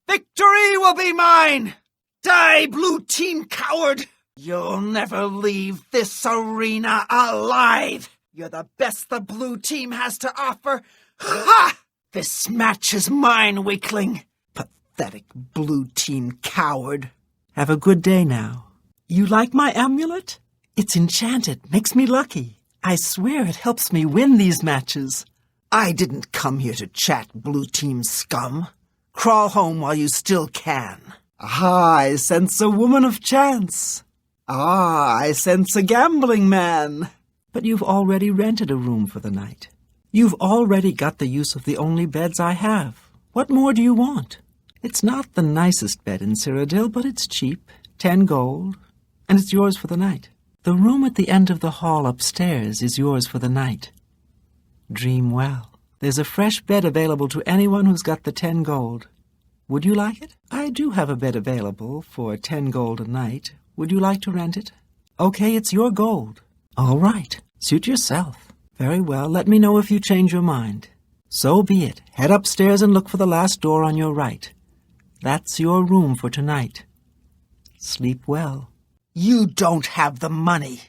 Victory will be mine! Die, blue team coward! You'll never leave this arena alive! You're the best the blue team has to offer. Ha! This match is mine, weakling. Pathetic blue team coward. Have a good day now. You like my amulet? It's enchanted, makes me lucky. I swear it helps me win these matches. I didn't come here to chat, blue team scum. Crawl home while you still can. Ah, I sense a woman of chance. Ah, I sense a gambling man. But you've already rented a room for the night. You've already got the use of the only beds I have. What more do you want? It's not the nicest bed in Cyrodiil, but it's cheap, 10 gold, and it's yours for the night. The room at the end of the hall upstairs is yours for the night. Dream well. There's a fresh bed available to anyone who's got the 10 gold. Would you like it? I do have a bed available for 10 gold a night. Would you like to rent it? Okay, it's your gold. All right. Suit yourself. Very well. Let me know if you change your mind. So be it. Head upstairs and look for the last door on your right. That's your room for tonight. Sleep well. You don't have the money.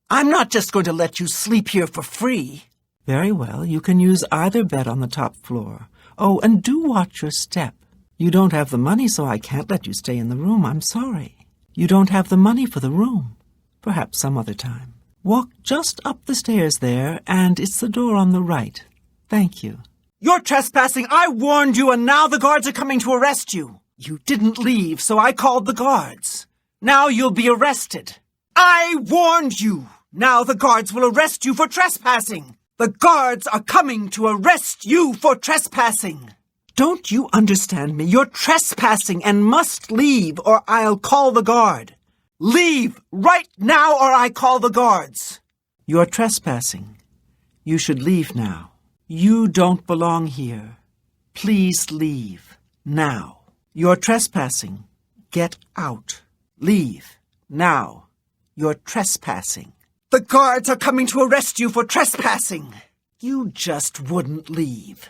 I'm not just going to let you sleep here for free. Very well. You can use either bed on the top floor. Oh, and do watch your step. You don't have the money, so I can't let you stay in the room. I'm sorry. You don't have the money for the room. Perhaps some other time. Walk just up the stairs there, and it's the door on the right. Thank you. You're trespassing. I warned you, and now the guards are coming to arrest you. You didn't leave, so I called the guards. Now you'll be arrested. I warned you. Now the guards will arrest you for trespassing. The guards are coming to arrest you for trespassing. Don't you understand me? You're trespassing and must leave, or I'll call the guard. Leave right now, or I call the guards. You're trespassing. You should leave now. You don't belong here. Please leave now. You're trespassing. Get out. Leave now. You're trespassing. The guards are coming to arrest you for trespassing. You just wouldn't leave.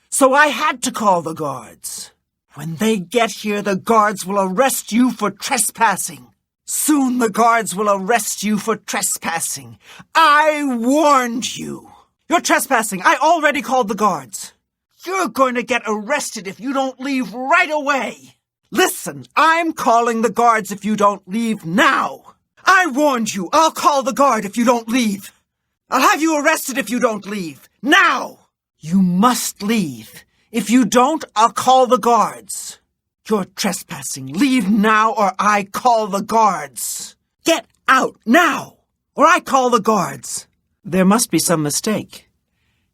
So I had to call the guards. When they get here, the guards will arrest you for trespassing. Soon the guards will arrest you for trespassing. I warned you. You're trespassing. I already called the guards. You're going to get arrested if you don't leave right away. Listen, I'm calling the guards if you don't leave now. I warned you. I'll call the guard if you don't leave. I'll have you arrested if you don't leave. Now! You must leave. If you don't, I'll call the guards. You're trespassing. Leave now or I call the guards. Get out now or I call the guards. There must be some mistake.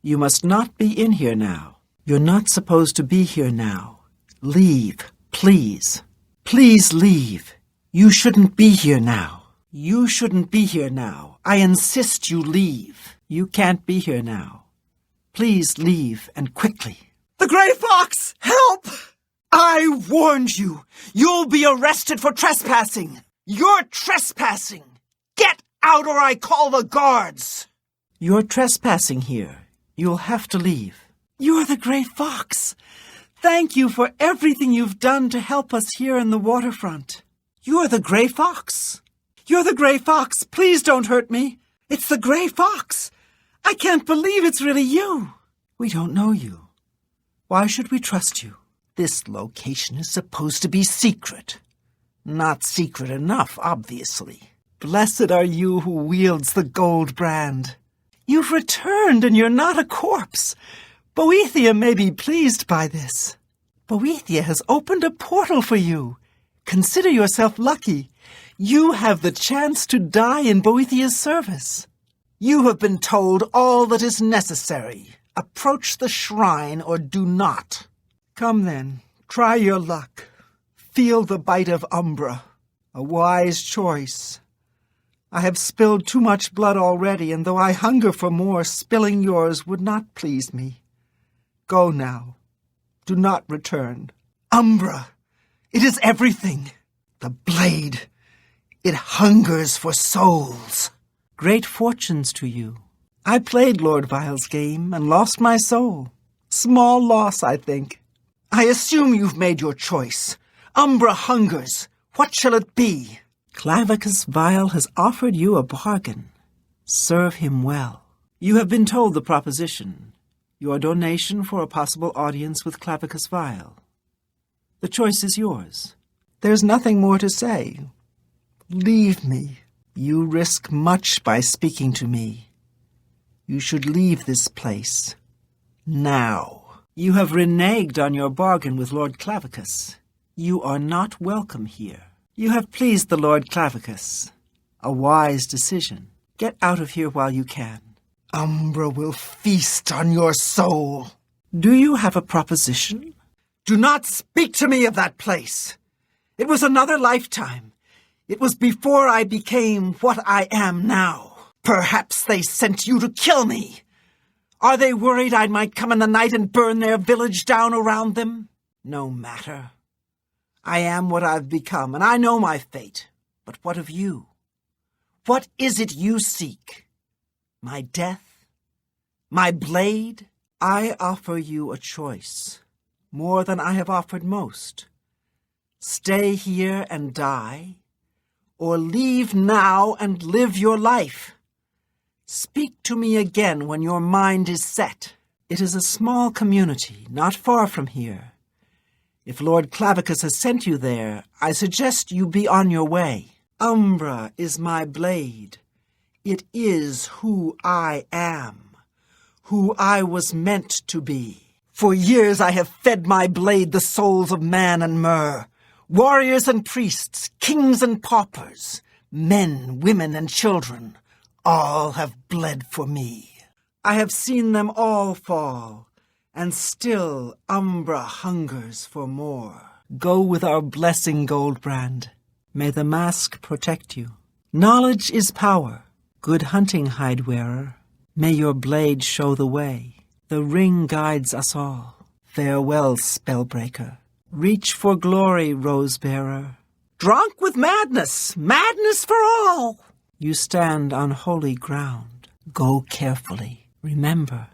You must not be in here now. You're not supposed to be here now. Leave, please. Please leave. You shouldn't be here now. You shouldn't be here now. I insist you leave. You can't be here now. Please leave, and quickly. The Grey Fox! Help! I warned you. You'll be arrested for trespassing. You're trespassing. Get out or I call the guards. You're trespassing here. You'll have to leave. You're the Grey Fox. Thank you for everything you've done to help us here in the waterfront. You're the Grey Fox. You're the Grey Fox. Please don't hurt me. It's the Grey Fox. I can't believe it's really you. We don't know you. Why should we trust you? This location is supposed to be secret. Not secret enough, obviously. Blessed are you who wields the gold brand. You've returned and you're not a corpse. Boethia may be pleased by this. Boethia has opened a portal for you. Consider yourself lucky. You have the chance to die in Boethia's service. You have been told all that is necessary. Approach the shrine or do not. Come then, try your luck. Feel the bite of Umbra. A wise choice. I have spilled too much blood already, and though I hunger for more, spilling yours would not please me. Go now. Do not return. Umbra, it is everything. The blade, it hungers for souls. Great fortunes to you. I played Lord Vile's game and lost my soul. Small loss, I think. I assume you've made your choice. Umbra hungers. What shall it be? Clavicus Vile has offered you a bargain. Serve him well. You have been told the proposition. Your donation for a possible audience with Clavicus Vile. The choice is yours. There's nothing more to say. Leave me. You risk much by speaking to me. You should leave this place. Now. You have reneged on your bargain with Lord Clavicus. You are not welcome here. You have pleased the Lord Clavicus. A wise decision. Get out of here while you can. Umbra will feast on your soul. Do you have a proposition? Do not speak to me of that place. It was another lifetime. It was before I became what I am now. Perhaps they sent you to kill me. Are they worried I might come in the night and burn their village down around them? No matter. I am what I've become, and I know my fate. But what of you? What is it you seek? My death? My blade? I offer you a choice, more than I have offered most. Stay here and die, or leave now and live your life. Speak to me again when your mind is set. It is a small community, not far from here. If Lord Clavicus has sent you there, I suggest you be on your way. Umbra is my blade. It is who I am, who I was meant to be. For years I have fed my blade the souls of man and Mer, warriors and priests, kings and paupers, men, women, and children. All have bled for me. I have seen them all fall, and still Umbra hungers for more. Go with our blessing, Goldbrand. May the mask protect you. Knowledge is power. Good hunting, Hidewearer. May your blade show the way. The ring guides us all. Farewell, Spellbreaker. Reach for glory, Rosebearer. Drunk with madness, madness for all. You stand on holy ground. Go carefully. Remember,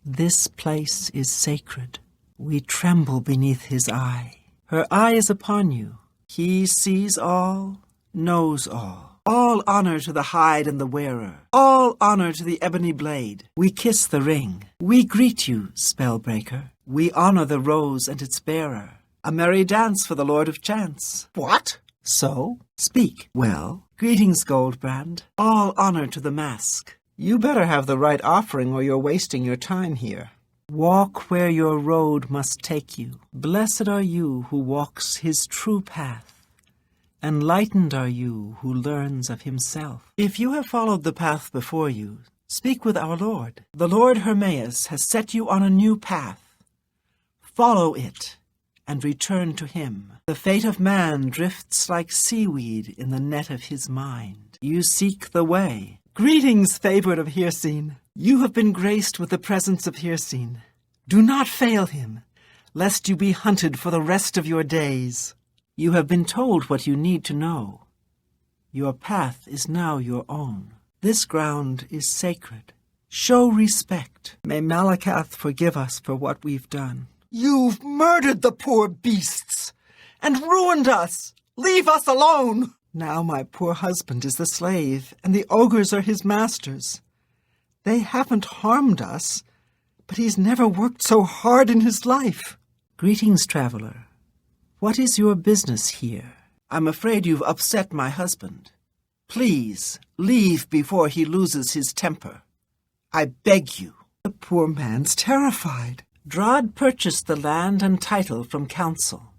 this place is sacred. We tremble beneath his eye. Her eye is upon you. He sees all, knows all. All honor to the hide and the wearer. All honor to the ebony blade. We kiss the ring. We greet you, Spellbreaker. We honor the rose and its bearer. A merry dance for the Lord of Chance. What? So, speak. Well, greetings, Goldbrand. All honor to the mask. You better have the right offering or you're wasting your time here. Walk where your road must take you. Blessed are you who walks his true path. Enlightened are you who learns of himself. If you have followed the path before you, speak with our Lord. The Lord Hermaeus has set you on a new path. Follow it and return to him. The fate of man drifts like seaweed in the net of his mind. You seek the way. Greetings, favored of Hircine. You have been graced with the presence of Hircine. Do not fail him, lest you be hunted for the rest of your days. You have been told what you need to know. Your path is now your own. This ground is sacred. Show respect. May Malakath forgive us for what we've done. You've murdered the poor beasts and ruined us. Leave us alone. Now my poor husband is the slave, and the ogres are his masters. They haven't harmed us, but he's never worked so hard in his life. Greetings, traveler. What is your business here? I'm afraid you've upset my husband. Please, leave before he loses his temper. I beg you. The poor man's terrified. Drod purchased the land and title from council.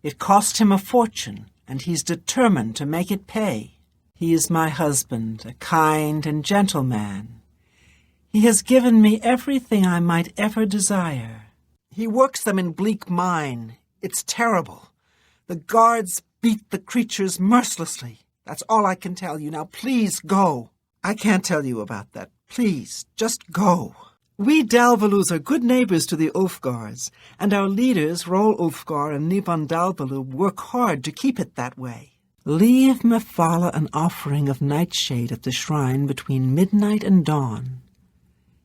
It cost him a fortune, and he's determined to make it pay. He is my husband, a kind and gentle man. He has given me everything I might ever desire. He works them in bleak mine. It's terrible. The guards beat the creatures mercilessly. That's all I can tell you. Now, please go. I can't tell you about that. Please, just go. We Dalbalus are good neighbors to the Ulfgars, and our leaders, Rol Ulfgar and Nibon Dalbalu, work hard to keep it that way. Leave Mephala an offering of nightshade at the shrine between midnight and dawn,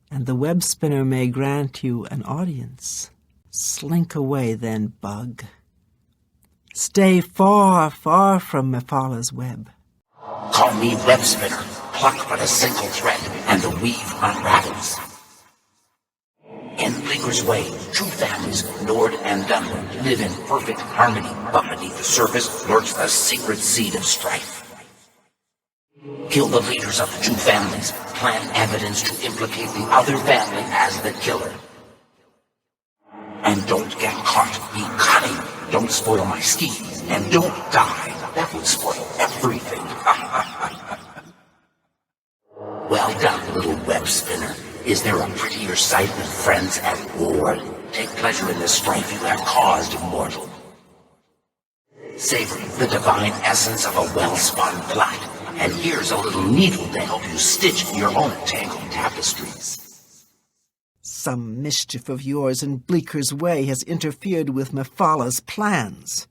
and the web spinner may grant you an audience. Slink away then, bug. Stay far, far from Mephala's web. Call me web spinner. Pluck but a single thread, and the weave unravels. In Bleaker's Way, true families, Nord and Dunmer, live in perfect harmony, but beneath the surface lurks the secret seed of strife. Kill the leaders of the two families, plant evidence to implicate the other family as the killer. And don't get caught. Be cunning. Don't spoil my schemes. And don't die. That would spoil everything. Well done, little web spinner. Is there a prettier sight than friends at war? Take pleasure in the strife you have caused, mortal. Savor the divine essence of a well-spun plot. And here's a little needle to help you stitch your own tangled tapestries. Some mischief of yours in Bleaker's Way has interfered with Mephala's plans.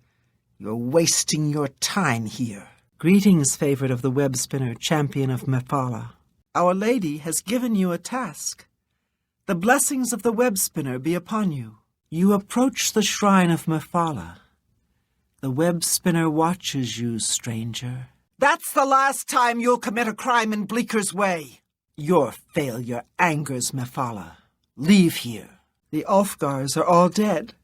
You're wasting your time here. Greetings, favourite of the web spinner, champion of Mephala. Our Lady has given you a task. The blessings of the web spinner be upon you. You approach the shrine of Mephala. The web spinner watches you, stranger. That's the last time you'll commit a crime in Bleaker's Way. Your failure angers Mephala. Leave here. The Ulfgars are all dead.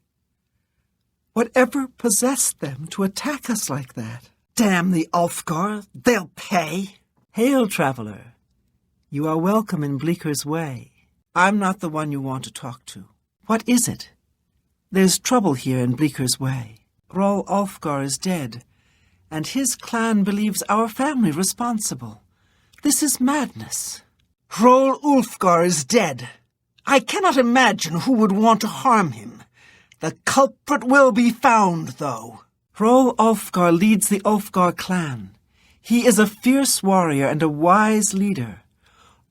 Whatever possessed them to attack us like that? Damn the Ulfgar. They'll pay. Hail, traveler. You are welcome in Bleaker's Way. I'm not the one you want to talk to. What is it? There's trouble here in Bleaker's Way. Hrol Ulfgar is dead, and his clan believes our family responsible. This is madness. Hrol Ulfgar is dead. I cannot imagine who would want to harm him. The culprit will be found, though. Hrol Ulfgar leads the Ulfgar clan. He is a fierce warrior and a wise leader.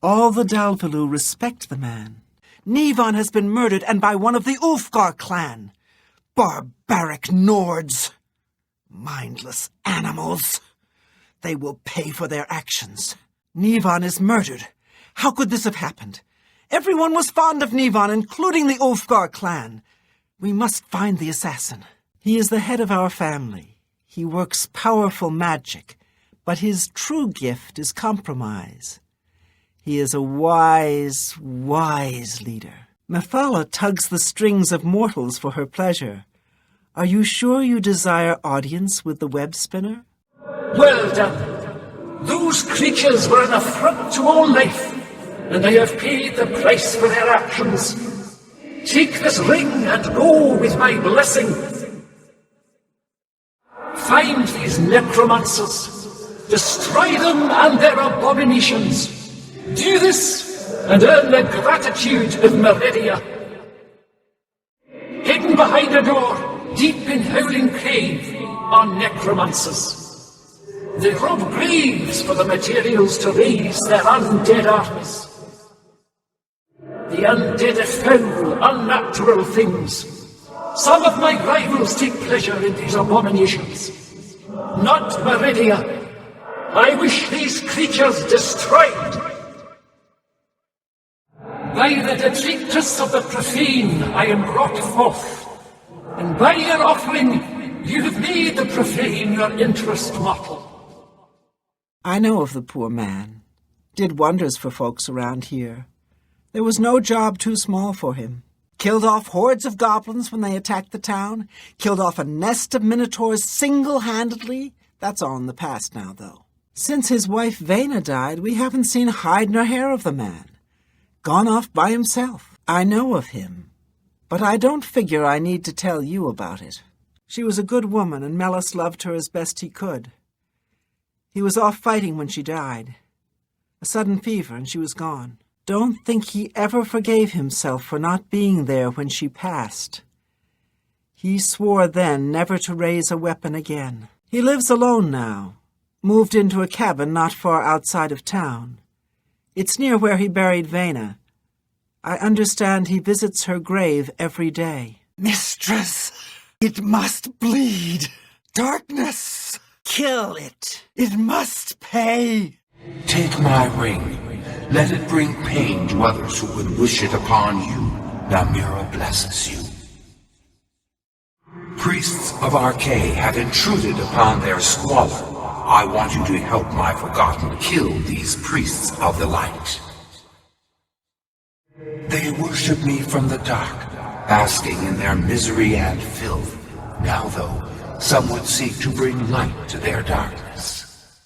All the Dalvilu respect the man. Nivon has been murdered, and by one of the Ulfgar clan. Barbaric Nords. Mindless animals. They will pay for their actions. Nivon is murdered. How could this have happened? Everyone was fond of Nivon, including the Ulfgar clan. We must find the assassin. He is the head of our family. He works powerful magic, but his true gift is compromise. He is a wise, wise leader. Mephala tugs the strings of mortals for her pleasure. Are you sure you desire audience with the web spinner? Well done. Those creatures were an affront to all life, and they have paid the price for their actions. Take this ring and go with my blessing. Find these necromancers, destroy them and their abominations. Do this, and earn the gratitude of Meridia. Hidden behind a door, deep in Howling Cave, are necromancers. They rob graves for the materials to raise their undead armies. The undead are foul, unnatural things. Some of my rivals take pleasure in these abominations. Not Meridia. I wish these creatures destroyed. By the detritus of the profane I am brought forth, and by your offering you have made the profane your interest mortal. I know of the poor man. Did wonders for folks around here. There was no job too small for him. Killed off hordes of goblins when they attacked the town. Killed off a nest of minotaurs single-handedly. That's all in the past now, though. Since his wife Vena died, we haven't seen hide nor hair of the man. Gone off by himself. I know of him, but I don't figure I need to tell you about it. She was a good woman, and Melis loved her as best he could. He was off fighting when she died. A sudden fever, and she was gone. Don't think he ever forgave himself for not being there when she passed. He swore then never to raise a weapon again. He lives alone now, moved into a cabin not far outside of town. It's near where he buried Vena. I understand he visits her grave every day. Mistress, it must bleed. Darkness, kill it. It must pay. Take my ring. Let it bring pain to others who would wish it upon you. Namira blesses you. Priests of Archay have intruded upon their squalor. I want you to help my Forgotten kill these priests of the light. They worship me from the dark, basking in their misery and filth. Now, though, some would seek to bring light to their darkness.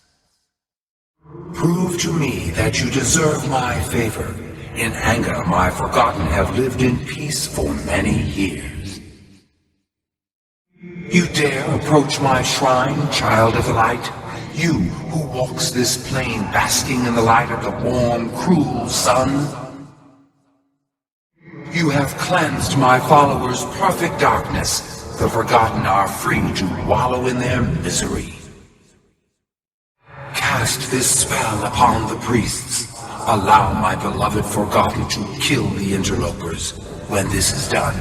Prove to me that you deserve my favor. In anger, my Forgotten have lived in peace for many years. You dare approach my shrine, child of the light? You who walks this plain basking in the light of the warm, cruel sun? You have cleansed my followers' perfect darkness. The Forgotten are free to wallow in their misery. Cast this spell upon the priests. Allow my beloved Forgotten to kill the interlopers. When this is done,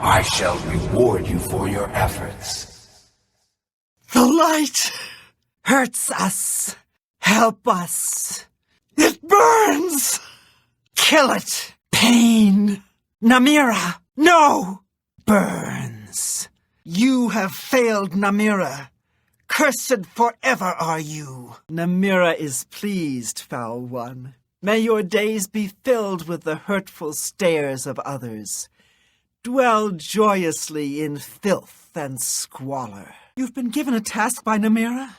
I shall reward you for your efforts. The light hurts us. Help us. It burns. Kill it. Pain. Namira. No. Burns. You have failed, Namira. Cursed forever are you. Namira is pleased, foul one. May your days be filled with the hurtful stares of others. Dwell joyously in filth and squalor. You've been given a task by Namira?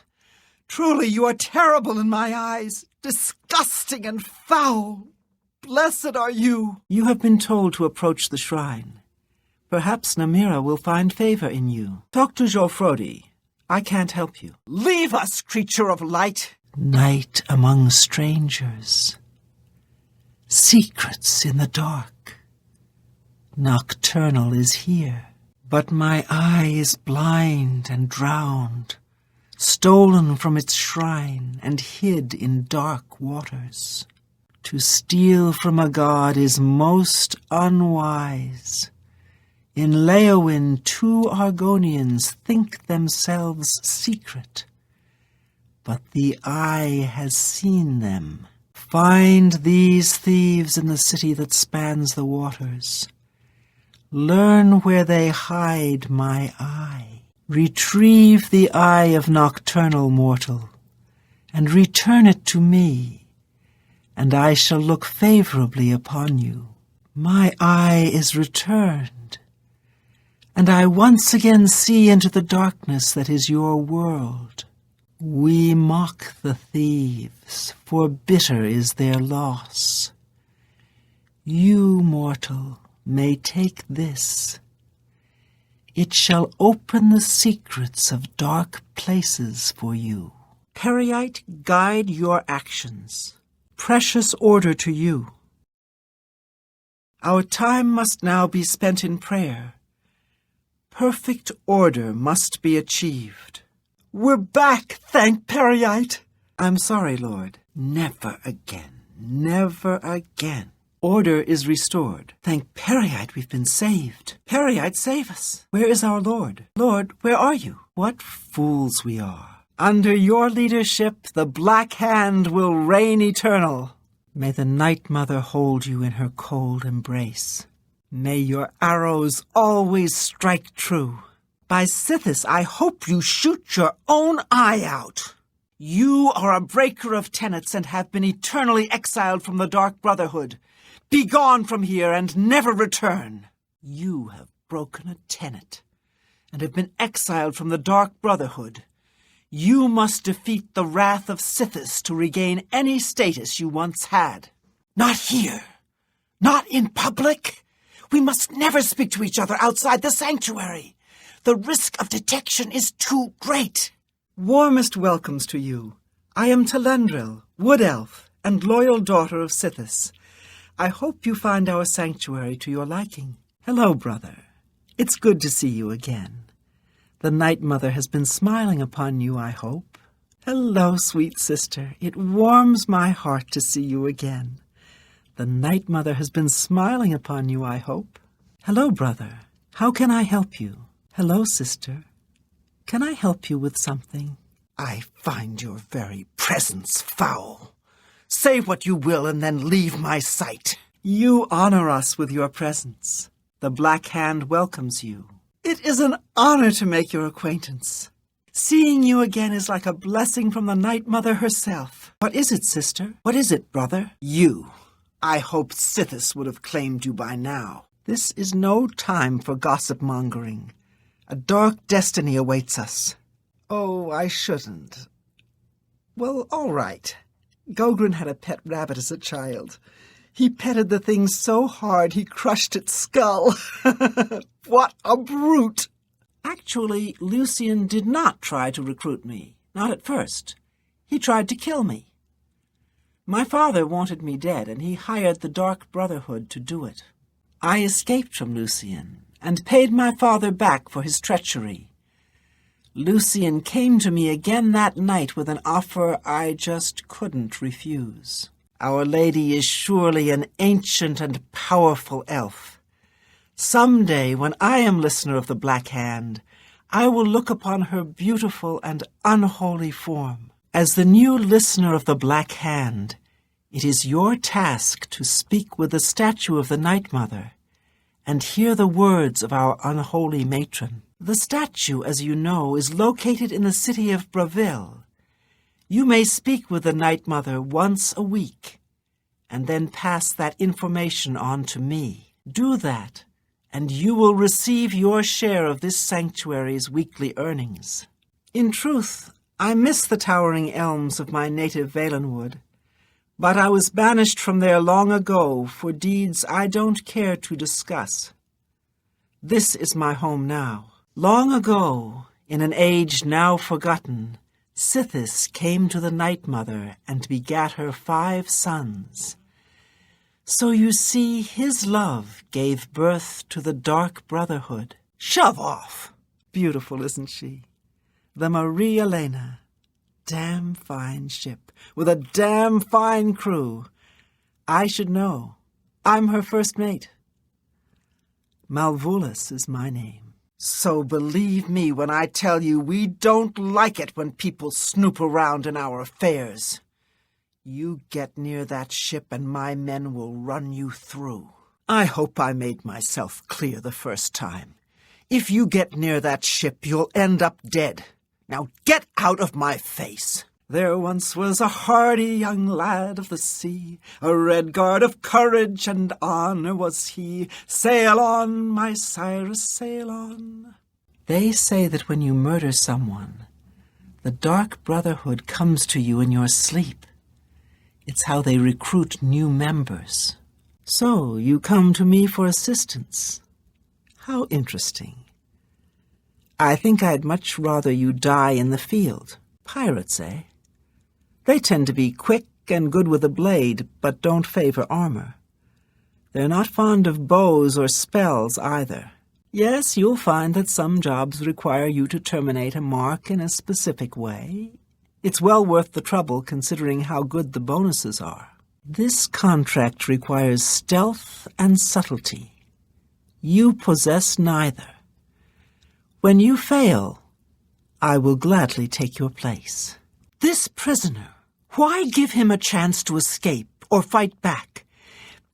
Truly, you are terrible in my eyes, disgusting and foul. Blessed are you. You have been told to approach the shrine. Perhaps Namira will find favor in you. Talk to Jofrodi. I can't help you. Leave us, creature of light. Night among strangers. Secrets in the dark. Nocturnal is here, but my eye is blind and drowned, stolen from its shrine and hid in dark waters. To steal from a god is most unwise. In Leowyn, 2 Argonians think themselves secret, but the eye has seen them. Find these thieves in the city that spans the waters. Learn where they hide my eye. Retrieve the eye of Nocturnal mortal, and return it to me, and I shall look favorably upon you. My eye is returned, and I once again see into the darkness that is your world. We mock the thieves, for bitter is their loss. You, mortal, may take this. It shall open the secrets of dark places for you. Periite, guide your actions. Precious order to you. Our time must now be spent in prayer. Perfect order must be achieved. We're back, thank Periite. I'm sorry, Lord. Never again. Never again. Order is restored. Thank Periite we've been saved. Periite, save us. Where is our Lord? Lord, where are you? What fools we are. Under your leadership, the Black Hand will reign eternal. May the Night Mother hold you in her cold embrace. May your arrows always strike true. By Sithis, I hope you shoot your own eye out. You are a breaker of tenets and have been eternally exiled from the Dark Brotherhood. Begone from here and never return. You have broken a tenet and have been exiled from the Dark Brotherhood. You must defeat the wrath of Sithis to regain any status you once had. Not here. Not in public. We must never speak to each other outside the sanctuary. The risk of detection is too great. Warmest welcomes to you. I am Telendril, Wood Elf, and loyal daughter of Sithis. I hope you find our sanctuary to your liking. Hello, brother. It's good to see you again. The Night Mother has been smiling upon you, I hope. Hello, sweet sister. It warms my heart to see you again. The Night Mother has been smiling upon you, I hope. Hello, brother. How can I help you? Hello, sister. Can I help you with something? I find your very presence foul. Say what you will and then leave my sight. You honor us with your presence. The Black Hand welcomes you. It is an honor to make your acquaintance. Seeing you again is like a blessing from the Night Mother herself. What is it, sister? What is it, brother? You. I hoped Sithis would have claimed you by now. This is no time for gossip-mongering. A dark destiny awaits us. Oh, I shouldn't. Well, all right. Gogren had a pet rabbit as a child. He petted the thing so hard he crushed its skull. What a brute! Actually, Lucian did not try to recruit me. Not at first. He tried to kill me. My father wanted me dead, and he hired the Dark Brotherhood to do it. I escaped from Lucian, and paid my father back for his treachery. Lucian came to me again that night with an offer I just couldn't refuse. Our Lady is surely an ancient and powerful elf. Some day, when I am listener of the Black Hand, I will look upon her beautiful and unholy form. As the new listener of the Black Hand, it is your task to speak with the statue of the Night Mother and hear the words of our unholy matron. The statue, as you know, is located in the city of Braville. You may speak with the Night Mother once a week, and then pass that information on to me. Do that, and you will receive your share of this sanctuary's weekly earnings. In truth, I miss the towering elms of my native Valenwood, but I was banished from there long ago for deeds I don't care to discuss. This is my home now. Long ago, in an age now forgotten, Sithis came to the Night Mother and begat her 5 sons. So you see, his love gave birth to the Dark Brotherhood. Shove off! Beautiful, isn't she? The Maria Elena. Damn fine ship, with a damn fine crew. I should know. I'm her first mate. Malvolus is my name. So believe me when I tell you we don't like it when people snoop around in our affairs. You get near that ship and my men will run you through. I hope I made myself clear the first time. If you get near that ship, you'll end up dead. Now get out of my face. There once was a hardy young lad of the sea, a red guard of courage and honor was he. Sail on, my Cyrus, sail on. They say that when you murder someone, the Dark Brotherhood comes to you in your sleep. It's how they recruit new members. So you come to me for assistance. How interesting. I think I'd much rather you die in the field. Pirates, eh? They tend to be quick and good with a blade, but don't favor armor. They're not fond of bows or spells either. Yes, you'll find that some jobs require you to terminate a mark in a specific way. It's well worth the trouble considering how good the bonuses are. This contract requires stealth and subtlety. You possess neither. When you fail, I will gladly take your place. This prisoner, why give him a chance to escape or fight back?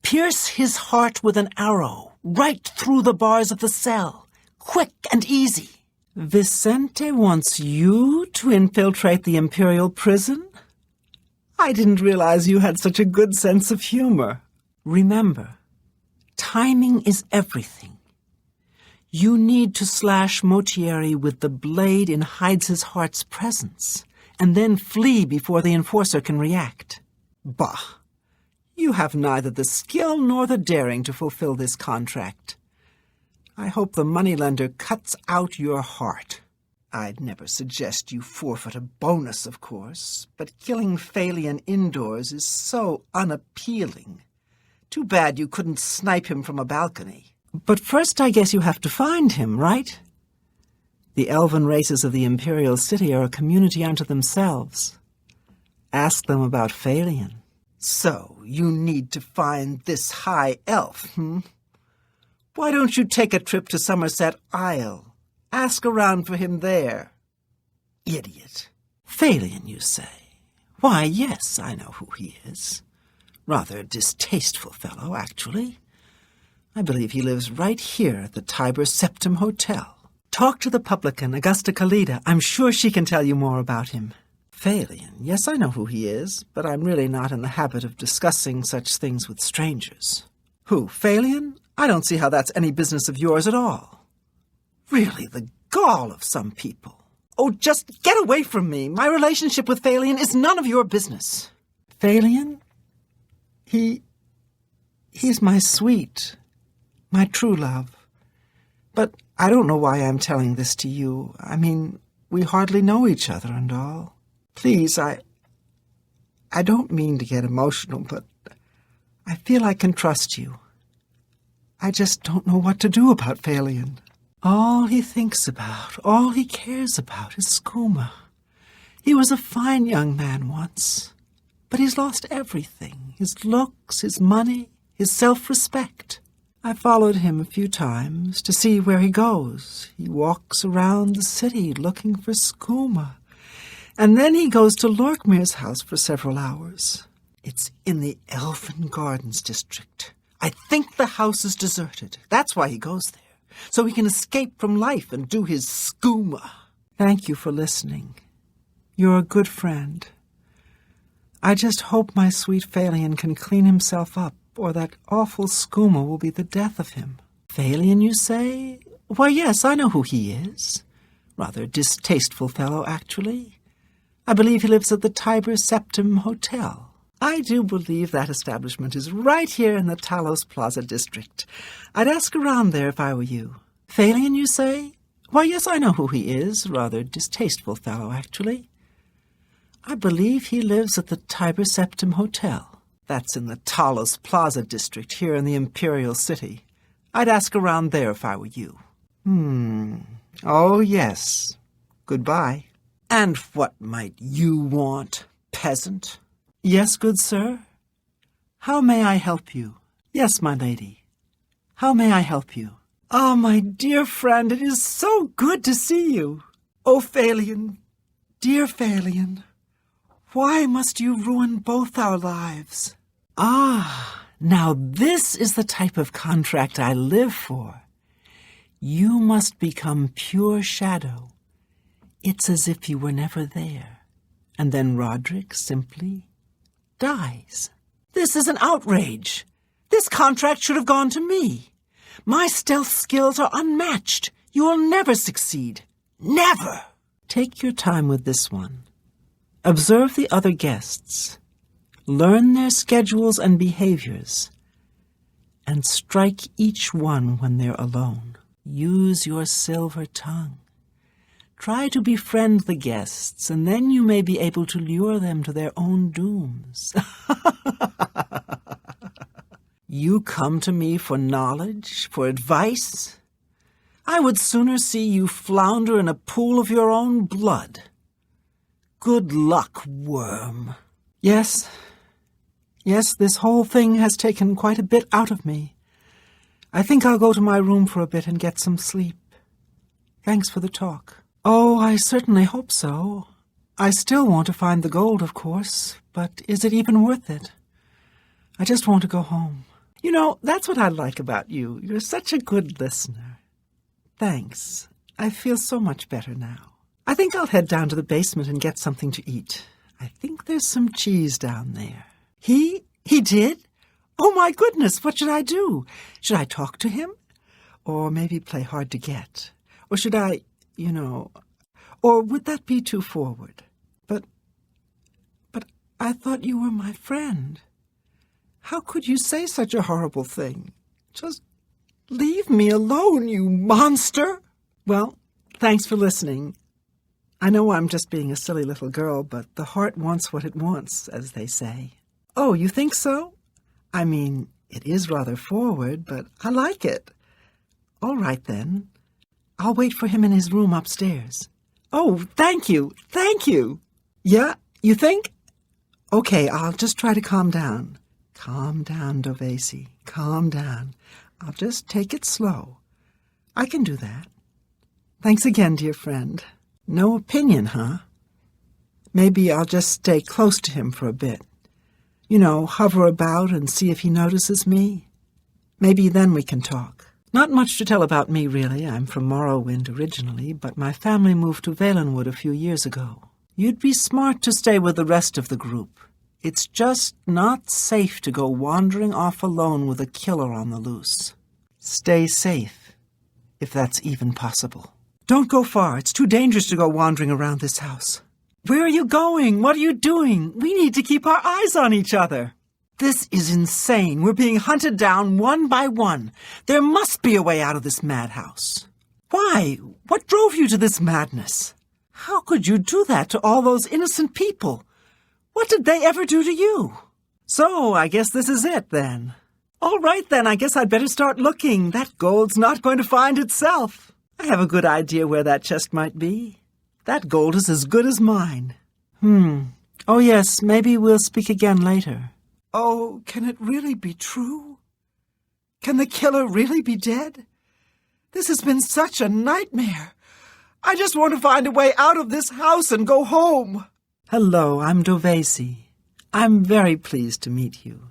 Pierce his heart with an arrow, right through the bars of the cell, quick and easy. Vicente wants you to infiltrate the Imperial prison? I didn't realize you had such a good sense of humor. Remember, timing is everything. You need to slash Motieri with the blade in Hides-His-Heart's presence, and then flee before the enforcer can react. Bah! You have neither the skill nor the daring to fulfill this contract. I hope the moneylender cuts out your heart. I'd never suggest you forfeit a bonus, of course, but killing Phalion indoors is so unappealing. Too bad you couldn't snipe him from a balcony. But first I guess you have to find him, right? The elven races of the Imperial City are a community unto themselves. Ask them about Phalion. So, you need to find this high elf, Why don't you take a trip to Somerset Isle? Ask around for him there. Idiot. Phalion, you say? Why, yes, I know who he is. Rather a distasteful fellow, actually. I believe he lives right here at the Tiber Septim Hotel. Talk to the publican, Augusta Kalida. I'm sure she can tell you more about him. Phalion. Yes, I know who he is, but I'm really not in the habit of discussing such things with strangers. Who, Phalion? I don't see how that's any business of yours at all. Really, the gall of some people. Oh, just get away from me. My relationship with Phalion is none of your business. Phalion? He's my sweet, my true love. But I don't know why I'm telling this to you. I mean, we hardly know each other and all. Please, I don't mean to get emotional, but I feel I can trust you. I just don't know what to do about Phalion. All he thinks about, all he cares about is skooma. He was a fine young man once, but he's lost everything. His looks, his money, his self-respect. I followed him a few times to see where he goes. He walks around the city looking for skooma. And then he goes to Lorkmir's house for several hours. It's in the Elfin Gardens district. I think the house is deserted. That's why he goes there, so he can escape from life and do his skooma. Thank you for listening. You're a good friend. I just hope my sweet Phalion can clean himself up, or that awful skooma will be the death of him. Phalion, you say? Why, yes, I know who he is. Rather a distasteful fellow, actually. I believe he lives at the Tiber Septim Hotel. I do believe that establishment is right here in the Talos Plaza district. I'd ask around there if I were you. Phalion, you say? Why, yes, I know who he is. Rather distasteful fellow, actually. I believe he lives at the Tiber Septim Hotel. That's in the Talos Plaza district here in the Imperial City. I'd ask around there if I were you. Oh, yes. Goodbye. And what might you want, peasant? Yes, good sir. How may I help you? Yes, my lady. How may I help you? Ah, my dear friend, it is so good to see you. Oh, Phalion, dear Phalion, why must you ruin both our lives? Ah, now this is the type of contract I live for. You must become pure shadow. It's as if you were never there. And then Roderick simply dies. This is an outrage. This contract should have gone to me. My stealth skills are unmatched. You will never succeed. Never! Take your time with this one. Observe the other guests. Learn their schedules and behaviors. And strike each one when they're alone. Use your silver tongue. Try to befriend the guests, and then you may be able to lure them to their own dooms. You come to me for knowledge, for advice? I would sooner see you flounder in a pool of your own blood. Good luck, worm. Yes, this whole thing has taken quite a bit out of me. I think I'll go to my room for a bit and get some sleep. Thanks for the talk. Oh, I certainly hope so. I still want to find the gold, of course, but is it even worth it? I just want to go home. You know, that's what I like about you. You're such a good listener. Thanks. I feel so much better now. I think I'll head down to the basement and get something to eat. I think there's some cheese down there. He did? Oh, my goodness, what should I do? Should I talk to him? Or maybe play hard to get? Or should I... or would that be too forward? But I thought you were my friend. How could you say such a horrible thing? Just leave me alone, you monster! Well, thanks for listening. I know I'm just being a silly little girl, but the heart wants what it wants, as they say. Oh, you think so? I mean, it is rather forward, but I like it. All right, then. I'll wait for him in his room upstairs. Oh, thank you. Yeah, you think? Okay, I'll just try to calm down. Calm down, Dovesi. Calm down. I'll just take it slow. I can do that. Thanks again, dear friend. No opinion, huh? Maybe I'll just stay close to him for a bit. Hover about and see if he notices me. Maybe then we can talk. Not much to tell about me, really. I'm from Morrowind originally, but my family moved to Valenwood a few years ago. You'd be smart to stay with the rest of the group. It's just not safe to go wandering off alone with a killer on the loose. Stay safe, if that's even possible. Don't go far. It's too dangerous to go wandering around this house. Where are you going? What are you doing? We need to keep our eyes on each other. This is insane. We're being hunted down one by one. There must be a way out of this madhouse. Why? What drove you to this madness? How could you do that to all those innocent people? What did they ever do to you? So, I guess this is it, then. All right, then, I guess I'd better start looking. That gold's not going to find itself. I have a good idea where that chest might be. That gold is as good as mine. Oh, yes, maybe we'll speak again later. Oh, can it really be true? Can the killer really be dead? This has been such a nightmare. I just want to find a way out of this house and go home. Hello, I'm Dovesi. I'm very pleased to meet you.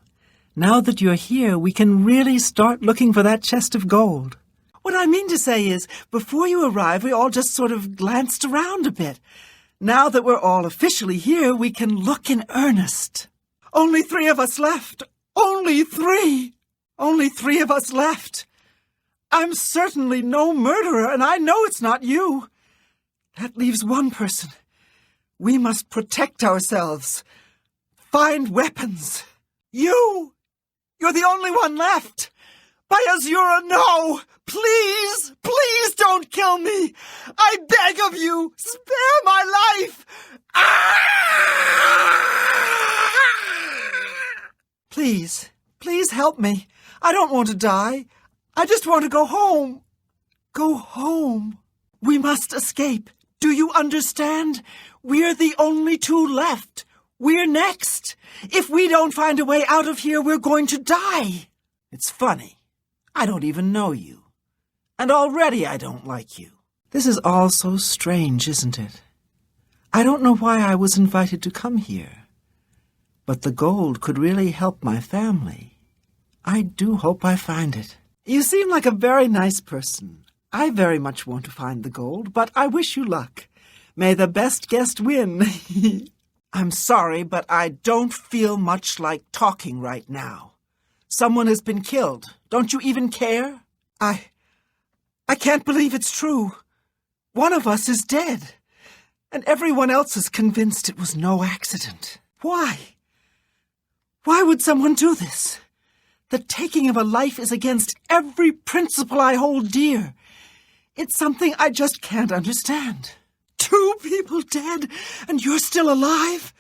Now that you're here, we can really start looking for that chest of gold. What I mean to say is, before you arrived, we all just sort of glanced around a bit. Now that we're all officially here, we can look in earnest. Only 3 of us left. Only 3. Only 3 of us left. I'm certainly no murderer, and I know it's not you. That leaves one person. We must protect ourselves. Find weapons. You're the only one left. By Azura, no! Please, please don't kill me! I beg of you, spare my life! Please, please help me. I don't want to die. I just want to go home. Go home. We must escape. Do you understand? We're the only 2 left. We're next. If we don't find a way out of here, we're going to die. It's funny. I don't even know you. And already I don't like you. This is all so strange, isn't it? I don't know why I was invited to come here. But the gold could really help my family. I do hope I find it. You seem like a very nice person. I very much want to find the gold, but I wish you luck. May the best guest win. I'm sorry, but I don't feel much like talking right now. Someone has been killed. Don't you even care? I can't believe it's true. One of us is dead, and everyone else is convinced it was no accident. Why? Why would someone do this? The taking of a life is against every principle I hold dear. It's something I just can't understand. 2 people dead, and you're still alive?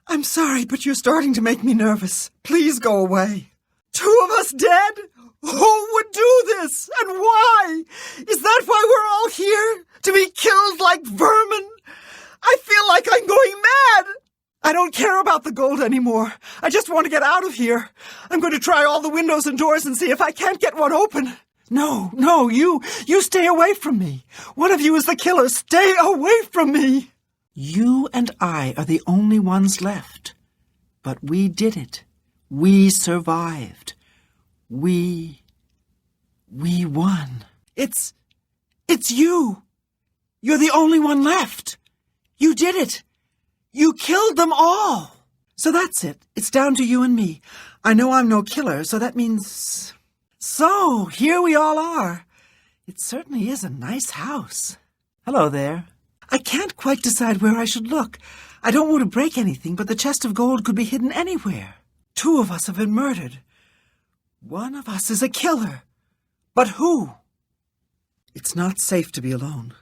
I'm sorry, but you're starting to make me nervous. Please go away. 2 of us dead? Who would do this, and why? Is that why we're all here? To be killed like vermin? I feel like I'm going mad. I don't care about the gold anymore. I just want to get out of here. I'm going to try all the windows and doors and see if I can't get one open. No, you stay away from me. One of you is the killer. Stay away from me. You and I are the only ones left. But we did it. We survived. We won. It's you. You're the only one left. You did it. You killed them all. So that's it. It's down to you and me. I know I'm no killer, so that means... So, here we all are. It certainly is a nice house. Hello there. I can't quite decide where I should look. I don't want to break anything, but the chest of gold could be hidden anywhere. 2 of us have been murdered. One of us is a killer. But who? It's not safe to be alone.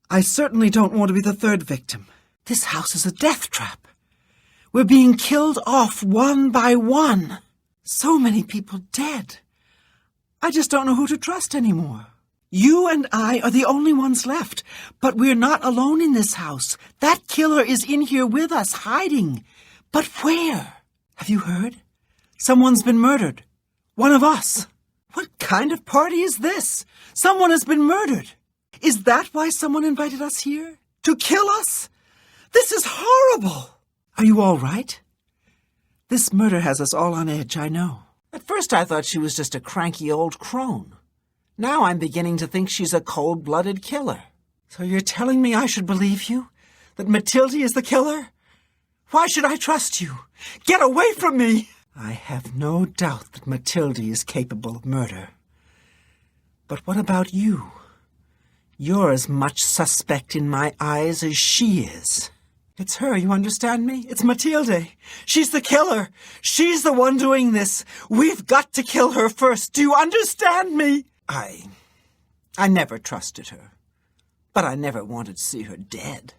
I certainly don't want to be the 3rd victim. This house is a death trap. We're being killed off one by one. So many people dead. I just don't know who to trust anymore. You and I are the only ones left, but we're not alone in this house. That killer is in here with us, hiding. But where? Have you heard? Someone's been murdered. One of us. What kind of party is this? Someone has been murdered. Is that why someone invited us here? To kill us? This is horrible. Are you all right? This murder has us all on edge, I know. At first I thought she was just a cranky old crone. Now I'm beginning to think she's a cold-blooded killer. So you're telling me I should believe you? That Matilde is the killer? Why should I trust you? Get away from me! I have no doubt that Matilde is capable of murder. But what about you? You're as much suspect in my eyes as she is. It's her, you understand me? It's Matilde. She's the killer. She's the one doing this. We've got to kill her first. Do you understand me? I never trusted her. But I never wanted to see her dead.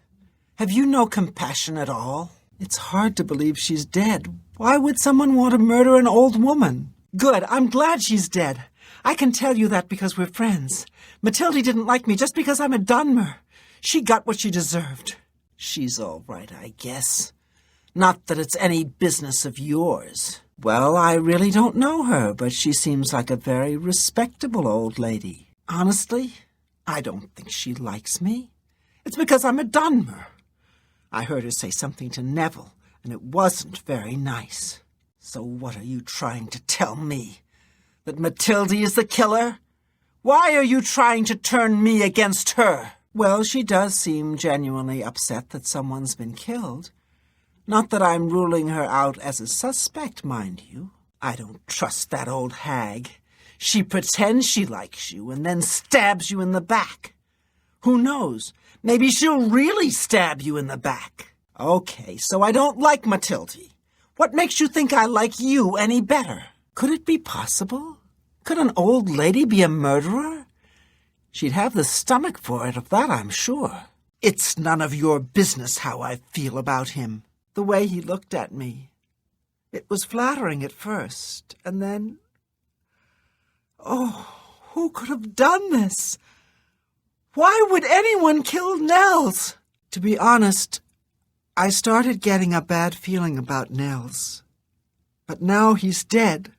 Have you no compassion at all? It's hard to believe she's dead. Why would someone want to murder an old woman? Good, I'm glad she's dead. I can tell you that because we're friends. Matilde didn't like me just because I'm a Dunmer. She got what she deserved. She's all right, I guess. Not that it's any business of yours. Well, I really don't know her, but she seems like a very respectable old lady. Honestly, I don't think she likes me. It's because I'm a Dunmer. I heard her say something to Neville, and it wasn't very nice. So what are you trying to tell me? That Matilde is the killer? Why are you trying to turn me against her? Well, she does seem genuinely upset that someone's been killed. Not that I'm ruling her out as a suspect, mind you. I don't trust that old hag. She pretends she likes you and then stabs you in the back. Who knows? Maybe she'll really stab you in the back. Okay, so I don't like Matilde. What makes you think I like you any better? Could it be possible? Could an old lady be a murderer? She'd have the stomach for it, of that I'm sure. It's none of your business how I feel about him. The way he looked at me. It was flattering at first, and then... Oh, who could have done this? Why would anyone kill Nels? To be honest, I started getting a bad feeling about Nels. But now he's dead.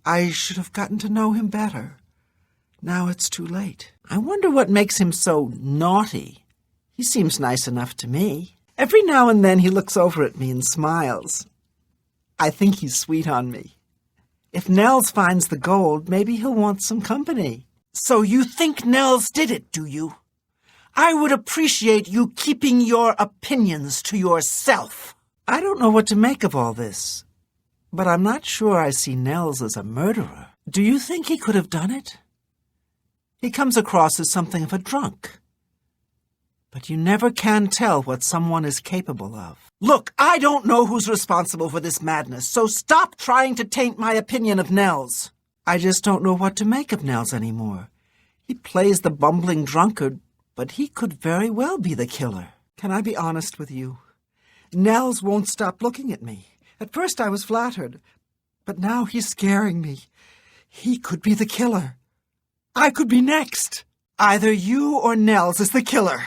I should have gotten to know him better. Now it's too late. I wonder what makes him so naughty. He seems nice enough to me. Every now and then he looks over at me and smiles. I think he's sweet on me. If Nels finds the gold, maybe he'll want some company. So you think Nels did it, do you? I would appreciate you keeping your opinions to yourself. I don't know what to make of all this, but I'm not sure I see Nels as a murderer. Do you think he could have done it? He comes across as something of a drunk. But you never can tell what someone is capable of. Look, I don't know who's responsible for this madness, so stop trying to taint my opinion of Nels. I just don't know what to make of Nels anymore. He plays the bumbling drunkard, but he could very well be the killer. Can I be honest with you? Nels won't stop looking at me. At first I was flattered, but now he's scaring me. He could be the killer. I could be next. Either you or Nels is the killer.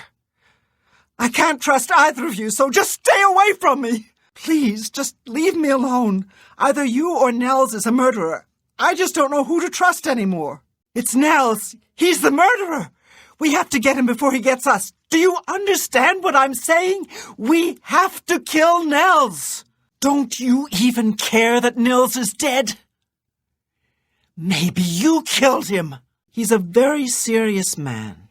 I can't trust either of you, so just stay away from me. Please, just leave me alone. Either you or Nels is a murderer. I just don't know who to trust anymore. It's Nels. He's the murderer. We have to get him before he gets us. Do you understand what I'm saying? We have to kill Nels. Don't you even care that Nils is dead? Maybe you killed him. He's a very serious man.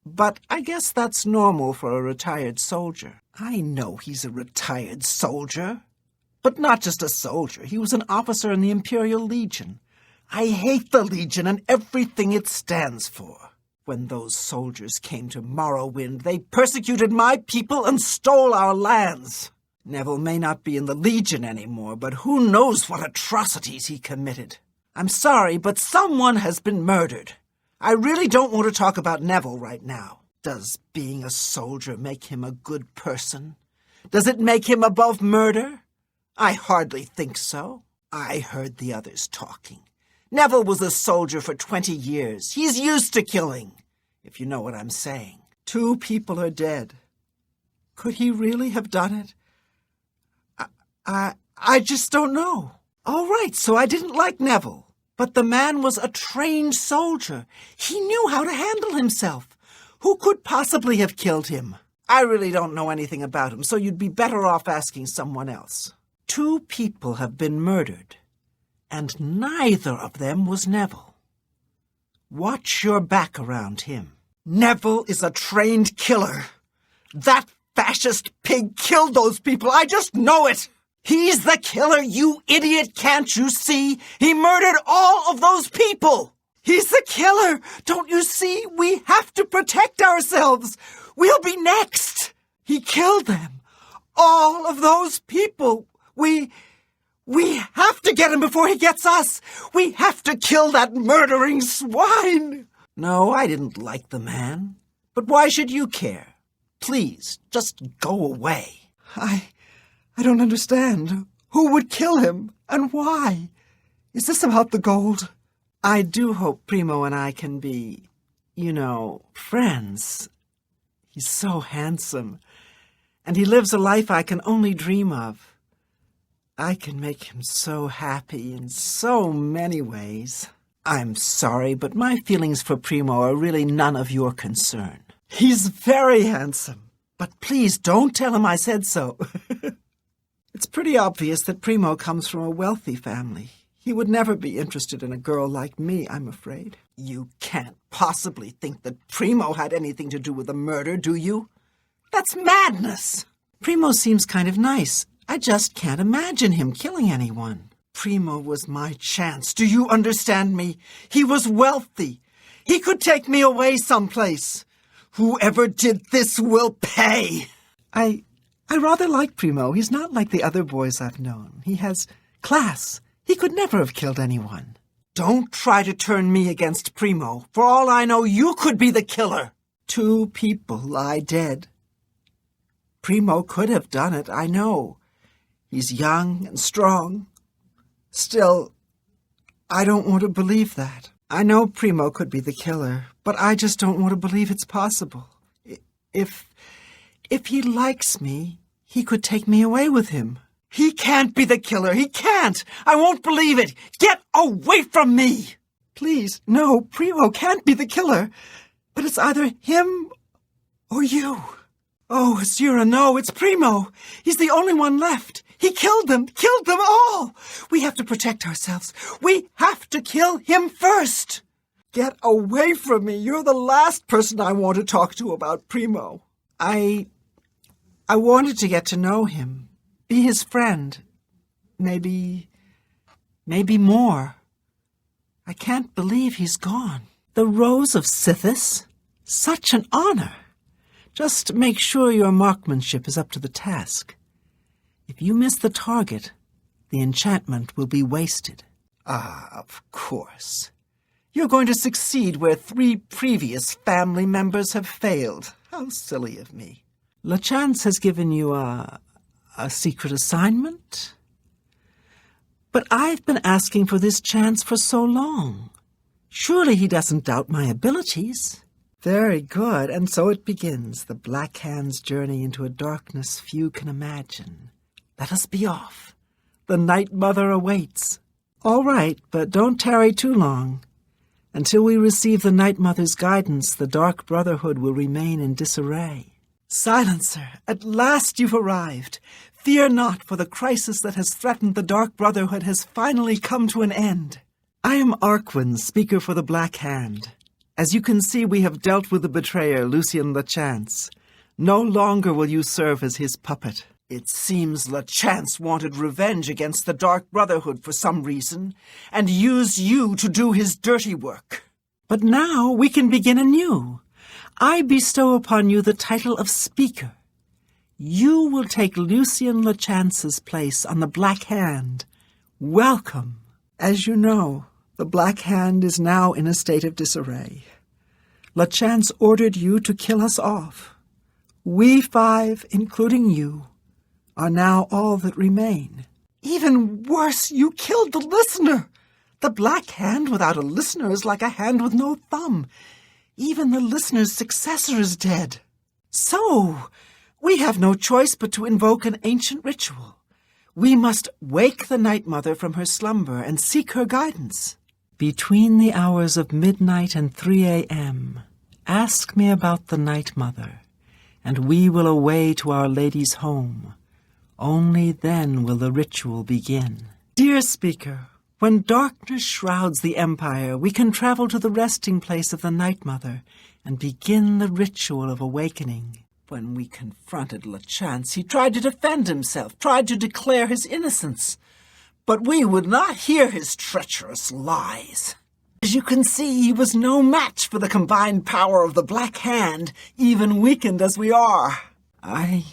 But I guess that's normal for a retired soldier. I know he's a retired soldier. But not just a soldier. He was an officer in the Imperial Legion. I hate the Legion and everything it stands for. When those soldiers came to Morrowind, they persecuted my people and stole our lands. Neville may not be in the Legion anymore, but who knows what atrocities he committed. I'm sorry, but someone has been murdered. I really don't want to talk about Neville right now. Does being a soldier make him a good person? Does it make him above murder? I hardly think so. I heard the others talking. Neville was a soldier for 20 years. He's used to killing, if you know what I'm saying. 2 people are dead. Could he really have done it? I just don't know. All right, so I didn't like Neville. But the man was a trained soldier. He knew how to handle himself. Who could possibly have killed him? I really don't know anything about him, so you'd be better off asking someone else. 2 people have been murdered. And neither of them was Neville. Watch your back around him. Neville is a trained killer. That fascist pig killed those people. I just know it. He's the killer, you idiot. Can't you see? He murdered all of those people. He's the killer. Don't you see? We have to protect ourselves. We'll be next. He killed them. All of those people. We have to get him before he gets us. We have to kill that murdering swine. No, I didn't like the man. But why should you care? Please, just go away. I don't understand. Who would kill him, and why? Is this about the gold? I do hope Primo and I can be, friends. He's so handsome, and he lives a life I can only dream of. I can make him so happy in so many ways. I'm sorry, but my feelings for Primo are really none of your concern. He's very handsome, but please don't tell him I said so. It's pretty obvious that Primo comes from a wealthy family. He would never be interested in a girl like me, I'm afraid. You can't possibly think that Primo had anything to do with the murder, do you? That's madness! Primo seems kind of nice. I just can't imagine him killing anyone. Primo was my chance. Do you understand me? He was wealthy. He could take me away someplace. Whoever did this will pay. I rather like Primo. He's not like the other boys I've known. He has class. He could never have killed anyone. Don't try to turn me against Primo. For all I know, you could be the killer. 2 people lie dead. Primo could have done it, I know. He's young and strong. Still, I don't want to believe that. I know Primo could be the killer, but I just don't want to believe it's possible. If he likes me, he could take me away with him. He can't be the killer. He can't. I won't believe it. Get away from me. Please, no, Primo can't be the killer. But it's either him or you. Oh, Azura, no, it's Primo. He's the only one left. He killed them all. We have to protect ourselves. We have to kill him first. Get away from me. You're the last person I want to talk to about Primo. I wanted to get to know him, be his friend. Maybe more. I can't believe he's gone. The Rose of Sithis? Such an honor. Just make sure your marksmanship is up to the task. If you miss the target, the enchantment will be wasted. Ah, of course. You're going to succeed where 3 previous family members have failed. How silly of me. LeChance has given you a secret assignment? But I've been asking for this chance for so long. Surely he doesn't doubt my abilities. Very good, and so it begins, the Black Hand's journey into a darkness few can imagine. Let us be off. The Night Mother awaits. All right, but don't tarry too long. Until we receive the Night Mother's guidance, the Dark Brotherhood will remain in disarray. Silencer, at last you've arrived. Fear not, for the crisis that has threatened the Dark Brotherhood has finally come to an end. I am Arquin, speaker for the Black Hand. As you can see, we have dealt with the betrayer, Lucien LeChance. No longer will you serve as his puppet. It seems LeChance wanted revenge against the Dark Brotherhood for some reason, and used you to do his dirty work. But now we can begin anew. I bestow upon you the title of Speaker. You will take Lucien LeChance's place on the Black Hand. Welcome. As you know, the Black Hand is now in a state of disarray. LeChance ordered you to kill us off. We 5, including you, are now all that remain. Even worse, you killed the listener. The Black Hand without a listener is like a hand with no thumb. Even the listener's successor is dead. So, we have no choice but to invoke an ancient ritual. We must wake the Night Mother from her slumber and seek her guidance. Between the hours of midnight and 3 a.m., ask me about the Night Mother, and we will away to Our Lady's home. Only then will the ritual begin. Dear Speaker, When darkness shrouds the Empire, we can travel to the resting place of the Night Mother and begin the ritual of awakening. When we confronted LeChance, he tried to defend himself, tried to declare his innocence. But we would not hear his treacherous lies. As you can see, he was no match for the combined power of the Black Hand, even weakened as we are. I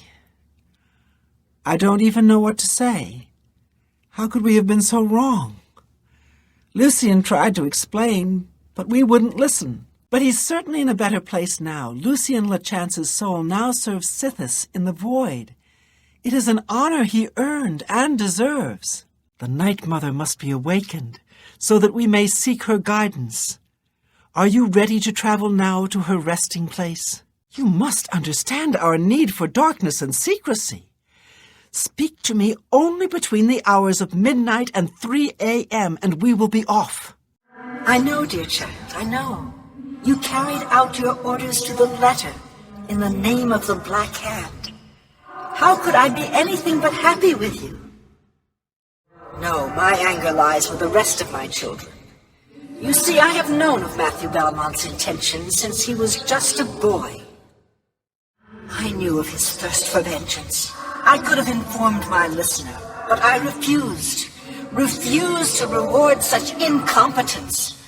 don't even know what to say. How could we have been so wrong? Lucian tried to explain, but we wouldn't listen. But he's certainly in a better place now. Lucian LeChance's soul now serves Sithis in the Void. It is an honor he earned and deserves. The Night Mother must be awakened, so that we may seek her guidance. Are you ready to travel now to her resting place? You must understand our need for darkness and secrecy. Speak to me only between the hours of midnight and 3 a.m., and we will be off. I know, dear child, I know. You carried out your orders to the letter in the name of the Black Hand. How could I be anything but happy with you? No, my anger lies with the rest of my children. You see, I have known of Matthew Belmont's intentions since he was just a boy. I knew of his thirst for vengeance. I could have informed my listener, but I refused to reward such incompetence.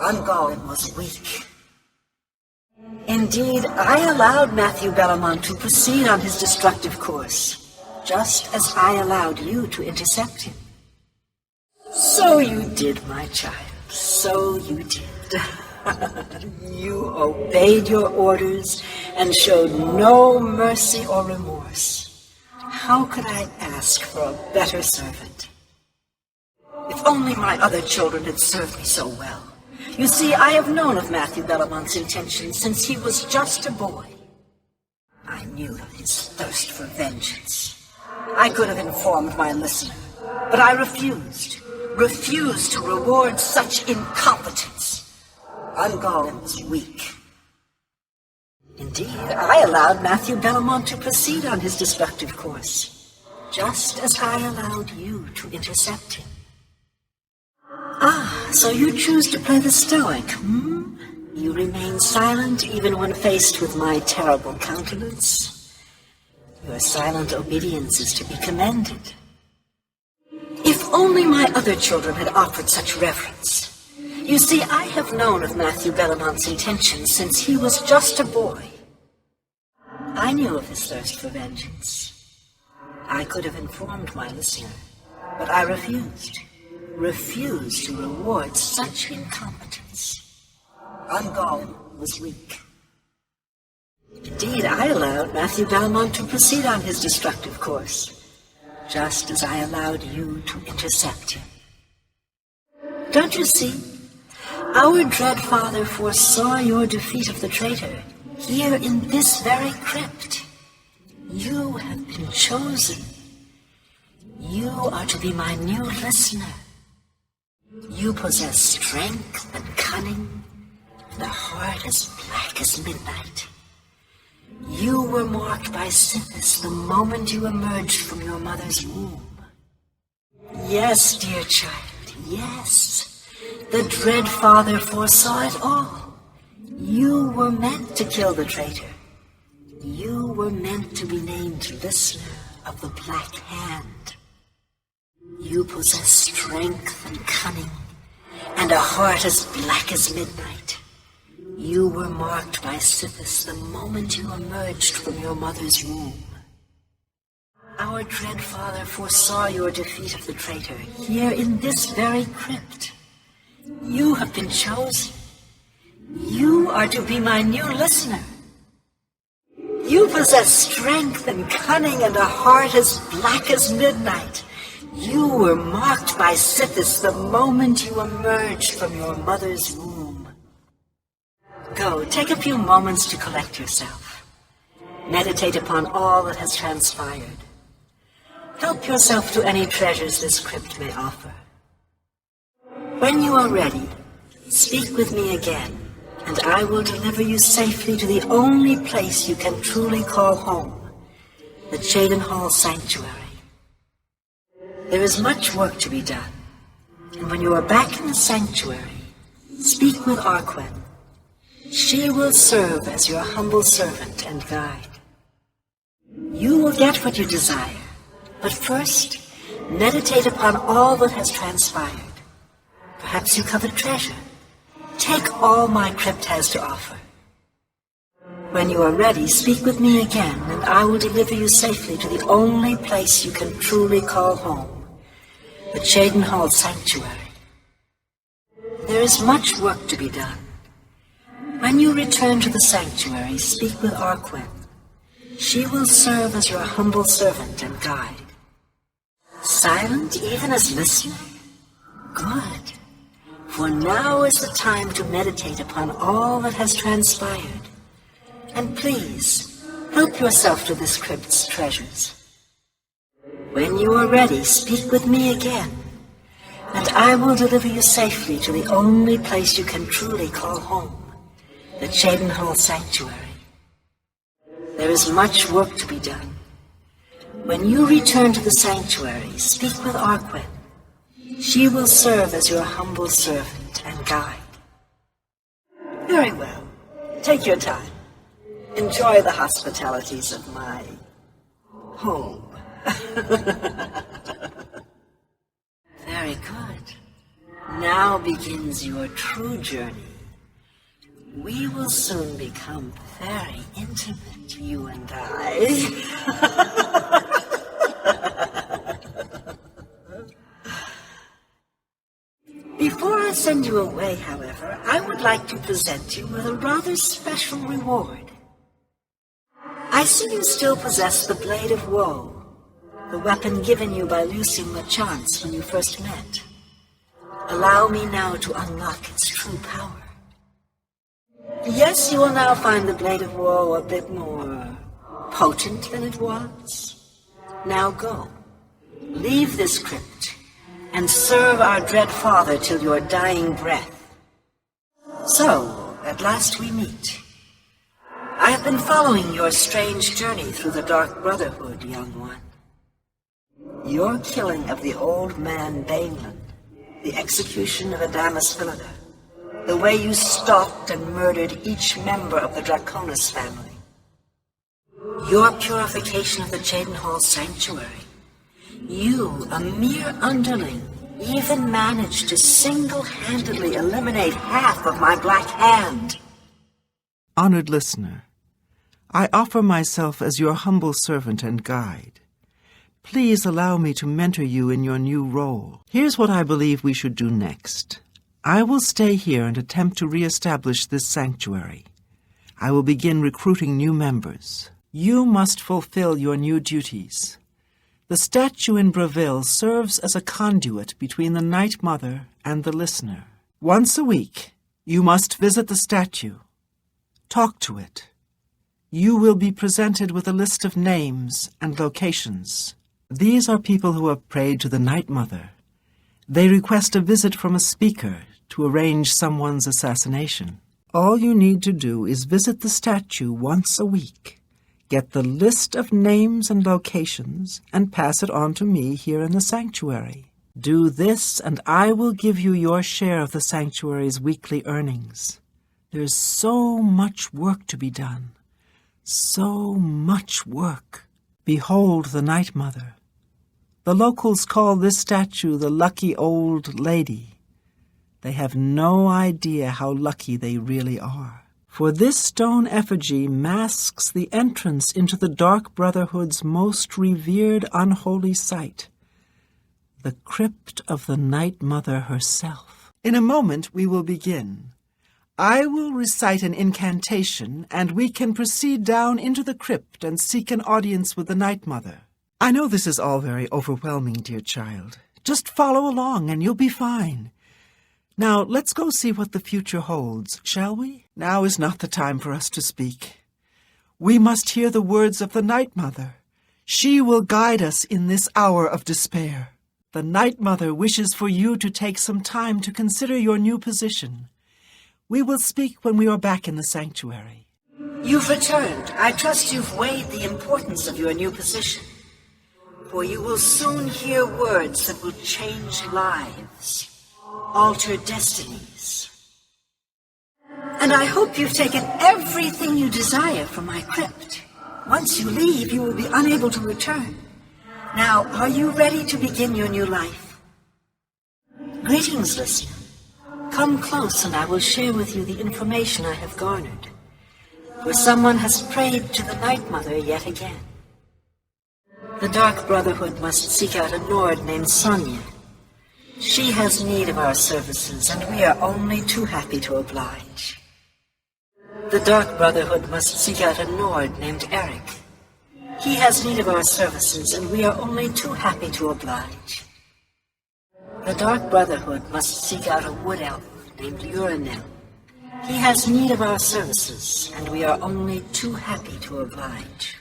Ungoliant was weak. Indeed, I allowed Matthew Belmont to proceed on his destructive course, just as I allowed you to intercept him. So you did, my child, so you did. You obeyed your orders and showed no mercy or remorse. How could I ask for a better servant? If only my other children had served me so well. You see, I have known of Matthew Belmont's intentions since he was just a boy. I knew of his thirst for vengeance. I could have informed my listener, but I refused to reward such incompetence. Ungoliant was weak. Indeed, I allowed Matthew Belmont to proceed on his destructive course, just as I allowed you to intercept him. Ah, so you choose to play the stoic, hmm? You remain silent even when faced with my terrible countenance. Your silent obedience is to be commended. If only my other children had offered such reverence. You see, I have known of Matthew Belmont's intentions since he was just a boy. I knew of his thirst for vengeance. I could have informed my listener, but I refused to reward such incompetence. Ungoliant was weak. Indeed, I allowed Matthew Belmont to proceed on his destructive course, just as I allowed you to intercept him. Don't you see? Our dread father foresaw your defeat of the traitor here in this very crypt. You have been chosen. You are to be my new listener. You possess strength and cunning, and a heart as black as midnight. You were marked by Sithis the moment you emerged from your mother's womb. Yes, dear child, yes. The dread father foresaw it all. You were meant to kill the traitor. You were meant to be named listener of the Black Hand. You possess strength and cunning, and a heart as black as midnight. You were marked by Sithis the moment you emerged from your mother's womb. Our dread father foresaw your defeat of the traitor here in this very crypt. You have been chosen. You are to be my new listener. You possess strength and cunning and a heart as black as midnight. You were marked by Sithis the moment you emerged from your mother's womb. Go, take a few moments to collect yourself. Meditate upon all that has transpired. Help yourself to any treasures this crypt may offer. When you are ready, speak with me again, and I will deliver you safely to the only place you can truly call home, the Cheydinhal Sanctuary. There is much work to be done, And when you are back in the sanctuary, speak with Arquen. She will serve as your humble servant and guide. You will get what you desire, but first, meditate upon all that has transpired. Perhaps you covet treasure. Take all my crypt has to offer. When you are ready, speak with me again, and I will deliver you safely to the only place you can truly call home, the Cheydinhal Sanctuary. There is much work to be done. When you return to the sanctuary, speak with Arquen. She will serve as your humble servant and guide. Silent even as listener? Good. For now is the time to meditate upon all that has transpired. And please, help yourself to this crypt's treasures. When you are ready, speak with me again, and I will deliver you safely to the only place you can truly call home, the Cheydinhal Sanctuary. There is much work to be done. When you return to the sanctuary, speak with Arquen. She will serve as your humble servant and guide. Very well. Take your time. Enjoy the hospitalities of my home. Very good. Now begins your true journey. We will soon become very intimate, you and I. Before I send you away, however, I would like to present you with a rather special reward. I see you still possess the Blade of Woe, the weapon given you by Lucien Lachance when you first met. Allow me now to unlock its true power. Yes, you will now find the Blade of Woe a bit more potent than it was. Now go. Leave this crypt and serve our dread father till your dying breath. So, at last we meet. I have been following your strange journey through the Dark Brotherhood, young one. Your killing of the old man Bainland, the execution of Adamus Philida, the way you stalked and murdered each member of the Draconis family, your purification of the Cheydinhal Sanctuary. You, a mere underling, even managed to single-handedly eliminate half of my Black Hand. Honored listener, I offer myself as your humble servant and guide. Please allow me to mentor you in your new role. Here's what I believe we should do next. I will stay here and attempt to re-establish this sanctuary. I will begin recruiting new members. You must fulfill your new duties. The statue in Breville serves as a conduit between the Night Mother and the listener. Once a week, you must visit the statue. Talk to it. You will be presented with a list of names and locations. These are people who have prayed to the Night Mother. They request a visit from a speaker to arrange someone's assassination. All you need to do is visit the statue once a week, get the list of names and locations, and pass it on to me here in the sanctuary. Do this, and I will give you your share of the sanctuary's weekly earnings. There's so much work to be done. So much work. Behold the Night Mother. The locals call this statue the Lucky Old Lady. They have no idea how lucky they really are. For this stone effigy masks the entrance into the Dark Brotherhood's most revered unholy site, the crypt of the Night Mother herself. In a moment we will begin. I will recite an incantation, and we can proceed down into the crypt and seek an audience with the Night Mother. I know this is all very overwhelming, dear child. Just follow along and you'll be fine. Now, let's go see what the future holds, shall we? Now is not the time for us to speak. We must hear the words of the Night Mother. She will guide us in this hour of despair. The Night Mother wishes for you to take some time to consider your new position. We will speak when we are back in the sanctuary. You've returned. I trust you've weighed the importance of your new position. For you will soon hear words that will change lives. alter destinies. And I hope you've taken everything you desire from my crypt. Once you leave, you will be unable to return. Now, are you ready to begin your new life? Greetings, listener. Come close and I will share with you the information I have garnered. For someone has prayed to the Night Mother yet again. The Dark Brotherhood must seek out a Nord named Sonia. She has need of our services, and we are only too happy to oblige. The Dark Brotherhood must seek out a Nord named Eric. He has need of our services, and we are only too happy to oblige. The Dark Brotherhood must seek out a Wood Elf named Urinel. He has need of our services, and we are only too happy to oblige.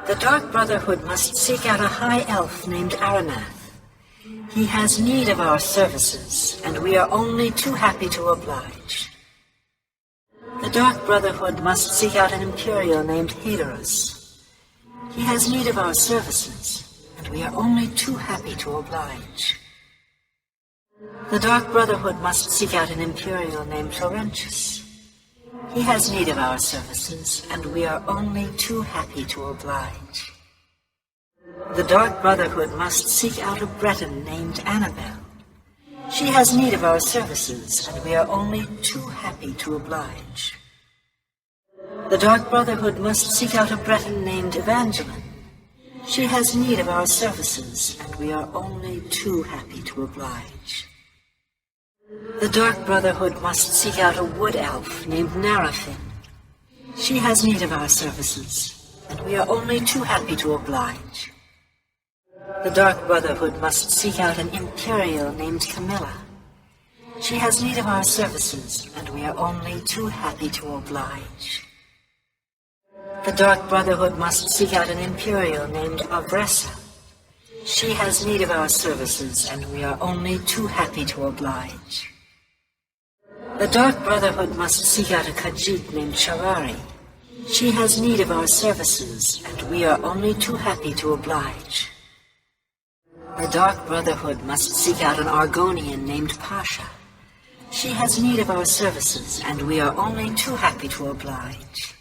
The Dark Brotherhood must seek out a High Elf named Aranath. He has need of our services, and we are only too happy to oblige. The Dark Brotherhood must seek out an Imperial named Haderus. He has need of our services, and we are only too happy to oblige. The Dark Brotherhood must seek out an Imperial named Florentius. He has need of our services, and we are only too happy to oblige. The Dark Brotherhood must seek out a Breton named Annabelle. She has need of our services, and we are only too happy to oblige. The Dark Brotherhood must seek out a Breton named Evangeline. She has need of our services, and we are only too happy to oblige. The Dark Brotherhood must seek out a Wood Elf named Narafin. She has need of our services, and we are only too happy to oblige. The Dark Brotherhood must seek out an Imperial named Camilla. She has need of our services, and we are only too happy to oblige. The Dark Brotherhood must seek out an Imperial named Avressa. She has need of our services, and we are only too happy to oblige. The Dark Brotherhood must seek out a Khajiit named Sharari. She has need of our services, and we are only too happy to oblige. The Dark Brotherhood must seek out an Argonian named Pasha. She has need of our services, and we are only too happy to oblige.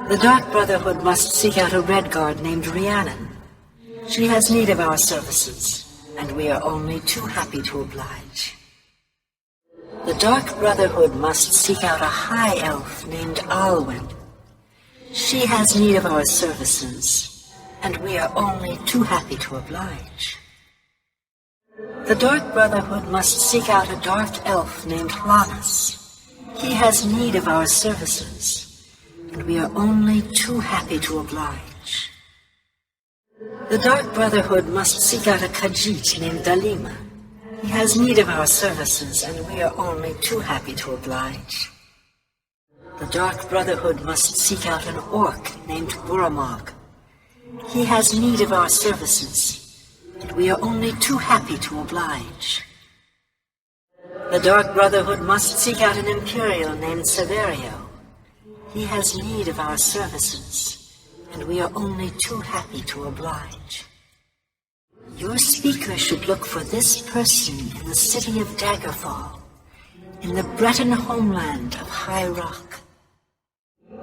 The Dark Brotherhood must seek out a Redguard named Rhiannon. She has need of our services, and we are only too happy to oblige. The Dark Brotherhood must seek out a High Elf named Alwyn. She has need of our services, and we are only too happy to oblige. The Dark Brotherhood must seek out a Dark Elf named Lanus. He has need of our services, and we are only too happy to oblige. The Dark Brotherhood must seek out a Khajiit named Dalima. He has need of our services, and we are only too happy to oblige. The Dark Brotherhood must seek out an Orc named Buramog. He has need of our services, and we are only too happy to oblige. The Dark Brotherhood must seek out an Imperial named Severio. He has need of our services, and we are only too happy to oblige. Your speaker should look for this person in the city of Daggerfall, in the Breton homeland of High Rock.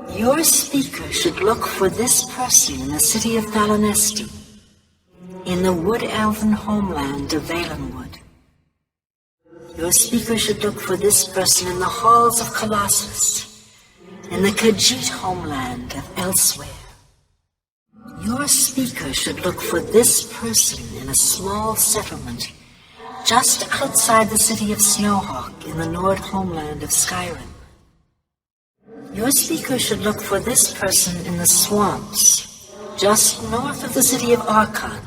Your speaker should look for this person in the city of Thalanesti, in the Wood-Elven homeland of Valenwood. Your speaker should look for this person in the halls of Colossus, in the Khajiit homeland of Elsewhere. Your speaker should look for this person in a small settlement just outside the city of Snowhawk in the Nord homeland of Skyrim. Your speaker should look for this person in the swamps just north of the city of Archon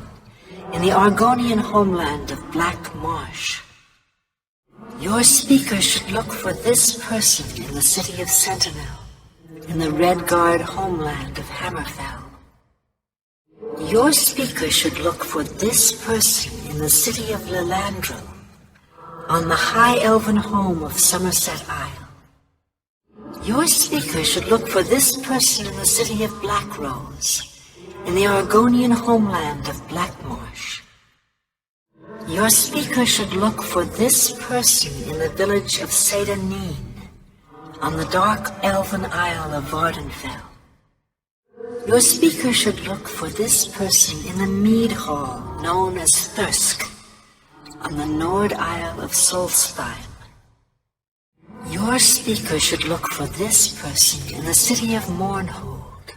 in the Argonian homeland of Black Marsh. Your speaker should look for this person in the city of Sentinel in the Redguard homeland of Hammerfell. Your speaker should look for this person in the city of Lilandril, on the High Elven home of Somerset Isle. Your speaker should look for this person in the city of Blackrose, in the Argonian homeland of Blackmarsh. Your speaker should look for this person in the village of Noone, on the dark elven isle of Vardenfell. Your speaker should look for this person in the mead hall known as Thirsk, on the Nord Isle of Solstheim. Your speaker should look for this person in the city of Mournhold,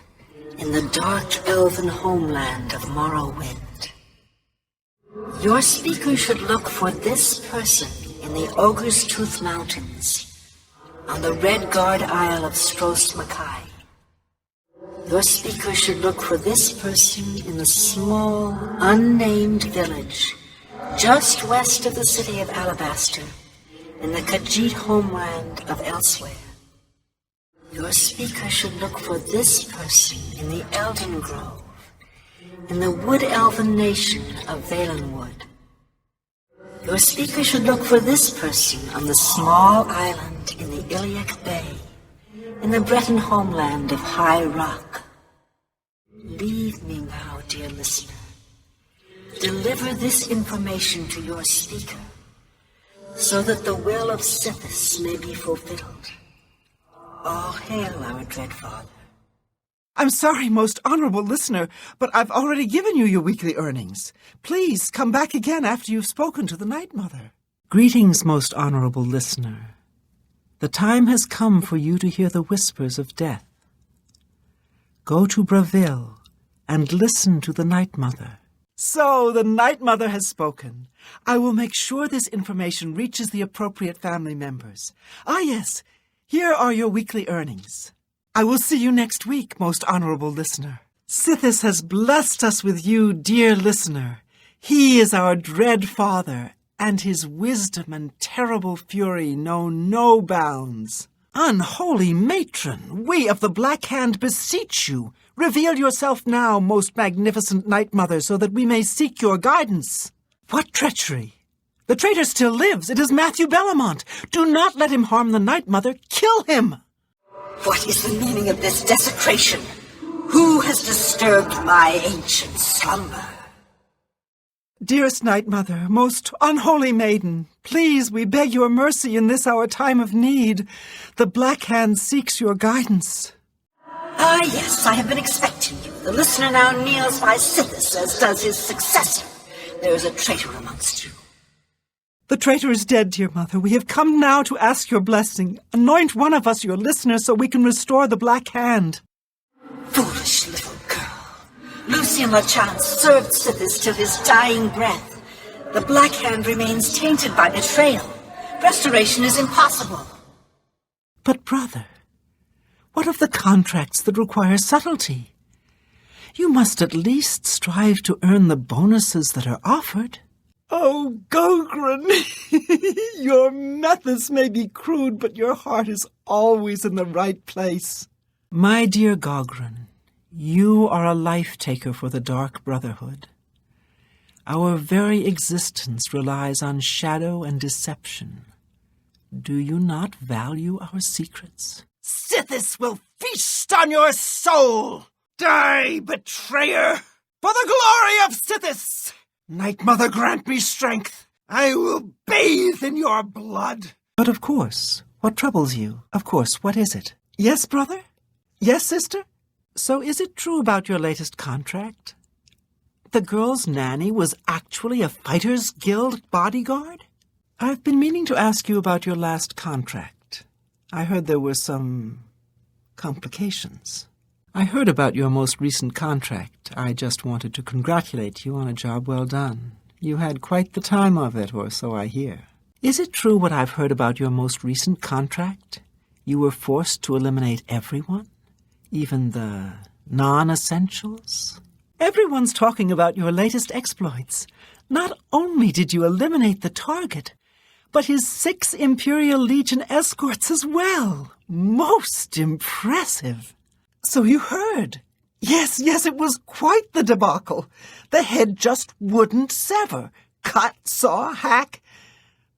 in the dark elven homeland of Morrowind. Your speaker should look for this person in the Ogre's Tooth Mountains, on the Redguard Isle of Stros Mackay. Your speaker should look for this person in the small, unnamed village just west of the city of Alabaster, in the Khajiit homeland of Elsewhere. Your speaker should look for this person in the Elden Grove, in the wood-elven nation of Valenwood. Your speaker should look for this person on the small island in the Iliac Bay, in the Breton homeland of High Rock. Leave me now, dear listener. Deliver this information to your speaker, so that the will of Sithis may be fulfilled. All hail our dread father. I'm sorry, most honorable listener, but I've already given you your weekly earnings. Please come back again after you've spoken to the Night Mother. Greetings, most honorable listener. The time has come for you to hear the whispers of death. Go to Bravil and listen to the Night Mother. So, the Night Mother has spoken. I will make sure this information reaches the appropriate family members. Ah, yes, here are your weekly earnings. I will see you next week, most honorable listener. Sithis has blessed us with you, dear listener. He is our dread father, and his wisdom and terrible fury know no bounds. Unholy matron, we of the Black Hand beseech you, reveal yourself now, most magnificent Night Mother, so that we may seek your guidance. What treachery! The traitor still lives. It is Matthew Bellamont. Do not let him harm the Night Mother. Kill him! What is the meaning of this desecration? Who has disturbed my ancient slumber? Dearest Night Mother, most unholy maiden, please, we beg your mercy in this our time of need. The Black Hand seeks your guidance. Ah, yes, I have been expecting you. The listener now kneels by Sithis, as does his successor. There is a traitor amongst you. The traitor is dead, dear mother. We have come now to ask your blessing. Anoint one of us your listener so we can restore the Black Hand. Foolish little girl. Lucien LaChance served Sithis till his dying breath. The Black Hand remains tainted by betrayal. Restoration is impossible. But, brother, what of the contracts that require subtlety? You must at least strive to earn the bonuses that are offered. Oh, Gogren, your methods may be crude, but your heart is always in the right place. My dear Gogren, you are a life-taker for the Dark Brotherhood. Our very existence relies on shadow and deception. Do you not value our secrets? Sithis will feast on your soul! Die, betrayer! For the glory of Sithis! Night Mother, grant me strength. I will bathe in your blood. But of course, what troubles you? Of course, what is it? Yes, brother? Yes, sister? So is it true about your latest contract? The girl's nanny was actually a Fighters Guild bodyguard? I've been meaning to ask you about your last contract. I heard there were some complications. I heard about your most recent contract. I just wanted to congratulate you on a job well done. You had quite the time of it, or so I hear. Is it true what I've heard about your most recent contract? You were forced to eliminate everyone? Even the non-essentials? Everyone's talking about your latest exploits. Not only did you eliminate the target, but his 6 Imperial Legion escorts as well. Most impressive. So you heard. Yes, it was quite the debacle. The head just wouldn't sever. Cut, saw, hack.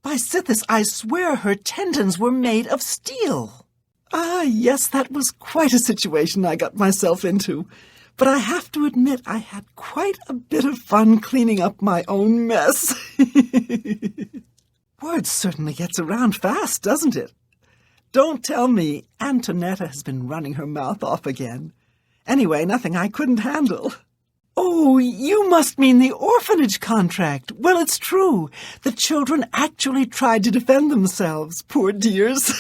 By Sithis, I swear her tendons were made of steel. Ah, yes, that was quite a situation I got myself into. But I have to admit I had quite a bit of fun cleaning up my own mess. Word certainly gets around fast, doesn't it? Don't tell me Antonetta has been running her mouth off again. Anyway, nothing I couldn't handle. Oh, you must mean the orphanage contract. Well, it's true. The children actually tried to defend themselves, poor dears.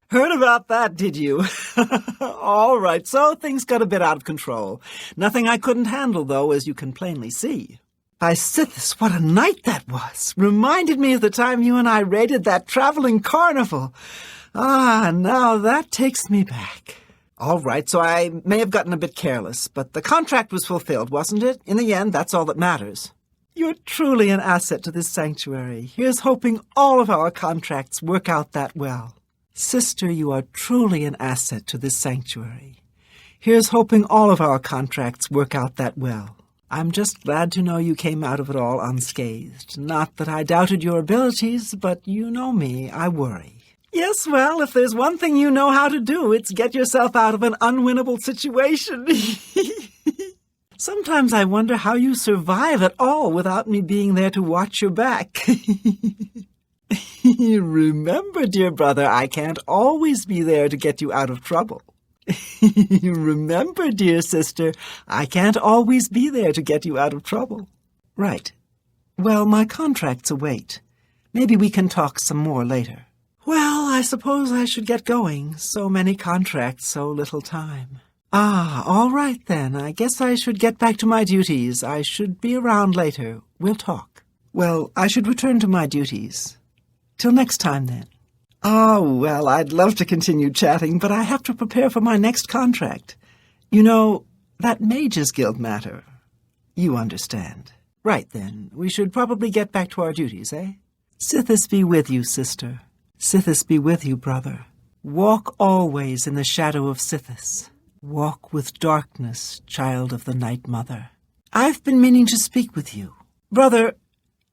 Heard about that, did you? All right, so things got a bit out of control. Nothing I couldn't handle, though, as you can plainly see. By Sithis, what a night that was! Reminded me of the time you and I raided that traveling carnival. Ah, now that takes me back. All right, so I may have gotten a bit careless, but the contract was fulfilled, wasn't it? In the end, that's all that matters. You're truly an asset to this sanctuary. Here's hoping all of our contracts work out that well. Sister, you are truly an asset to this sanctuary. Here's hoping all of our contracts work out that well. I'm just glad to know you came out of it all unscathed. Not that I doubted your abilities, but you know me, I worry. Yes, well, if there's one thing you know how to do, it's get yourself out of an unwinnable situation. Sometimes I wonder how you survive at all without me being there to watch your back. Remember, dear brother, I can't always be there to get you out of trouble. Remember, dear sister, I can't always be there to get you out of trouble. Right. Well, my contracts await. Maybe we can talk some more later. Well, I suppose I should get going. So many contracts, so little time. Ah, all right then. I guess I should get back to my duties. I should be around later. We'll talk. Well, I should return to my duties. Till next time, then. Oh, well, I'd love to continue chatting, but I have to prepare for my next contract. You know, that Mages Guild matter. You understand. Right, then. We should probably get back to our duties, eh? Sithis be with you, sister. Sithis be with you, brother. Walk always in the shadow of Sithis. Walk with darkness, child of the Night Mother. I've been meaning to speak with you. Brother,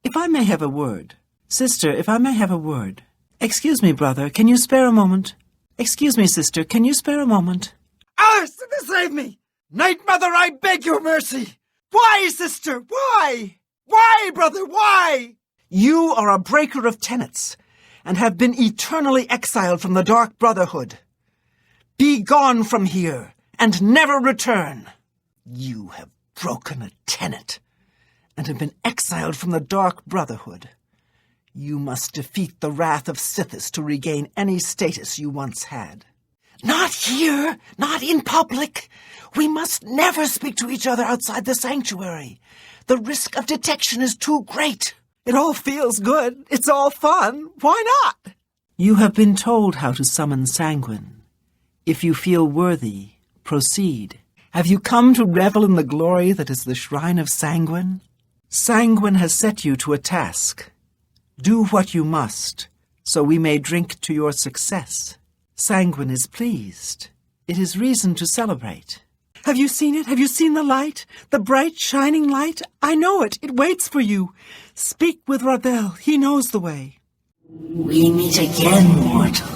if I may have a word. Sister, if I may have a word. Excuse me, brother, can you spare a moment? Excuse me, sister, can you spare a moment? Ah, save me! Night Mother, I beg your mercy! Why, sister, why? Why, brother, why? You are a breaker of tenets, and have been eternally exiled from the Dark Brotherhood. Be gone from here, and never return. You have broken a tenet, and have been exiled from the Dark Brotherhood. You must defeat the wrath of Sithis to regain any status you once had. Not here! Not in public! We must never speak to each other outside the sanctuary. The risk of detection is too great. It all feels good. It's all fun. Why not? You have been told how to summon Sanguine. If you feel worthy, proceed. Have you come to revel in the glory that is the shrine of Sanguine? Sanguine has set you to a task. Do what you must, so we may drink to your success. Sanguine is pleased. It is reason to celebrate. Have you seen it? Have you seen the light? The bright, shining light? I know it. It waits for you. Speak with Radel. He knows the way. We meet again, mortal,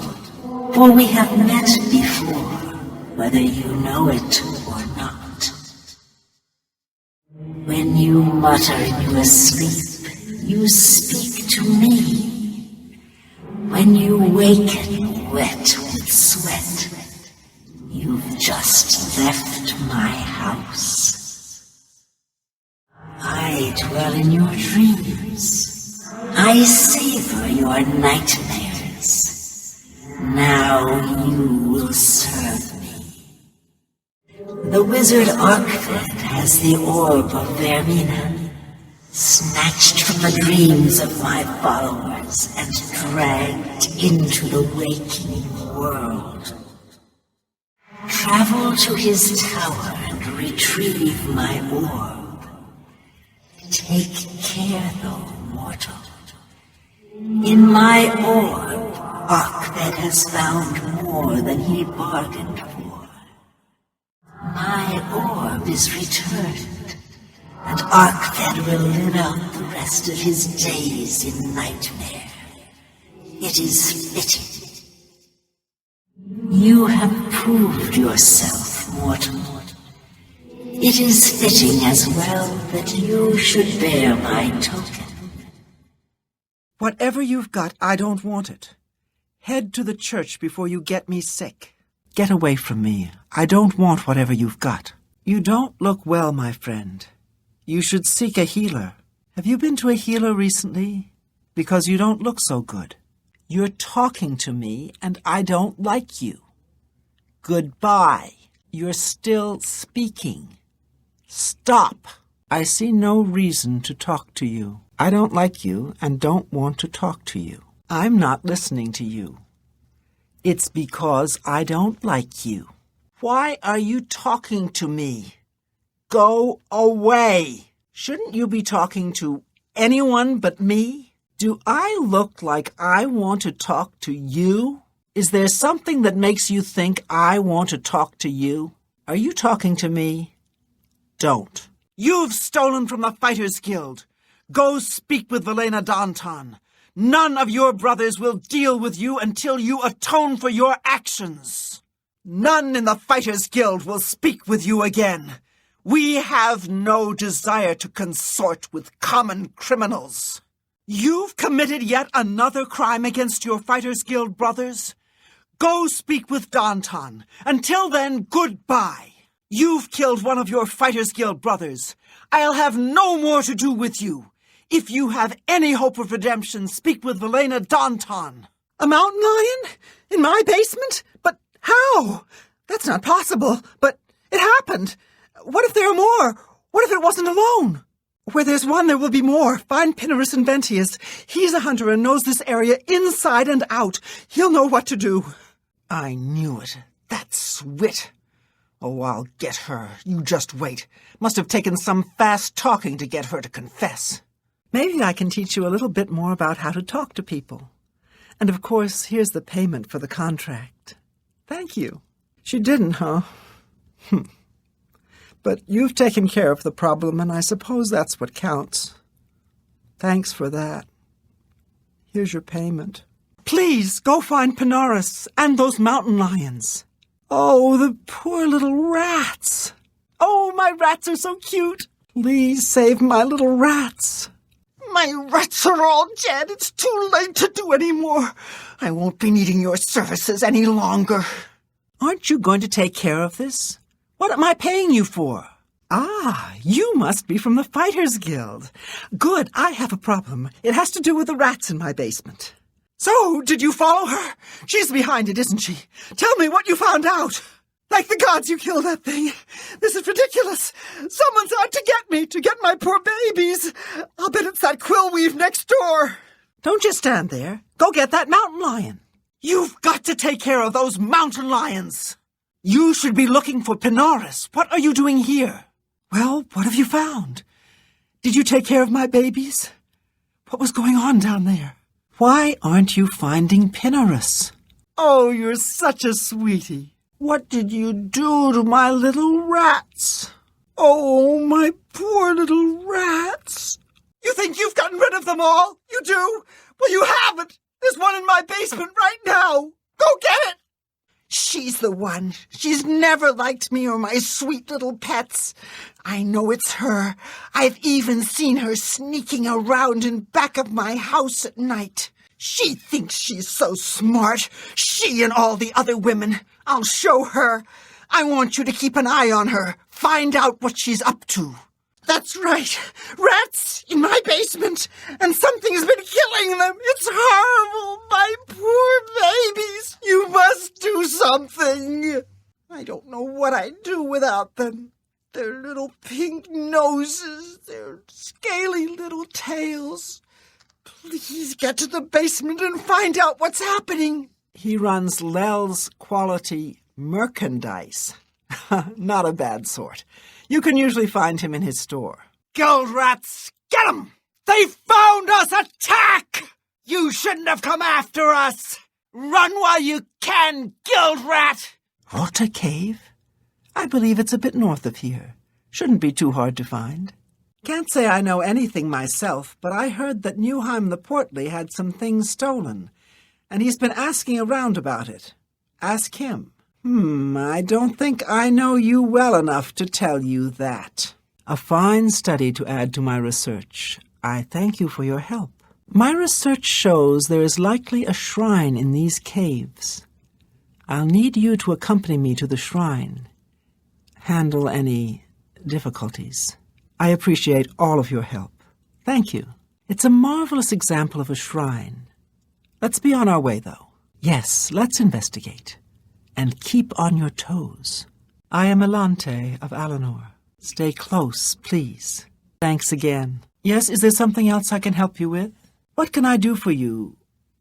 for we have met before, whether you know it or not. When you mutter in your sleep, you speak to me. When you waken wet with sweat, you've just left my house. I dwell in your dreams. I savor your nightmares. Now you will serve me. The wizard Arkfed has the orb of Vermina, snatched from the dreams of my followers and dragged into the waking world. Travel to his tower and retrieve my orb. Take care, though, mortal. In my orb, Arkfed has found more than he bargained for. My orb is returned, and Arkfed will live out the rest of his days in nightmare. It is fitting. You have proved yourself, mortal. It is fitting as well that you should bear my token. Whatever you've got, I don't want it. Head to the church before you get me sick. Get away from me. I don't want whatever you've got. You don't look well, my friend. You should seek a healer. Have you been to a healer recently? Because you don't look so good. You're talking to me, and I don't like you. Goodbye. You're still speaking. Stop. I see no reason to talk to you. I don't like you and don't want to talk to you. I'm not listening to you. It's because I don't like you. Why are you talking to me? Go away. Shouldn't you be talking to anyone but me? Do I look like I want to talk to you? Is there something that makes you think I want to talk to you? Are you talking to me? Don't. You've stolen from the Fighters Guild. Go speak with Velena Danton. None of your brothers will deal with you until you atone for your actions. None in the Fighters Guild will speak with you again. We have no desire to consort with common criminals. You've committed yet another crime against your Fighters Guild brothers. Go speak with Danton. Until then, goodbye. You've killed one of your Fighters Guild brothers. I'll have no more to do with you. If you have any hope of redemption, speak with Velena Danton. A mountain lion? In my basement? But how? That's not possible. But it happened. What if there are more? What if it wasn't alone? Where there's one, there will be more. Find Pinarus Inventius. He's a hunter and knows this area inside and out. He'll know what to do. I knew it. That Swit. Oh, I'll get her. You just wait. Must have taken some fast talking to get her to confess. Maybe I can teach you a little bit more about how to talk to people. And of course, here's the payment for the contract. Thank you. She didn't, huh? But you've taken care of the problem, and I suppose that's what counts. Thanks for that. Here's your payment. Please, go find Pinarus and those mountain lions. Oh, the poor little rats. Oh, my rats are so cute. Please save my little rats. My rats are all dead. It's too late to do any more. I won't be needing your services any longer. Aren't you going to take care of this? What am I paying you for? Ah, you must be from the Fighters Guild. Good, I have a problem. It has to do with the rats in my basement. So, did you follow her? She's behind it, isn't she? Tell me what you found out. Like the gods, you killed that thing. This is ridiculous. Someone's out to get me, to get my poor babies. I'll bet it's that Quillweave next door. Don't just stand there. Go get that mountain lion. You've got to take care of those mountain lions. You should be looking for Pinarus. What are you doing here? Well, what have you found? Did you take care of my babies? What was going on down there? Why aren't you finding Pinarus? Oh, you're such a sweetie. What did you do to my little rats? Oh, my poor little rats. You think you've gotten rid of them all? You do? Well, you haven't. There's one in my basement right now. Go get it. She's the one. She's never liked me or my sweet little pets. I know it's her. I've even seen her sneaking around in back of my house at night. She thinks she's so smart. She and all the other women. I'll show her. I want you to keep an eye on her. Find out what she's up to. That's right. Rats in my basement. And something's been killing them. It's horrible. My poor babies. You must do something. I don't know what I'd do without them. Their little pink noses. Their scaly little tails. Please get to the basement and find out what's happening. He runs Lel's Quality Merchandise. Not a bad sort. You can usually find him in his store. Guild rats, get 'em! They found us! Attack! You shouldn't have come after us! Run while you can, guild rat! Rota Cave? I believe it's a bit north of here. Shouldn't be too hard to find. Can't say I know anything myself, but I heard that Newheim the Portly had some things stolen, and he's been asking around about it. Ask him. I don't think I know you well enough to tell you that. A fine study to add to my research. I thank you for your help. My research shows there is likely a shrine in these caves. I'll need you to accompany me to the shrine. Handle any difficulties. I appreciate all of your help. Thank you. It's a marvelous example of a shrine. Let's be on our way, though. Yes, let's investigate. And keep on your toes. I am Elante of Alinor. Stay close, please. Thanks again. Yes, is there something else I can help you with? What can I do for you?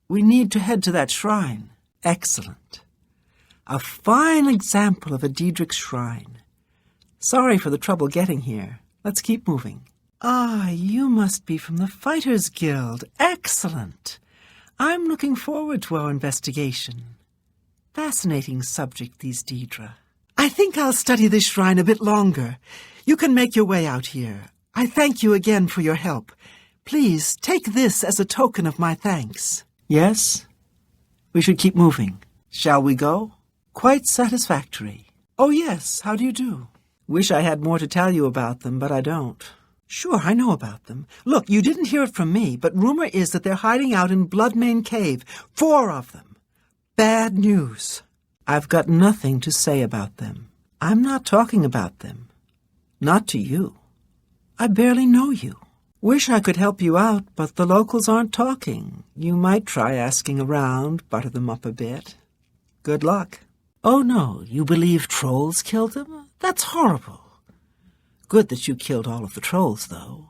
We need to head to that shrine. Excellent. A fine example of a Daedric shrine. Sorry for the trouble getting here. Let's keep moving. Ah, you must be from the Fighters Guild. Excellent. I'm looking forward to our investigation. Fascinating subject, these Daedra. I think I'll study this shrine a bit longer. You can make your way out here. I thank you again for your help. Please take this as a token of my thanks. Yes? We should keep moving. Shall we go? Quite satisfactory. Oh, yes. How do you do? Wish I had more to tell you about them, but I don't. Sure, I know about them. Look, you didn't hear it from me, but rumor is that they're hiding out in Bloodmane Cave. 4 of them. Bad news. I've got nothing to say about them. I'm not talking about them. Not to you. I barely know you. Wish I could help you out, but the locals aren't talking. You might try asking around, butter them up a bit. Good luck. Oh, no, you believe trolls killed them? That's horrible. Good that you killed all of the trolls, though.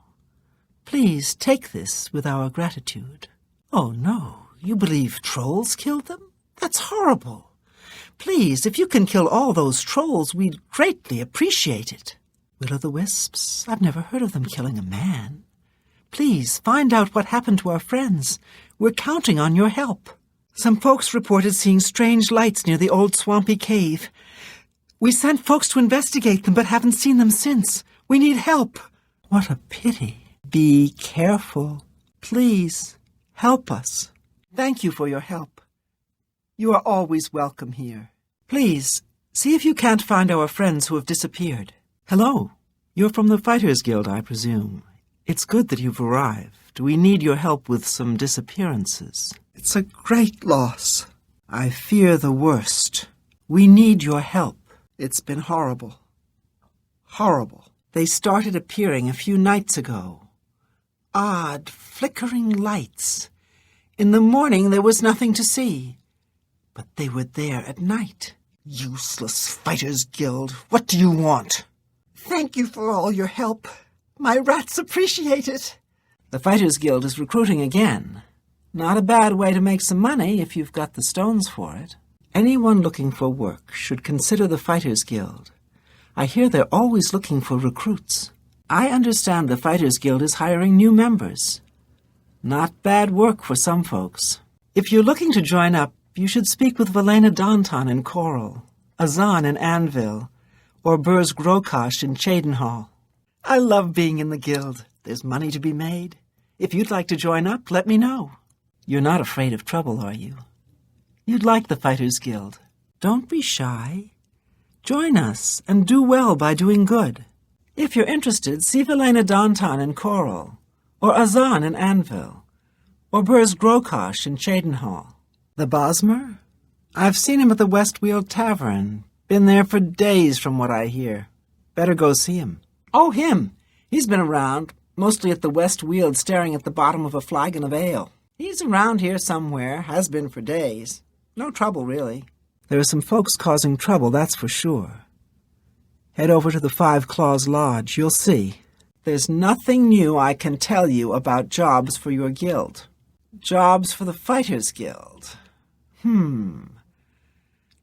Please take this with our gratitude. Oh, no, you believe trolls killed them? That's horrible. Please, if you can kill all those trolls, we'd greatly appreciate it. Will-o'-the-wisps, I've never heard of them killing a man. Please, find out what happened to our friends. We're counting on your help. Some folks reported seeing strange lights near the old swampy cave. We sent folks to investigate them, but haven't seen them since. We need help. What a pity. Be careful. Please, help us. Thank you for your help. You are always welcome here. Please, see if you can't find our friends who have disappeared. Hello. You're from the Fighters Guild, I presume. It's good that you've arrived. We need your help with some disappearances. It's a great loss. I fear the worst. We need your help. It's been horrible. Horrible. They started appearing a few nights ago. Odd, flickering lights. In the morning there was nothing to see. But they were there at night. Useless Fighters Guild. What do you want? Thank you for all your help. My rats appreciate it. The Fighters Guild is recruiting again. Not a bad way to make some money if you've got the stones for it. Anyone looking for work should consider the Fighters Guild. I hear they're always looking for recruits. I understand the Fighters Guild is hiring new members. Not bad work for some folks. If you're looking to join up, you should speak with Valena Danton in Coral, Azan in Anvil, or Burz Grokosh in Cheydinhall. I love being in the guild. There's money to be made. If you'd like to join up, let me know. You're not afraid of trouble, are you? You'd like the Fighters Guild. Don't be shy. Join us and do well by doing good. If you're interested, see Valena Danton in Coral, or Azan in Anvil, or Burz Grokosh in Cheydinhall. The Bosmer? I've seen him at the Westweald Tavern. Been there for days from what I hear. Better go see him. Oh, him! He's been around, mostly at the Westweald staring at the bottom of a flagon of ale. He's around here somewhere, has been for days. No trouble, really. There are some folks causing trouble, that's for sure. Head over to the Five Claws Lodge, you'll see. There's nothing new I can tell you about jobs for your guild. Jobs for the Fighters Guild.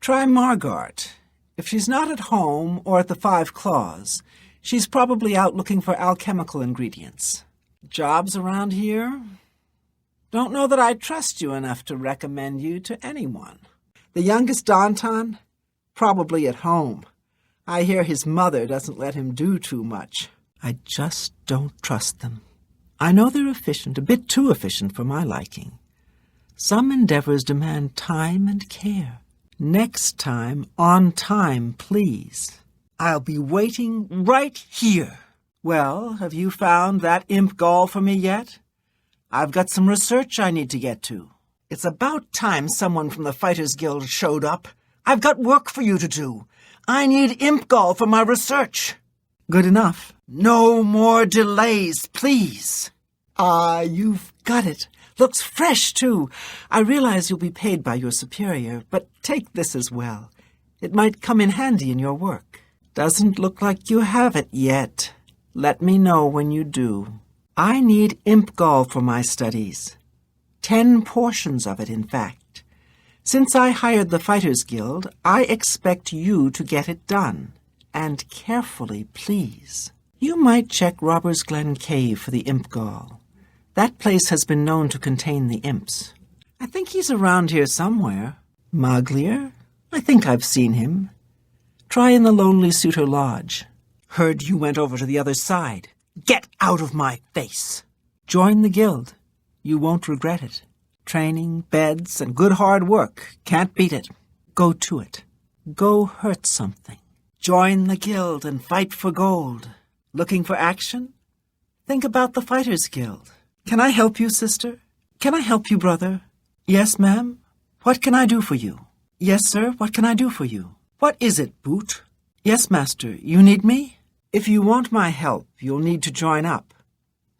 Try Margart. If she's not at home or at the Five Claws, she's probably out looking for alchemical ingredients. Jobs around here? Don't know that I trust you enough to recommend you to anyone. The youngest Danton? Probably at home. I hear his mother doesn't let him do too much. I just don't trust them. I know they're efficient, a bit too efficient for my liking. Some endeavors demand time and care. Next time, on time, please. I'll be waiting right here. Well, have you found that imp gall for me yet? I've got some research I need to get to. It's about time someone from the Fighters Guild showed up. I've got work for you to do. I need imp gall for my research. Good enough. No more delays, please. Ah, you've got it. Looks fresh, too. I realize you'll be paid by your superior, but take this as well. It might come in handy in your work. Doesn't look like you have it yet. Let me know when you do. I need imp gall for my studies. 10 portions of it, in fact. Since I hired the Fighters Guild, I expect you to get it done. And carefully, please. You might check Robbers Glen Cave for the imp gall. That place has been known to contain the imps. I think he's around here somewhere. Maglier? I think I've seen him. Try in the Lonely Suitor Lodge. Heard you went over to the other side. Get out of my face. Join the guild. You won't regret it. Training, beds, and good hard work. Can't beat it. Go to it. Go hurt something. Join the guild and fight for gold. Looking for action? Think about the Fighters Guild. Can I help you, sister? Can I help you, brother? Yes, ma'am. What can I do for you? Yes, sir. What can I do for you? What is it, Boot? Yes, master. You need me? If you want my help, you'll need to join up.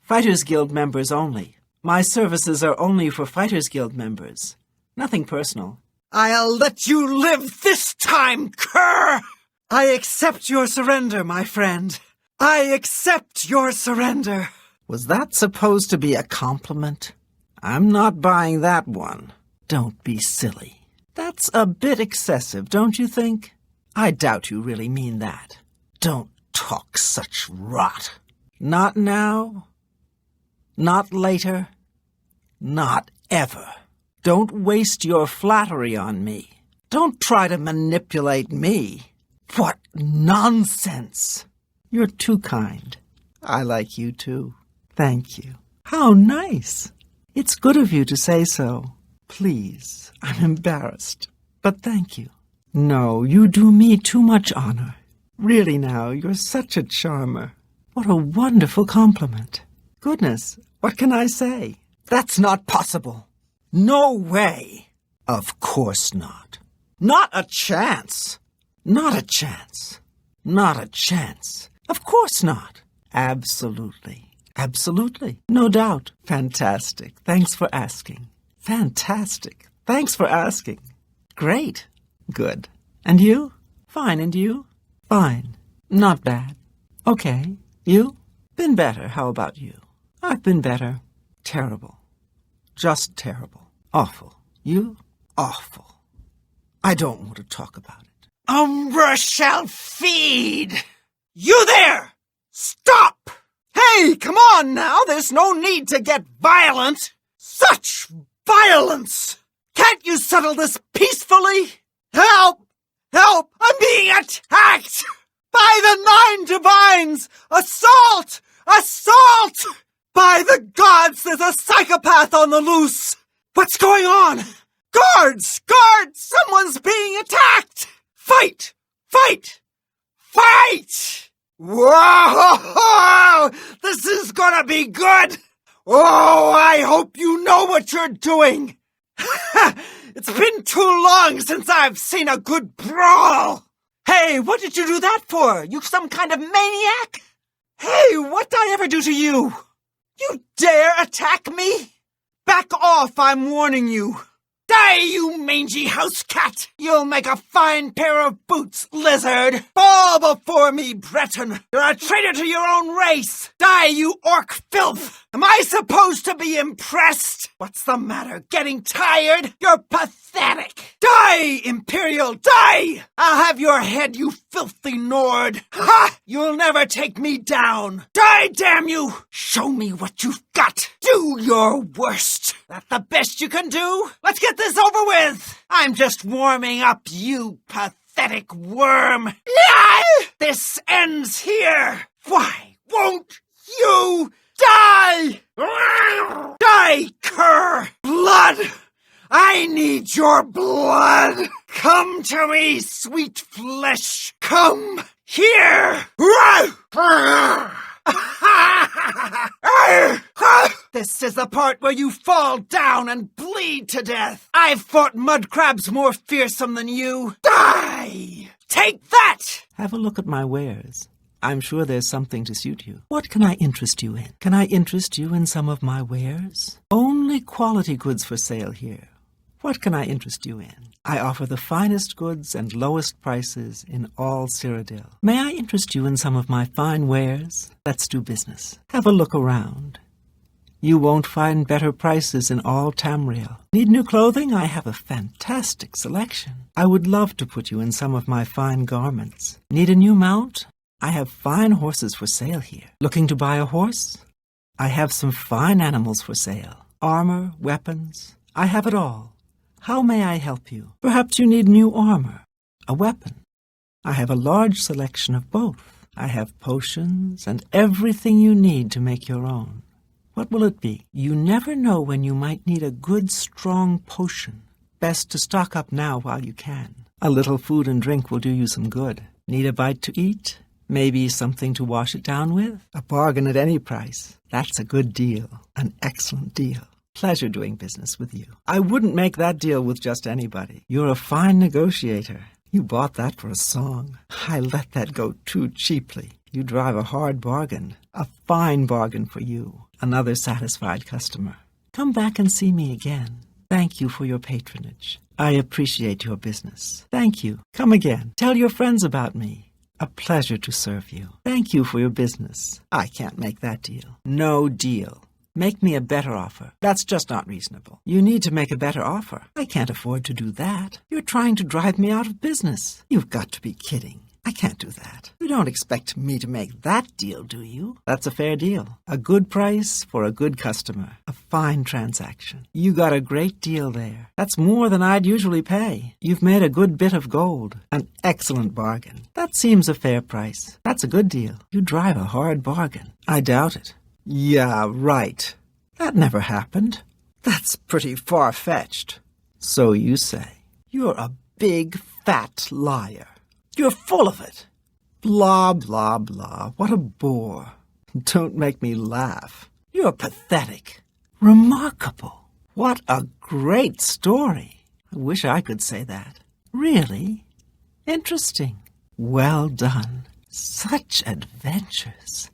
Fighters Guild members only. My services are only for Fighters Guild members. Nothing personal. I'll let you live this time, cur! I accept your surrender, my friend. I accept your surrender. Was that supposed to be a compliment? I'm not buying that one. Don't be silly. That's a bit excessive, don't you think? I doubt you really mean that. Don't talk such rot. Not now. Not later. Not ever. Don't waste your flattery on me. Don't try to manipulate me. What nonsense! You're too kind. I like you too. Thank you. How nice. It's good of you to say so. Please, I'm embarrassed, but thank you. No, you do me too much honor. Really now, you're such a charmer. What a wonderful compliment. Goodness, what can I say? That's not possible. No way. Of course not. Not a chance. Not a chance. Not a chance. Of course not. Absolutely. Absolutely. No doubt. Fantastic. Thanks for asking. Fantastic. Thanks for asking. Great. Good. And you? Fine. And you? Fine. Not bad. Okay. You? Been better. How about you? I've been better. Terrible. Just terrible. Awful. You? Awful. I don't want to talk about it. Umbra shall feed! You there! Stop! Hey, come on now! There's no need to get violent! Such violence! Can't you settle this peacefully? Help! Help! I'm being attacked! By the 9 divines! Assault! Assault! By the gods, there's a psychopath on the loose! What's going on? Guards! Guards! Someone's being attacked! Fight! Fight! Fight! Whoa! This is gonna be good! Oh, I hope you know what you're doing! It's been too long since I've seen a good brawl! Hey, what did you do that for? You some kind of maniac? Hey, what did I ever do to you? You dare attack me? Back off, I'm warning you. Die, you mangy house cat! You'll make a fine pair of boots, lizard! Fall before me, Breton! You're a traitor to your own race! Die, you orc filth! Am I supposed to be impressed? What's the matter? Getting tired? You're pathetic! Die, Imperial, die! I'll have your head, you filthy Nord! Ha! You'll never take me down! Die, damn you! Show me what you've got! Do your worst! That the best you can do? Let's get this over with! I'm just warming up, you pathetic worm! This ends here! Why won't you die? Die, cur! Blood! I need your blood! Come to me, sweet flesh! Come here! This is the part where you fall down and bleed to death. I've fought mud crabs more fearsome than you. Die! Take that! Have a look at my wares. I'm sure there's something to suit you. What can I interest you in? Can I interest you in some of my wares? Only quality goods for sale here. What can I interest you in? I offer the finest goods and lowest prices in all Cyrodiil. May I interest you in some of my fine wares? Let's do business. Have a look around. You won't find better prices in all Tamriel. Need new clothing? I have a fantastic selection. I would love to put you in some of my fine garments. Need a new mount? I have fine horses for sale here. Looking to buy a horse? I have some fine animals for sale. Armor, weapons, I have it all. How may I help you? Perhaps you need new armor, a weapon. I have a large selection of both. I have potions and everything you need to make your own. What will it be? You never know when you might need a good, strong potion. Best to stock up now while you can. A little food and drink will do you some good. Need a bite to eat? Maybe something to wash it down with? A bargain at any price. That's a good deal. An excellent deal. Pleasure doing business with you. I wouldn't make that deal with just anybody. You're a fine negotiator. You bought that for a song. I let that go too cheaply. You drive a hard bargain. A fine bargain for you. Another satisfied customer. Come back and see me again. Thank you for your patronage. I appreciate your business. Thank you. Come again. Tell your friends about me. A pleasure to serve you. Thank you for your business. I can't make that deal. No deal. Make me a better offer. That's just not reasonable. You need to make a better offer. I can't afford to do that. You're trying to drive me out of business. You've got to be kidding. I can't do that. You don't expect me to make that deal, do you? That's a fair deal. A good price for a good customer. A fine transaction. You got a great deal there. That's more than I'd usually pay. You've made a good bit of gold. An excellent bargain. That seems a fair price. That's a good deal. You drive a hard bargain. I doubt it. Yeah, right. That never happened. That's pretty far-fetched. So you say. You're a big, fat liar. You're full of it. Blah, blah, blah. What a bore. Don't make me laugh. You're pathetic. Remarkable. What a great story. I wish I could say that. Really? Interesting. Well done. Such adventures.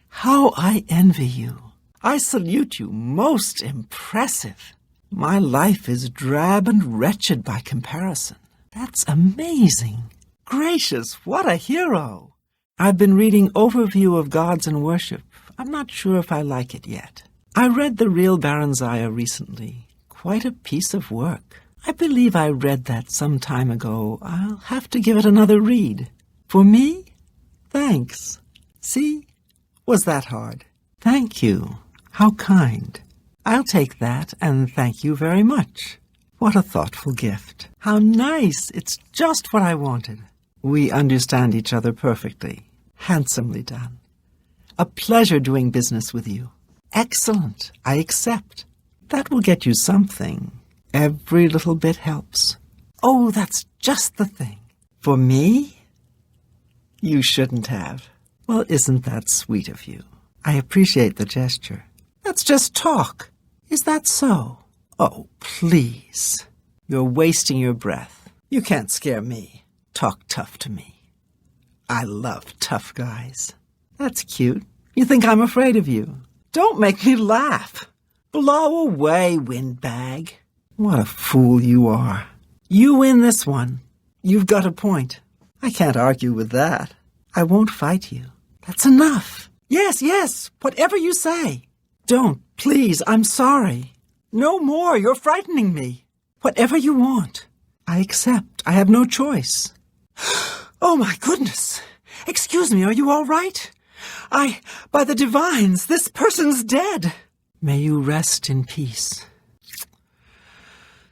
How I envy you. I salute you. Most impressive. My life is drab and wretched by comparison. That's amazing. Gracious, what a hero! I've been reading Overview of Gods and Worship. I'm not sure if I like it yet. I read The Real Baranzaya recently. Quite a piece of work. I believe I read that some time ago. I'll have to give it another read. For me? Thanks. See? Was that hard? Thank you. How kind. I'll take that, and thank you very much. What a thoughtful gift. How nice. It's just what I wanted. We understand each other perfectly. Handsomely done. A pleasure doing business with you. Excellent. I accept. That will get you something. Every little bit helps. Oh, that's just the thing. For me? You shouldn't have. Well, isn't that sweet of you? I appreciate the gesture. That's just talk. Is that so? Oh, please. You're wasting your breath. You can't scare me. Talk tough to me. I love tough guys. That's cute. You think I'm afraid of you? Don't make me laugh. Blow away, windbag. What a fool you are. You win this one. You've got a point. I can't argue with that. I won't fight you. That's enough. Yes, yes, whatever you say. Don't, please, I'm sorry. No more, you're frightening me. Whatever you want. I accept. I have no choice. Oh, my goodness. Excuse me, are you all right? By the divines, this person's dead. May you rest in peace.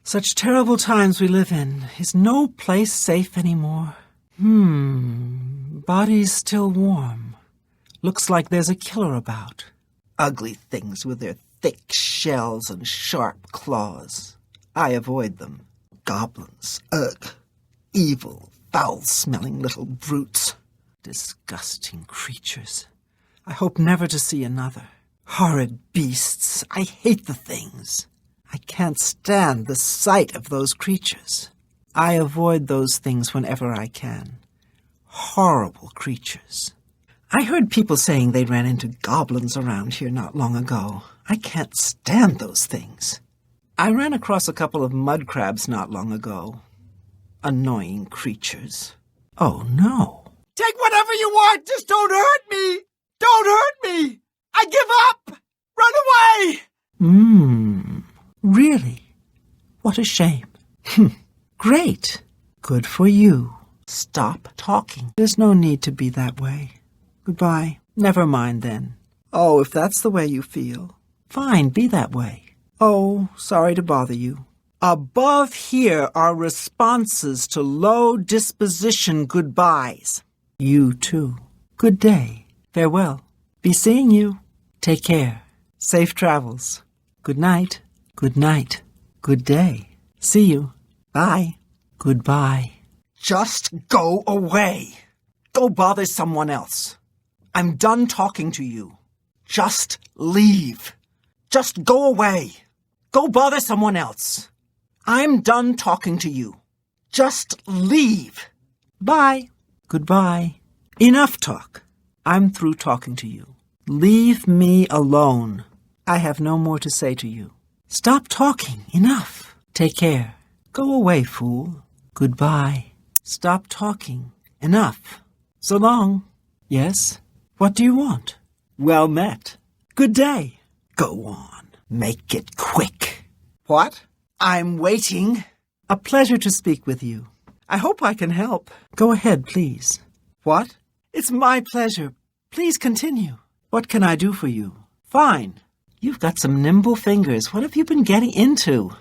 Such terrible times we live in. Is no place safe anymore? Body's still warm. Looks like there's a killer about. Ugly things with their thick shells and sharp claws. I avoid them. Goblins, ugh. Evil, foul-smelling little brutes. Disgusting creatures. I hope never to see another. Horrid beasts. I hate the things. I can't stand the sight of those creatures. I avoid those things whenever I can. Horrible creatures. I heard people saying they ran into goblins around here not long ago. I can't stand those things. I ran across a couple of mud crabs not long ago. Annoying creatures. Oh, no. Take whatever you want, just don't hurt me! Don't hurt me! I give up! Run away! Really? What a shame. Great. Good for you. Stop talking. There's no need to be that way. Goodbye. Never mind then. Oh, if that's the way you feel. Fine, be that way. Oh, sorry to bother you. Above here are responses to low disposition goodbyes. You too. Good day. Farewell. Be seeing you. Take care. Safe travels. Good night. Good night. Good day. See you. Bye. Goodbye. Just go away. Go bother someone else. I'm done talking to you. Just leave. Just go away. Go bother someone else. I'm done talking to you. Just leave. Bye. Goodbye. Enough talk. I'm through talking to you. Leave me alone. I have no more to say to you. Stop talking. Enough. Take care. Go away, fool. Goodbye. Stop talking. Enough. So long. Yes? What do you want? Well met. Good day. Go on. Make it quick. What? I'm waiting. A pleasure to speak with you. I hope I can help. Go ahead, please. What? It's my pleasure. Please continue. What can I do for you? Fine. You've got some nimble fingers. What have you been getting into?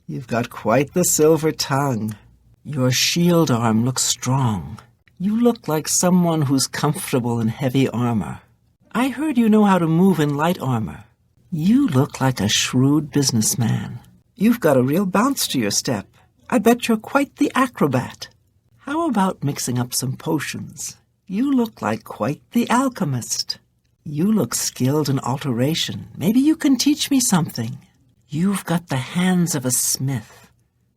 You've got quite the silver tongue. Your shield arm looks strong. You look like someone who's comfortable in heavy armor. I heard you know how to move in light armor. You look like a shrewd businessman. You've got a real bounce to your step. I bet you're quite the acrobat. How about mixing up some potions? You look like quite the alchemist. You look skilled in alteration. Maybe you can teach me something. You've got the hands of a smith.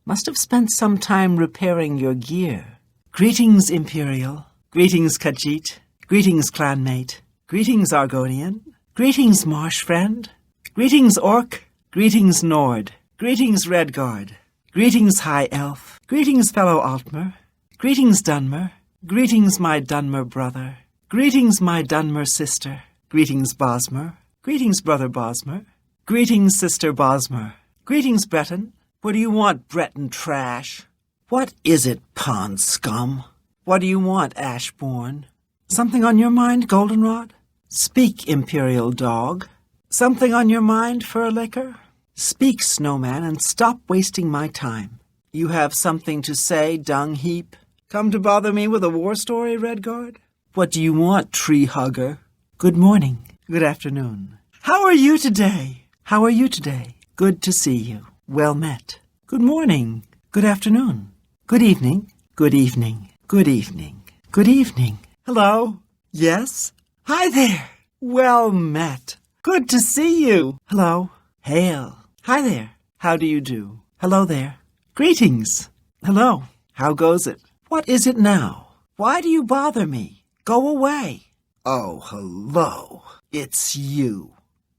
Must have spent some time repairing your gear. Greetings, Imperial. Greetings, Khajiit. Greetings, clanmate. Greetings, Argonian. Greetings, marsh friend. Greetings, Orc. Greetings, Nord. Greetings, Redguard. Greetings, High Elf. Greetings, fellow Altmer. Greetings, Dunmer. Greetings, my Dunmer brother. Greetings, my Dunmer sister. Greetings, Bosmer. Greetings, brother Bosmer. Greetings, sister Bosmer. Greetings, Breton. What do you want, Breton trash? What is it, pond scum? What do you want, Ashbourne? Something on your mind, Goldenrod? Speak, Imperial dog. Something on your mind, Fur Licker? Speak, Snowman, and stop wasting my time. You have something to say, Dung Heap? Come to bother me with a war story, Redguard? What do you want, Tree Hugger? Good morning. Good afternoon. How are you today? How are you today? Good to see you. Well met. Good morning. Good afternoon. Good evening. Good evening. Good evening. Good evening. Hello? Yes? Hi there. Well met. Good to see you. Hello? Hail. Hi there. How do you do? Hello there. Greetings. Hello. How goes it? What is it now? Why do you bother me? Go away. Oh, hello. It's you.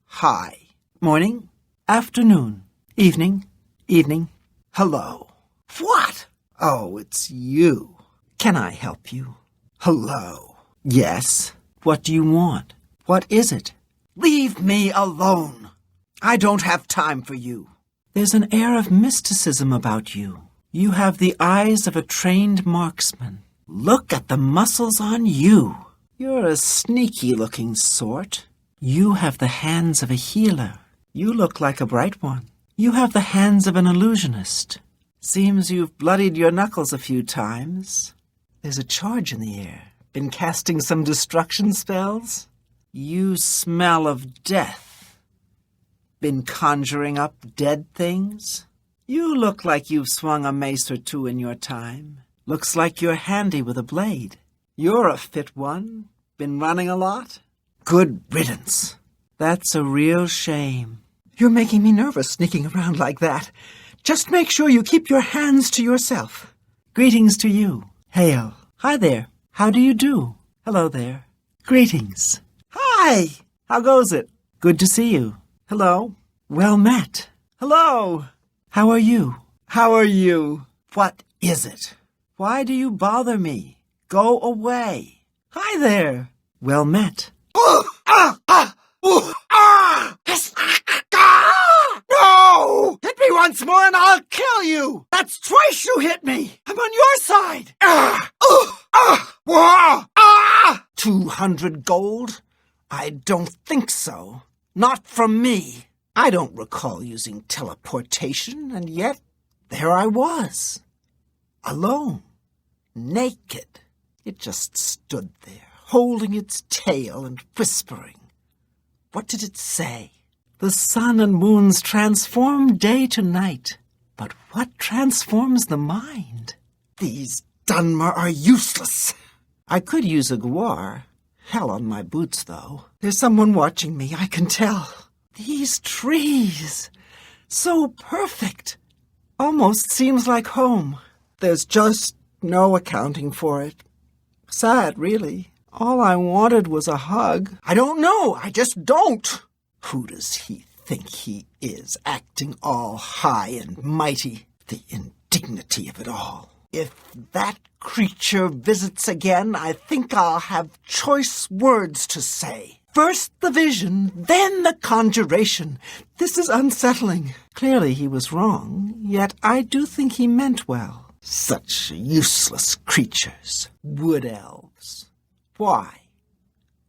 Hi. Morning. Afternoon. Evening. Evening. Hello. What? Oh, it's you. Can I help you? Hello. Yes. What do you want? What is it? Leave me alone. I don't have time for you. There's an air of mysticism about you. You have the eyes of a trained marksman. Look at the muscles on you. You're a sneaky-looking sort. You have the hands of a healer. You look like a bright one. You have the hands of an illusionist. Seems you've bloodied your knuckles a few times. There's a charge in the air. Been casting some destruction spells? You smell of death. Been conjuring up dead things? You look like you've swung a mace or two in your time. Looks like you're handy with a blade. You're a fit one. Been running a lot? Good riddance. That's a real shame. You're making me nervous sneaking around like that. Just make sure you keep your hands to yourself. Greetings to you. Hail. Hi there. How do you do? Hello there. Greetings. Hi. How goes it? Good to see you. Hello. Well met. Hello. How are you? How are you? What is it? Why do you bother me? Go away. Hi there. Well met. No! Hit me once more and I'll kill you! That's twice you hit me! I'm on your side! 200 gold? I don't think so. Not from me. I don't recall using teleportation, and yet there I was. Alone. Naked. It just stood there, holding its tail and whispering. What did it say? The sun and moons transform day to night. But what transforms the mind? These Dunmer are useless. I could use a guar. Hell on my boots, though. There's someone watching me, I can tell. These trees. So perfect. Almost seems like home. There's just no accounting for it. Sad, really. All I wanted was a hug. I don't know. I just don't. Who does he think he is, acting all high and mighty? The indignity of it all. If that creature visits again, I think I'll have choice words to say. First the vision, then the conjuration. This is unsettling. Clearly he was wrong, yet I do think he meant well. Such useless creatures. Wood elves. Why?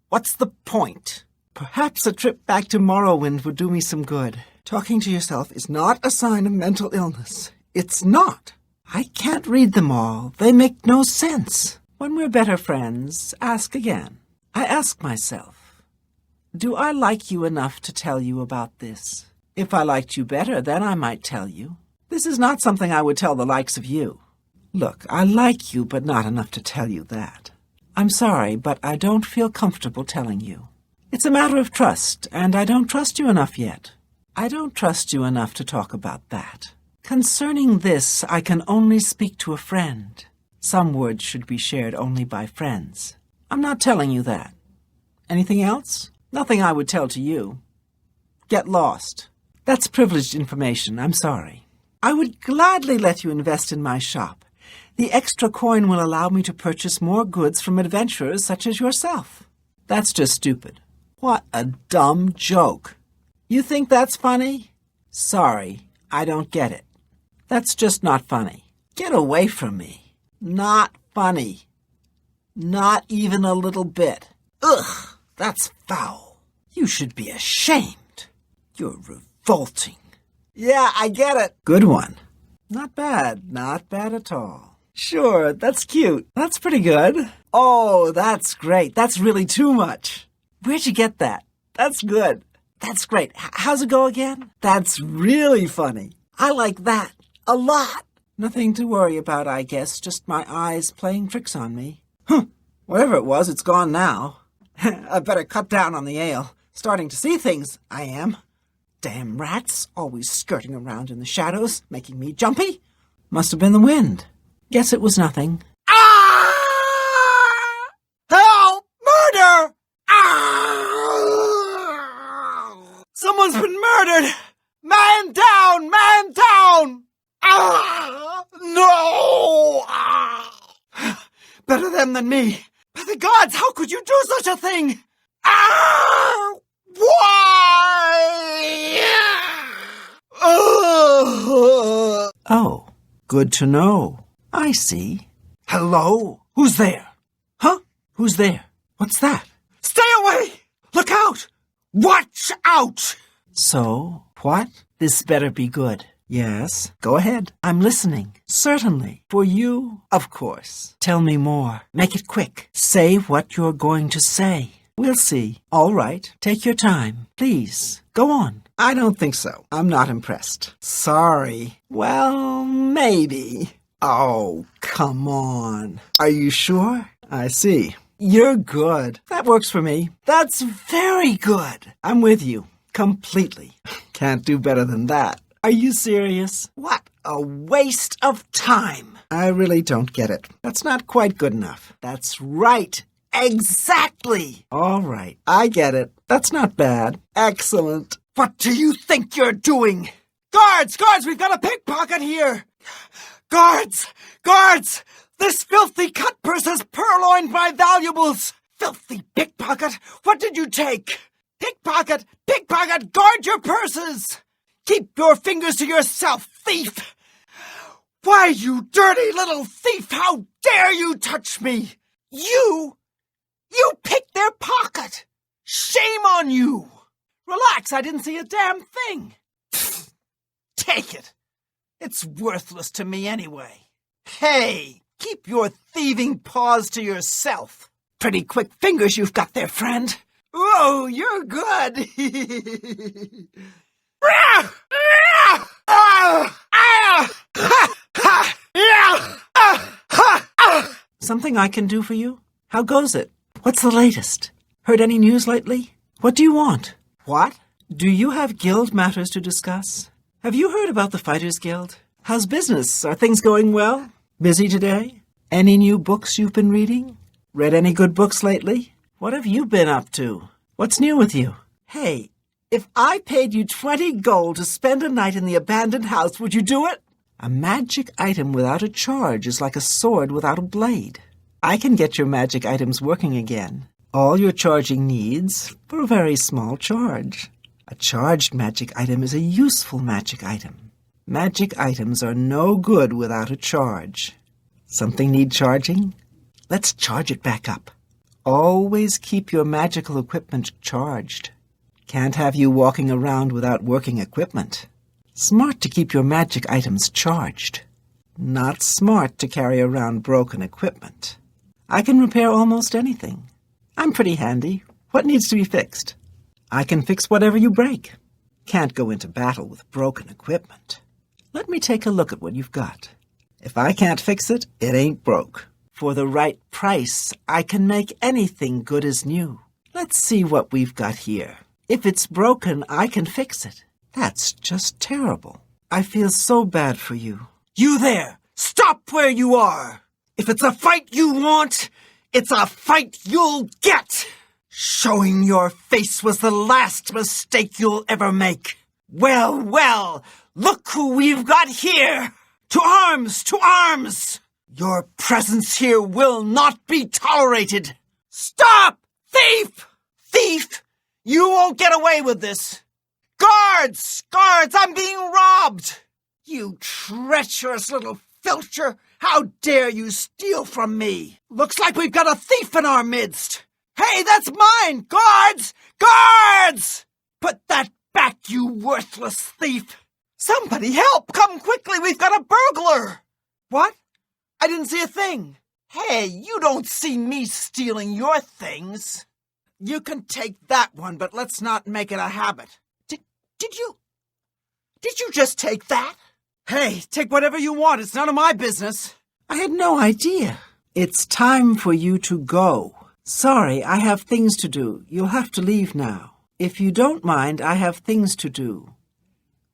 What's the point? Perhaps a trip back to Morrowind would do me some good. Talking to yourself is not a sign of mental illness. It's not. I can't read them all. They make no sense. When we're better friends, ask again. I ask myself, do I like you enough to tell you about this? If I liked you better, then I might tell you. This is not something I would tell the likes of you. Look, I like you, but not enough to tell you that. I'm sorry, but I don't feel comfortable telling you. It's a matter of trust, and I don't trust you enough yet. I don't trust you enough to talk about that. Concerning this, I can only speak to a friend. Some words should be shared only by friends. I'm not telling you that. Anything else? Nothing I would tell to you. Get lost. That's privileged information, I'm sorry. I would gladly let you invest in my shop. The extra coin will allow me to purchase more goods from adventurers such as yourself. That's just stupid. What a dumb joke. You think that's funny? Sorry, I don't get it. That's just not funny. Get away from me. Not funny. Not even a little bit. Ugh, that's foul. You should be ashamed. You're revolting. Yeah, I get it. Good one. Not bad. Not bad at all. Sure, that's cute. That's pretty good. Oh, that's great. That's really too much. Where'd you get that? That's good. That's great. How's it go again? That's really funny. I like that a lot. Nothing to worry about, I guess. Just my eyes playing tricks on me. Whatever it was, it's gone now. I better cut down on the ale. Starting to see things, I am. Damn rats, always skirting around in the shadows, making me jumpy. Must have been the wind. Guess it was nothing. Ah! Help! Murder! Ah! Someone's been murdered! Man down! Man down! Ah! No! Ah! Better them than me. By the gods, how could you do such a thing? Ah! Why? Oh, good to know. I see. Hello? Who's there? Huh? Who's there? What's that? Stay away! Look out! Watch out! So, what? This better be good. Yes, go ahead. I'm listening. Certainly. For you, of course. Tell me more. Make it quick. Say what you're going to say. We'll see. All right. Take your time. Please. Go on. I don't think so. I'm not impressed. Sorry. Well, maybe. Oh, come on. Are you sure? I see. You're good. That works for me. That's very good. I'm with you. Completely. Can't do better than that. Are you serious? What a waste of time. I really don't get it. That's not quite good enough. That's right. Exactly. All right. I get it. That's not bad. Excellent. What do you think you're doing? Guards! Guards! We've got a pickpocket here! Guards! Guards! This filthy cut-purse has purloined my valuables! Filthy pickpocket! What did you take? Pickpocket! Pickpocket! Guard your purses! Keep your fingers to yourself, thief! Why, you dirty little thief! How dare you touch me? You picked their pocket! Shame on you! Relax, I didn't see a damn thing. Pfft, take it. It's worthless to me anyway. Hey, keep your thieving paws to yourself. Pretty quick fingers you've got there, friend. Whoa, you're good. Something I can do for you? How goes it? What's the latest? Heard any news lately? What do you want? What? Do you have guild matters to discuss? Have you heard about the Fighters Guild? How's business? Are things going well? Busy today? Any new books you've been reading? Read any good books lately? What have you been up to? What's new with you? Hey, if I paid you 20 gold to spend a night in the abandoned house, would you do it? A magic item without a charge is like a sword without a blade. I can get your magic items working again. All your charging needs for a very small charge. A charged magic item is a useful magic item. Magic items are no good without a charge. Something need charging? Let's charge it back up. Always keep your magical equipment charged. Can't have you walking around without working equipment. Smart to keep your magic items charged. Not smart to carry around broken equipment. I can repair almost anything. I'm pretty handy. What needs to be fixed? I can fix whatever you break. Can't go into battle with broken equipment. Let me take a look at what you've got. If I can't fix it, it ain't broke. For the right price, I can make anything good as new. Let's see what we've got here. If it's broken, I can fix it. That's just terrible. I feel so bad for you. You there! Stop where you are! If it's a fight you want, it's a fight you'll get! Showing your face was the last mistake you'll ever make. Well, well, look who we've got here! To arms! To arms! Your presence here will not be tolerated! Stop! Thief! Thief! You won't get away with this! Guards! Guards! I'm being robbed! You treacherous little filcher! How dare you steal from me? Looks like we've got a thief in our midst! Hey, that's mine! Guards! Guards! Put that back, you worthless thief! Somebody help! Come quickly, we've got a burglar! What? I didn't see a thing. Hey, you don't see me stealing your things. You can take that one, but let's not make it a habit. Did you just take that? Hey, take whatever you want. It's none of my business. I had no idea. It's time for you to go. Sorry, I have things to do. You'll have to leave now. If you don't mind, I have things to do.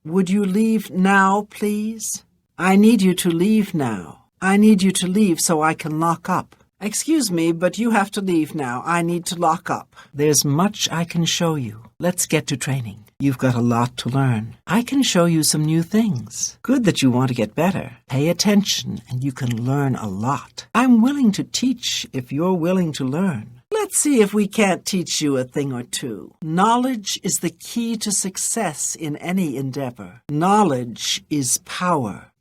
Would you leave now, please? I need you to leave now. I need you to leave so I can lock up. Excuse me, but you have to leave now. I need to lock up. There's much I can show you. Let's get to training. You've got a lot to learn. I can show you some new things. Good that you want to get better. Pay attention and you can learn a lot. I'm willing to teach if you're willing to learn. Let's see if we can't teach you a thing or two. Knowledge is the key to success in any endeavor. Knowledge is power.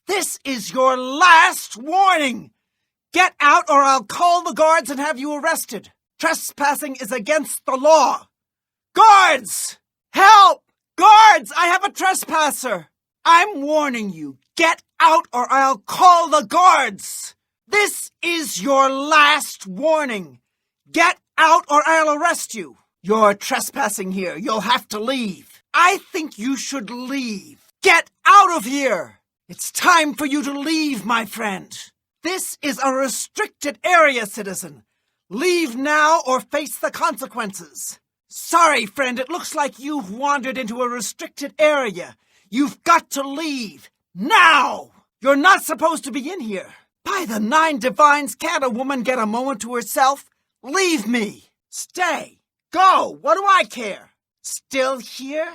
This is your last warning! Get out or I'll call the guards and have you arrested. Trespassing is against the law. Guards! Help! Guards! I have a trespasser! I'm warning you. Get out or I'll call the guards! This is your last warning. Get out or I'll arrest you! You're trespassing here. You'll have to leave. I think you should leave. Get out of here! It's time for you to leave, my friend. This is a restricted area, citizen. Leave now or face the consequences. Sorry, friend, it looks like you've wandered into a restricted area. You've got to leave. Now! You're not supposed to be in here. By the 9 divines, can't a woman get a moment to herself? Leave me. Stay. Go. What do I care? Still here?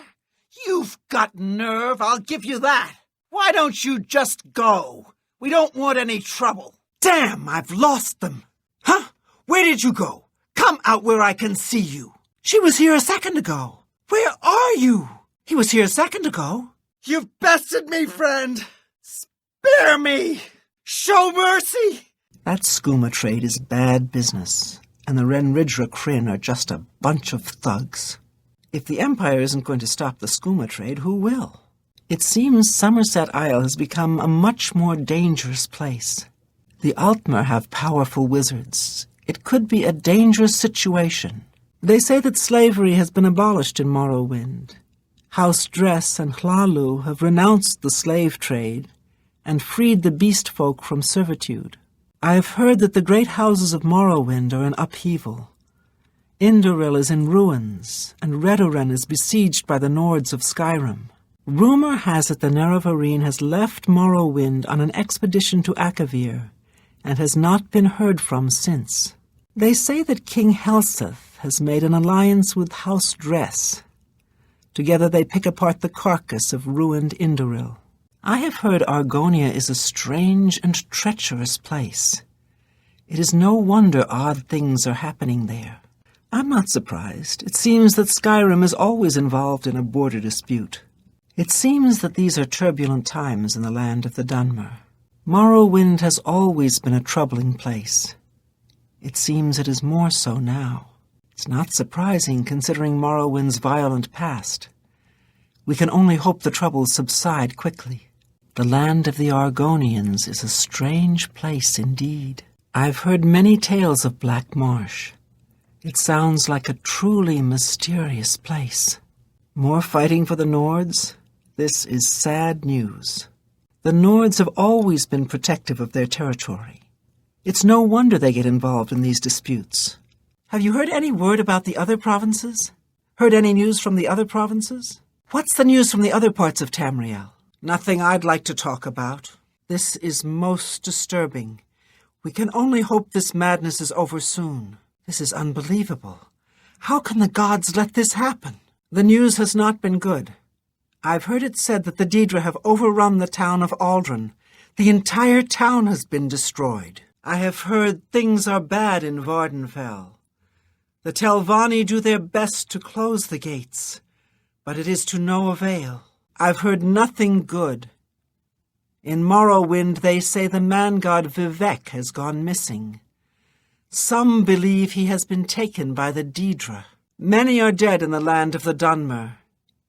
You've got nerve, I'll give you that. Why don't you just go? We don't want any trouble. Damn, I've lost them. Huh? Where did you go? Come out where I can see you. She was here a second ago. Where are you? He was here a second ago. You've bested me, friend. Spare me. Show mercy. That skooma trade is bad business, and the Renridra Kryn are just a bunch of thugs. If the Empire isn't going to stop the skooma trade, who will? It seems Somerset Isle has become a much more dangerous place. The Altmer have powerful wizards. It could be a dangerous situation. They say that slavery has been abolished in Morrowind. House Dress and Hlalu have renounced the slave trade and freed the beast folk from servitude. I have heard that the great houses of Morrowind are in upheaval. Indoril is in ruins, and Redoran is besieged by the Nords of Skyrim. Rumor has it the Nerevarine has left Morrowind on an expedition to Akavir, and has not been heard from since. They say that King Helseth has made an alliance with House Dress. Together they pick apart the carcass of ruined Indoril. I have heard Argonia is a strange and treacherous place. It is no wonder odd things are happening there. I'm not surprised. It seems that Skyrim is always involved in a border dispute. It seems that these are turbulent times in the land of the Dunmer. Morrowind has always been a troubling place. It seems it is more so now. It's not surprising considering Morrowind's violent past. We can only hope the troubles subside quickly. The land of the Argonians is a strange place indeed. I've heard many tales of Black Marsh. It sounds like a truly mysterious place. More fighting for the Nords? This is sad news. The Nords have always been protective of their territory. It's no wonder they get involved in these disputes. Have you heard any word about the other provinces? Heard any news from the other provinces? What's the news from the other parts of Tamriel? Nothing I'd like to talk about. This is most disturbing. We can only hope this madness is over soon. This is unbelievable. How can the gods let this happen? The news has not been good. I've heard it said that the Daedra have overrun the town of Aldrin. The entire town has been destroyed. I have heard things are bad in Vardenfell. The Telvanni do their best to close the gates, but it is to no avail. I've heard nothing good. In Morrowind they say the man-god Vivek has gone missing. Some believe he has been taken by the Daedra. Many are dead in the land of the Dunmer.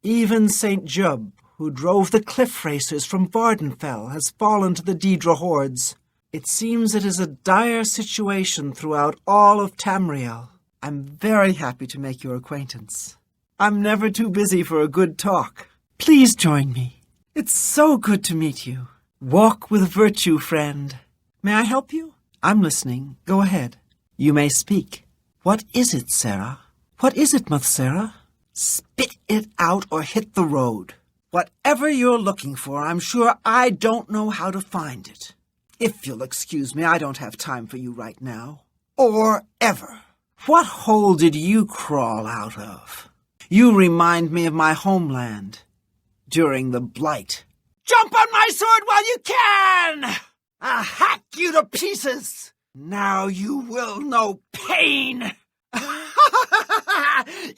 Even St. Jub, who drove the cliff racers from Vardenfell, has fallen to the Daedra hordes. It seems it is a dire situation throughout all of Tamriel. I'm very happy to make your acquaintance. I'm never too busy for a good talk. Please join me. It's so good to meet you. Walk with virtue, friend. May I help you? I'm listening. Go ahead. You may speak. What is it, Sarah? What is it, Sarah? Spit it out or hit the road. Whatever you're looking for, I'm sure I don't know how to find it. If you'll excuse me, I don't have time for you right now. Or ever. What hole did you crawl out of? You remind me of my homeland during the Blight. Jump on my sword while you can! I'll hack you to pieces! Now you will know pain!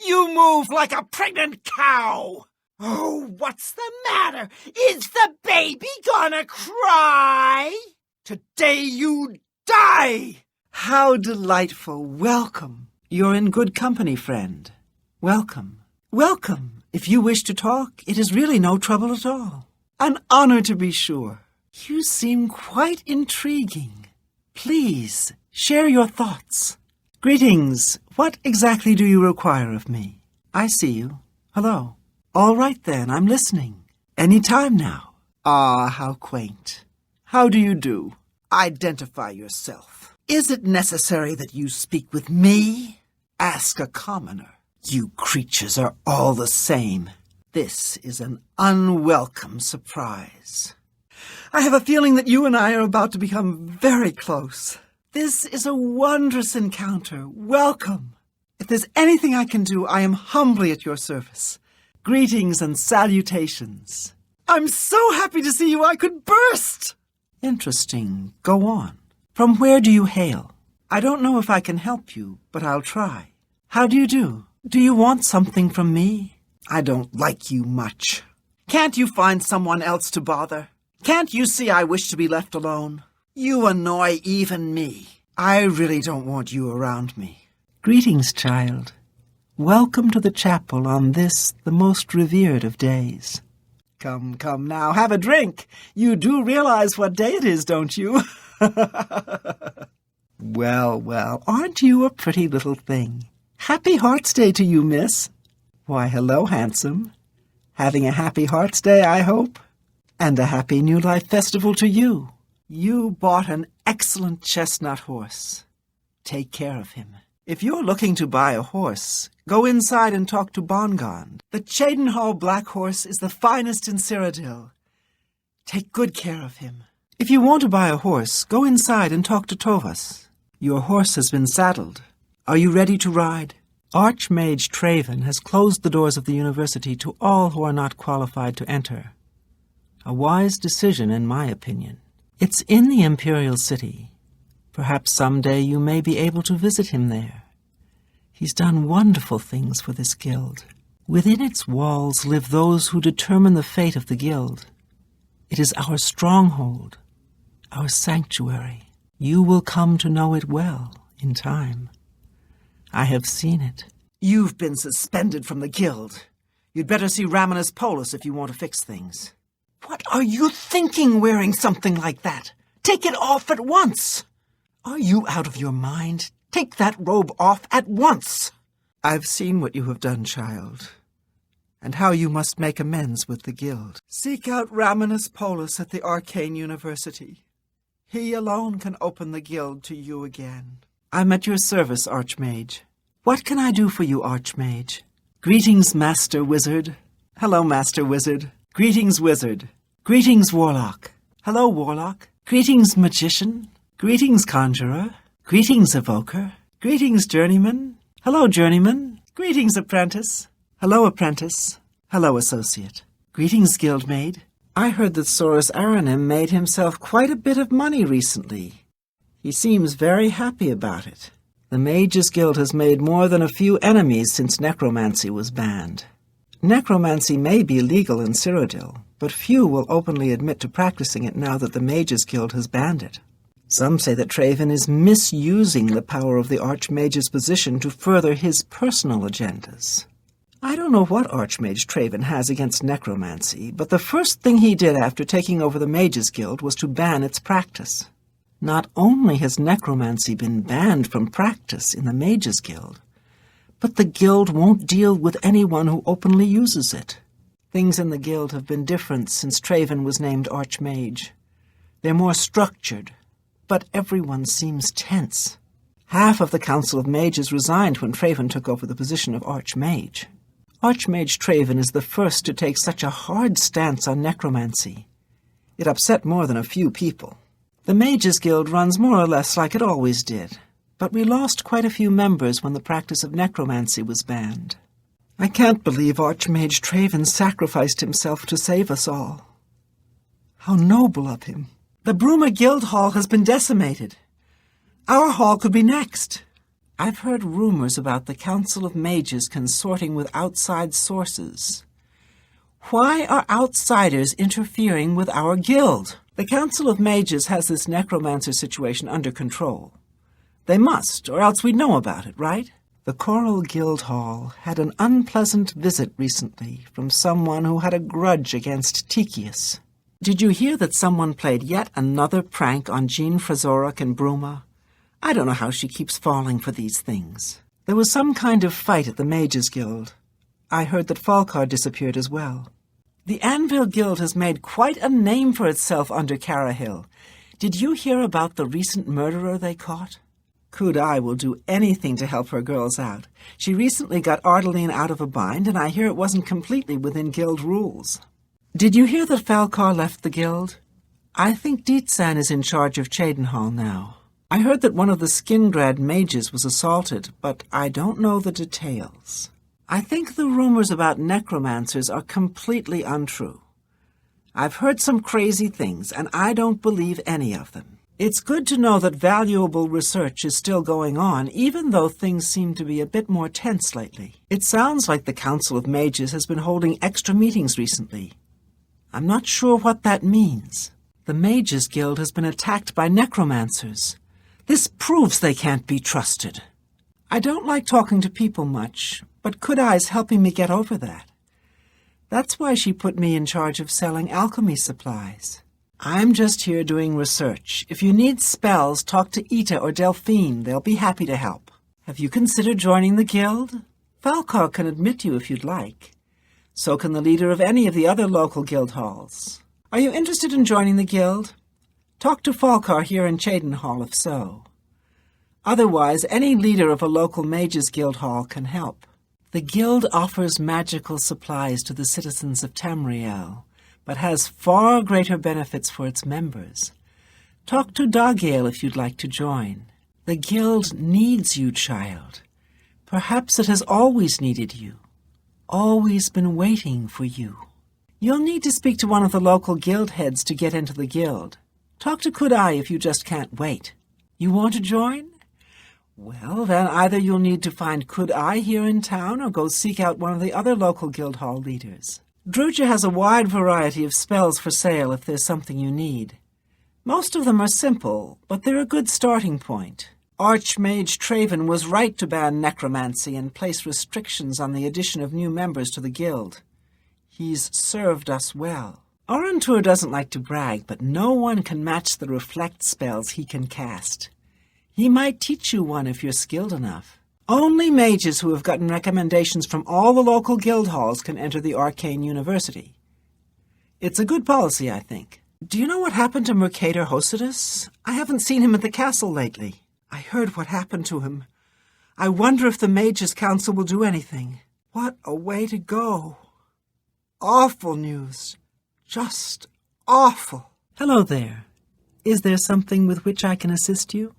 You move like a pregnant cow! Oh, what's the matter? Is the baby gonna cry? Today you die! How delightful. Welcome. You're in good company, friend. Welcome. Welcome. If you wish to talk, it is really no trouble at all. An honor to be sure. You seem quite intriguing. Please, share your thoughts. Greetings. What exactly do you require of me? I see you. Hello. All right then, I'm listening. Any time now. Ah, how quaint. How do you do? Identify yourself. Is it necessary that you speak with me? Ask a commoner. You creatures are all the same. This is an unwelcome surprise. I have a feeling that you and I are about to become very close. This is a wondrous encounter. Welcome. If there's anything I can do, I am humbly at your service. Greetings and salutations. I'm so happy to see you I could burst! Interesting. Go on. From where do you hail? I don't know if I can help you, but I'll try. How do you do? Do you want something from me? I don't like you much. Can't you find someone else to bother? Can't you see I wish to be left alone? You annoy even me. I really don't want you around me. Greetings, child. Welcome to the chapel on this, the most revered of days. Come now, have a drink. You do realize what day it is, don't you? Well, aren't you a pretty little thing? Happy Heart's Day to you, miss. Why, hello, handsome. Having a happy Heart's Day, I hope. And a happy New Life Festival to you. You bought an excellent chestnut horse. Take care of him. If you're looking to buy a horse, go inside and talk to Bongond. The Cheydinhal Black Horse is the finest in Cyrodiil. Take good care of him. If you want to buy a horse, go inside and talk to Tovas. Your horse has been saddled. Are you ready to ride? Archmage Traven has closed the doors of the university to all who are not qualified to enter. A wise decision, in my opinion. It's in the Imperial City. Perhaps someday you may be able to visit him there. He's done wonderful things for this guild. Within its walls live those who determine the fate of the guild. It is our stronghold, our sanctuary. You will come to know it well in time. I have seen it. You've been suspended from the guild. You'd better see Raminus Polus if you want to fix things. What are you thinking wearing something like that? Take it off at once! Are you out of your mind? Take that robe off at once! I've seen what you have done, child, and how you must make amends with the guild. Seek out Raminus Polus at the Arcane University. He alone can open the guild to you again. I'm at your service, Archmage. What can I do for you, Archmage? Greetings, Master Wizard. Hello, Master Wizard. Greetings, Wizard. Greetings, Warlock. Hello, Warlock. Greetings, Magician. Greetings, Conjurer. Greetings, Evoker. Greetings, Journeyman. Hello, Journeyman. Greetings, Apprentice. Hello, Apprentice. Hello, Associate. Greetings, Guildmaid. I heard that Saurus Aranim made himself quite a bit of money recently. He seems very happy about it. The Mages Guild has made more than a few enemies since necromancy was banned. Necromancy may be legal in Cyrodiil, but few will openly admit to practicing it now that the Mages Guild has banned it. Some say that Traven is misusing the power of the Archmage's position to further his personal agendas. I don't know what Archmage Traven has against necromancy, but the first thing he did after taking over the Mages Guild was to ban its practice. Not only has necromancy been banned from practice in the Mages Guild, but the guild won't deal with anyone who openly uses it. Things in the guild have been different since Traven was named Archmage. They're more structured, but everyone seems tense. Half of the Council of Mages resigned when Traven took over the position of Archmage. Archmage Traven is the first to take such a hard stance on necromancy. It upset more than a few people. The Mages Guild runs more or less like it always did, but we lost quite a few members when the practice of necromancy was banned. I can't believe Archmage Traven sacrificed himself to save us all. How noble of him. The Bruma Guild Hall has been decimated. Our hall could be next. I've heard rumors about the Council of Mages consorting with outside sources. Why are outsiders interfering with our guild? The Council of Mages has this necromancer situation under control. They must, or else we'd know about it, right? The Coral Guild Hall had an unpleasant visit recently from someone who had a grudge against Tychius. Did you hear that someone played yet another prank on Jean Frazorok and Bruma? I don't know how she keeps falling for these things. There was some kind of fight at the Mages Guild. I heard that Falcar disappeared as well. The Anvil Guild has made quite a name for itself under Carahill. Did you hear about the recent murderer they caught? Kudai will do anything to help her girls out. She recently got Ardeline out of a bind, and I hear it wasn't completely within guild rules. Did you hear that Falcar left the guild? I think Dietsan is in charge of Cheydinhal now. I heard that one of the Skingrad mages was assaulted, but I don't know the details. I think the rumors about necromancers are completely untrue. I've heard some crazy things, and I don't believe any of them. It's good to know that valuable research is still going on, even though things seem to be a bit more tense lately. It sounds like the Council of Mages has been holding extra meetings recently. I'm not sure what that means. The Mages Guild has been attacked by necromancers. This proves they can't be trusted. I don't like talking to people much, but Kudai's helping me get over that. That's why she put me in charge of selling alchemy supplies. I'm just here doing research. If you need spells, talk to Ita or Delphine. They'll be happy to help. Have you considered joining the guild? Falcar can admit you if you'd like. So can the leader of any of the other local guild halls. Are you interested in joining the guild? Talk to Falcar here in Cheydinhal if so. Otherwise, any leader of a local mages guild hall can help. The guild offers magical supplies to the citizens of Tamriel, but has far greater benefits for its members. Talk to Dagale if you'd like to join. The guild needs you, child. Perhaps it has always needed you. Always been waiting for you. You'll need to speak to one of the local guild heads to get into the guild. Talk to Kudai if you just can't wait. You want to join? Well, then either you'll need to find Kudai here in town or go seek out one of the other local guild hall leaders. Druja has a wide variety of spells for sale if there's something you need. Most of them are simple, but they're a good starting point. Archmage Traven was right to ban necromancy and place restrictions on the addition of new members to the guild. He's served us well. Arantur doesn't like to brag, but no one can match the reflect spells he can cast. He might teach you one if you're skilled enough. Only mages who have gotten recommendations from all the local guild halls can enter the Arcane University. It's a good policy, I think. Do you know what happened to Mercator Hosidus? I haven't seen him at the castle lately. I heard what happened to him. I wonder if the Mages Council will do anything. What a way to go. Awful news. Just awful. Hello there. Is there something with which I can assist you?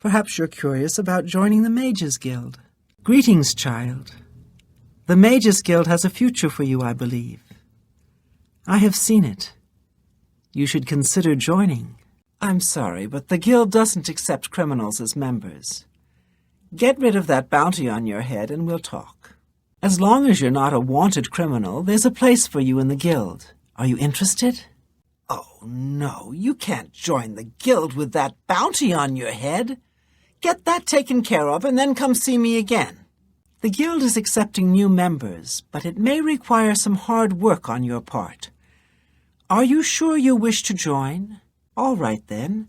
Perhaps you're curious about joining the Mages Guild. Greetings, child. The Mages Guild has a future for you, I believe. I have seen it. You should consider joining. I'm sorry, but the guild doesn't accept criminals as members. Get rid of that bounty on your head and we'll talk. As long as you're not a wanted criminal, there's a place for you in the guild. Are you interested? Oh, no, you can't join the guild with that bounty on your head. Get that taken care of and then come see me again. The guild is accepting new members, but it may require some hard work on your part. Are you sure you wish to join? All right, then.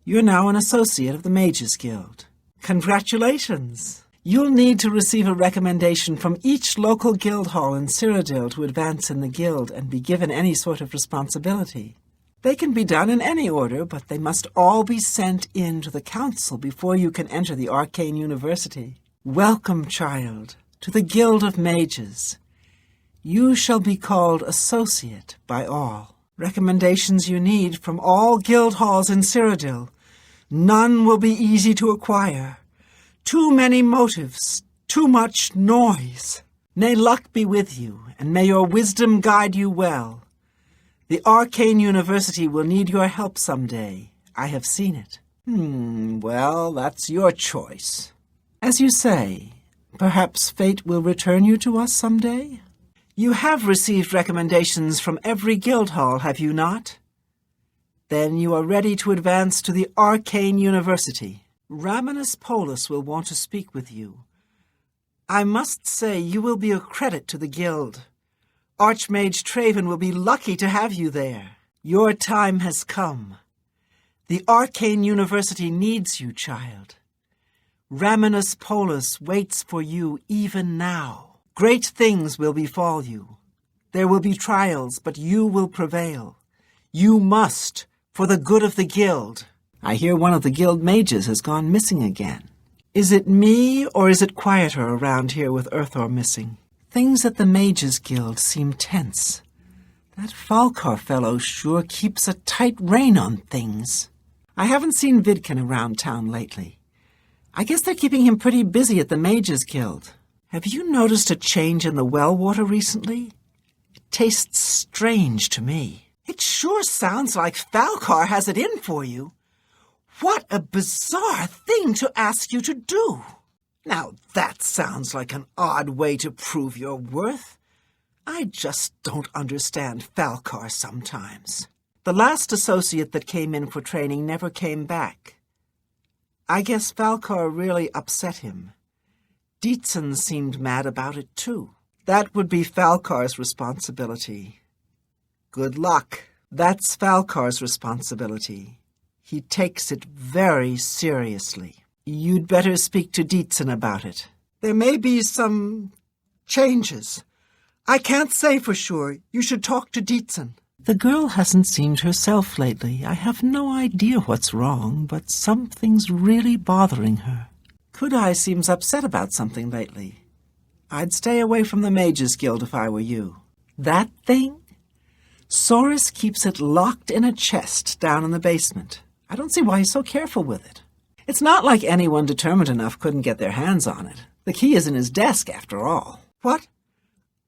You're now an associate of the Mages Guild. Congratulations! You'll need to receive a recommendation from each local guild hall in Cyrodiil to advance in the guild and be given any sort of responsibility. They can be done in any order, but they must all be sent in to the council before you can enter the Arcane University. Welcome, child, to the Guild of Mages. You shall be called associate by all. Recommendations you need from all guild halls in Cyrodiil. None will be easy to acquire. Too many motives, too much noise. May luck be with you, and may your wisdom guide you well. The Arcane University will need your help someday. I have seen it. Well, that's your choice. As you say, perhaps fate will return you to us someday? You have received recommendations from every guild hall, have you not? Then you are ready to advance to the Arcane University. Raminus Polus will want to speak with you. I must say you will be a credit to the guild. Archmage Traven will be lucky to have you there. Your time has come. The Arcane University needs you, child. Raminus Polus waits for you even now. Great things will befall you. There will be trials, but you will prevail. You must, for the good of the guild. I hear one of the guild mages has gone missing again. Is it me, or is it quieter around here with Earthor missing? Things at the Mages Guild seem tense. That Falkar fellow sure keeps a tight rein on things. I haven't seen Vidkin around town lately. I guess they're keeping him pretty busy at the Mages Guild. Have you noticed a change in the well water recently? It tastes strange to me. It sure sounds like Falkar has it in for you. What a bizarre thing to ask you to do. Now that sounds like an odd way to prove your worth. I just don't understand Falkar sometimes. The last associate that came in for training never came back. I guess Falkar really upset him. Dietzen seemed mad about it too. That would be Falkar's responsibility. Good luck. That's Falkar's responsibility. He takes it very seriously. You'd better speak to Dietzen about it. There may be some changes. I can't say for sure. You should talk to Dietzen. The girl hasn't seemed herself lately. I have no idea what's wrong, but something's really bothering her. Kudai seems upset about something lately. I'd stay away from the Mages Guild if I were you. That thing? Saurus keeps it locked in a chest down in the basement. I don't see why he's so careful with it. It's not like anyone determined enough couldn't get their hands on it. The key is in his desk, after all. What?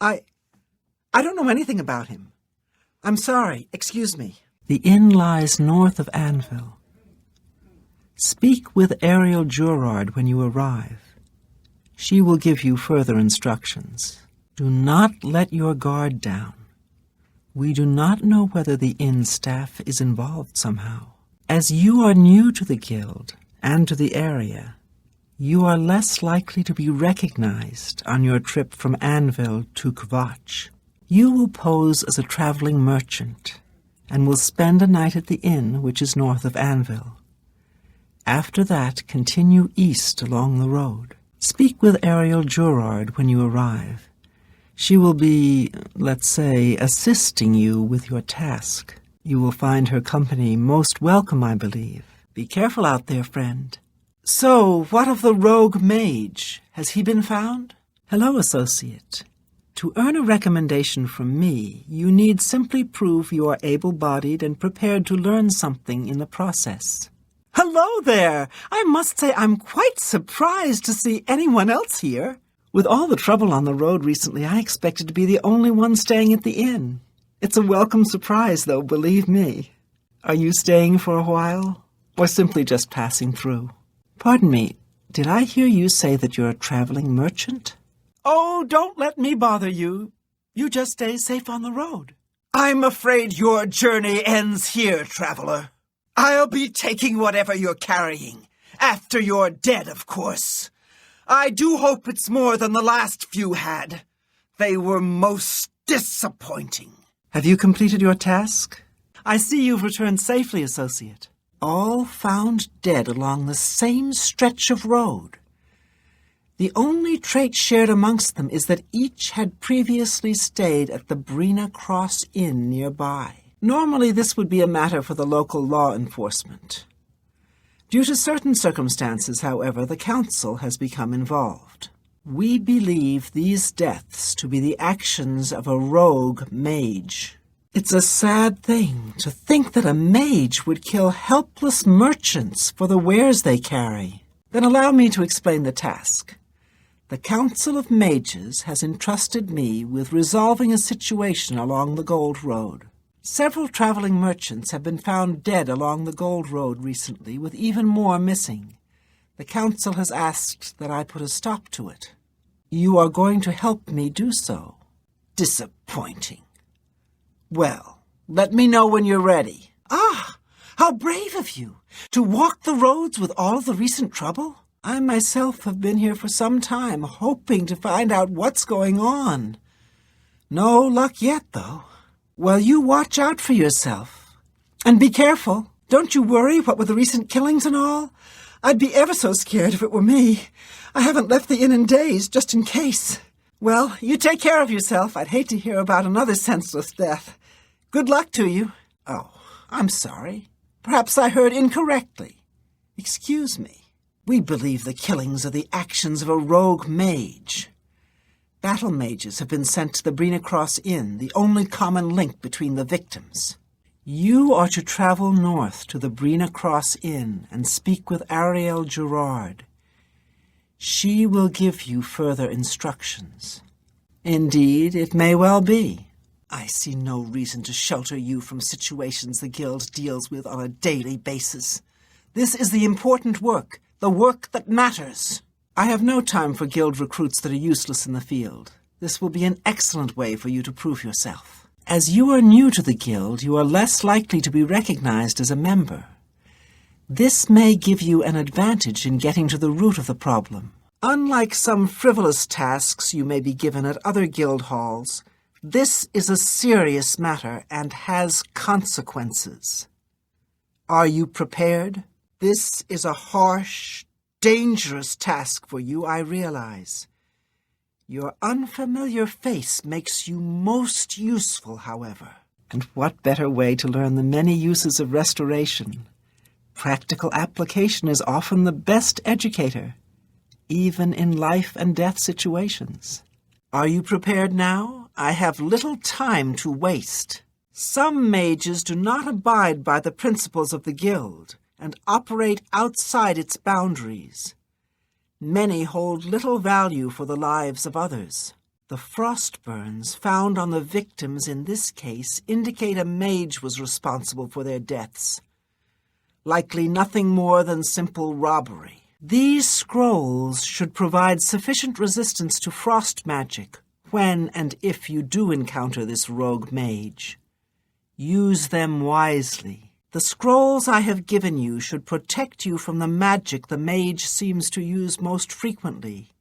I don't know anything about him. I'm sorry. Excuse me. The inn lies north of Anvil. Speak with Ariel Jurard when you arrive. She will give you further instructions. Do not let your guard down. We do not know whether the inn staff is involved somehow. As you are new to the guild and to the area, you are less likely to be recognized on your trip from Anvil to Kvatch. You will pose as a traveling merchant and will spend a night at the inn, which is north of Anvil. After that, continue east along the road. Speak with Ariel Jurard when you arrive. She will be, let's say, assisting you with your task. You will find her company most welcome, I believe. Be careful out there, friend. So, what of the rogue mage? Has he been found? Hello, associate. To earn a recommendation from me, you need simply prove you are able-bodied and prepared to learn something in the process. Hello there! I must say I'm quite surprised to see anyone else here. With all the trouble on the road recently, I expected to be the only one staying at the inn. It's a welcome surprise, though, believe me. Are you staying for a while, or simply just passing through? Pardon me, did I hear you say that you're a traveling merchant? Oh, don't let me bother you. You just stay safe on the road. I'm afraid your journey ends here, traveler. I'll be taking whatever you're carrying. After you're dead, of course. I do hope it's more than the last few had. They were most disappointing. Have you completed your task? I see you've returned safely, associate. All found dead along the same stretch of road. The only trait shared amongst them is that each had previously stayed at the Brina Cross Inn nearby. Normally this would be a matter for the local law enforcement. Due to certain circumstances, however, the council has become involved. We believe these deaths to be the actions of a rogue mage. It's a sad thing to think that a mage would kill helpless merchants for the wares they carry. Then allow me to explain the task. The Council of Mages has entrusted me with resolving a situation along the Gold Road. Several traveling merchants have been found dead along the Gold Road recently, with even more missing. The Council has asked that I put a stop to it. You are going to help me do so. Disappointing. Well, let me know when you're ready. Ah, how brave of you, to walk the roads with all the recent trouble. I myself have been here for some time, hoping to find out what's going on. No luck yet, though. Well, you watch out for yourself. And be careful. Don't you worry, what with the recent killings and all? I'd be ever so scared if it were me. I haven't left the inn in days, just in case. Well, you take care of yourself. I'd hate to hear about another senseless death. Good luck to you. Oh, I'm sorry. Perhaps I heard incorrectly. Excuse me. We believe the killings are the actions of a rogue mage. Battle mages have been sent to the Brina Cross Inn, the only common link between the victims. You are to travel north to the Brina Cross Inn and speak with Ariel Gerard. She will give you further instructions. Indeed, it may well be. I see no reason to shelter you from situations the Guild deals with on a daily basis. This is the important work, the work that matters. I have no time for Guild recruits that are useless in the field. This will be an excellent way for you to prove yourself. As you are new to the Guild, you are less likely to be recognized as a member. This may give you an advantage in getting to the root of the problem. Unlike some frivolous tasks you may be given at other guild halls, this is a serious matter and has consequences. Are you prepared? This is a harsh, dangerous task for you, I realize. Your unfamiliar face makes you most useful, however. And what better way to learn the many uses of restoration? Practical application is often the best educator, even in life and death situations. Are you prepared now? I have little time to waste. Some mages do not abide by the principles of the Guild and operate outside its boundaries. Many hold little value for the lives of others. The frost burns found on the victims in this case indicate a mage was responsible for their deaths. Likely nothing more than simple robbery. These scrolls should provide sufficient resistance to frost magic when and if you do encounter this rogue mage. Use them wisely. The scrolls I have given you should protect you from the magic the mage seems to use most frequently.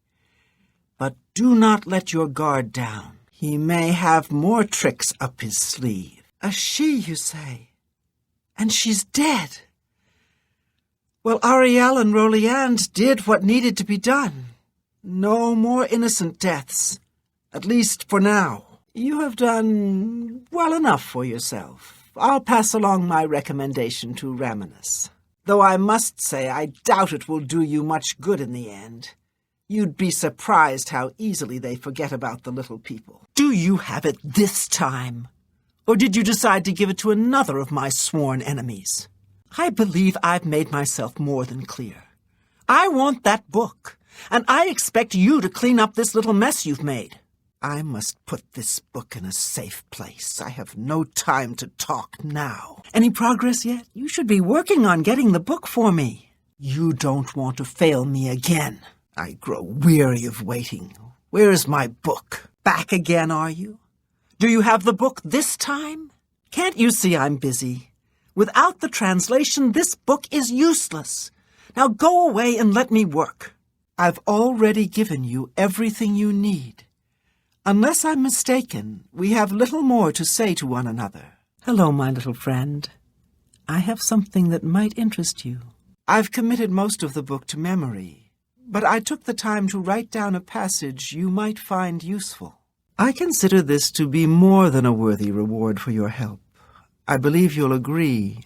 But do not let your guard down. He may have more tricks up his sleeve. A she, you say? And she's dead. Well, Ariel and Roliand did what needed to be done. No more innocent deaths, at least for now. You have done well enough for yourself. I'll pass along my recommendation to Raminus, though I must say I doubt it will do you much good in the end. You'd be surprised how easily they forget about the little people. Do you have it this time? Or did you decide to give it to another of my sworn enemies? I believe I've made myself more than clear. I want that book, and I expect you to clean up this little mess you've made. I must put this book in a safe place. I have no time to talk now. Any progress yet? You should be working on getting the book for me. You don't want to fail me again. I grow weary of waiting. Where's my book? Back again, are you? Do you have the book this time? Can't you see I'm busy? Without the translation, this book is useless. Now go away and let me work. I've already given you everything you need. Unless I'm mistaken, we have little more to say to one another. Hello, my little friend. I have something that might interest you. I've committed most of the book to memory, but I took the time to write down a passage you might find useful. I consider this to be more than a worthy reward for your help. I believe you'll agree,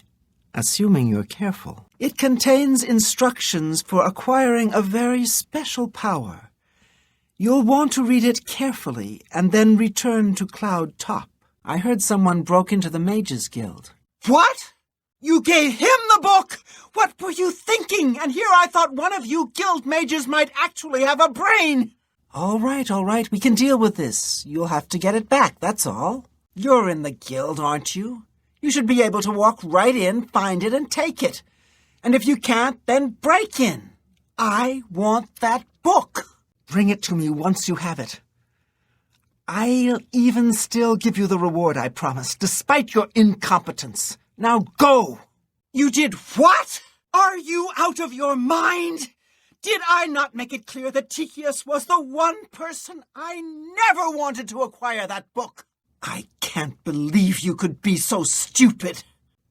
assuming you're careful. It contains instructions for acquiring a very special power. You'll want to read it carefully and then return to Cloud Top. I heard someone broke into the Mages Guild. What? You gave him the book? What were you thinking? And here I thought one of you guild mages might actually have a brain. All right, we can deal with this. You'll have to get it back, that's all. You're in the guild, aren't you? You should be able to walk right in, find it, and take it. And if you can't, then break in. I want that book. Bring it to me once you have it. I'll even still give you the reward I promised, despite your incompetence. Now go! You did what? Are you out of your mind? Did I not make it clear that Tychius was the one person I never wanted to acquire that book? I can't believe you could be so stupid.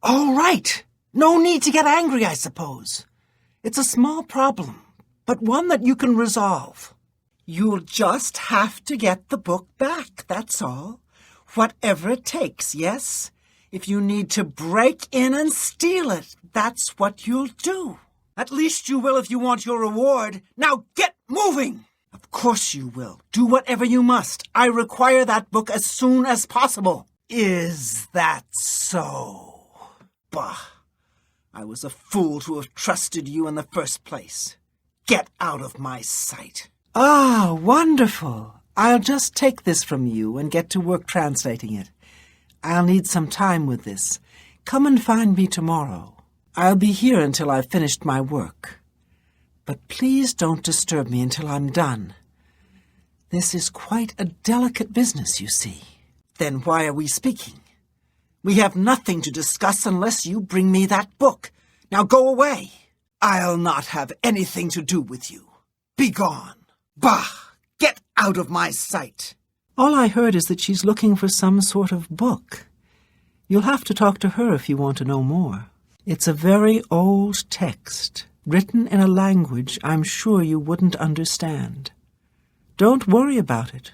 All right. No need to get angry, I suppose. It's a small problem, but one that you can resolve. You'll just have to get the book back, that's all. Whatever it takes, yes? If you need to break in and steal it, that's what you'll do. At least you will if you want your reward. Now get moving! Of course you will. Do whatever you must. I require that book as soon as possible. Is that so? Bah! I was a fool to have trusted you in the first place. Get out of my sight. Ah, wonderful. I'll just take this from you and get to work translating it. I'll need some time with this. Come and find me tomorrow. I'll be here until I've finished my work. But please don't disturb me until I'm done. This is quite a delicate business, you see. Then why are we speaking? We have nothing to discuss unless you bring me that book. Now go away. I'll not have anything to do with you. Be gone. Bah! Get out of my sight. All I heard is that she's looking for some sort of book. You'll have to talk to her if you want to know more. It's a very old text, written in a language I'm sure you wouldn't understand. Don't worry about it.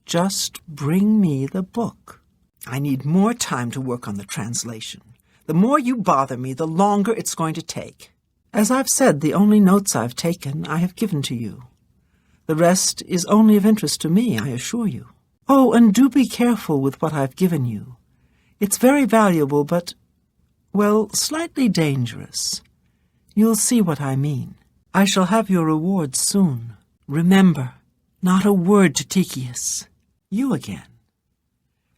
Just bring me the book. I need more time to work on the translation. The more you bother me, the longer it's going to take. As I've said, the only notes I've taken I have given to you. The rest is only of interest to me, I assure you. Oh, and do be careful with what I've given you. It's very valuable, but, well, slightly dangerous. You'll see what I mean. I shall have your reward soon. Remember, not a word to Tychius. You again.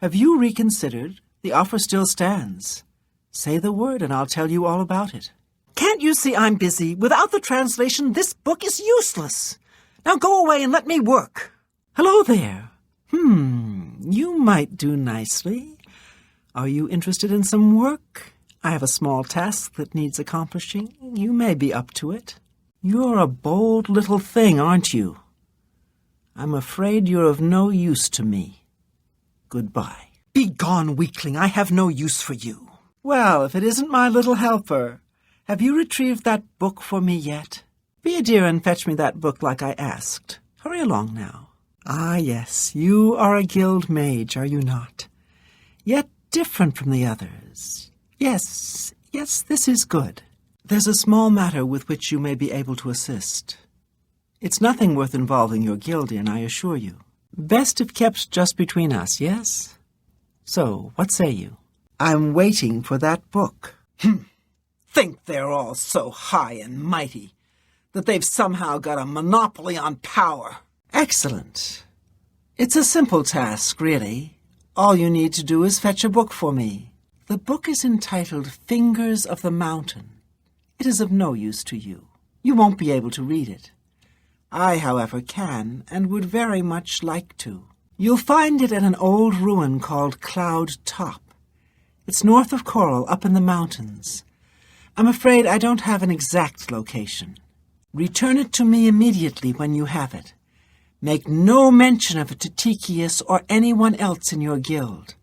Have you reconsidered? The offer still stands. Say the word and I'll tell you all about it. Can't you see I'm busy? Without the translation, this book is useless. Now go away and let me work. Hello there. You might do nicely. Are you interested in some work? I have a small task that needs accomplishing. You may be up to it. You're a bold little thing, aren't you? I'm afraid you're of no use to me. Goodbye. Begone, weakling. I have no use for you. Well, if it isn't my little helper, have you retrieved that book for me yet? Be a dear and fetch me that book like I asked. Hurry along now. Ah, yes, you are a guild mage, are you not? Yet different from the others. Yes, this is good. There's a small matter with which you may be able to assist. It's nothing worth involving your guild in, I assure you. Best if kept just between us, yes? So, what say you? I'm waiting for that book. Think they're all so high and mighty that they've somehow got a monopoly on power. Excellent. It's a simple task, really. All you need to do is fetch a book for me. The book is entitled Fingers of the Mountain. It is of no use to you. You won't be able to read it. I, however, can, and would very much like to. You'll find it at an old ruin called Cloud Top. It's north of Coral, up in the mountains. I'm afraid I don't have an exact location. Return it to me immediately when you have it. Make no mention of it to Tychius or anyone else in your guild.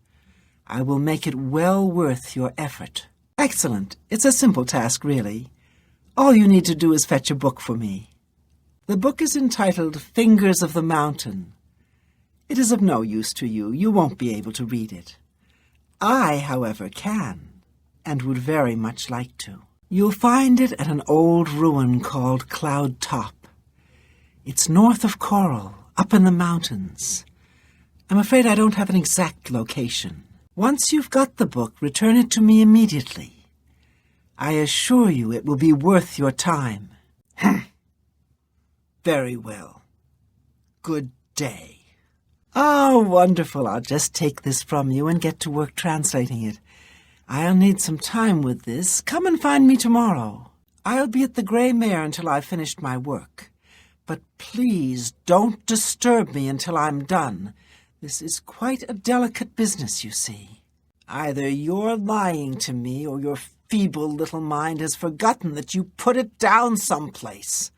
I will make it well worth your effort. Excellent. It's a simple task, really. All you need to do is fetch a book for me. The book is entitled Fingers of the Mountain. It is of no use to you. You won't be able to read it. I, however, can, and would very much like to. You'll find it at an old ruin called Cloud Top. It's north of Coral, up in the mountains. I'm afraid I don't have an exact location. Once you've got the book, return it to me immediately. I assure you it will be worth your time. Very well. Good day. Oh, wonderful. I'll just take this from you and get to work translating it. I'll need some time with this. Come and find me tomorrow. I'll be at the Grey Mare until I've finished my work. But please don't disturb me until I'm done. This is quite a delicate business, you see. Either you're lying to me or your feeble little mind has forgotten that you put it down someplace.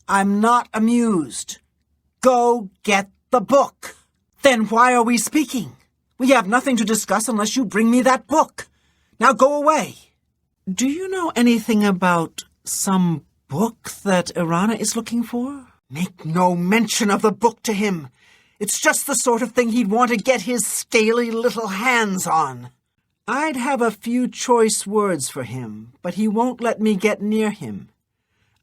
I'm not amused. Go get the book. Then why are we speaking? We have nothing to discuss unless you bring me that book. Now go away. Do you know anything about some book that Irana is looking for? Make no mention of the book to him. It's just the sort of thing he'd want to get his scaly little hands on. I'd have a few choice words for him, but he won't let me get near him.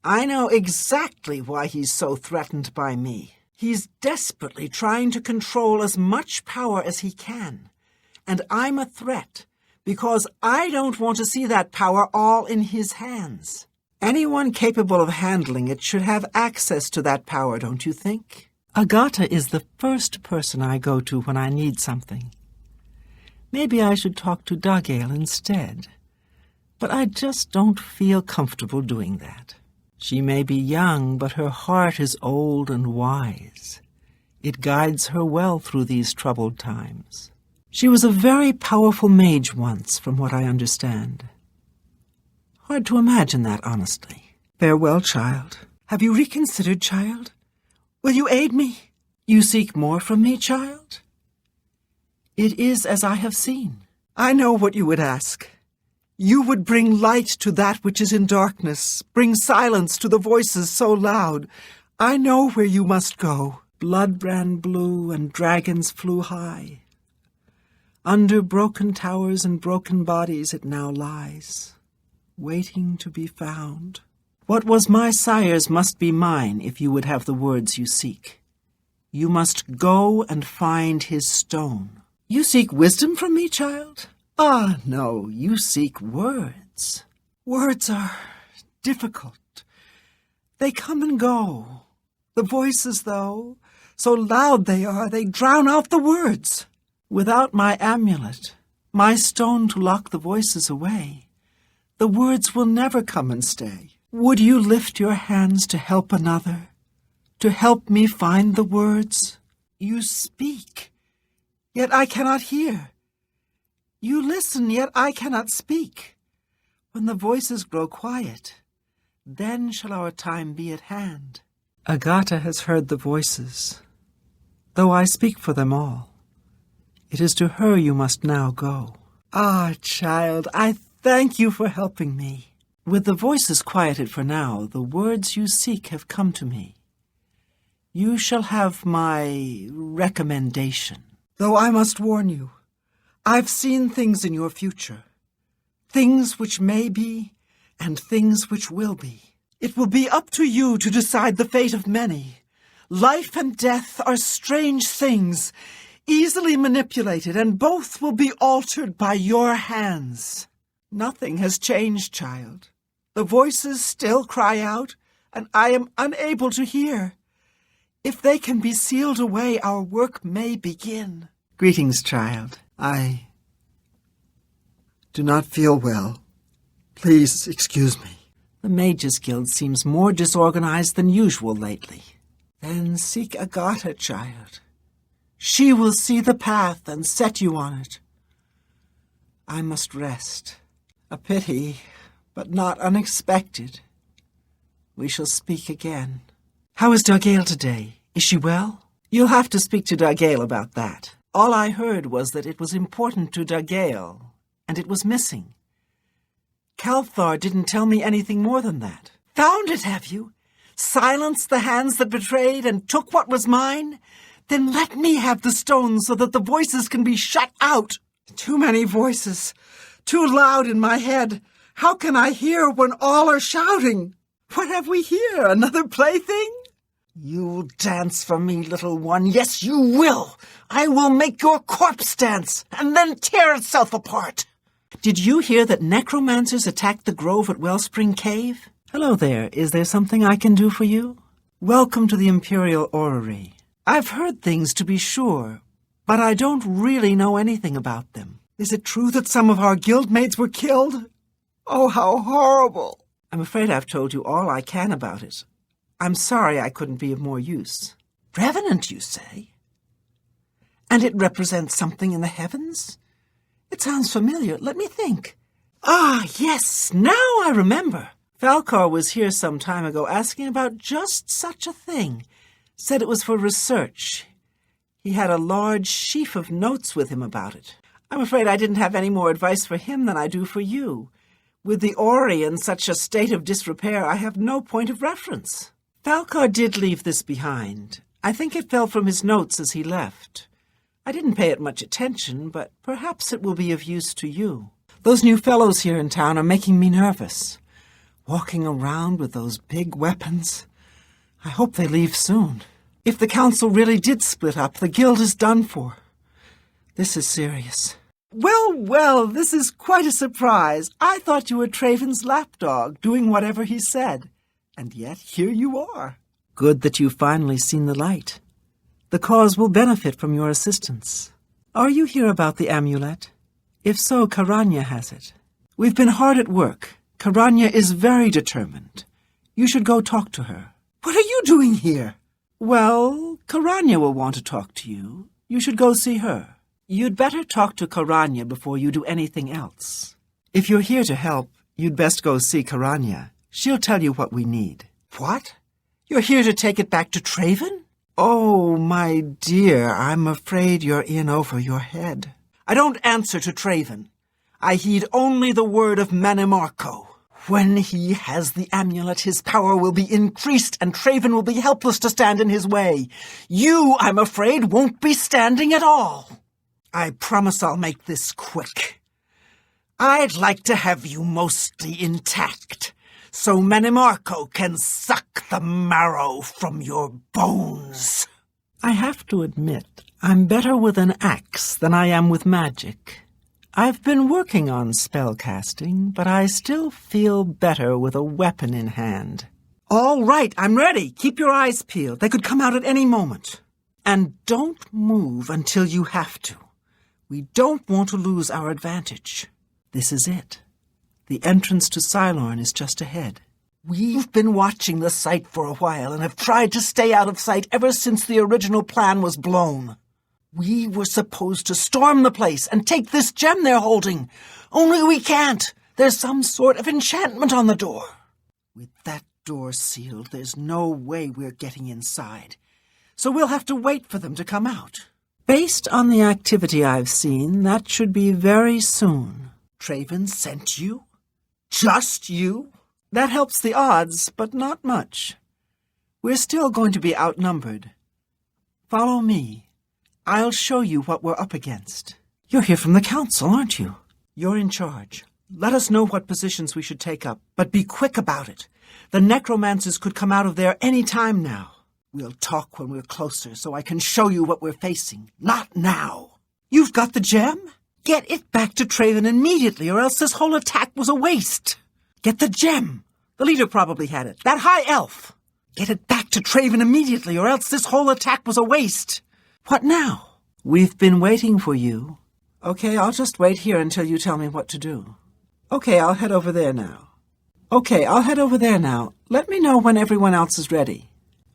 I know exactly why he's so threatened by me. He's desperately trying to control as much power as he can. And I'm a threat, because I don't want to see that power all in his hands. Anyone capable of handling it should have access to that power, don't you think? Agata is the first person I go to when I need something. Maybe I should talk to Daedra instead. But I just don't feel comfortable doing that. She may be young, but her heart is old and wise. It guides her well through these troubled times. She was a very powerful mage once, from what I understand. Hard to imagine that, honestly. Farewell, child. Have you reconsidered, child? Will you aid me? You seek more from me, child? It is as I have seen. I know what you would ask. You would bring light to that which is in darkness, bring silence to the voices so loud. I know where you must go. Blood ran blue and dragons flew high. Under broken towers and broken bodies it now lies, waiting to be found. What was my sire's must be mine if you would have the words you seek. You must go and find his stone. You seek wisdom from me, child? Ah, no, you seek words. Words are difficult. They come and go. The voices, though, so loud they are, they drown out the words. Without my amulet, my stone to lock the voices away, the words will never come and stay. Would you lift your hands to help another, to help me find the words? You speak, yet I cannot hear. You listen, yet I cannot speak. When the voices grow quiet, then shall our time be at hand. Agata has heard the voices, though I speak for them all. It is to her you must now go. Ah, child, I thank you for helping me. With the voices quieted for now, the words you seek have come to me. You shall have my recommendation. Though I must warn you, I've seen things in your future. Things which may be, and things which will be. It will be up to you to decide the fate of many. Life and death are strange things, easily manipulated, and both will be altered by your hands. Nothing has changed, child. The voices still cry out, and I am unable to hear. If they can be sealed away, our work may begin. Greetings, child. I do not feel well. Please excuse me. The Mages Guild seems more disorganized than usual lately. Then seek Agata, child. She will see the path and set you on it. I must rest. A pity, but not unexpected. We shall speak again. How is Daedra today? Is she well? You'll have to speak to Daedra about that. All I heard was that it was important to Daedra, and it was missing. Kalthar didn't tell me anything more than that. Found it, have you? Silenced the hands that betrayed and took what was mine? Then let me have the stone so that the voices can be shut out. Too many voices. Too loud in my head. How can I hear when all are shouting? What have we here? Another plaything? You'll dance for me, little one. Yes, you will. I will make your corpse dance and then tear itself apart. Did you hear that necromancers attacked the grove at Wellspring Cave? Hello there. Is there something I can do for you? Welcome to the Imperial Orrery. I've heard things, to be sure, but I don't really know anything about them. Is it true that some of our guildmates were killed? Oh, how horrible. I'm afraid I've told you all I can about it. I'm sorry I couldn't be of more use. Revenant, you say? And it represents something in the heavens? It sounds familiar. Let me think. Ah, yes, now I remember. Falcar was here some time ago asking about just such a thing. Said it was for research. He had a large sheaf of notes with him about it. I'm afraid I didn't have any more advice for him than I do for you. With the Ori in such a state of disrepair, I have no point of reference. Falcar did leave this behind. I think it fell from his notes as he left. I didn't pay it much attention, but perhaps it will be of use to you. Those new fellows here in town are making me nervous. Walking around with those big weapons. I hope they leave soon. If the council really did split up, the guild is done for. This is serious. Well, this is quite a surprise. I thought you were Traven's lapdog, doing whatever he said. And yet here you are. Good that you've finally seen the light. The cause will benefit from your assistance. Are you here about the amulet? If so, Karanya has it. We've been hard at work. Karanya is very determined. You should go talk to her. What are you doing here? Well, Karanya will want to talk to you. You should go see her. You'd better talk to Karanya before you do anything else. If you're here to help, you'd best go see Karanya. She'll tell you what we need. What? You're here to take it back to Traven? Oh, my dear, I'm afraid you're in over your head. I don't answer to Traven. I heed only the word of Manimarco. When he has the amulet, his power will be increased, and Traven will be helpless to stand in his way. You, I'm afraid, won't be standing at all. I promise I'll make this quick. I'd like to have you mostly intact, so Manimarco can suck the marrow from your bones. I have to admit, I'm better with an axe than I am with magic. I've been working on spellcasting, but I still feel better with a weapon in hand. All right, I'm ready. Keep your eyes peeled. They could come out at any moment. And don't move until you have to. We don't want to lose our advantage. This is it. The entrance to Cylorn is just ahead. We've been watching the site for a while and have tried to stay out of sight ever since the original plan was blown. We were supposed to storm the place and take this gem they're holding. Only we can't. There's some sort of enchantment on the door. With that door sealed, there's no way we're getting inside. So we'll have to wait for them to come out. Based on the activity I've seen, that should be very soon. Traven sent you? Just you? That helps the odds, but not much. We're still going to be outnumbered. Follow me. I'll show you what we're up against. You're here from the council, aren't you? You're in charge. Let us know what positions we should take up, but be quick about it. The necromancers could come out of there any time now. We'll talk when we're closer so I can show you what we're facing. Not now. You've got the gem? Get it back to Traven immediately, or else this whole attack was a waste. Get the gem. The leader probably had it. That high elf. Get it back to Traven immediately, or else this whole attack was a waste. What now? We've been waiting for you. Okay, I'll just wait here until you tell me what to do. Okay, I'll head over there now. Let me know when everyone else is ready.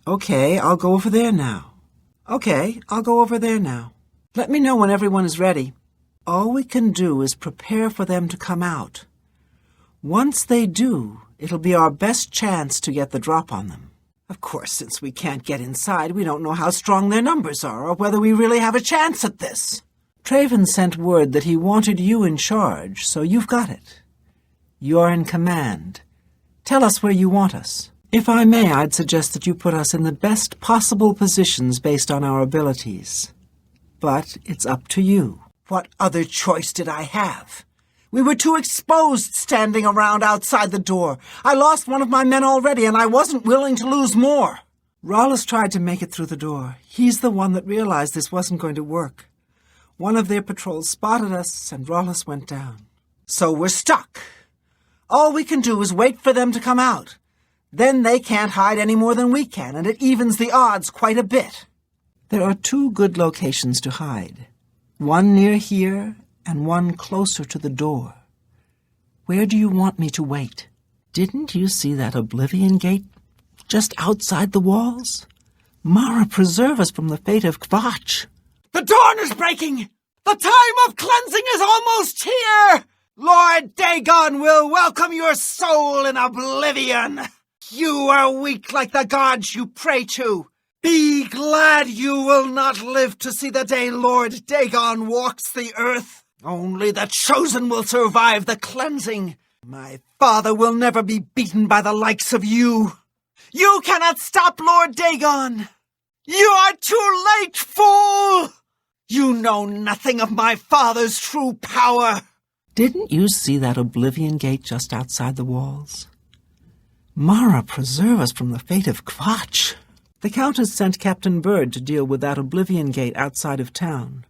Okay, I'll go over there now. Let me know when everyone is ready. All we can do is prepare for them to come out. Once they do, it'll be our best chance to get the drop on them. Of course, since we can't get inside, we don't know how strong their numbers are or whether we really have a chance at this. Traven sent word that he wanted you in charge, so you've got it. You're in command. Tell us where you want us. If I may, I'd suggest that you put us in the best possible positions based on our abilities. But it's up to you. What other choice did I have? We were too exposed standing around outside the door. I lost one of my men already, and I wasn't willing to lose more. Rollis tried to make it through the door. He's the one that realized this wasn't going to work. One of their patrols spotted us, and Rollis went down. So we're stuck. All we can do is wait for them to come out. Then they can't hide any more than we can, and it evens the odds quite a bit. There are 2 good locations to hide. One near here, and one closer to the door. Where do you want me to wait? Didn't you see that Oblivion gate just outside the walls? Mara, preserve us from the fate of Kvatch. The dawn is breaking! The time of cleansing is almost here! Lord Dagon will welcome your soul in Oblivion! You are weak like the gods you pray to. Be glad you will not live to see the day Lord Dagon walks the earth. Only the chosen will survive the cleansing. My father will never be beaten by the likes of you. You cannot stop Lord Dagon. You are too late, fool! You know nothing of my father's true power. Didn't you see that Oblivion gate just outside the walls? Mara preserve us from the fate of Kvotch. The Countess sent Captain Bird to deal with that Oblivion gate outside of town.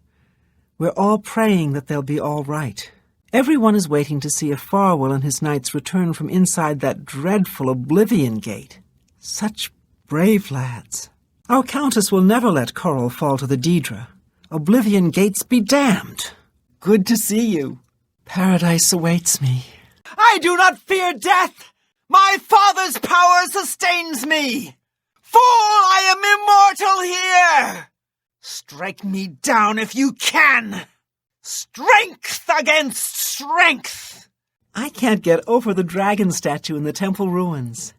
We're all praying that they'll be all right. Everyone is waiting to see if Farwell and his knights return from inside that dreadful Oblivion gate. Such brave lads. Our Countess will never let Coral fall to the Daedra. Oblivion gates be damned. Good to see you. Paradise awaits me. I do not fear death. My father's power sustains me. Fool, I am immortal here. Strike me down if you can. Strength against strength. I can't get over the dragon statue in the temple ruins.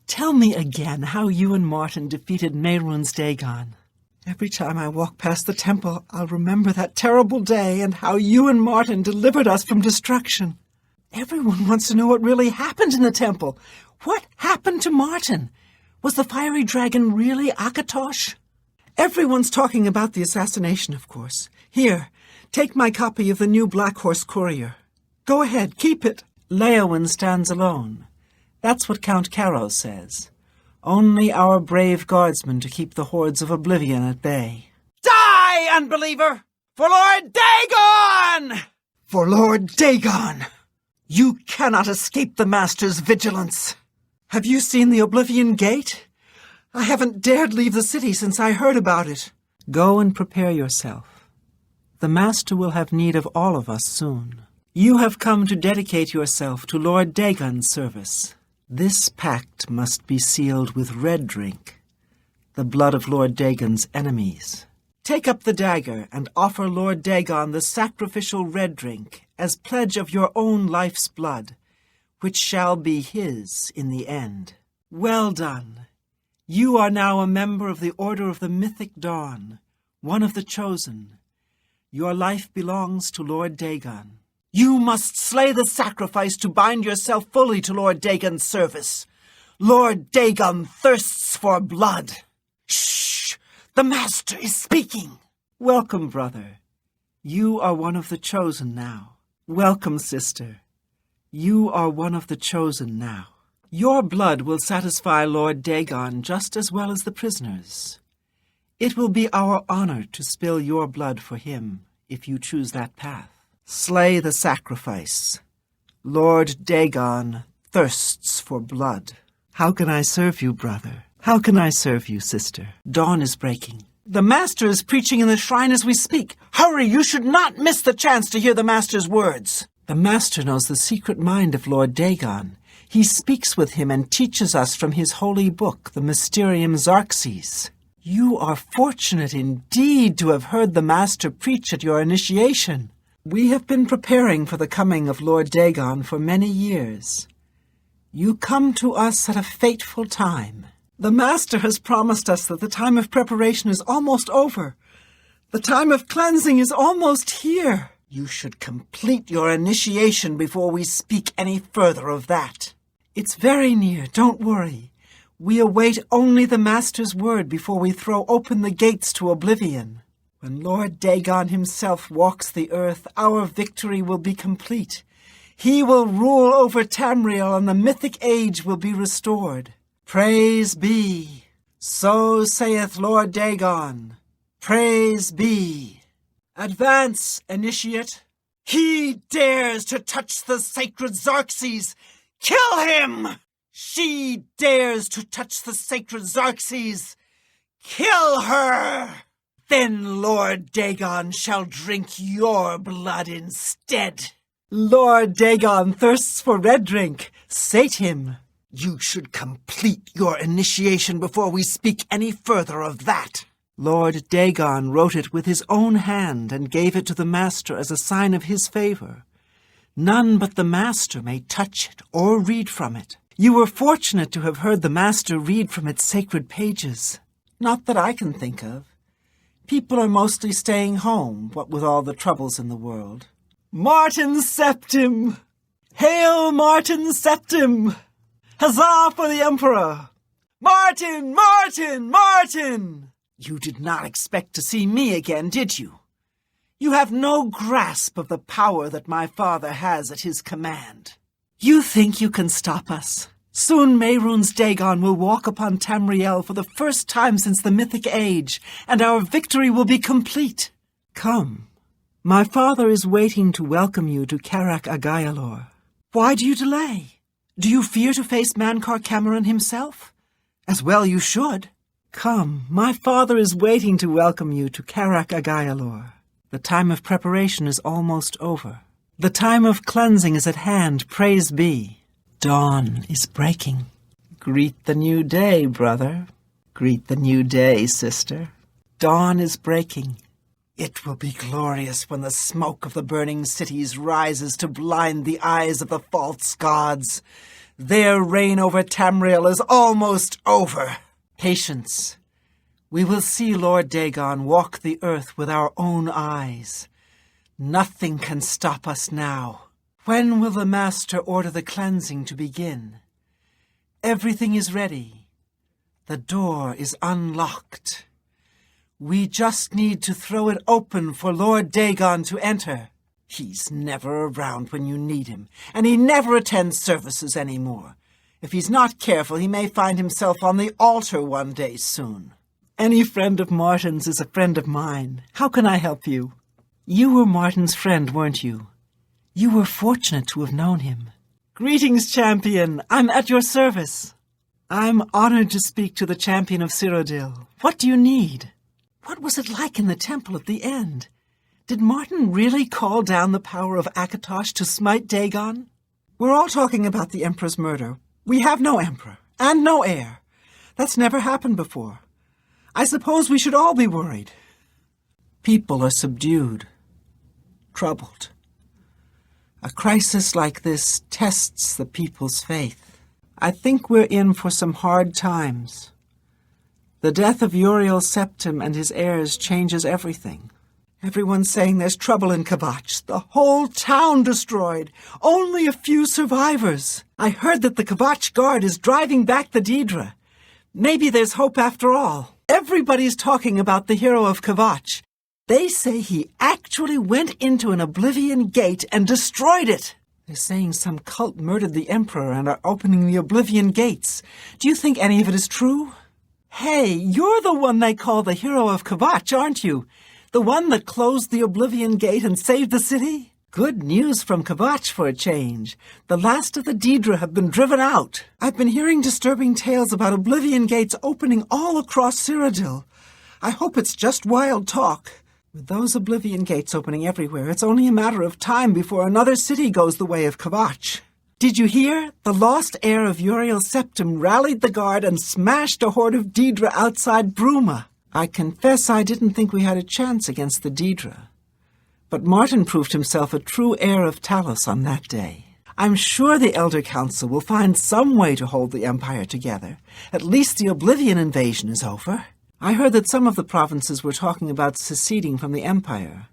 Tell me again how you and Martin defeated Mehrunes Dagon. Every time I walk past the temple, I'll remember that terrible day and how you and Martin delivered us from destruction. Everyone wants to know what really happened in the temple. What happened to Martin? Was the fiery dragon really Akatosh? Everyone's talking about the assassination, of course. Here, take my copy of the new Black Horse Courier. Go ahead, keep it. Leowyn stands alone. That's what Count Caro says. Only our brave guardsmen to keep the hordes of Oblivion at bay. Die, unbeliever! For Lord Dagon! For Lord Dagon! You cannot escape the Master's vigilance. Have you seen the Oblivion Gate? I haven't dared leave the city since I heard about it. Go and prepare yourself. The Master will have need of all of us soon. You have come to dedicate yourself to Lord Dagon's service. This pact must be sealed with red drink, the blood of Lord Dagon's enemies. Take up the dagger and offer Lord Dagon the sacrificial red drink as pledge of your own life's blood, which shall be his in the end. Well done. You are now a member of the Order of the Mythic Dawn, one of the chosen. Your life belongs to Lord Dagon. You must slay the sacrifice to bind yourself fully to Lord Dagon's service. Lord Dagon thirsts for blood. Shh! The Master is speaking. Welcome, brother. You are one of the chosen now. Welcome, sister. You are one of the chosen now. Your blood will satisfy Lord Dagon just as well as the prisoners. It will be our honor to spill your blood for him if you choose that path. Slay the sacrifice. Lord Dagon thirsts for blood. How can I serve you, brother? How can I serve you, sister? Dawn is breaking. The Master is preaching in the shrine as we speak. Hurry, you should not miss the chance to hear the Master's words. The Master knows the secret mind of Lord Dagon. He speaks with him and teaches us from his holy book, the Mysterium Xarxes. You are fortunate indeed to have heard the Master preach at your initiation. We have been preparing for the coming of Lord Dagon for many years. You come to us at a fateful time. The Master has promised us that the time of preparation is almost over. The time of cleansing is almost here. You should complete your initiation before we speak any further of that. It's very near, don't worry. We await only the Master's word before we throw open the gates to Oblivion. When Lord Dagon himself walks the earth, our victory will be complete. He will rule over Tamriel, and the mythic age will be restored. Praise be. So saith Lord Dagon. Praise be. Advance, initiate. He dares to touch the sacred Xarxes. Kill him! She dares to touch the sacred Xarxes. Kill her! Then Lord Dagon shall drink your blood instead. Lord Dagon thirsts for red drink. Sate him. You should complete your initiation before we speak any further of that. Lord Dagon wrote it with his own hand and gave it to the Master as a sign of his favor. None but the Master may touch it or read from it. You were fortunate to have heard the Master read from its sacred pages. Not that I can think of. People are mostly staying home, what with all the troubles in the world. Martin's septim! Hail Martin Septim! Huzzah for the Emperor! Martin! Martin! Martin! You did not expect to see me again, did you? You have no grasp of the power that my father has at his command. You think you can stop us? Soon Mehrunes Dagon will walk upon Tamriel for the first time since the Mythic Age, and our victory will be complete. Come. My father is waiting to welcome you to Karak Agayalor. Why do you delay? Do you fear to face Mankar Cameron himself? As well you should. Come, my father is waiting to welcome you to Karak Agayalor. The time of preparation is almost over. The time of cleansing is at hand, praise be. Dawn is breaking. Greet the new day, brother. Greet the new day, sister. Dawn is breaking. It will be glorious when the smoke of the burning cities rises to blind the eyes of the false gods. Their reign over Tamriel is almost over. Patience. We will see Lord Dagon walk the earth with our own eyes. Nothing can stop us now. When will the Master order the cleansing to begin? Everything is ready. The door is unlocked. We just need to throw it open for Lord Dagon to enter. He's never around when you need him, and he never attends services anymore. If he's not careful, he may find himself on the altar one day soon. Any friend of Martin's is a friend of mine. How can I help you? You were Martin's friend, weren't you? You were fortunate to have known him. Greetings, champion. I'm at your service. I'm honored to speak to the champion of Cyrodiil. What do you need? What was it like in the temple at the end? Did Martin really call down the power of Akatosh to smite Dagon? We're all talking about the Emperor's murder. We have no Emperor, and no heir. That's never happened before. I suppose we should all be worried. People are subdued, troubled. A crisis like this tests the people's faith. I think we're in for some hard times. The death of Uriel Septim and his heirs changes everything. Everyone's saying there's trouble in Kvatch. The whole town destroyed. Only a few survivors. I heard that the Kvatch guard is driving back the Daedra. Maybe there's hope after all. Everybody's talking about the hero of Kvatch. They say he actually went into an Oblivion gate and destroyed it. They're saying some cult murdered the Emperor and are opening the Oblivion gates. Do you think any of it is true? Hey, you're the one they call the hero of Kvatch, aren't you? The one that closed the Oblivion gate and saved the city? Good news from Kvatch for a change. The last of the Daedra have been driven out. I've been hearing disturbing tales about Oblivion gates opening all across Cyrodiil. I hope it's just wild talk. With those Oblivion gates opening everywhere, it's only a matter of time before another city goes the way of Kvatch. Did you hear? The lost heir of Uriel Septim rallied the guard and smashed a horde of Daedra outside Bruma. I confess I didn't think we had a chance against the Daedra. But Martin proved himself a true heir of Talos on that day. I'm sure the Elder Council will find some way to hold the Empire together. At least the Oblivion invasion is over. I heard that some of the provinces were talking about seceding from the Empire.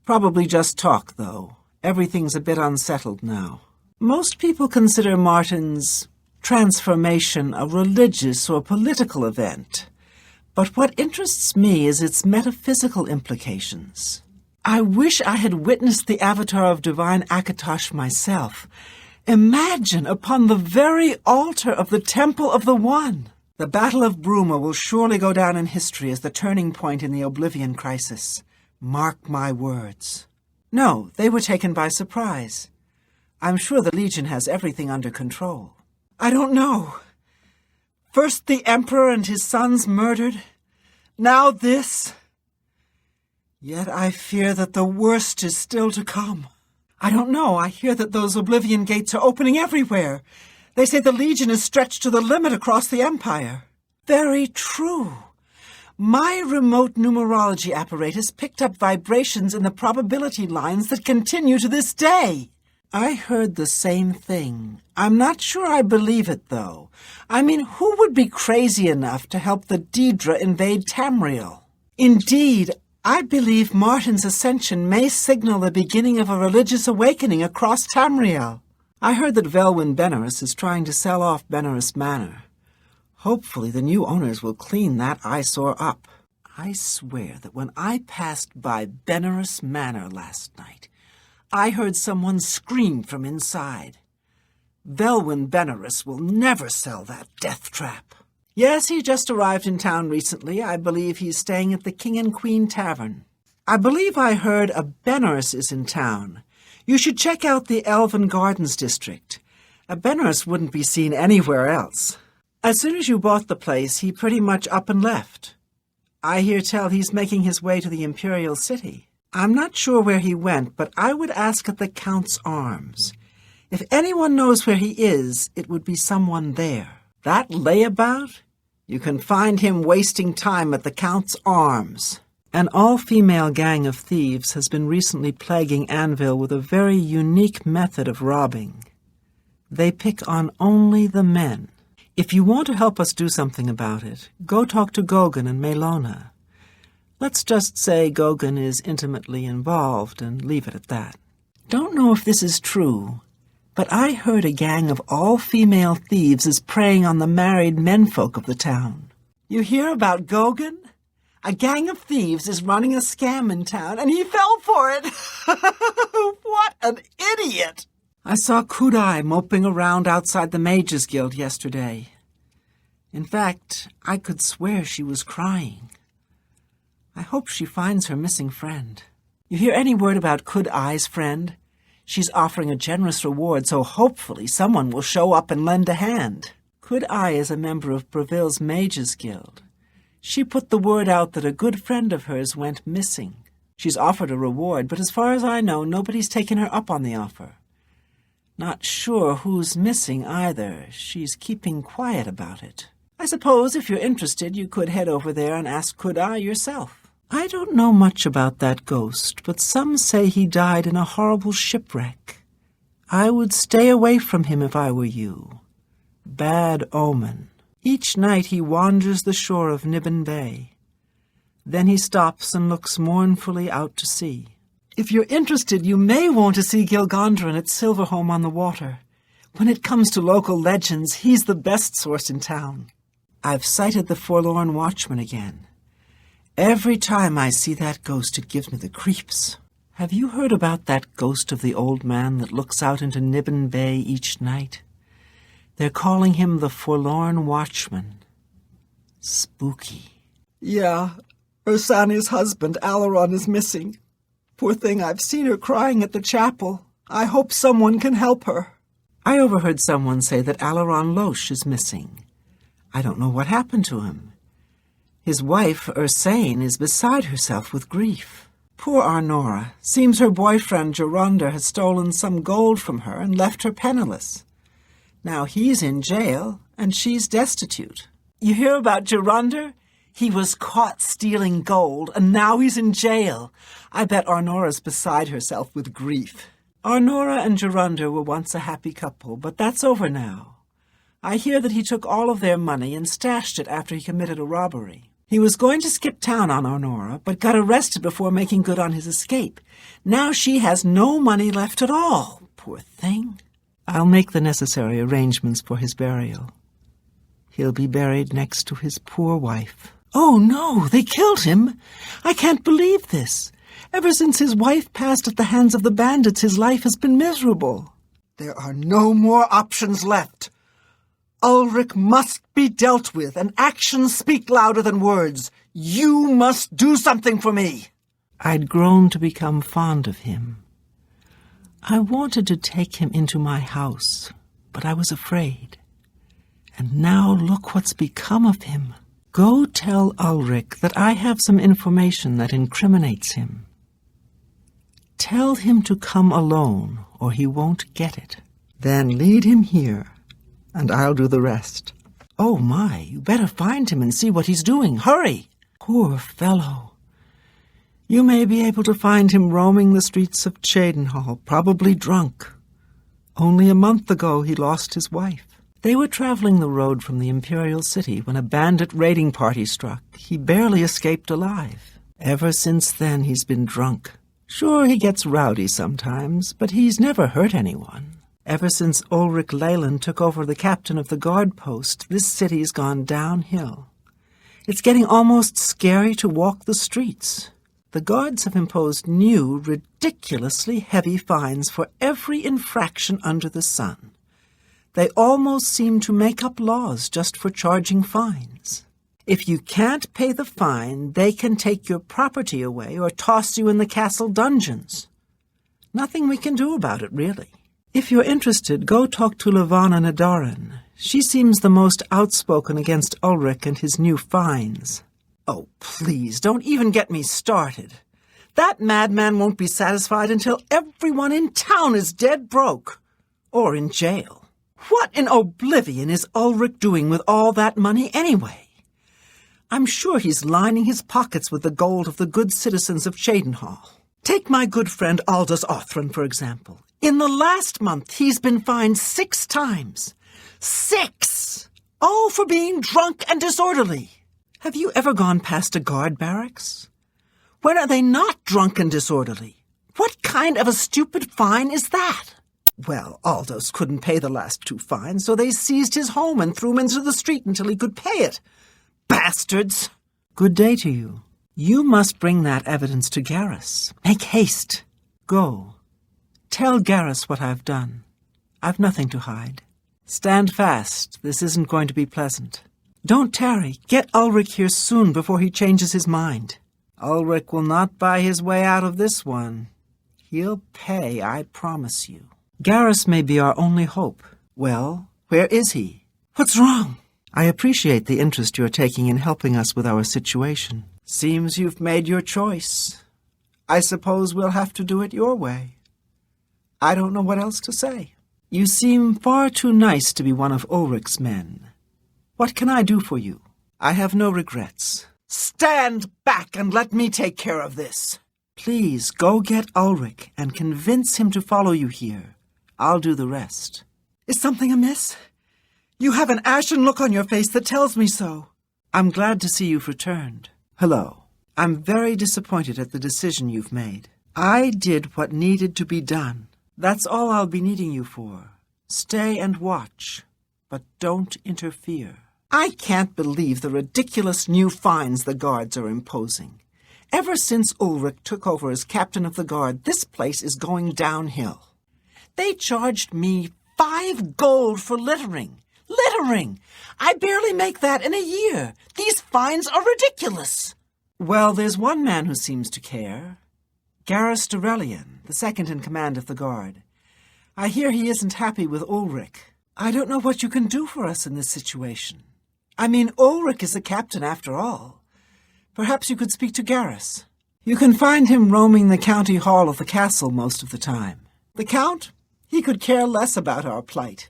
Probably just talk, though. Everything's a bit unsettled now. Most people consider Martin's transformation a religious or political event. But what interests me is its metaphysical implications. I wish I had witnessed the avatar of divine Akatosh myself. Imagine upon the very altar of the Temple of the One. The Battle of Bruma will surely go down in history as the turning point in the Oblivion crisis. Mark my words. No, they were taken by surprise. I'm sure the Legion has everything under control. I don't know. First the Emperor and his sons murdered. Now this. Yet I fear that the worst is still to come. I don't know. I hear that those Oblivion gates are opening everywhere. They say the Legion is stretched to the limit across the Empire. Very true. My remote numerology apparatus picked up vibrations in the probability lines that continue to this day. I heard the same thing. I'm not sure I believe it, though. I mean, who would be crazy enough to help the Daedra invade Tamriel? Indeed, I believe Martin's ascension may signal the beginning of a religious awakening across Tamriel. I heard that Velwyn Benorus is trying to sell off Benorus Manor. Hopefully the new owners will clean that eyesore up. I swear that when I passed by Benorus Manor last night, I heard someone scream from inside. Velwyn Benorus will never sell that death trap. Yes, he just arrived in town recently. I believe he's staying at the King and Queen Tavern. I believe I heard a Benorus is in town. You should check out the Elven Gardens district. A Benorus wouldn't be seen anywhere else. As soon as you bought the place, he pretty much up and left. I hear tell he's making his way to the Imperial City. I'm not sure where he went, but I would ask at the Count's Arms. If anyone knows where he is, it would be someone there. That layabout? You can find him wasting time at the Count's Arms. An all-female gang of thieves has been recently plaguing Anvil with a very unique method of robbing. They pick on only the men. If you want to help us do something about it, go talk to Gogan and Melona. Let's just say Gogan is intimately involved and leave it at that. Don't know if this is true, but I heard a gang of all-female thieves is preying on the married menfolk of the town. You hear about Gogan? A gang of thieves is running a scam in town, and he fell for it. What an idiot! I saw Kudai moping around outside the Mages Guild yesterday. In fact, I could swear she was crying. I hope she finds her missing friend. You hear any word about Kudai's friend? She's offering a generous reward, so hopefully someone will show up and lend a hand. Kudai is a member of Breville's Mages Guild. She put the word out that a good friend of hers went missing. She's offered a reward, but as far as I know, nobody's taken her up on the offer. Not sure who's missing either. She's keeping quiet about it. I suppose if you're interested, you could head over there and ask Kudai yourself. I don't know much about that ghost, but some say he died in a horrible shipwreck. I would stay away from him if I were you. Bad omen. Each night he wanders the shore of Niben Bay. Then he stops and looks mournfully out to sea. If you're interested, you may want to see Gilgondran at Silverholm on the Water. When it comes to local legends, he's the best source in town. I've sighted the Forlorn Watchman again. Every time I see that ghost, it gives me the creeps. Have you heard about that ghost of the old man that looks out into Niben Bay each night? They're calling him the Forlorn Watchman. Spooky. Yeah, Ursani's husband, Alaron, is missing. Poor thing, I've seen her crying at the chapel. I hope someone can help her. I overheard someone say that Alaron Loesch is missing. I don't know what happened to him. His wife, Ursane, is beside herself with grief. Poor Arnora. Seems her boyfriend, Geronda, has stolen some gold from her and left her penniless. Now he's in jail, and she's destitute. You hear about Geronda? He was caught stealing gold, and now he's in jail. I bet Arnora's beside herself with grief. Arnora and Geronda were once a happy couple, but that's over now. I hear that he took all of their money and stashed it after he committed a robbery. He was going to skip town on Arnora, but got arrested before making good on his escape. Now she has no money left at all. Poor thing. I'll make the necessary arrangements for his burial. He'll be buried next to his poor wife. Oh, no, they killed him. I can't believe this. Ever since his wife passed at the hands of the bandits, his life has been miserable. There are no more options left. Ulrich must be dealt with, and actions speak louder than words. You must do something for me. I'd grown to become fond of him. I wanted to take him into my house, but I was afraid. And now look what's become of him. Go tell Ulrich that I have some information that incriminates him. Tell him to come alone, or he won't get it. Then lead him here, and I'll do the rest. Oh, my, you better find him and see what he's doing. Hurry! Poor fellow. You may be able to find him roaming the streets of Cheydinhall, probably drunk. Only a month ago he lost his wife. They were traveling the road from the Imperial City when a bandit raiding party struck. He barely escaped alive. Ever since then, he's been drunk. Sure, he gets rowdy sometimes, but he's never hurt anyone. Ever since Ulrich Leyland took over the captain of the guard post, this city's gone downhill. It's getting almost scary to walk the streets. The guards have imposed new, ridiculously heavy fines for every infraction under the sun. They almost seem to make up laws just for charging fines. If you can't pay the fine, they can take your property away or toss you in the castle dungeons. Nothing we can do about it, really. If you're interested, go talk to Levana Nadarin. She seems the most outspoken against Ulrich and his new fines. Oh, please, don't even get me started. That madman won't be satisfied until everyone in town is dead broke. Or in jail. What in Oblivion is Ulrich doing with all that money anyway? I'm sure he's lining his pockets with the gold of the good citizens of Cheydinhal. Take my good friend Aldous Othran, for example. In the last month, he's been fined 6 times. 6! All for being drunk and disorderly. Have you ever gone past a guard barracks? When are they not drunk and disorderly? What kind of a stupid fine is that? Well, Aldous couldn't pay the last 2 fines, so they seized his home and threw him into the street until he could pay it. Bastards! Good day to you. You must bring that evidence to Garrus. Make haste. Go. Tell Garrus what I've done. I've nothing to hide. Stand fast. This isn't going to be pleasant. Don't tarry. Get Ulrich here soon before he changes his mind. Ulrich will not buy his way out of this one. He'll pay, I promise you. Garrus may be our only hope. Well, where is he? What's wrong? I appreciate the interest you're taking in helping us with our situation. Seems you've made your choice. I suppose we'll have to do it your way. I don't know what else to say. You seem far too nice to be one of Ulrich's men. What can I do for you? I have no regrets. Stand back and let me take care of this. Please go get Ulrich and convince him to follow you here. I'll do the rest. Is something amiss? You have an ashen look on your face that tells me so. I'm glad to see you've returned. Hello. I'm very disappointed at the decision you've made. I did what needed to be done. That's all I'll be needing you for. Stay and watch, but don't interfere. I can't believe the ridiculous new fines the guards are imposing. Ever since Ulrich took over as captain of the guard, this place is going downhill. They charged me 5 gold for littering. Littering! I barely make that in a year. These fines are ridiculous. Well, there's one man who seems to care. Garrus Durelian, the second in command of the guard. I hear he isn't happy with Ulrich. I don't know what you can do for us in this situation. I mean, Ulrich is the captain after all. Perhaps you could speak to Garrus. You can find him roaming the county hall of the castle most of the time. The Count? He could care less about our plight.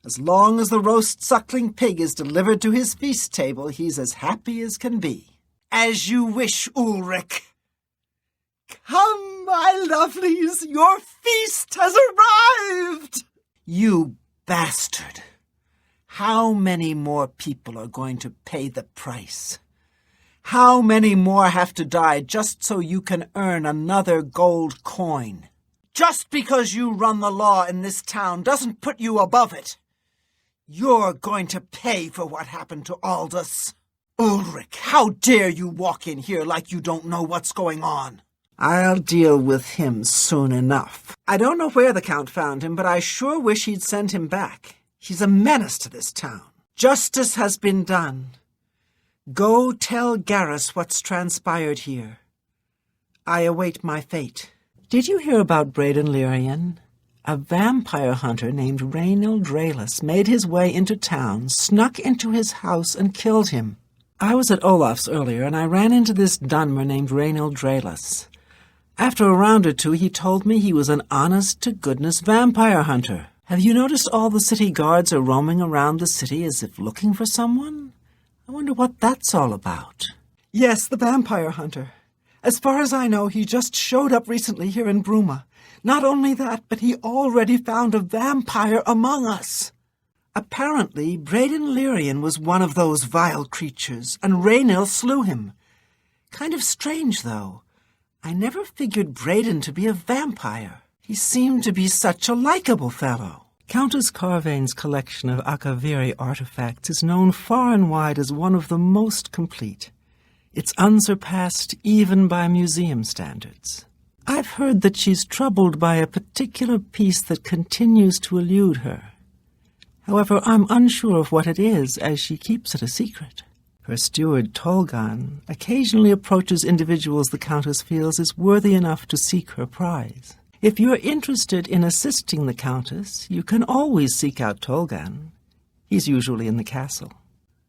As long as the roast suckling pig is delivered to his feast table, he's as happy as can be. As you wish, Ulrich. Come, my lovelies, your feast has arrived! You bastard. How many more people are going to pay the price? How many more have to die just so you can earn another gold coin? Just because you run the law in this town doesn't put you above it. You're going to pay for what happened to Aldous. Ulrich, how dare you walk in here like you don't know what's going on? I'll deal with him soon enough. I don't know where the Count found him, but I sure wish he'd send him back. He's a menace to this town. Justice has been done. Go tell Garrus what's transpired here. I await my fate. Did you hear about Braden Lyrian? A vampire hunter named Raynil Draelus made his way into town, snuck into his house, and killed him. I was at Olaf's earlier, and I ran into this Dunmer named Raynil Draelus. After a round or 2, he told me he was an honest-to-goodness vampire hunter. Have you noticed all the city guards are roaming around the city as if looking for someone? I wonder what that's all about. Yes, the vampire hunter. As far as I know, he just showed up recently here in Bruma. Not only that, but he already found a vampire among us. Apparently, Braden Lyrian was one of those vile creatures, and Raynil slew him. Kind of strange, though. I never figured Braden to be a vampire. He seemed to be such a likable fellow. Countess Carvane's collection of Akaviri artifacts is known far and wide as one of the most complete. It's unsurpassed even by museum standards. I've heard that she's troubled by a particular piece that continues to elude her. However, I'm unsure of what it is, as she keeps it a secret. Her steward, Tolgan, occasionally approaches individuals the Countess feels is worthy enough to seek her prize. If you're interested in assisting the Countess, you can always seek out Tolgan. He's usually in the castle.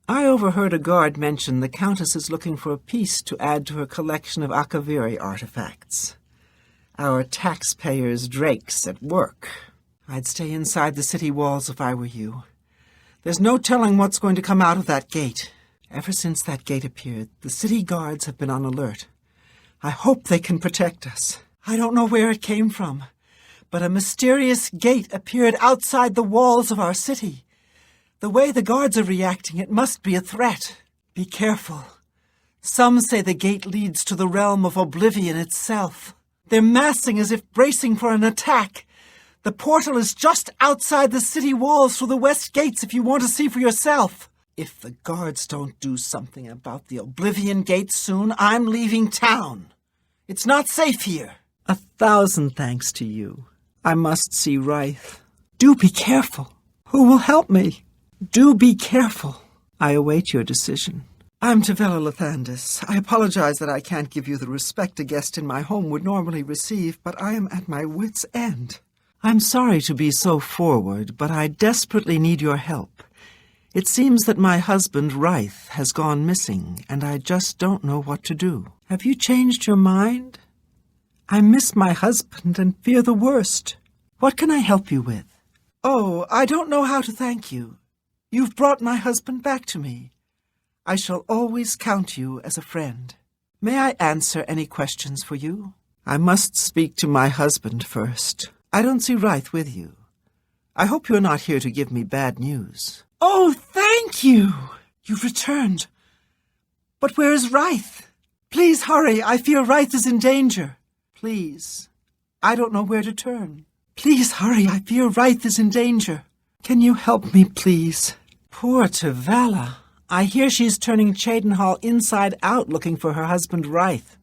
I overheard a guard mention the Countess is looking for a piece to add to her collection of Akaviri artifacts. Our taxpayers' Drake's at work. I'd stay inside the city walls if I were you. There's no telling what's going to come out of that gate. Ever since that gate appeared, the city guards have been on alert. I hope they can protect us. I don't know where it came from, but a mysterious gate appeared outside the walls of our city. The way the guards are reacting, it must be a threat. Be careful. Some say the gate leads to the realm of Oblivion itself. They're massing as if bracing for an attack. The portal is just outside the city walls through the west gates if you want to see for yourself. If the guards don't do something about the Oblivion gate soon, I'm leaving town. It's not safe here. 1,000 thanks to you. I must see Ryth. Do be careful. Who will help me? Do be careful. I await your decision. I'm Tavella Lathandis. I apologize that I can't give you the respect a guest in my home would normally receive, but I am at my wit's end. I'm sorry to be so forward, but I desperately need your help. It seems that my husband, Ryth, has gone missing, and I just don't know what to do. Have you changed your mind? I miss my husband and fear the worst. What can I help you with? Oh, I don't know how to thank you. You've brought my husband back to me. I shall always count you as a friend. May I answer any questions for you? I must speak to my husband first. I don't see Ryth with you. I hope you're not here to give me bad news. Oh, thank you! You've returned. But where is Ryth? Please hurry. I fear Ryth is in danger. Please. I don't know where to turn. Please hurry. I fear Ryth is in danger. Can you help me, please? Poor Tavella. I hear she's turning Cheydinhal inside out looking for her husband Ryth.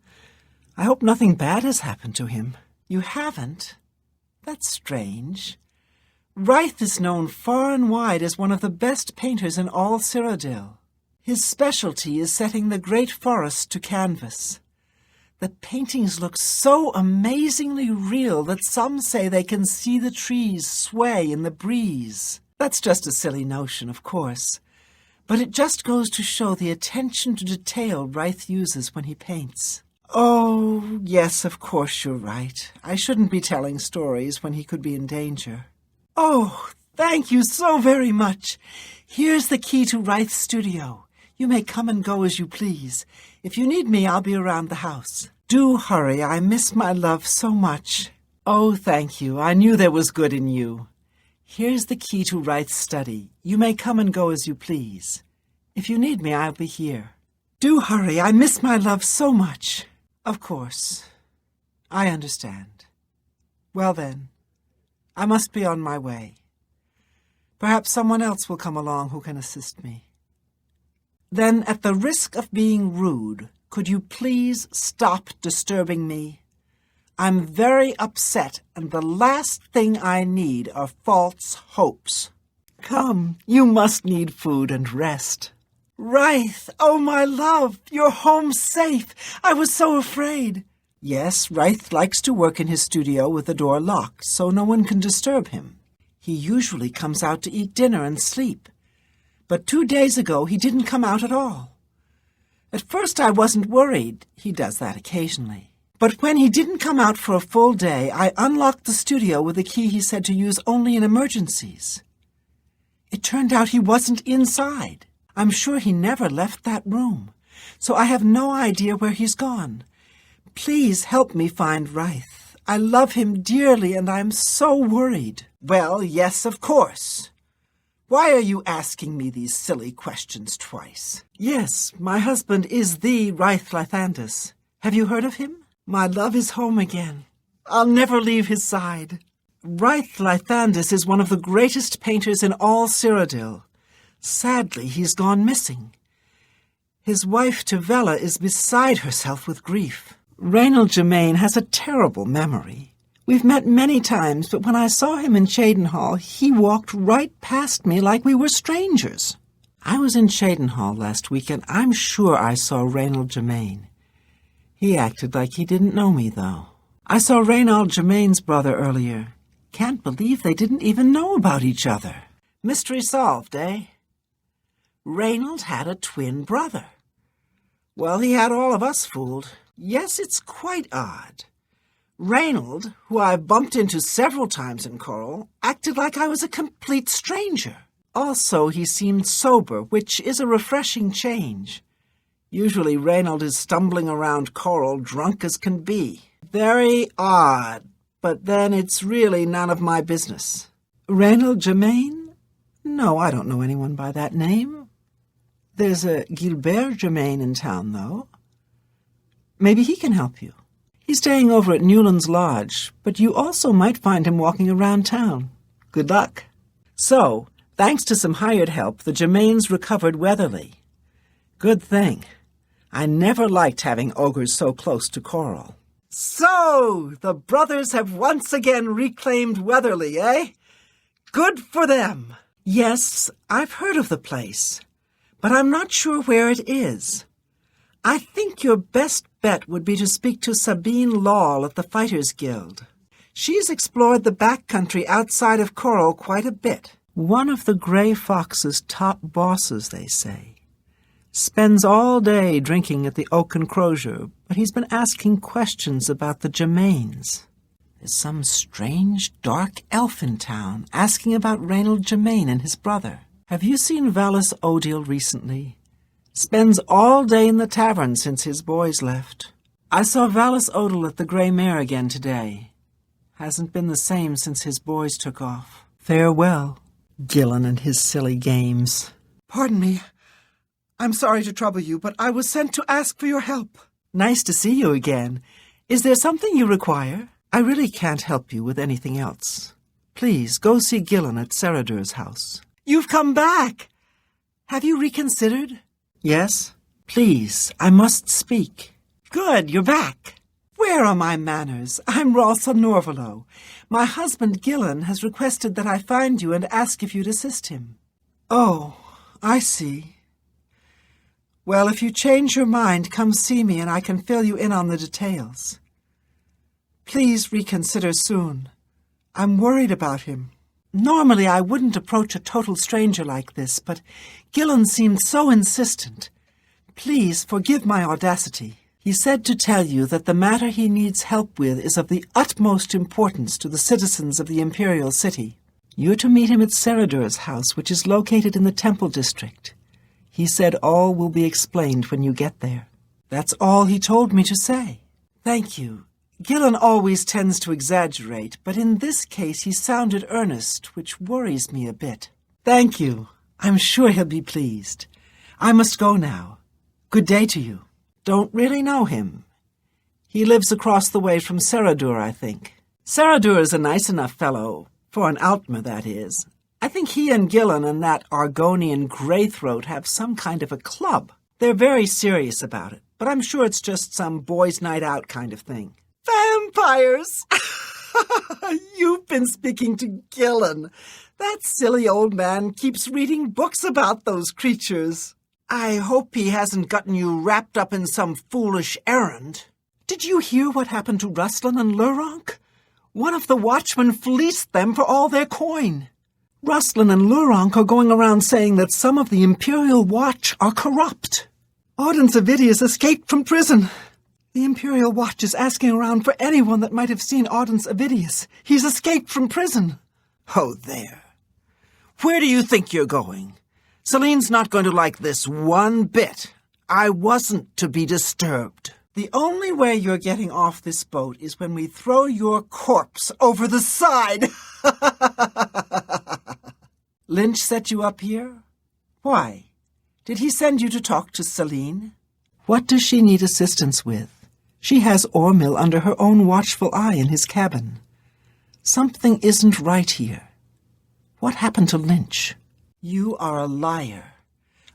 I hope nothing bad has happened to him. You haven't? That's strange. Ryth is known far and wide as one of the best painters in all Cyrodiil. His specialty is setting the great forest to canvas. The paintings look so amazingly real that some say they can see the trees sway in the breeze. That's just a silly notion, of course. But it just goes to show the attention to detail Ryth uses when he paints. Oh, yes, of course you're right. I shouldn't be telling stories when he could be in danger. Oh, thank you so very much. Here's the key to Ryth's studio. You may come and go as you please. If you need me, I'll be around the house. Do hurry. I miss my love so much. Oh, thank you. I knew there was good in you. Here's the key to Ryth's study. You may come and go as you please. If you need me, I'll be here. Do hurry. I miss my love so much. Of course. I understand. Well then, I must be on my way. Perhaps someone else will come along who can assist me. Then, at the risk of being rude, could you please stop disturbing me? I'm very upset, and the last thing I need are false hopes. Come, you must need food and rest. Ryth, oh my love, you're home safe. I was so afraid. Yes, Ryth likes to work in his studio with the door locked, so no one can disturb him. He usually comes out to eat dinner and sleep. But 2 days ago, he didn't come out at all. At first, I wasn't worried. He does that occasionally. But when he didn't come out for a full day, I unlocked the studio with a key he said to use only in emergencies. It turned out he wasn't inside. I'm sure he never left that room, so I have no idea where he's gone. Please help me find Ryth. I love him dearly, and I'm so worried. Well, yes, of course. Why are you asking me these silly questions twice? Yes, my husband is the Lythandus. Have you heard of him? My love is home again. I'll never leave his side. Lythandus is one of the greatest painters in all Cyrodiil. Sadly, he's gone missing. His wife, Tivella, is beside herself with grief. Reynold Germain has a terrible memory. We've met many times, but when I saw him in Cheydinhal, he walked right past me like we were strangers. I was in Cheydinhal last week, and I'm sure I saw Reynold Germain. He acted like he didn't know me, though. I saw Reynold Germain's brother earlier. Can't believe they didn't even know about each other. Mystery solved, eh? Reynold had a twin brother. Well, he had all of us fooled. Yes, it's quite odd. Reynold, who I've bumped into several times in Coral, acted like I was a complete stranger. Also, he seemed sober, which is a refreshing change. Usually Reynold is stumbling around Coral drunk as can be. Very odd, but then it's really none of my business. Reynold Germain? No, I don't know anyone by that name. There's a Gilbert Germain in town, though. Maybe he can help you. He's staying over at Newland's Lodge, but you also might find him walking around town. Good luck. So, thanks to some hired help, the Germains recovered Weatherly. Good thing. I never liked having ogres so close to Coral. So, the brothers have once again reclaimed Weatherly, eh? Good for them. Yes, I've heard of the place, but I'm not sure where it is. I think your best bet would be to speak to Sabine Lawl at the Fighters Guild. She's explored the backcountry outside of Coral quite a bit. One of the Grey Fox's top bosses, they say. Spends all day drinking at the Oak and Crozier, but he's been asking questions about the Germains. There's some strange, dark elf in town asking about Reynold Germain and his brother. Have you seen Valus Odile recently? Spends all day in the tavern since his boys left. I saw Valus Odile at the Grey Mare again today. Hasn't been the same since his boys took off. Farewell, Gillen and his silly games. Pardon me. I'm sorry to trouble you, but I was sent to ask for your help. Nice to see you again. Is there something you require? I really can't help you with anything else. Please, go see Gillen at Seradur's house. You've come back. Have you reconsidered? Yes? Please, I must speak. Good, you're back. Where are my manners? I'm Rossa Norvalo. My husband, Gillen, has requested that I find you and ask if you'd assist him. Oh, I see. Well, if you change your mind, come see me and I can fill you in on the details. Please reconsider soon. I'm worried about him. Normally I wouldn't approach a total stranger like this, but Gillen seemed so insistent. Please forgive my audacity. He said to tell you that the matter he needs help with is of the utmost importance to the citizens of the Imperial City. You're to meet him at Seradur's house, which is located in the Temple District. He said all will be explained when you get there. That's all he told me to say. Thank you. Gillen always tends to exaggerate, but in this case he sounded earnest, which worries me a bit. Thank you. I'm sure he'll be pleased. I must go now. Good day to you. Don't really know him. He lives across the way from Seradur, I think. Seradur is a nice enough fellow, for an Altmer, that is. I think he and Gillen and that Argonian Greythroat have some kind of a club. They're very serious about it, but I'm sure it's just some boys' night out kind of thing. Vampires! You've been speaking to Gillen. That silly old man keeps reading books about those creatures. I hope he hasn't gotten you wrapped up in some foolish errand. Did you hear what happened to Ruslan and Luronk? One of the watchmen fleeced them for all their coin. Ruslan and Luronk are going around saying that some of the Imperial Watch are corrupt. Audence Avidius escaped from prison. The Imperial Watch is asking around for anyone that might have seen Audence Avidius. He's escaped from prison. Oh, there. Where do you think you're going? Celine's not going to like this one bit. I wasn't to be disturbed. The only way you're getting off this boat is when we throw your corpse over the side. Lynch set you up here? Why? Did he send you to talk to Celine? What does she need assistance with? She has Ormil under her own watchful eye in his cabin. Something isn't right here. What happened to Lynch? You are a liar.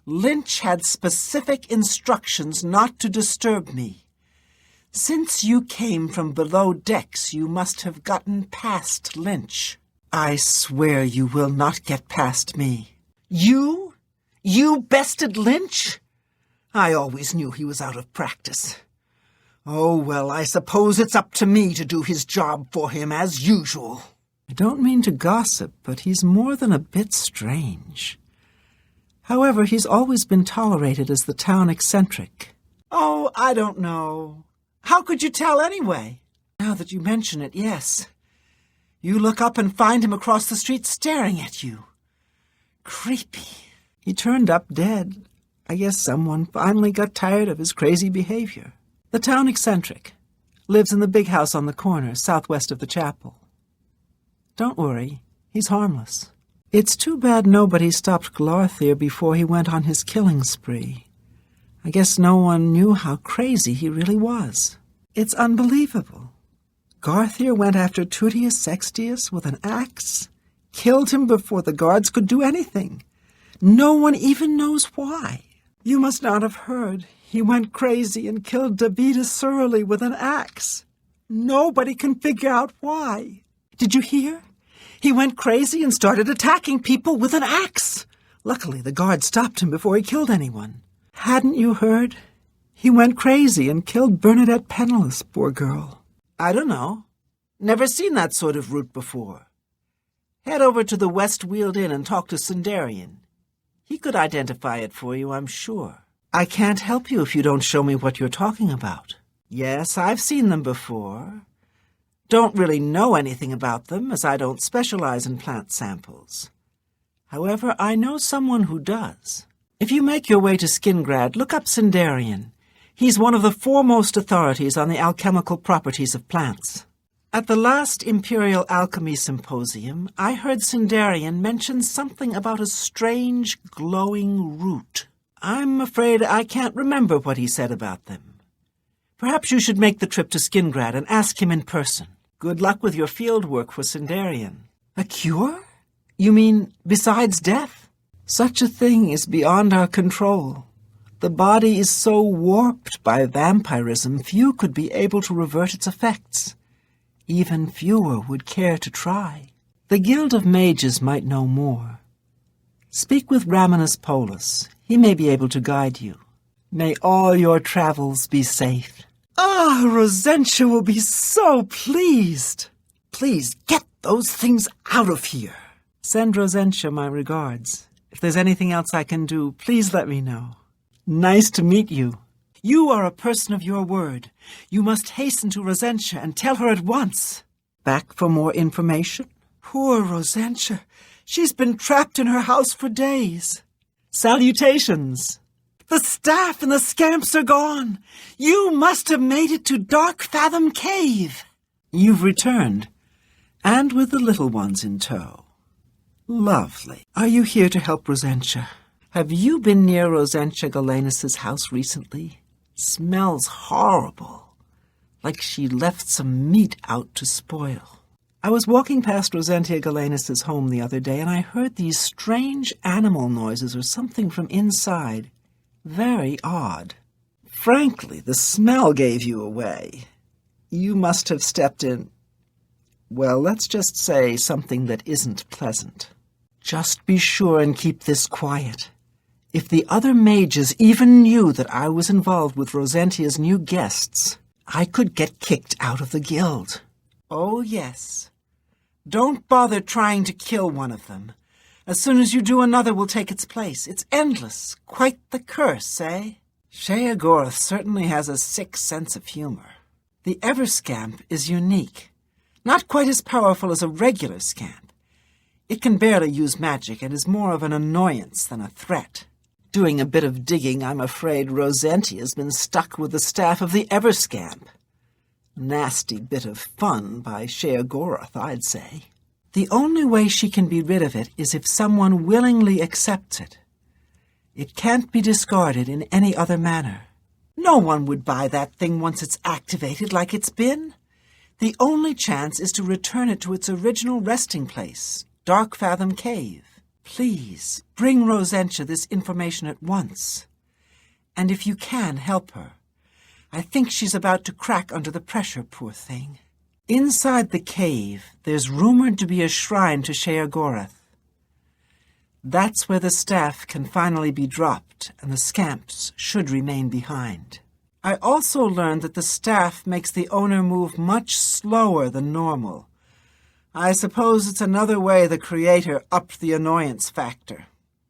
Lynch had specific instructions not to disturb me. Since you came from below decks, you must have gotten past Lynch. I swear you will not get past me. You? You bested Lynch? I always knew he was out of practice. Oh, well, I suppose it's up to me to do his job for him as usual. I don't mean to gossip, but he's more than a bit strange. However, he's always been tolerated as the town eccentric. Oh, I don't know. How could you tell anyway? Now that you mention it, yes. You look up and find him across the street staring at you. Creepy. He turned up dead. I guess someone finally got tired of his crazy behavior. The town eccentric. Lives in the big house on the corner, southwest of the chapel. Don't worry, he's harmless. It's too bad nobody stopped Glarthir before he went on his killing spree. I guess no one knew how crazy he really was. It's unbelievable. Garthir went after Tutius Sextius with an axe, killed him before the guards could do anything. No one even knows why. You must not have heard. He went crazy and killed Davida Surly with an axe. Nobody can figure out why. Did you hear? He went crazy and started attacking people with an axe. Luckily, the guards stopped him before he killed anyone. Hadn't you heard? He went crazy and killed Bernadette Penniless, poor girl. I don't know. Never seen that sort of route before. Head over to the West Wheeled Inn and talk to Sundarian. He could identify it for you, I'm sure. I can't help you if you don't show me what you're talking about. Yes, I've seen them before. Don't really know anything about them, as I don't specialize in plant samples. However, I know someone who does. If you make your way to Skingrad, look up Sundarian. He's one of the foremost authorities on the alchemical properties of plants. At the last Imperial Alchemy Symposium, I heard Sundarian mention something about a strange, glowing root. I'm afraid I can't remember what he said about them. Perhaps you should make the trip to Skingrad and ask him in person. Good luck with your field work for Sundarian. A cure? You mean besides death? Such a thing is beyond our control. The body is so warped by vampirism, few could be able to revert its effects. Even fewer would care to try. The Guild of Mages might know more. Speak with Raminus Polus. He may be able to guide you. May all your travels be safe. Ah, Rosentia will be so pleased. Please get those things out of here. Send Rosentia my regards. If there's anything else I can do, please let me know. Nice to meet you. You are a person of your word. You must hasten to Rosentia and tell her at once. Back for more information? Poor Rosentia. She's been trapped in her house for days. Salutations. The staff and the scamps are gone. You must have made it to Dark Fathom Cave. You've returned, and with the little ones in tow. Lovely. Are you here to help Rosentia? Have you been near Rosentia Galenus' house recently? Smells horrible, like she left some meat out to spoil. I was walking past Rosentia Galenus' home the other day, and I heard these strange animal noises or something from inside. Very odd. Frankly, the smell gave you away. You must have stepped in, well, let's just say something that isn't pleasant. Just be sure and keep this quiet. If the other mages even knew that I was involved with Rosentia's new guests, I could get kicked out of the guild. Oh, yes. Don't bother trying to kill one of them. As soon as you do, another will take its place. It's endless. Quite the curse, eh? Sheogorath certainly has a sick sense of humor. The Everscamp is unique. Not quite as powerful as a regular scamp. It can barely use magic and is more of an annoyance than a threat. Doing a bit of digging, I'm afraid Rosentia's been stuck with the staff of the Everscamp. Nasty bit of fun by Sheogorath, I'd say. The only way she can be rid of it is if someone willingly accepts it. It can't be discarded in any other manner. No one would buy that thing once it's activated like it's been. The only chance is to return it to its original resting place, Darkfathom Cave. Please, bring Rosentia this information at once. And if you can, help her. I think she's about to crack under the pressure, poor thing. Inside the cave, there's rumored to be a shrine to Sheogorath. That's where the staff can finally be dropped, and the scamps should remain behind. I also learned that the staff makes the owner move much slower than normal. I suppose it's another way the Creator upped the annoyance factor.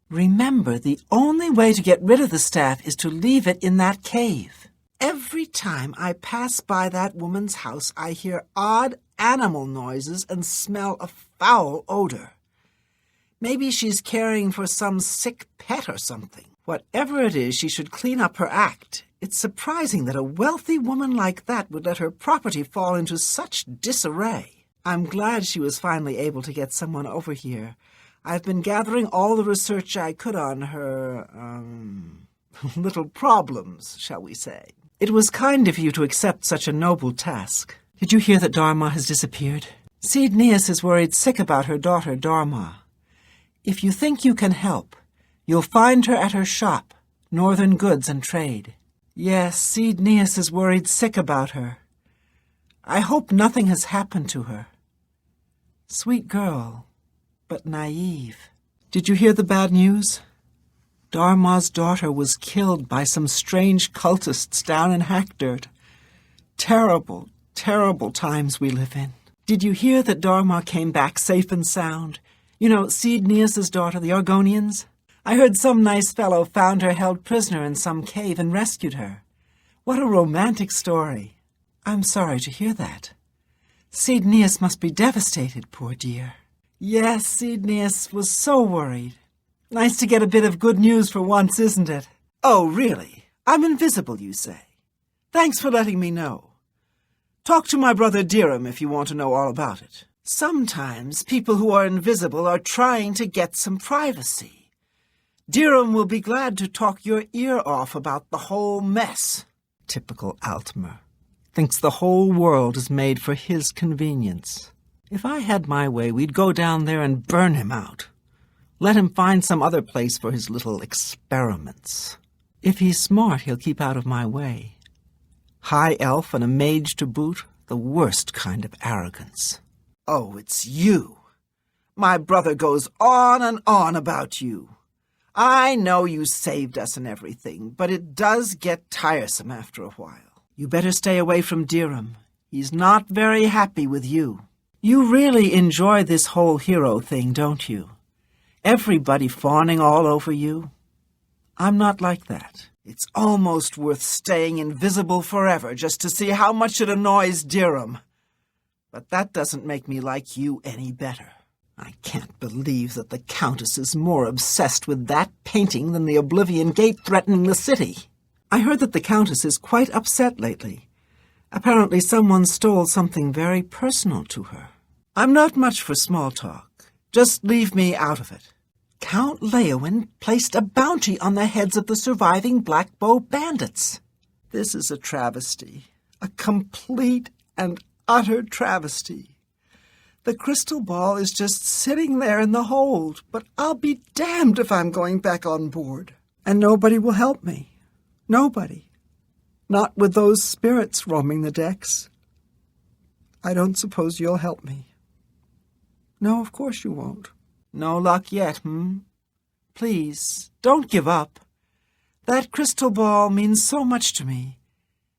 Remember, the only way to get rid of the staff is to leave it in that cave. Every time I pass by that woman's house, I hear odd animal noises and smell a foul odor. Maybe she's caring for some sick pet or something. Whatever it is, she should clean up her act. It's surprising that a wealthy woman like that would let her property fall into such disarray. I'm glad she was finally able to get someone over here. I've been gathering all the research I could on her, little problems, shall we say. It was kind of you to accept such a noble task. Did you hear that Dharma has disappeared? Seedneus is worried sick about her daughter, Dharma. If you think you can help, you'll find her at her shop, Northern Goods and Trade. Yes, Seedneus is worried sick about her. I hope nothing has happened to her. Sweet girl, but naive. Did you hear the bad news? Dharma's daughter was killed by some strange cultists down in Hackdirt. Terrible, terrible times we live in. Did you hear that Dharma came back safe and sound? You know, Seedneus's daughter, the Argonians? I heard some nice fellow found her held prisoner in some cave and rescued her. What a romantic story. I'm sorry to hear that. Seedneus must be devastated, poor dear. Yes, Seedneus was so worried. Nice to get a bit of good news for once, isn't it? Oh, really? I'm invisible, you say? Thanks for letting me know. Talk to my brother Dirham if you want to know all about it. Sometimes people who are invisible are trying to get some privacy. Dirham will be glad to talk your ear off about the whole mess. Typical Altmer. Thinks the whole world is made for his convenience. If I had my way, we'd go down there and burn him out. Let him find some other place for his little experiments. If he's smart, he'll keep out of my way. High elf and a mage to boot, the worst kind of arrogance. Oh, it's you. My brother goes on and on about you. I know you saved us and everything, but it does get tiresome after a while. You better stay away from Dirham. He's not very happy with you. You really enjoy this whole hero thing, don't you? Everybody fawning all over you. I'm not like that. It's almost worth staying invisible forever just to see how much it annoys Dirham. But that doesn't make me like you any better. I can't believe that the Countess is more obsessed with that painting than the Oblivion Gate threatening the city. I heard that the Countess is quite upset lately. Apparently someone stole something very personal to her. I'm not much for small talk. Just leave me out of it. Count Leowin placed a bounty on the heads of the surviving Black Bow bandits. This is a travesty. A complete and utter travesty. The crystal ball is just sitting there in the hold, but I'll be damned if I'm going back on board. And nobody will help me. Nobody. Not with those spirits roaming the decks. I don't suppose you'll help me. No, of course you won't. No luck yet, Please, don't give up. That crystal ball means so much to me.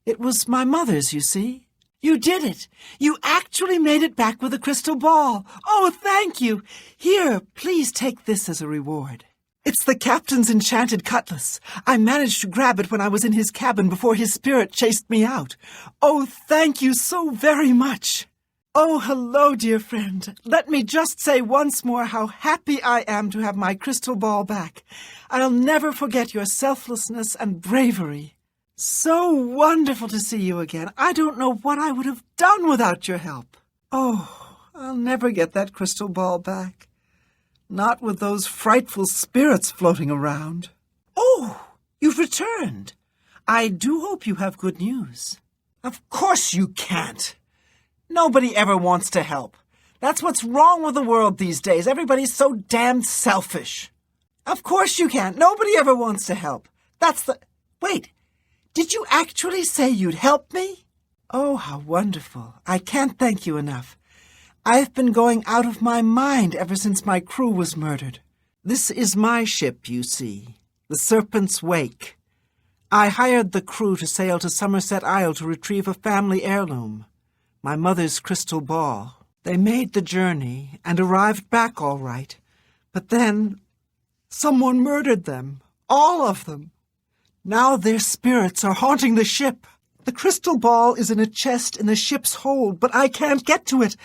It was my mother's, you see. You did it! You actually made it back with a crystal ball! Oh, thank you! Here, please take this as a reward. It's the captain's enchanted cutlass. I managed to grab it when I was in his cabin before his spirit chased me out. Oh, thank you so very much! Oh, hello, dear friend. Let me just say once more how happy I am to have my crystal ball back. I'll never forget your selflessness and bravery. So wonderful to see you again. I don't know what I would have done without your help. Oh, I'll never get that crystal ball back. Not with those frightful spirits floating around. Oh, you've returned. I do hope you have good news. Of course you can't. Nobody ever wants to help. That's what's wrong with the world these days. Everybody's so damned selfish. Of course you can't. Nobody ever wants to help. Wait, did you actually say you'd help me? Oh, how wonderful. I can't thank you enough. I've been going out of my mind ever since my crew was murdered. This is my ship, you see, the Serpent's Wake. I hired the crew to sail to Somerset Isle to retrieve a family heirloom, my mother's crystal ball. They made the journey and arrived back all right, but then someone murdered them, all of them. Now their spirits are haunting the ship. The crystal ball is in a chest in the ship's hold, but I can't get to it.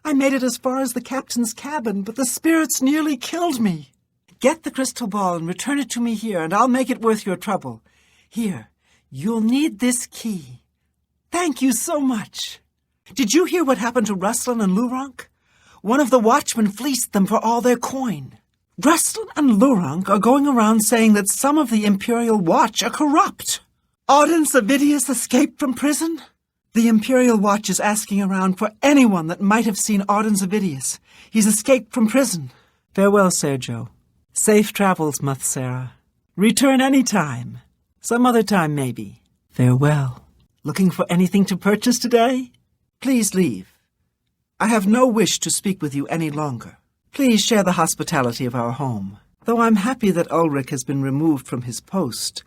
I made it as far as the captain's cabin, but the spirits nearly killed me. Get the crystal ball and return it to me here, and I'll make it worth your trouble. Here, you'll need this key. Thank you so much. Did you hear what happened to Ruslan and Lurank? One of the watchmen fleeced them for all their coin. Ruslan and Lurank are going around saying that some of the Imperial Watch are corrupt. Auden Savidius escaped from prison? The Imperial Watch is asking around for anyone that might have seen Auden Savidius. He's escaped from prison. Farewell, Sergio. Safe travels, Mephala. Return any time. Some other time, maybe. Farewell. Looking for anything to purchase today? Please leave. I have no wish to speak with you any longer. Please share the hospitality of our home. Though I'm happy that Ulrich has been removed from his post,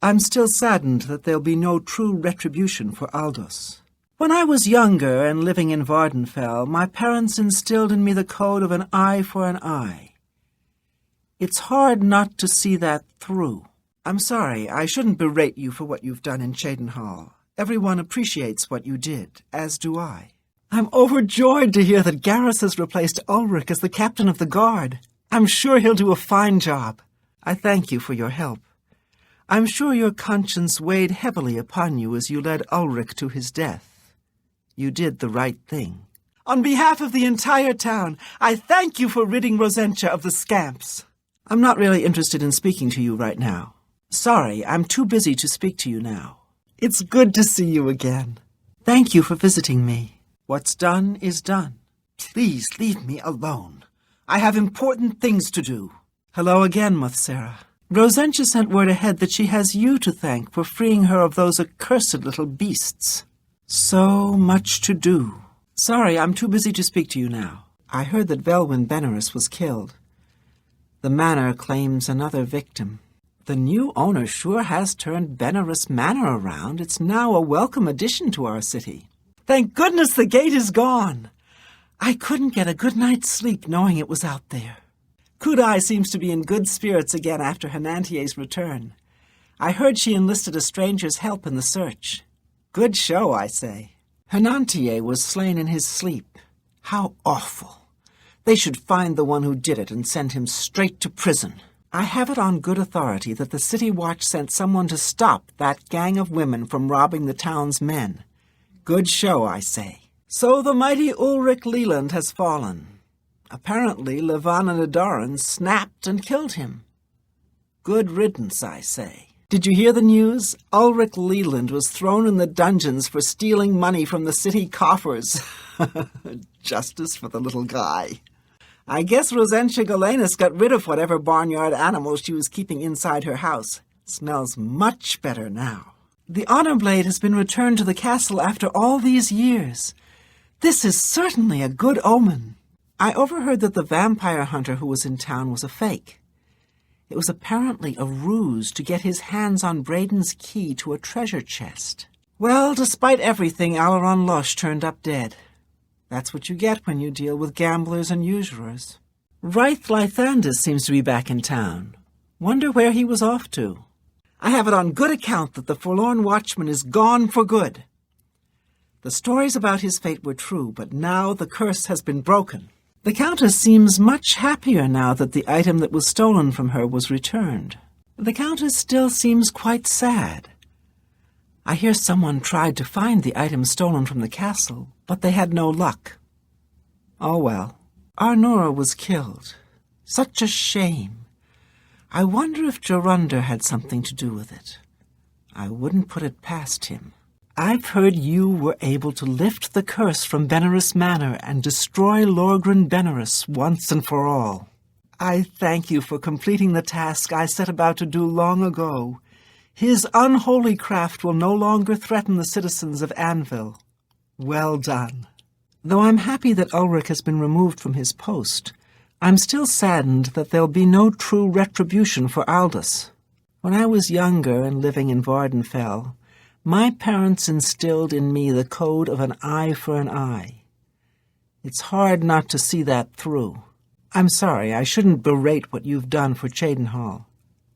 I'm still saddened that there'll be no true retribution for Aldous. When I was younger and living in Vardenfell, my parents instilled in me the code of an eye for an eye. It's hard not to see that through. I'm sorry, I shouldn't berate you for what you've done in Cheydinhal. Everyone appreciates what you did, as do I. I'm overjoyed to hear that Garrus has replaced Ulrich as the captain of the guard. I'm sure he'll do a fine job. I thank you for your help. I'm sure your conscience weighed heavily upon you as you led Ulrich to his death. You did the right thing. On behalf of the entire town, I thank you for ridding Rosentia of the scamps. I'm not really interested in speaking to you right now. Sorry, I'm too busy to speak to you now. It's good to see you again. Thank you for visiting me. What's done is done. Please leave me alone. I have important things to do. Hello again, Mephala. Rosentia sent word ahead that she has you to thank for freeing her of those accursed little beasts. So much to do. Sorry, I'm too busy to speak to you now. I heard that Velwyn Benaris was killed. The manor claims another victim. The new owner sure has turned Benaris Manor around. It's now a welcome addition to our city. Thank goodness the gate is gone. I couldn't get a good night's sleep knowing it was out there. Kudai seems to be in good spirits again after Henantie's return. I heard she enlisted a stranger's help in the search. Good show, I say. Henantie was slain in his sleep. How awful. They should find the one who did it and send him straight to prison. I have it on good authority that the City Watch sent someone to stop that gang of women from robbing the town's men. Good show, I say. So the mighty Ulrich Leland has fallen. Apparently, Levan and Adaran snapped and killed him. Good riddance, I say. Did you hear the news? Ulrich Leland was thrown in the dungeons for stealing money from the city coffers. Justice for the little guy. I guess Rosentia Galenus got rid of whatever barnyard animals she was keeping inside her house. Smells much better now. The honor blade has been returned to the castle after all these years. This is certainly a good omen. I overheard that the vampire hunter who was in town was a fake. It was apparently a ruse to get his hands on Braden's key to a treasure chest. Well, despite everything, Alaron Losh turned up dead. That's what you get when you deal with gamblers and usurers. Wraith Lythandus seems to be back in town. Wonder where he was off to. I have it on good account that the Forlorn Watchman is gone for good. The stories about his fate were true, but now the curse has been broken. The Countess seems much happier now that the item that was stolen from her was returned. The Countess still seems quite sad. I hear someone tried to find the item stolen from the castle, but they had no luck. Oh well, our Nora was killed. Such a shame. I wonder if Jorundr had something to do with it. I wouldn't put it past him. I've heard you were able to lift the curse from Benerus Manor and destroy Lorgren Benerus once and for all. I thank you for completing the task I set about to do long ago. His unholy craft will no longer threaten the citizens of Anvil. Well done. Though I'm happy that Ulrich has been removed from his post, I'm still saddened that there'll be no true retribution for Aldous. When I was younger and living in Vardenfell, my parents instilled in me the code of an eye for an eye. It's hard not to see that through. I'm sorry, I shouldn't berate what you've done for Cheydinhal.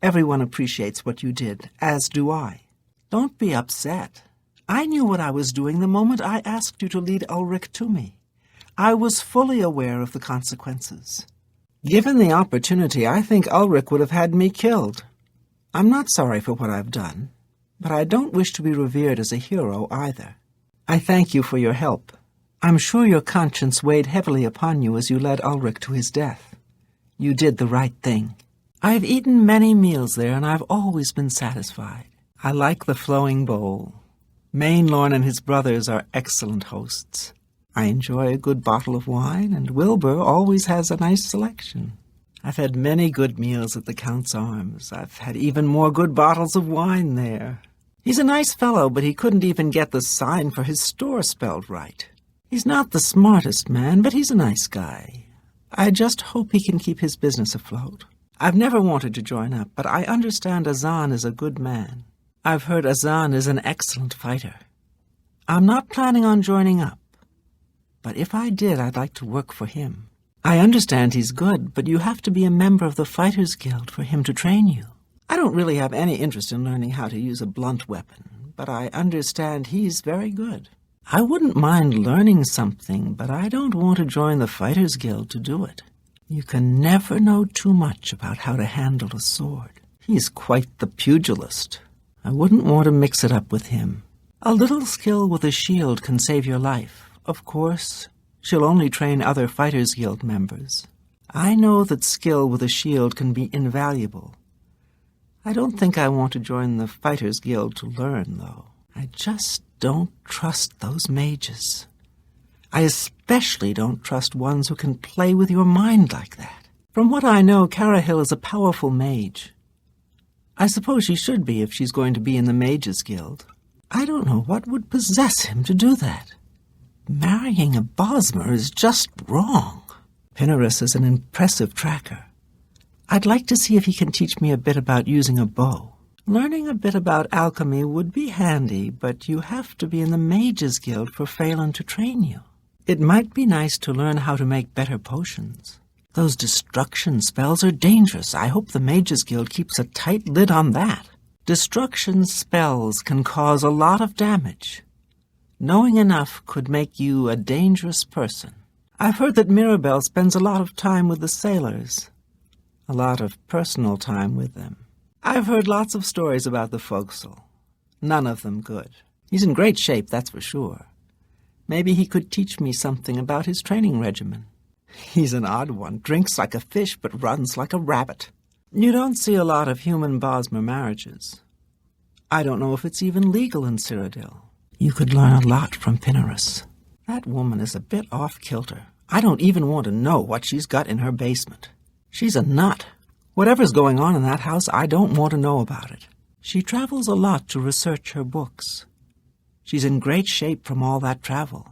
Everyone appreciates what you did, as do I. Don't be upset. I knew what I was doing the moment I asked you to lead Ulrich to me. I was fully aware of the consequences. Given the opportunity, I think Ulrich would have had me killed. I'm not sorry for what I've done, but I don't wish to be revered as a hero either. I thank you for your help. I'm sure your conscience weighed heavily upon you as you led Ulrich to his death. You did the right thing. I've eaten many meals there, and I've always been satisfied. I like the flowing bowl. Mainlorn and his brothers are excellent hosts. I enjoy a good bottle of wine, and Wilbur always has a nice selection. I've had many good meals at the Count's Arms. I've had even more good bottles of wine there. He's a nice fellow, but he couldn't even get the sign for his store spelled right. He's not the smartest man, but he's a nice guy. I just hope he can keep his business afloat. I've never wanted to join up, but I understand Azan is a good man. I've heard Azan is an excellent fighter. I'm not planning on joining up, but if I did, I'd like to work for him. I understand he's good, but you have to be a member of the Fighters Guild for him to train you. I don't really have any interest in learning how to use a blunt weapon, but I understand he's very good. I wouldn't mind learning something, but I don't want to join the Fighters Guild to do it. You can never know too much about how to handle a sword. He's quite the pugilist. I wouldn't want to mix it up with him. A little skill with a shield can save your life. Of course, she'll only train other Fighters Guild members. I know that skill with a shield can be invaluable. I don't think I want to join the Fighters Guild to learn, though. I just don't trust those mages. I especially don't trust ones who can play with your mind like that. From what I know, Carahil is a powerful mage. I suppose she should be if she's going to be in the Mages Guild. I don't know what would possess him to do that. Marrying a Bosmer is just wrong. Benerus is an impressive tracker. I'd like to see if he can teach me a bit about using a bow. Learning a bit about alchemy would be handy, but you have to be in the Mages Guild for Phelan to train you. It might be nice to learn how to make better potions. Those destruction spells are dangerous. I hope the Mages Guild keeps a tight lid on that. Destruction spells can cause a lot of damage. Knowing enough could make you a dangerous person. I've heard that Mirabelle spends a lot of time with the sailors. A lot of personal time with them. I've heard lots of stories about the forecastle. None of them good. He's in great shape, that's for sure. Maybe he could teach me something about his training regimen. He's an odd one, drinks like a fish but runs like a rabbit. You don't see a lot of human Bosmer marriages. I don't know if it's even legal in Cyrodiil. You could learn a lot from Benerus. That woman is a bit off-kilter. I don't even want to know what she's got in her basement. She's a nut. Whatever's going on in that house, I don't want to know about it. She travels a lot to research her books. She's in great shape from all that travel.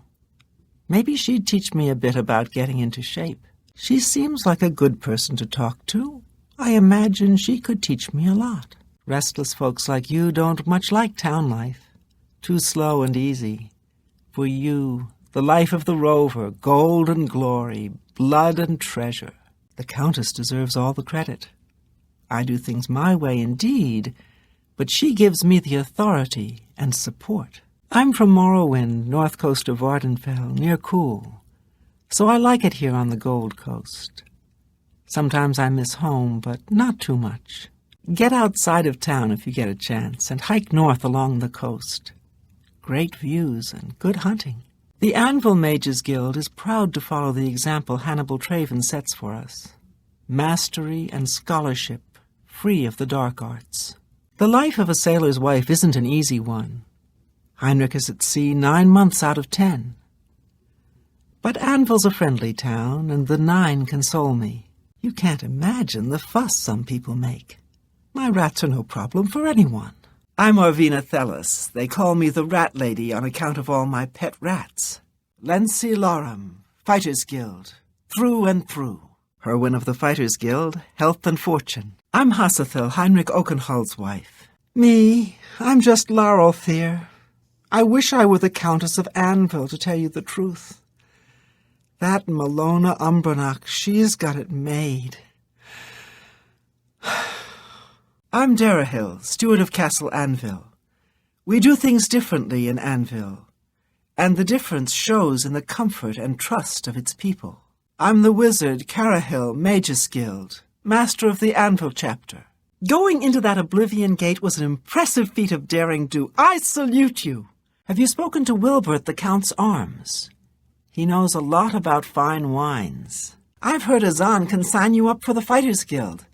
Maybe she'd teach me a bit about getting into shape. She seems like a good person to talk to. I imagine she could teach me a lot. Restless folks like you don't much like town life. Too slow and easy. For you, the life of the rover, gold and glory, blood and treasure. The Countess deserves all the credit. I do things my way indeed, but she gives me the authority and support. I'm from Morrowind, north coast of Vardenfell, near Cool, so I like it here on the Gold Coast. Sometimes I miss home, but not too much. Get outside of town if you get a chance, and hike north along the coast. Great views and good hunting. The Anvil Mages Guild is proud to follow the example Hannibal Traven sets for us. Mastery and scholarship, free of the dark arts. The life of a sailor's wife isn't an easy one. Heinrich is at sea 9 months out of 10. But Anvil's a friendly town, and the 9 console me. You can't imagine the fuss some people make. My rats are no problem for anyone. I'm Arvina Thellis. They call me the Rat Lady on account of all my pet rats. Lensi Lorum, Fighters Guild, through and through. Herwin of the Fighters Guild, health and fortune. I'm Hassathil, Heinrich Oakenhull's wife. Me, I'm just Larolthir. I wish I were the Countess of Anvil, to tell you the truth. That Malona Umbranach, she's got it made. I'm Darahill, steward of Castle Anvil. We do things differently in Anvil, and the difference shows in the comfort and trust of its people. I'm the wizard Carahill, Magus Guild, master of the Anvil chapter. Going into that Oblivion gate was an impressive feat of daring do. I salute you. Have you spoken to Wilbert, the Count's arms? He knows a lot about fine wines. I've heard Azan can sign you up for the Fighters Guild.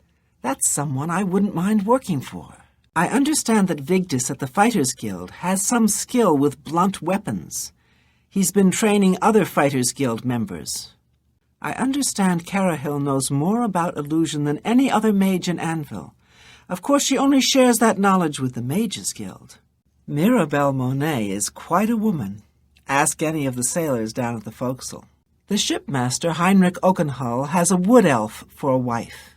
That's someone I wouldn't mind working for. I understand that Vigdis at the Fighters Guild has some skill with blunt weapons. He's been training other Fighters Guild members. I understand Carahill knows more about illusion than any other mage in Anvil. Of course, she only shares that knowledge with the Mages Guild. Mirabelle Monet is quite a woman. Ask any of the sailors down at the forecastle. The shipmaster, Heinrich Oakenhull, has a wood elf for a wife.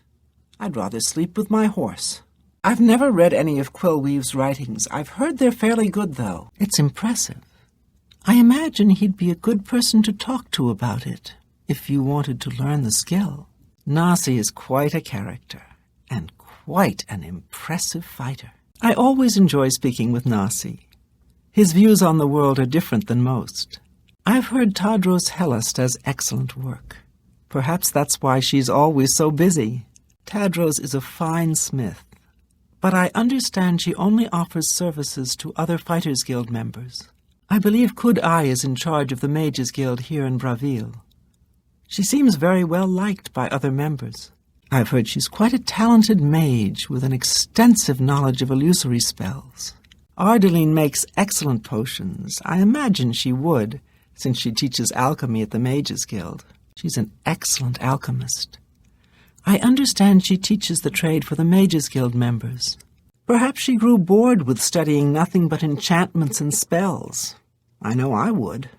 I'd rather sleep with my horse. I've never read any of Quillweave's writings. I've heard they're fairly good, though. It's impressive. I imagine he'd be a good person to talk to about it, if you wanted to learn the skill. Nasi is quite a character, and quite an impressive fighter. I always enjoy speaking with Nasi. His views on the world are different than most. I've heard Tadros Hellas does excellent work. Perhaps that's why she's always so busy. Tadros is a fine smith, but I understand she only offers services to other Fighters Guild members. I believe Kud-Ai is in charge of the Mages Guild here in Bravil. She seems very well liked by other members. I've heard she's quite a talented mage with an extensive knowledge of illusory spells. Ardeline makes excellent potions. I imagine she would, since she teaches alchemy at the Mages Guild. She's an excellent alchemist. I understand she teaches the trade for the Mages Guild members. Perhaps she grew bored with studying nothing but enchantments and spells. I know I would.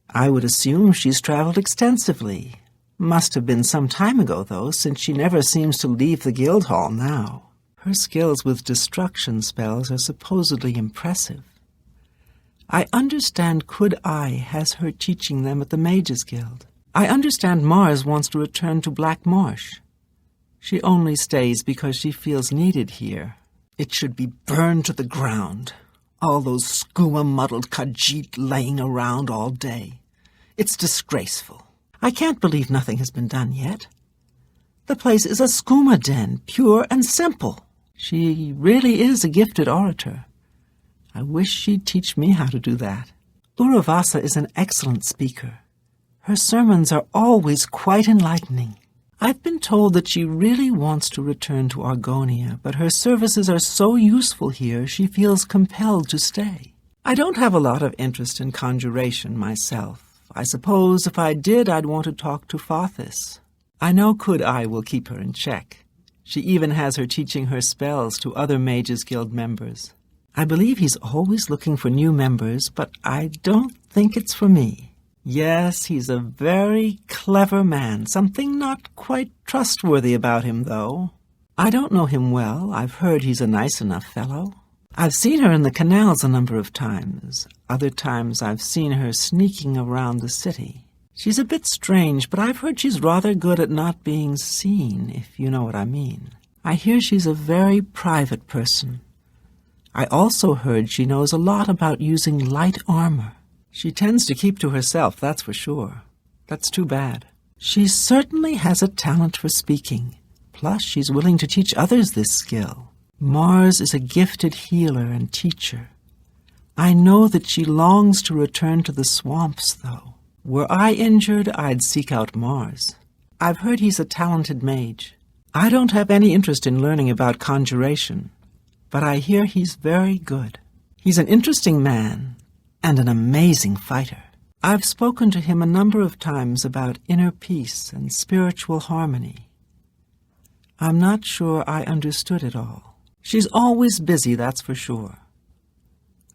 I would assume she's traveled extensively. Must have been some time ago, though, since she never seems to leave the guild hall now. Her skills with destruction spells are supposedly impressive. I understand Kud-Ai has her teaching them at the Mages Guild. I understand Mars wants to return to Black Marsh. She only stays because she feels needed here. It should be burned to the ground. All those skooma-muddled Khajiit laying around all day. It's disgraceful. I can't believe nothing has been done yet. The place is a skooma den, pure and simple. She really is a gifted orator. I wish she'd teach me how to do that. Uravasa is an excellent speaker. Her sermons are always quite enlightening. I've been told that she really wants to return to Argonia, but her services are so useful here she feels compelled to stay. I don't have a lot of interest in conjuration myself. I suppose if I did, I'd want to talk to Fothis. I know Kud-Ai will keep her in check. She even has her teaching her spells to other Mages Guild members. I believe he's always looking for new members, but I don't think it's for me. Yes, he's a very clever man. Something not quite trustworthy about him, though. I don't know him well. I've heard he's a nice enough fellow. I've seen her in the canals a number of times. Other times I've seen her sneaking around the city. She's a bit strange, but I've heard she's rather good at not being seen, if you know what I mean. I hear she's a very private person. I also heard she knows a lot about using light armor. She tends to keep to herself, that's for sure. That's too bad. She certainly has a talent for speaking. Plus, she's willing to teach others this skill. Mars is a gifted healer and teacher. I know that she longs to return to the swamps, though. Were I injured, I'd seek out Mars. I've heard he's a talented mage. I don't have any interest in learning about conjuration, but I hear he's very good. He's an interesting man and an amazing fighter. I've spoken to him a number of times about inner peace and spiritual harmony. I'm not sure I understood it all. She's always busy, that's for sure.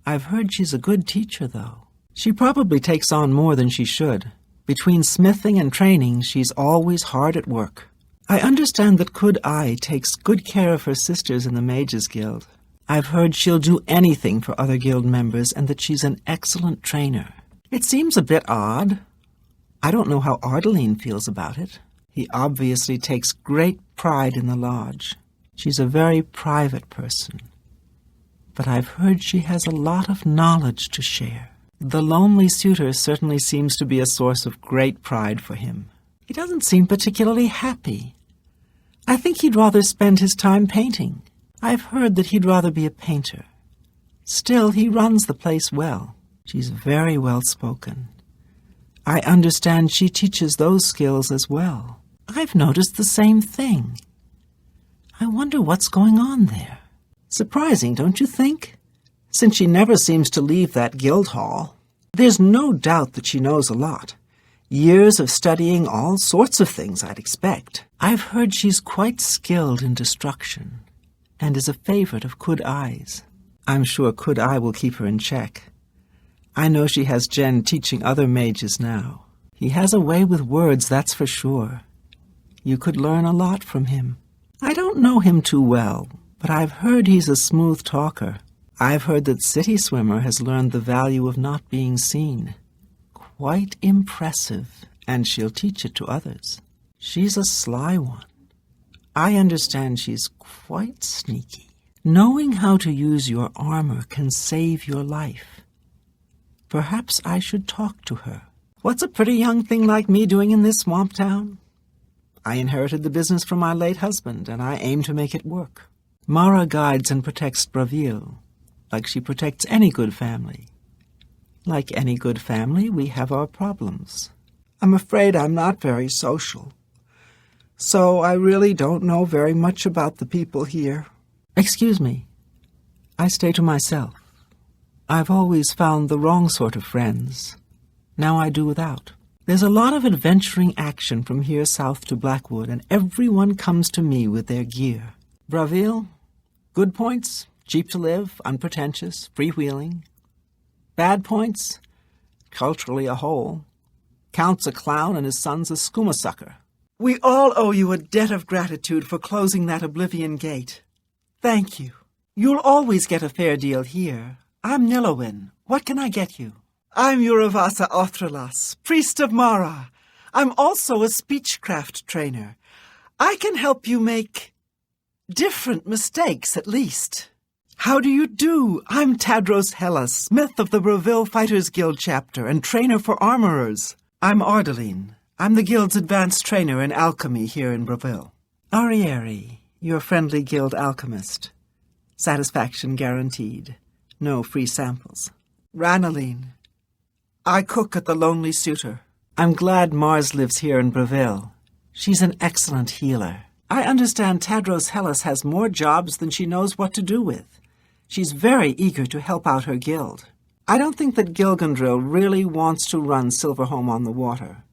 I've heard she's a good teacher, though. She probably takes on more than she should. Between smithing and training, she's always hard at work. I understand that Kud-Ai takes good care of her sisters in the Mages Guild. I've heard she'll do anything for other guild members and that she's an excellent trainer. It seems a bit odd. I don't know how Ardeline feels about it. He obviously takes great pride in the lodge. She's a very private person. But I've heard she has a lot of knowledge to share. The lonely suitor certainly seems to be a source of great pride for him. He doesn't seem particularly happy. I think he'd rather spend his time painting. I've heard that he'd rather be a painter. Still, he runs the place well. She's very well spoken. I understand she teaches those skills as well. I've noticed the same thing. I wonder what's going on there. Surprising, don't you think? Since she never seems to leave that guild hall. There's no doubt that she knows a lot. Years of studying all sorts of things, I'd expect. I've heard she's quite skilled in destruction, and is a favorite of Kud-Ai's. I'm sure Kud-Ai will keep her in check. I know she has Jen teaching other mages now. He has a way with words, that's for sure. You could learn a lot from him. I don't know him too well, but I've heard he's a smooth talker. I've heard that City Swimmer has learned the value of not being seen. Quite impressive, and she'll teach it to others. She's a sly one. I understand she's quite sneaky. Knowing how to use your armor can save your life. Perhaps I should talk to her. What's a pretty young thing like me doing in this swamp town? I inherited the business from my late husband, and I aim to make it work. Mara guides and protects Braville, like she protects any good family. Like any good family, we have our problems. I'm afraid I'm not very social, so I really don't know very much about the people here. Excuse me. I stay to myself. I've always found the wrong sort of friends. Now I do without. There's a lot of adventuring action from here south to Blackwood, and everyone comes to me with their gear. Braville, good points, cheap to live, unpretentious, freewheeling. Bad points, culturally a hole. Count's a clown and his son's a skooma sucker. We all owe you a debt of gratitude for closing that Oblivion gate. Thank you. You'll always get a fair deal here. I'm Nilowin. What can I get you? I'm Uravasa Othralas, priest of Mara. I'm also a speechcraft trainer. I can help you make different mistakes, at least. How do you do? I'm Tadros Hellas, smith of the Braville Fighters Guild chapter and trainer for armorers. I'm Ardeline. I'm the guild's advanced trainer in alchemy here in Braville. Arieri, your friendly guild alchemist. Satisfaction guaranteed. No free samples. Ranaline, I cook at the Lonely Suitor. I'm glad Mars lives here in Braville. She's an excellent healer. I understand Tadros Hellas has more jobs than she knows what to do with. She's very eager to help out her guild. I don't think that Gilgandril really wants to run Silverhome on the water.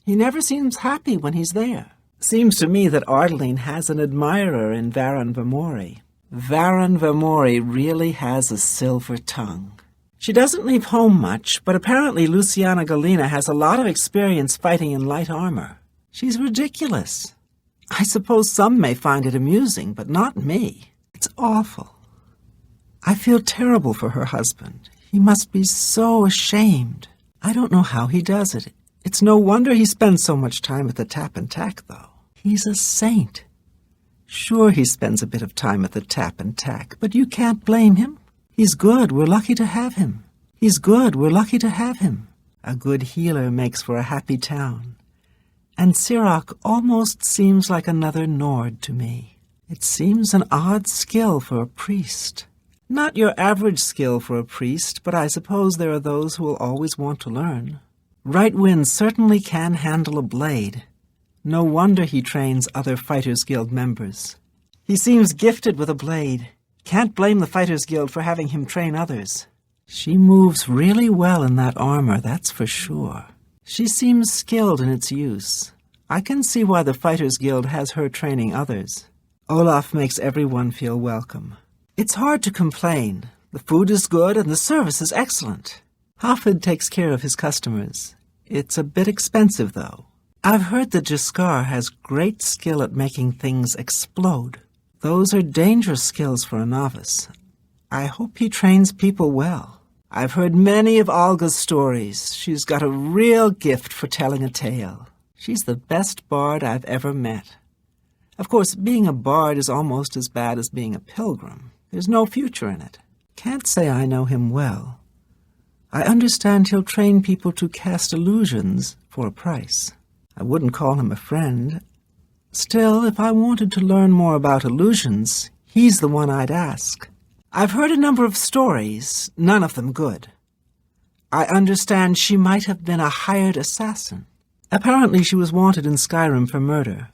He never seems happy when he's there. Seems to me that Ardeline has an admirer in Varan Vamori. Varan Vamori really has a silver tongue. She doesn't leave home much, but apparently Luciana Galena has a lot of experience fighting in light armor. She's ridiculous. I suppose some may find it amusing, but not me. It's awful. I feel terrible for her husband. He must be so ashamed. I don't know how he does it. It's no wonder he spends so much time at the Tap and Tack, though. He's a saint. Sure, he spends a bit of time at the Tap and Tack, but you can't blame him. He's good. We're lucky to have him. He's good. We're lucky to have him. A good healer makes for a happy town. And Sirach almost seems like another Nord to me. It seems an odd skill for a priest. Not your average skill for a priest, but I suppose there are those who will always want to learn. Right Wind certainly can handle a blade. No wonder he trains other Fighters Guild members. He seems gifted with a blade. Can't blame the Fighters Guild for having him train others. She moves really well in that armor, that's for sure. She seems skilled in its use. I can see why the Fighters Guild has her training others. Olaf makes everyone feel welcome. It's hard to complain. The food is good and the service is excellent. Hafid takes care of his customers. It's a bit expensive, though. I've heard that Jaskar has great skill at making things explode. Those are dangerous skills for a novice. I hope he trains people well. I've heard many of Olga's stories. She's got a real gift for telling a tale. She's the best bard I've ever met. Of course, being a bard is almost as bad as being a pilgrim. There's no future in it. Can't say I know him well. I understand he'll train people to cast illusions for a price. I wouldn't call him a friend. Still, if I wanted to learn more about illusions, he's the one I'd ask. I've heard a number of stories, none of them good. I understand she might have been a hired assassin. Apparently she was wanted in Skyrim for murder.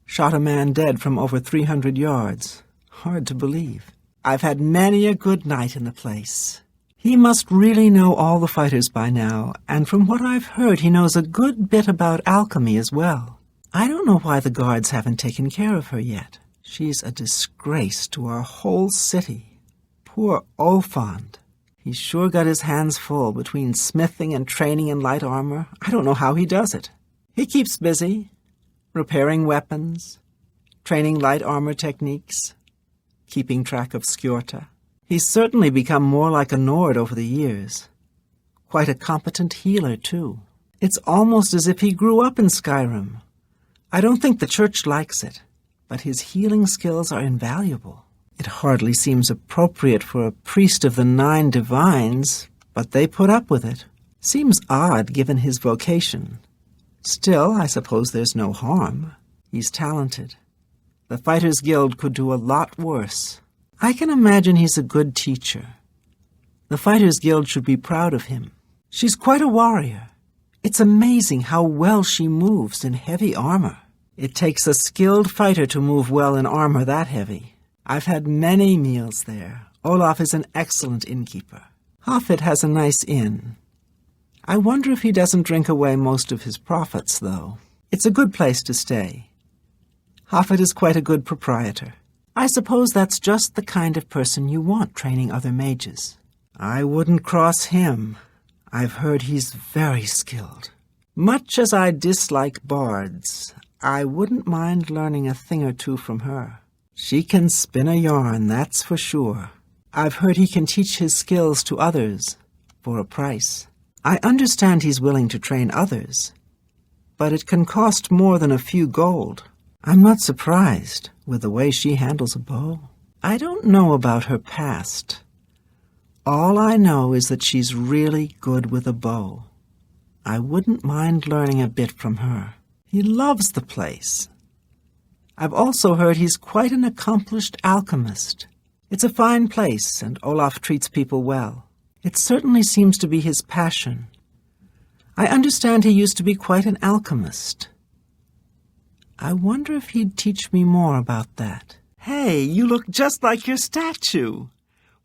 Shot a man dead from over 300 yards. Hard to believe. I've had many a good night in the place. He must really know all the fighters by now, and from what I've heard, he knows a good bit about alchemy as well. I don't know why the guards haven't taken care of her yet. She's a disgrace to our whole city. Poor Olfand. He's sure got his hands full between smithing and training in light armor. I don't know how he does it. He keeps busy, repairing weapons, training light armor techniques, keeping track of Skjorta. He's certainly become more like a Nord over the years. Quite a competent healer, too. It's almost as if he grew up in Skyrim. I don't think the church likes it, but his healing skills are invaluable. It hardly seems appropriate for a priest of the 9 divines, but they put up with it. Seems odd given his vocation. Still, I suppose there's no harm. He's talented. The Fighters Guild could do a lot worse. I can imagine he's a good teacher. The Fighters Guild should be proud of him. She's quite a warrior. It's amazing how well she moves in heavy armor. It takes a skilled fighter to move well in armor that heavy. I've had many meals there. Olaf is an excellent innkeeper. Hafid has a nice inn. I wonder if he doesn't drink away most of his profits, though. It's a good place to stay. Hafid is quite a good proprietor. I suppose that's just the kind of person you want training other mages. I wouldn't cross him. I've heard he's very skilled. Much as I dislike bards, I wouldn't mind learning a thing or two from her. She can spin a yarn, that's for sure. I've heard he can teach his skills to others for a price. I understand he's willing to train others, but it can cost more than a few gold. I'm not surprised with the way she handles a bow. I don't know about her past. All I know is that she's really good with a bow. I wouldn't mind learning a bit from her. He loves the place. I've also heard he's quite an accomplished alchemist. It's a fine place, and Olaf treats people well. It certainly seems to be his passion. I understand he used to be quite an alchemist. I wonder if he'd teach me more about that. Hey, you look just like your statue.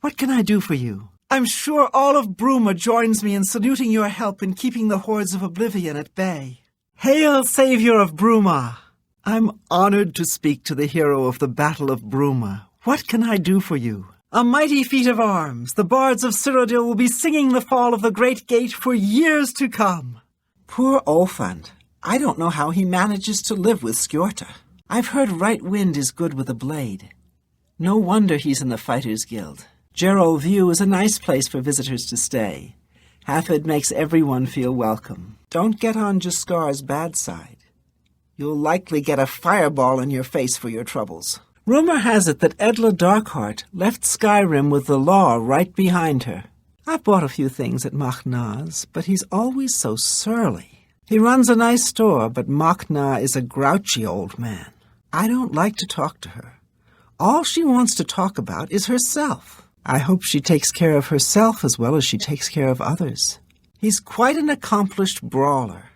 What can I do for you? I'm sure all of Bruma joins me in saluting your help in keeping the hordes of Oblivion at bay. Hail, Savior of Bruma! I'm honored to speak to the hero of the Battle of Bruma. What can I do for you? A mighty feat of arms. The bards of Cyrodiil will be singing the fall of the Great Gate for years to come. Poor Olfand. I don't know how he manages to live with Skjorta. I've heard Right Wind is good with a blade. No wonder he's in the Fighters Guild. Gerol View is a nice place for visitors to stay. Hafid makes everyone feel welcome. Don't get on Jaskar's bad side. You'll likely get a fireball in your face for your troubles. Rumor has it that Edla Darkheart left Skyrim with the law right behind her. I've bought a few things at Machna's, but he's always so surly. He runs a nice store, but Machna is a grouchy old man. I don't like to talk to her. All she wants to talk about is herself. I hope she takes care of herself as well as she takes care of others. He's quite an accomplished brawler.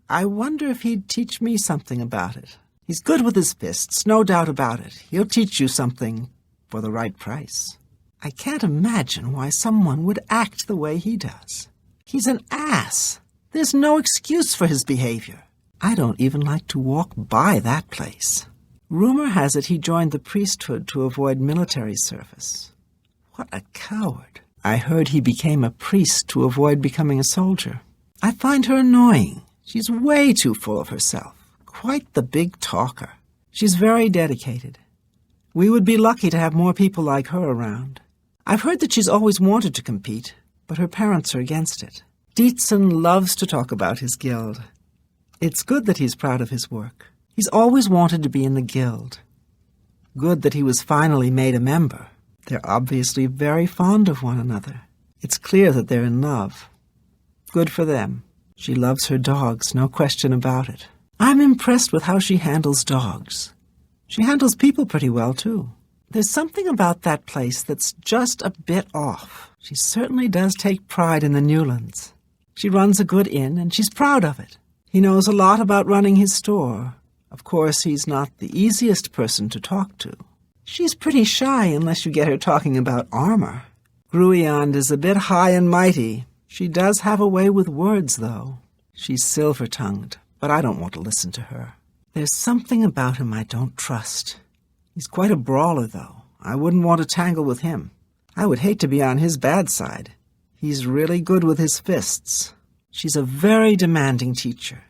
I wonder if he'd teach me something about it. He's good with his fists, no doubt about it. He'll teach you something for the right price. I can't imagine why someone would act the way he does. He's an ass. There's no excuse for his behavior. I don't even like to walk by that place. Rumor has it he joined the priesthood to avoid military service. What a coward. I heard he became a priest to avoid becoming a soldier. I find her annoying. She's way too full of herself. Quite the big talker. She's very dedicated. We would be lucky to have more people like her around. I've heard that she's always wanted to compete, but her parents are against it. Dietzen loves to talk about his guild. It's good that he's proud of his work. He's always wanted to be in the guild. Good that he was finally made a member. They're obviously very fond of one another. It's clear that they're in love. Good for them. She loves her dogs, no question about it. I'm impressed with how she handles dogs. She handles people pretty well, too. There's something about that place that's just a bit off. She certainly does take pride in the Newlands. She runs a good inn, and she's proud of it. He knows a lot about running his store. Of course, he's not the easiest person to talk to. She's pretty shy unless you get her talking about armor. Gruiond is a bit high and mighty. She does have a way with words, though. She's silver-tongued, but I don't want to listen to her. There's something about him I don't trust. He's quite a brawler, though. I wouldn't want to tangle with him. I would hate to be on his bad side. He's really good with his fists. She's a very demanding teacher.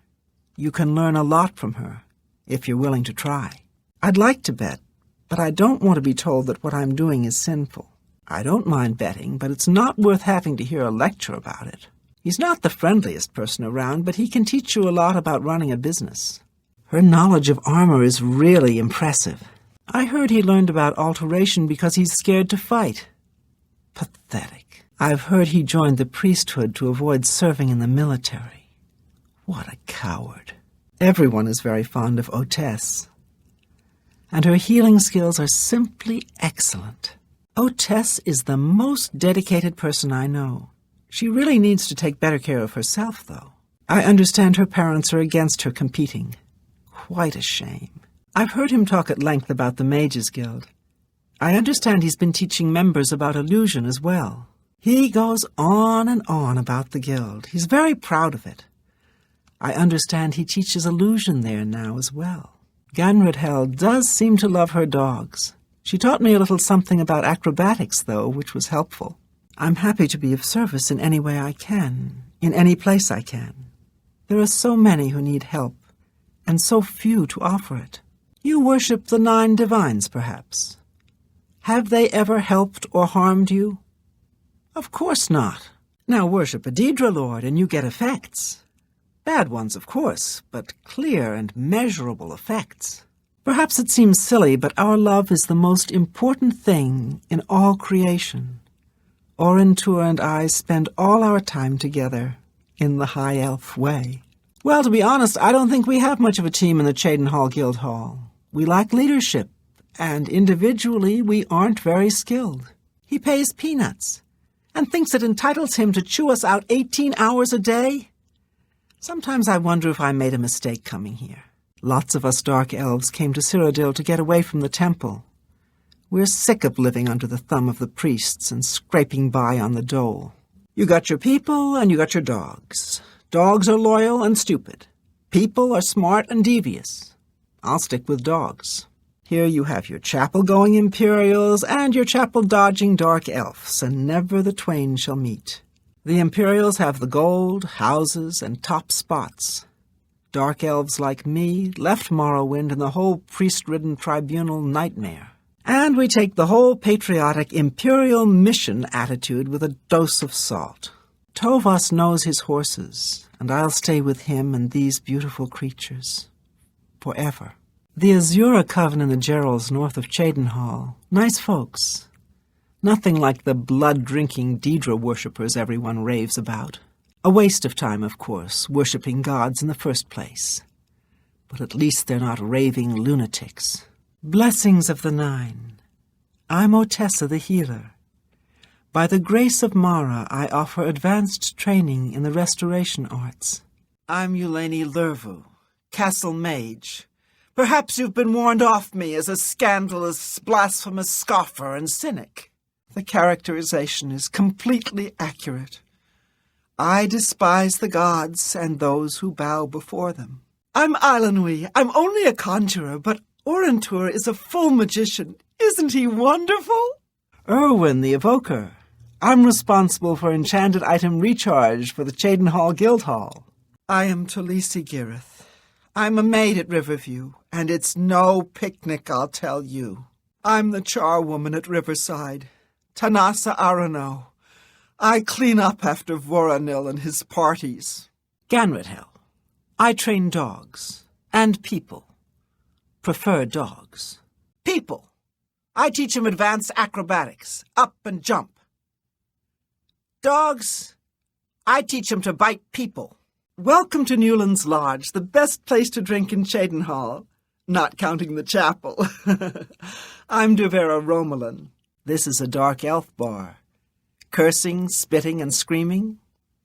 You can learn a lot from her, if you're willing to try. I'd like to bet, but I don't want to be told that what I'm doing is sinful. I don't mind betting, but it's not worth having to hear a lecture about it. He's not the friendliest person around, but he can teach you a lot about running a business. Her knowledge of armor is really impressive. I heard he learned about alteration because he's scared to fight. Pathetic. I've heard he joined the priesthood to avoid serving in the military. What a coward. Everyone is very fond of Otess. And her healing skills are simply excellent. Otess is the most dedicated person I know. She really needs to take better care of herself, though. I understand her parents are against her competing. Quite a shame. I've heard him talk at length about the Mages Guild. I understand he's been teaching members about illusion as well. He goes on and on about the guild. He's very proud of it. I understand he teaches illusion there now as well. Ganradhel does seem to love her dogs. She taught me a little something about acrobatics, though, which was helpful. I'm happy to be of service in any way I can, in any place I can. There are so many who need help, and so few to offer it. You worship the 9 divines, perhaps. Have they ever helped or harmed you? Of course not. Now worship a Daedra lord and you get effects. Bad ones, of course, but clear and measurable effects. Perhaps it seems silly, but our love is the most important thing in all creation. Orentur and I spend all our time together in the High Elf way. Well, to be honest, I don't think we have much of a team in the Cheydinhal Guild Hall. We lack leadership, and individually we aren't very skilled. He pays peanuts, and thinks it entitles him to chew us out 18 hours a day. Sometimes I wonder if I made a mistake coming here. Lots of us Dark Elves came to Cyrodiil to get away from the temple. We're sick of living under the thumb of the priests and scraping by on the dole. You got your people and you got your dogs. Dogs are loyal and stupid. People are smart and devious. I'll stick with dogs. Here you have your chapel-going Imperials and your chapel-dodging Dark Elves, and never the twain shall meet. The Imperials have the gold, houses, and top spots. Dark Elves like me left Morrowind and the whole priest-ridden tribunal nightmare. And we take the whole patriotic Imperial mission attitude with a dose of salt. Tovas knows his horses, and I'll stay with him and these beautiful creatures. Forever. The Azura Coven and the Gerals north of Cheydinhal. Nice folks. Nothing like the blood-drinking Daedra worshippers everyone raves about. A waste of time, of course, worshipping gods in the first place. But at least they're not raving lunatics. Blessings of the 9. I'm Otessa the healer. By the grace of Mara, I offer advanced training in the restoration arts. I'm Eulaine Lervu, Castle Mage. Perhaps you've been warned off me as a scandalous, blasphemous scoffer and cynic. The characterization is completely accurate. I despise the gods and those who bow before them. I'm Eilenwy. I'm only a conjurer, but Orentur is a full magician. Isn't he wonderful? Erwin the Evoker. I'm responsible for enchanted item recharge for the Cheydinhall Guildhall. I am Talisi Girith. I'm a maid at Riverview, and it's no picnic, I'll tell you. I'm the charwoman at Riverside, Tanasa Arano. I clean up after Voronil and his parties. Ganradhel. I train dogs. And people. Prefer dogs. People. I teach them advanced acrobatics. Up and jump. Dogs. I teach them to bite people. Welcome to Newland's Lodge, the best place to drink in Cheydinhall. Not counting the chapel. I'm Devera Romelin. This is a dark elf bar. Cursing, spitting, and screaming?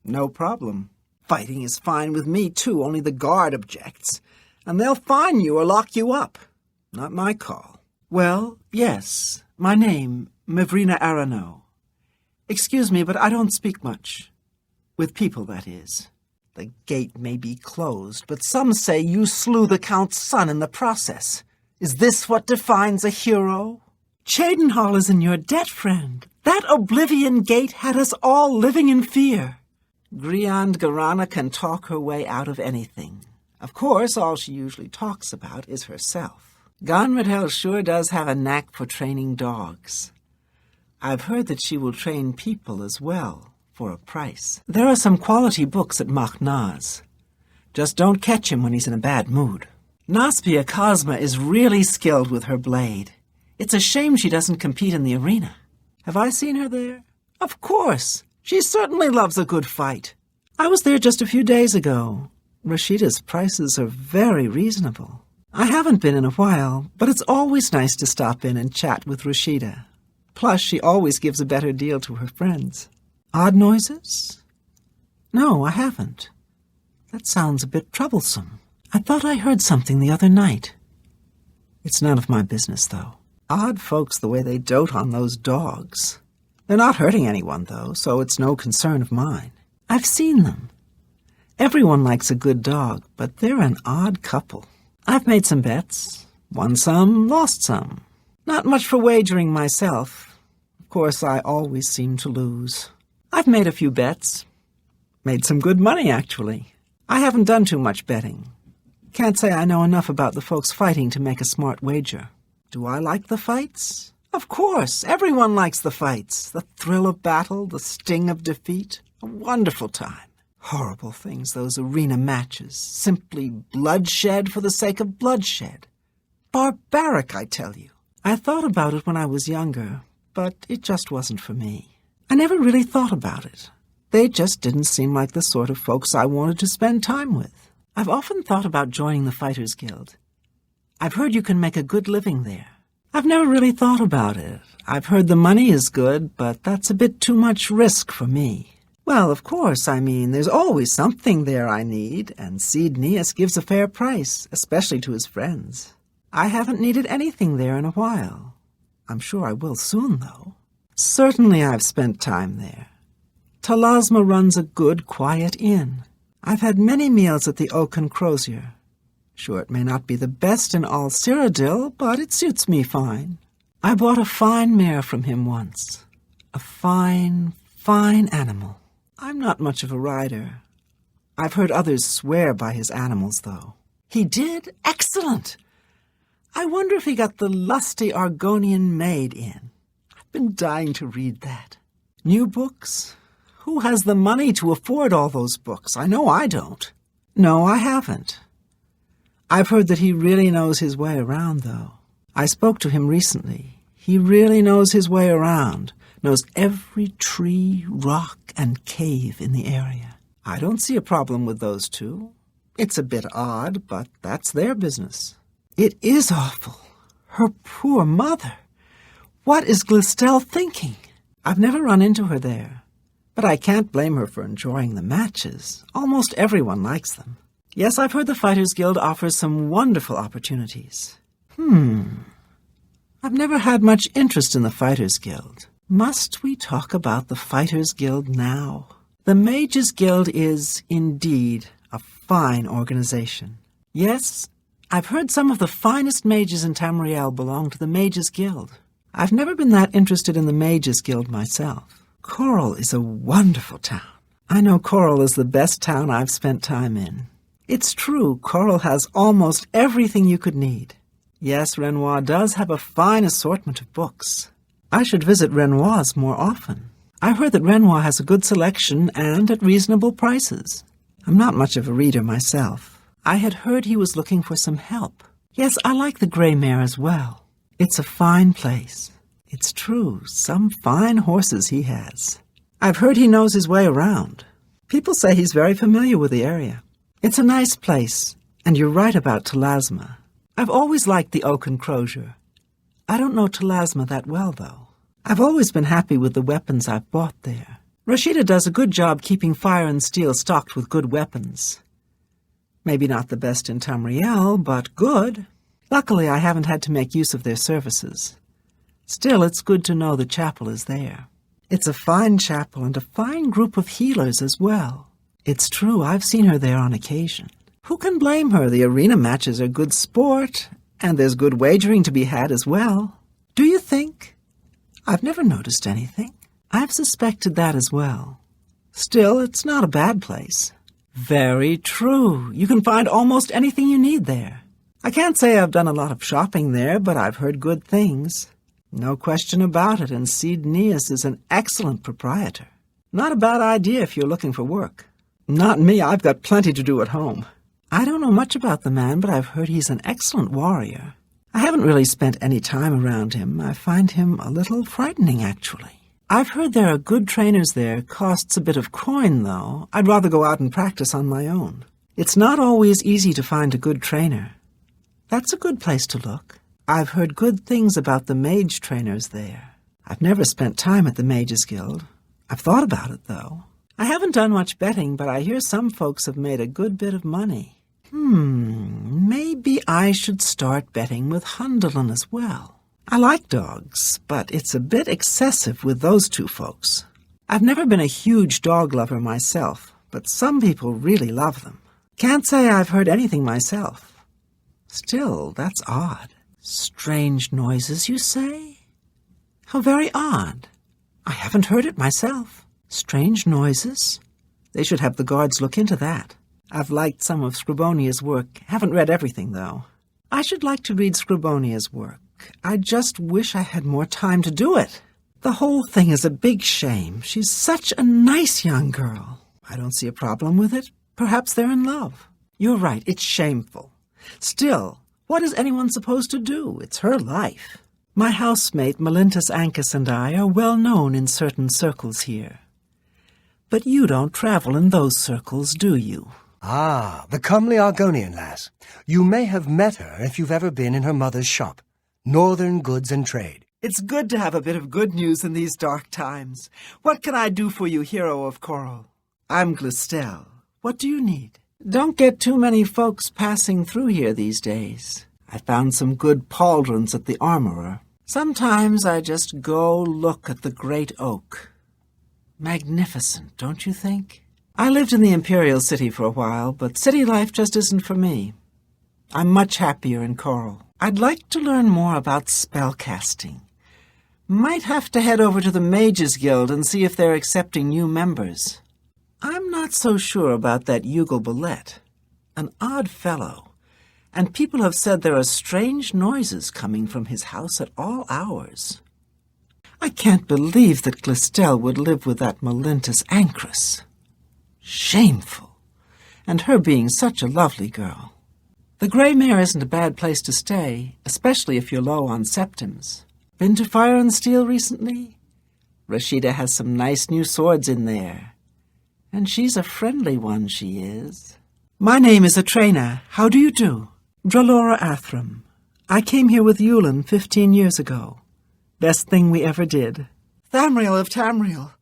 No problem. Fighting is fine with me, too, only the guard objects. And they'll fine you or lock you up. Not my call. Well, yes, my name, Mavrina Arano. Excuse me, but I don't speak much. With people, that is. The gate may be closed, but some say you slew the Count's son in the process. Is this what defines a hero? Cheydinhall is in your debt, friend. That Oblivion gate had us all living in fear. Griand Garana can talk her way out of anything. Of course, all she usually talks about is herself. Ganradhel sure does have a knack for training dogs. I've heard that she will train people as well, for a price. There are some quality books at Machnaz. Just don't catch him when he's in a bad mood. Naspia Cosma is really skilled with her blade. It's a shame she doesn't compete in the arena. Have I seen her there? Of course. She certainly loves a good fight. I was there just a few days ago. Rashida's prices are very reasonable. I haven't been in a while, but it's always nice to stop in and chat with Rashida. Plus, she always gives a better deal to her friends. Odd noises? No, I haven't. That sounds a bit troublesome. I thought I heard something the other night. It's none of my business, though. Odd folks the way they dote on those dogs. They're not hurting anyone, though, so it's no concern of mine. I've seen them. Everyone likes a good dog, but they're an odd couple. I've made some bets. Won some, lost some. Not much for wagering myself. Of course, I always seem to lose. I've made a few bets. Made some good money, actually. I haven't done too much betting. Can't say I know enough about the folks fighting to make a smart wager. Do I like the fights? Of course, everyone likes the fights. The thrill of battle, the sting of defeat. A wonderful time. Horrible things, those arena matches. Simply bloodshed for the sake of bloodshed. Barbaric, I tell you. I thought about it when I was younger, but it just wasn't for me. I never really thought about it. They just didn't seem like the sort of folks I wanted to spend time with. I've often thought about joining the Fighters Guild. I've heard you can make a good living there. I've never really thought about it. I've heard the money is good, but that's a bit too much risk for me. Well, of course, I mean, there's always something there I need, and Sidneas gives a fair price, especially to his friends. I haven't needed anything there in a while. I'm sure I will soon, though. Certainly I've spent time there. Talasma runs a good, quiet inn. I've had many meals at the Oak and Crozier. Sure, it may not be the best in all Cyrodiil, but it suits me fine. I bought a fine mare from him once. A fine, fine animal. I'm not much of a rider. I've heard others swear by his animals, though. He did? Excellent! I wonder if he got the lusty Argonian maid in. I've been dying to read that. New books? Who has the money to afford all those books? I know I don't. No, I haven't. I've heard that he really knows his way around, though. I spoke to him recently. He really knows his way around, knows every tree, rock, and cave in the area. I don't see a problem with those two. It's a bit odd, but that's their business. It is awful. Her poor mother. What is Glistel thinking? I've never run into her there, but I can't blame her for enjoying the matches. Almost everyone likes them. Yes, I've heard the Fighters Guild offers some wonderful opportunities. I've never had much interest in the Fighters Guild. Must we talk about the Fighters Guild now? The Mages Guild is, indeed, a fine organization. Yes, I've heard some of the finest mages in Tamriel belong to the Mages Guild. I've never been that interested in the Mages Guild myself. Coral is a wonderful town. I know Coral is the best town I've spent time in. It's true, Coral has almost everything you could need. Yes, Renoir does have a fine assortment of books. I should visit Renoir's more often. I've heard that Renoir has a good selection and at reasonable prices. I'm not much of a reader myself. I had heard he was looking for some help. Yes, I like the Grey Mare as well. It's a fine place. It's true, some fine horses he has. I've heard he knows his way around. People say he's very familiar with the area. It's a nice place, and you're right about Telasma. I've always liked the Oaken Crozier. I don't know Telasma that well, though. I've always been happy with the weapons I've bought there. Rashida does a good job keeping Fire and Steel stocked with good weapons. Maybe not the best in Tamriel, but good. Luckily, I haven't had to make use of their services. Still, it's good to know the chapel is there. It's a fine chapel and a fine group of healers as well. It's true, I've seen her there on occasion. Who can blame her? The arena matches are good sport, and there's good wagering to be had as well. Do you think? I've never noticed anything. I've suspected that as well. Still, it's not a bad place. Very true. You can find almost anything you need there. I can't say I've done a lot of shopping there, but I've heard good things. No question about it, and Cydneus is an excellent proprietor. Not a bad idea if you're looking for work. Not me, I've got plenty to do at home. I don't know much about the man, but I've heard he's an excellent warrior. I haven't really spent any time around him. I find him a little frightening, actually. I've heard there are good trainers there. Costs a bit of coin, though. I'd rather go out and practice on my own. It's not always easy to find a good trainer. That's a good place to look. I've heard good things about the mage trainers there. I've never spent time at the Mages Guild. I've thought about it, though. I haven't done much betting, but I hear some folks have made a good bit of money. Maybe I should start betting with Hundelin as well. I like dogs, but it's a bit excessive with those two folks. I've never been a huge dog lover myself, but some people really love them. Can't say I've heard anything myself. Still, that's odd. Strange noises, you say? How very odd. I haven't heard it myself. Strange noises? They should have the guards look into that. I've liked some of Scribonia's work. Haven't read everything, though. I should like to read Scribonia's work. I just wish I had more time to do it. The whole thing is a big shame. She's such a nice young girl. I don't see a problem with it. Perhaps they're in love. You're right, it's shameful. Still, what is anyone supposed to do? It's her life. My housemate, Melintus Ancus, and I are well known in certain circles here. But you don't travel in those circles, do you? Ah, the comely Argonian lass. You may have met her if you've ever been in her mother's shop. Northern Goods and Trade. It's good to have a bit of good news in these dark times. What can I do for you, hero of Coral? I'm Glistel. What do you need? Don't get too many folks passing through here these days. I found some good pauldrons at the armorer. Sometimes I just go look at the great oak. Magnificent, don't you think? I lived in the Imperial City for a while, but city life just isn't for me. I'm much happier in Coral. I'd like to learn more about spellcasting. Might have to head over to the Mages Guild and see if they're accepting new members. I'm not so sure about that Yugal Ballet. An odd fellow. And people have said there are strange noises coming from his house at all hours. I can't believe that Glistel would live with that Melintus Ancus. Shameful. And her being such a lovely girl. The Grey Mare isn't a bad place to stay, especially if you're low on septims. Been to Fire and Steel recently? Rashida has some nice new swords in there. And she's a friendly one, she is. My name is Atrena. How do you do? Dralora Athram. I came here with Yulin 15 years ago. Best thing we ever did. Tamriel of Tamriel,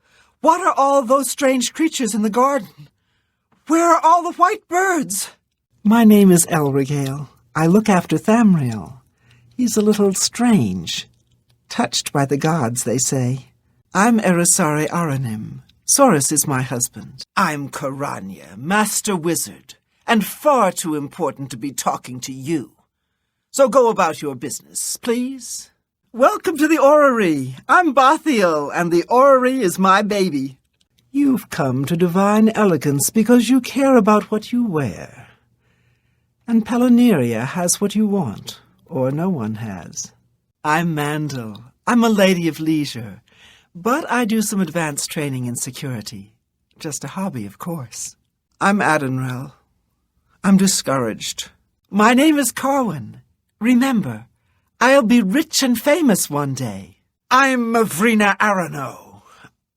what are all those strange creatures in the garden? Where are all the white birds? My name is Elregale. I look after Tamriel. He's a little strange. Touched by the gods, they say. I'm Erisare Aranim. Soros is my husband. I'm Karanya, Master Wizard, and far too important to be talking to you. So go about your business, please. Welcome to the orrery. I'm Bathiel, and the orrery is my baby. You've come to divine elegance because you care about what you wear. And Pelaneria has what you want, or no one has. I'm Mandel. I'm a lady of leisure, but I do some advanced training in security. Just a hobby, of course. I'm Adenrel. I'm discouraged. My name is Carwin. Remember, I'll be rich and famous one day. I'm Mavrina Arano.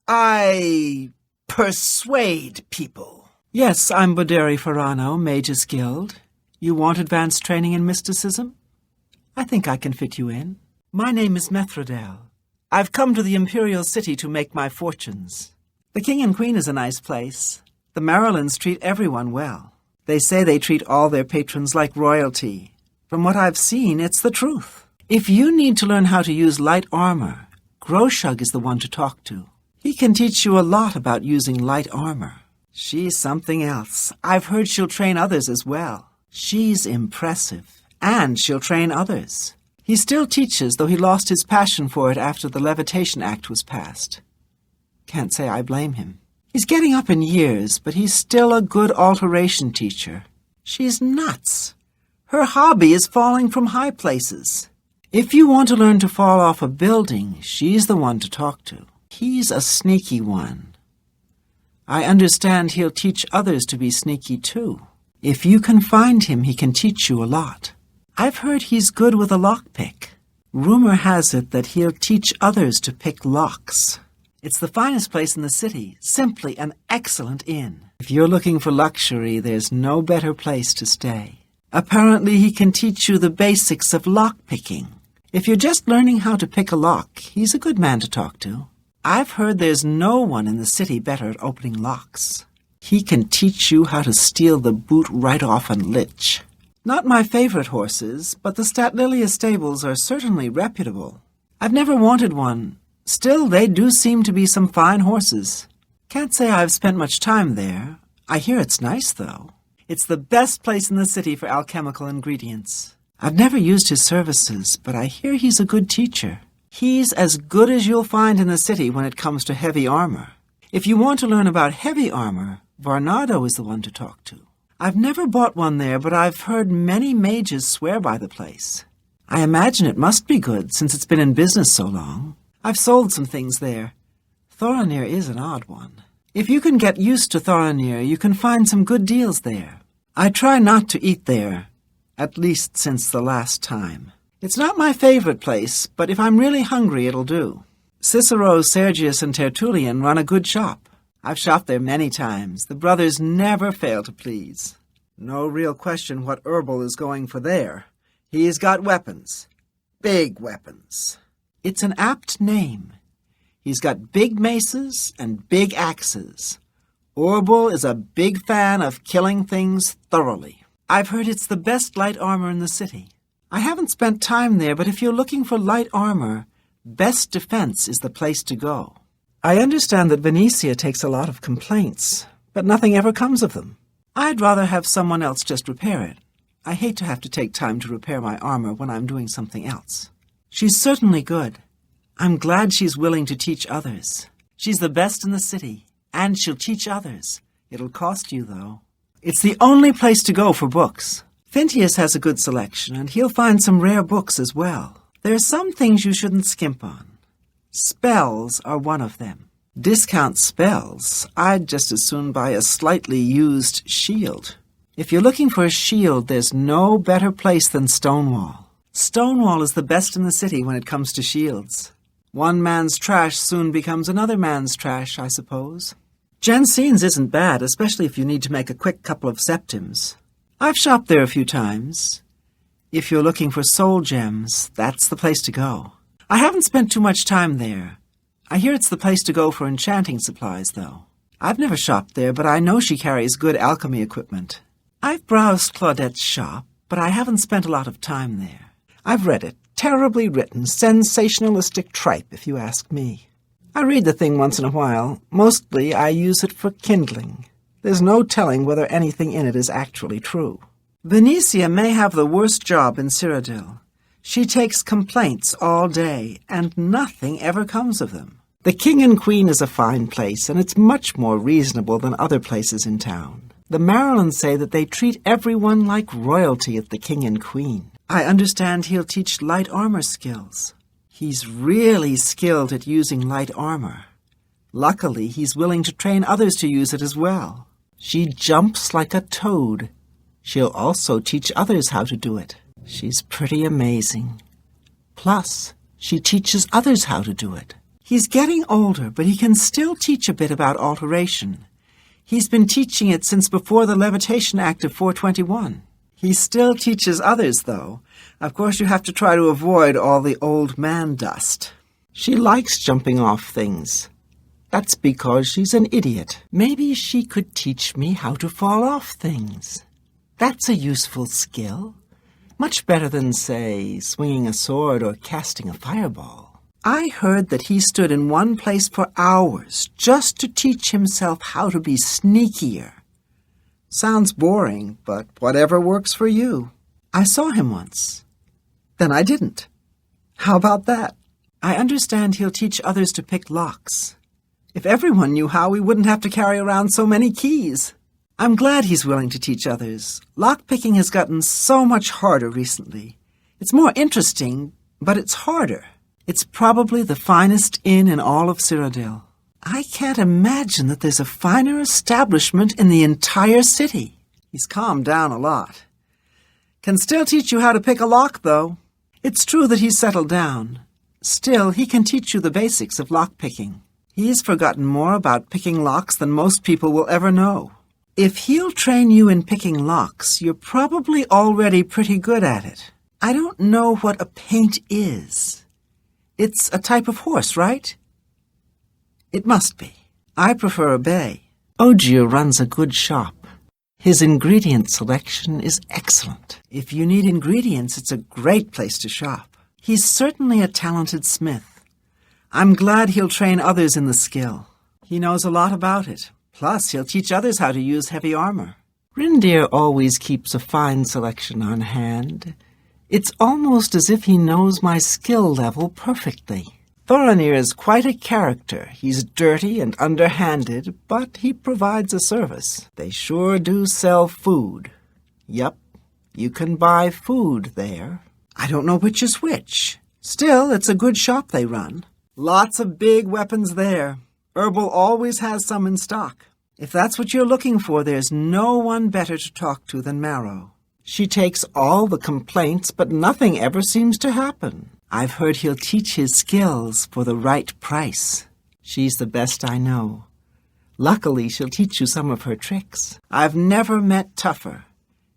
I persuade people. Yes, I'm Boderi Farano, Mage's Guild. You want advanced training in mysticism? I think I can fit you in. My name is Methrodel. I've come to the Imperial City to make my fortunes. The King and Queen is a nice place. The Marilands treat everyone well. They say they treat all their patrons like royalty. From what I've seen, it's the truth. If you need to learn how to use light armor, Groshug is the one to talk to. He can teach you a lot about using light armor. She's something else. I've heard she'll train others as well. She's impressive, and she'll train others. He still teaches, though he lost his passion for it after the Levitation Act was passed. Can't say I blame him. He's getting up in years, but he's still a good alteration teacher. She's nuts. Her hobby is falling from high places. If you want to learn to fall off a building, she's the one to talk to. He's a sneaky one. I understand he'll teach others to be sneaky, too. If you can find him, he can teach you a lot. I've heard he's good with a lockpick. Rumor has it that he'll teach others to pick locks. It's the finest place in the city, simply an excellent inn. If you're looking for luxury, there's no better place to stay. Apparently, he can teach you the basics of lockpicking. If you're just learning how to pick a lock, he's a good man to talk to. I've heard there's no one in the city better at opening locks. He can teach you how to steal the boot right off an lich. Not my favorite horses, but the Statlilia stables are certainly reputable. I've never wanted one. Still, they do seem to be some fine horses. Can't say I've spent much time there. I hear it's nice, though. It's the best place in the city for alchemical ingredients. I've never used his services, but I hear he's a good teacher. He's as good as you'll find in the city when it comes to heavy armor. If you want to learn about heavy armor, Varnado is the one to talk to. I've never bought one there, but I've heard many mages swear by the place. I imagine it must be good, since it's been in business so long. I've sold some things there. Thoranir is an odd one. If you can get used to Thoranir, you can find some good deals there. I try not to eat there, at least since the last time. It's not my favorite place, but if I'm really hungry, it'll do. Cicero, Sergius, and Tertullian run a good shop. I've shopped there many times. The brothers never fail to please. No real question what Herbal is going for there. He's got weapons. Big weapons. It's an apt name. He's got big maces and big axes. Herbal is a big fan of killing things thoroughly. I've heard it's the best light armor in the city. I haven't spent time there, but if you're looking for light armor, Best Defense is the place to go. I understand that Venetia takes a lot of complaints, but nothing ever comes of them. I'd rather have someone else just repair it. I hate to have to take time to repair my armor when I'm doing something else. She's certainly good. I'm glad she's willing to teach others. She's the best in the city, and she'll teach others. It'll cost you, though. It's the only place to go for books. Phintius has a good selection, and he'll find some rare books as well. There are some things you shouldn't skimp on. Spells are one of them. Discount spells, I'd just as soon buy a slightly used shield. If you're looking for a shield, there's no better place than Stonewall. Stonewall is the best in the city when it comes to shields. One man's trash soon becomes another man's trash, I suppose. Jensen's isn't bad, especially if you need to make a quick couple of septims. I've shopped there a few times. If you're looking for soul gems, that's the place to go. I haven't spent too much time there. I hear it's the place to go for enchanting supplies, though. I've never shopped there, but I know she carries good alchemy equipment. I've browsed Claudette's shop, but I haven't spent a lot of time there. I've read it. Terribly written, sensationalistic tripe, if you ask me. I read the thing once in a while. Mostly I use it for kindling. There's no telling whether anything in it is actually true. Venetia may have the worst job in Cyrodiil. She takes complaints all day, and nothing ever comes of them. The King and Queen is a fine place, and it's much more reasonable than other places in town. The Marylands say that they treat everyone like royalty at the King and Queen. I understand he'll teach light armor skills. He's really skilled at using light armor. Luckily, he's willing to train others to use it as well. She jumps like a toad. She'll also teach others how to do it. She's pretty amazing. Plus, she teaches others how to do it. He's getting older, but he can still teach a bit about alteration. He's been teaching it since before the Levitation Act of 421. He still teaches others, though. Of course, you have to try to avoid all the old man dust. She likes jumping off things. That's because she's an idiot. Maybe she could teach me how to fall off things. That's a useful skill. Much better than, say, swinging a sword or casting a fireball. I heard that he stood in one place for hours just to teach himself how to be sneakier. Sounds boring, but whatever works for you. I saw him once. Then I didn't. How about that? I understand he'll teach others to pick locks. If everyone knew how, we wouldn't have to carry around so many keys. I'm glad he's willing to teach others. Lockpicking has gotten so much harder recently. It's more interesting, but it's harder. It's probably the finest inn in all of Cyrodiil. I can't imagine that there's a finer establishment in the entire city. He's calmed down a lot. Can still teach you how to pick a lock, though. It's true that he's settled down. Still, he can teach you the basics of lockpicking. He's forgotten more about picking locks than most people will ever know. If he'll train you in picking locks, you're probably already pretty good at it. I don't know what a paint is. It's a type of horse, right? It must be. I prefer a bay. Ogier runs a good shop. His ingredient selection is excellent. If you need ingredients, it's a great place to shop. He's certainly a talented smith. I'm glad he'll train others in the skill. He knows a lot about it. Plus, he'll teach others how to use heavy armor. Rindir always keeps a fine selection on hand. It's almost as if he knows my skill level perfectly. Thorinir is quite a character. He's dirty and underhanded, but he provides a service. They sure do sell food. Yup, you can buy food there. I don't know which is which. Still, it's a good shop they run. Lots of big weapons there. Herbal always has some in stock. If that's what you're looking for, there's no one better to talk to than Marrow. She takes all the complaints, but nothing ever seems to happen. I've heard he'll teach his skills for the right price. She's the best I know. Luckily, she'll teach you some of her tricks. I've never met tougher.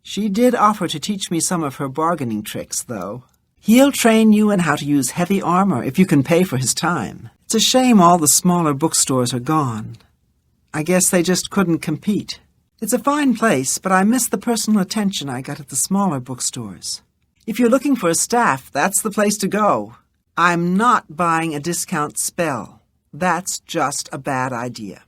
She did offer to teach me some of her bargaining tricks, though. He'll train you in how to use heavy armor if you can pay for his time. It's a shame all the smaller bookstores are gone. I guess they just couldn't compete. It's a fine place, but I miss the personal attention I got at the smaller bookstores. If you're looking for a staff, that's the place to go. I'm not buying a discount spell. That's just a bad idea.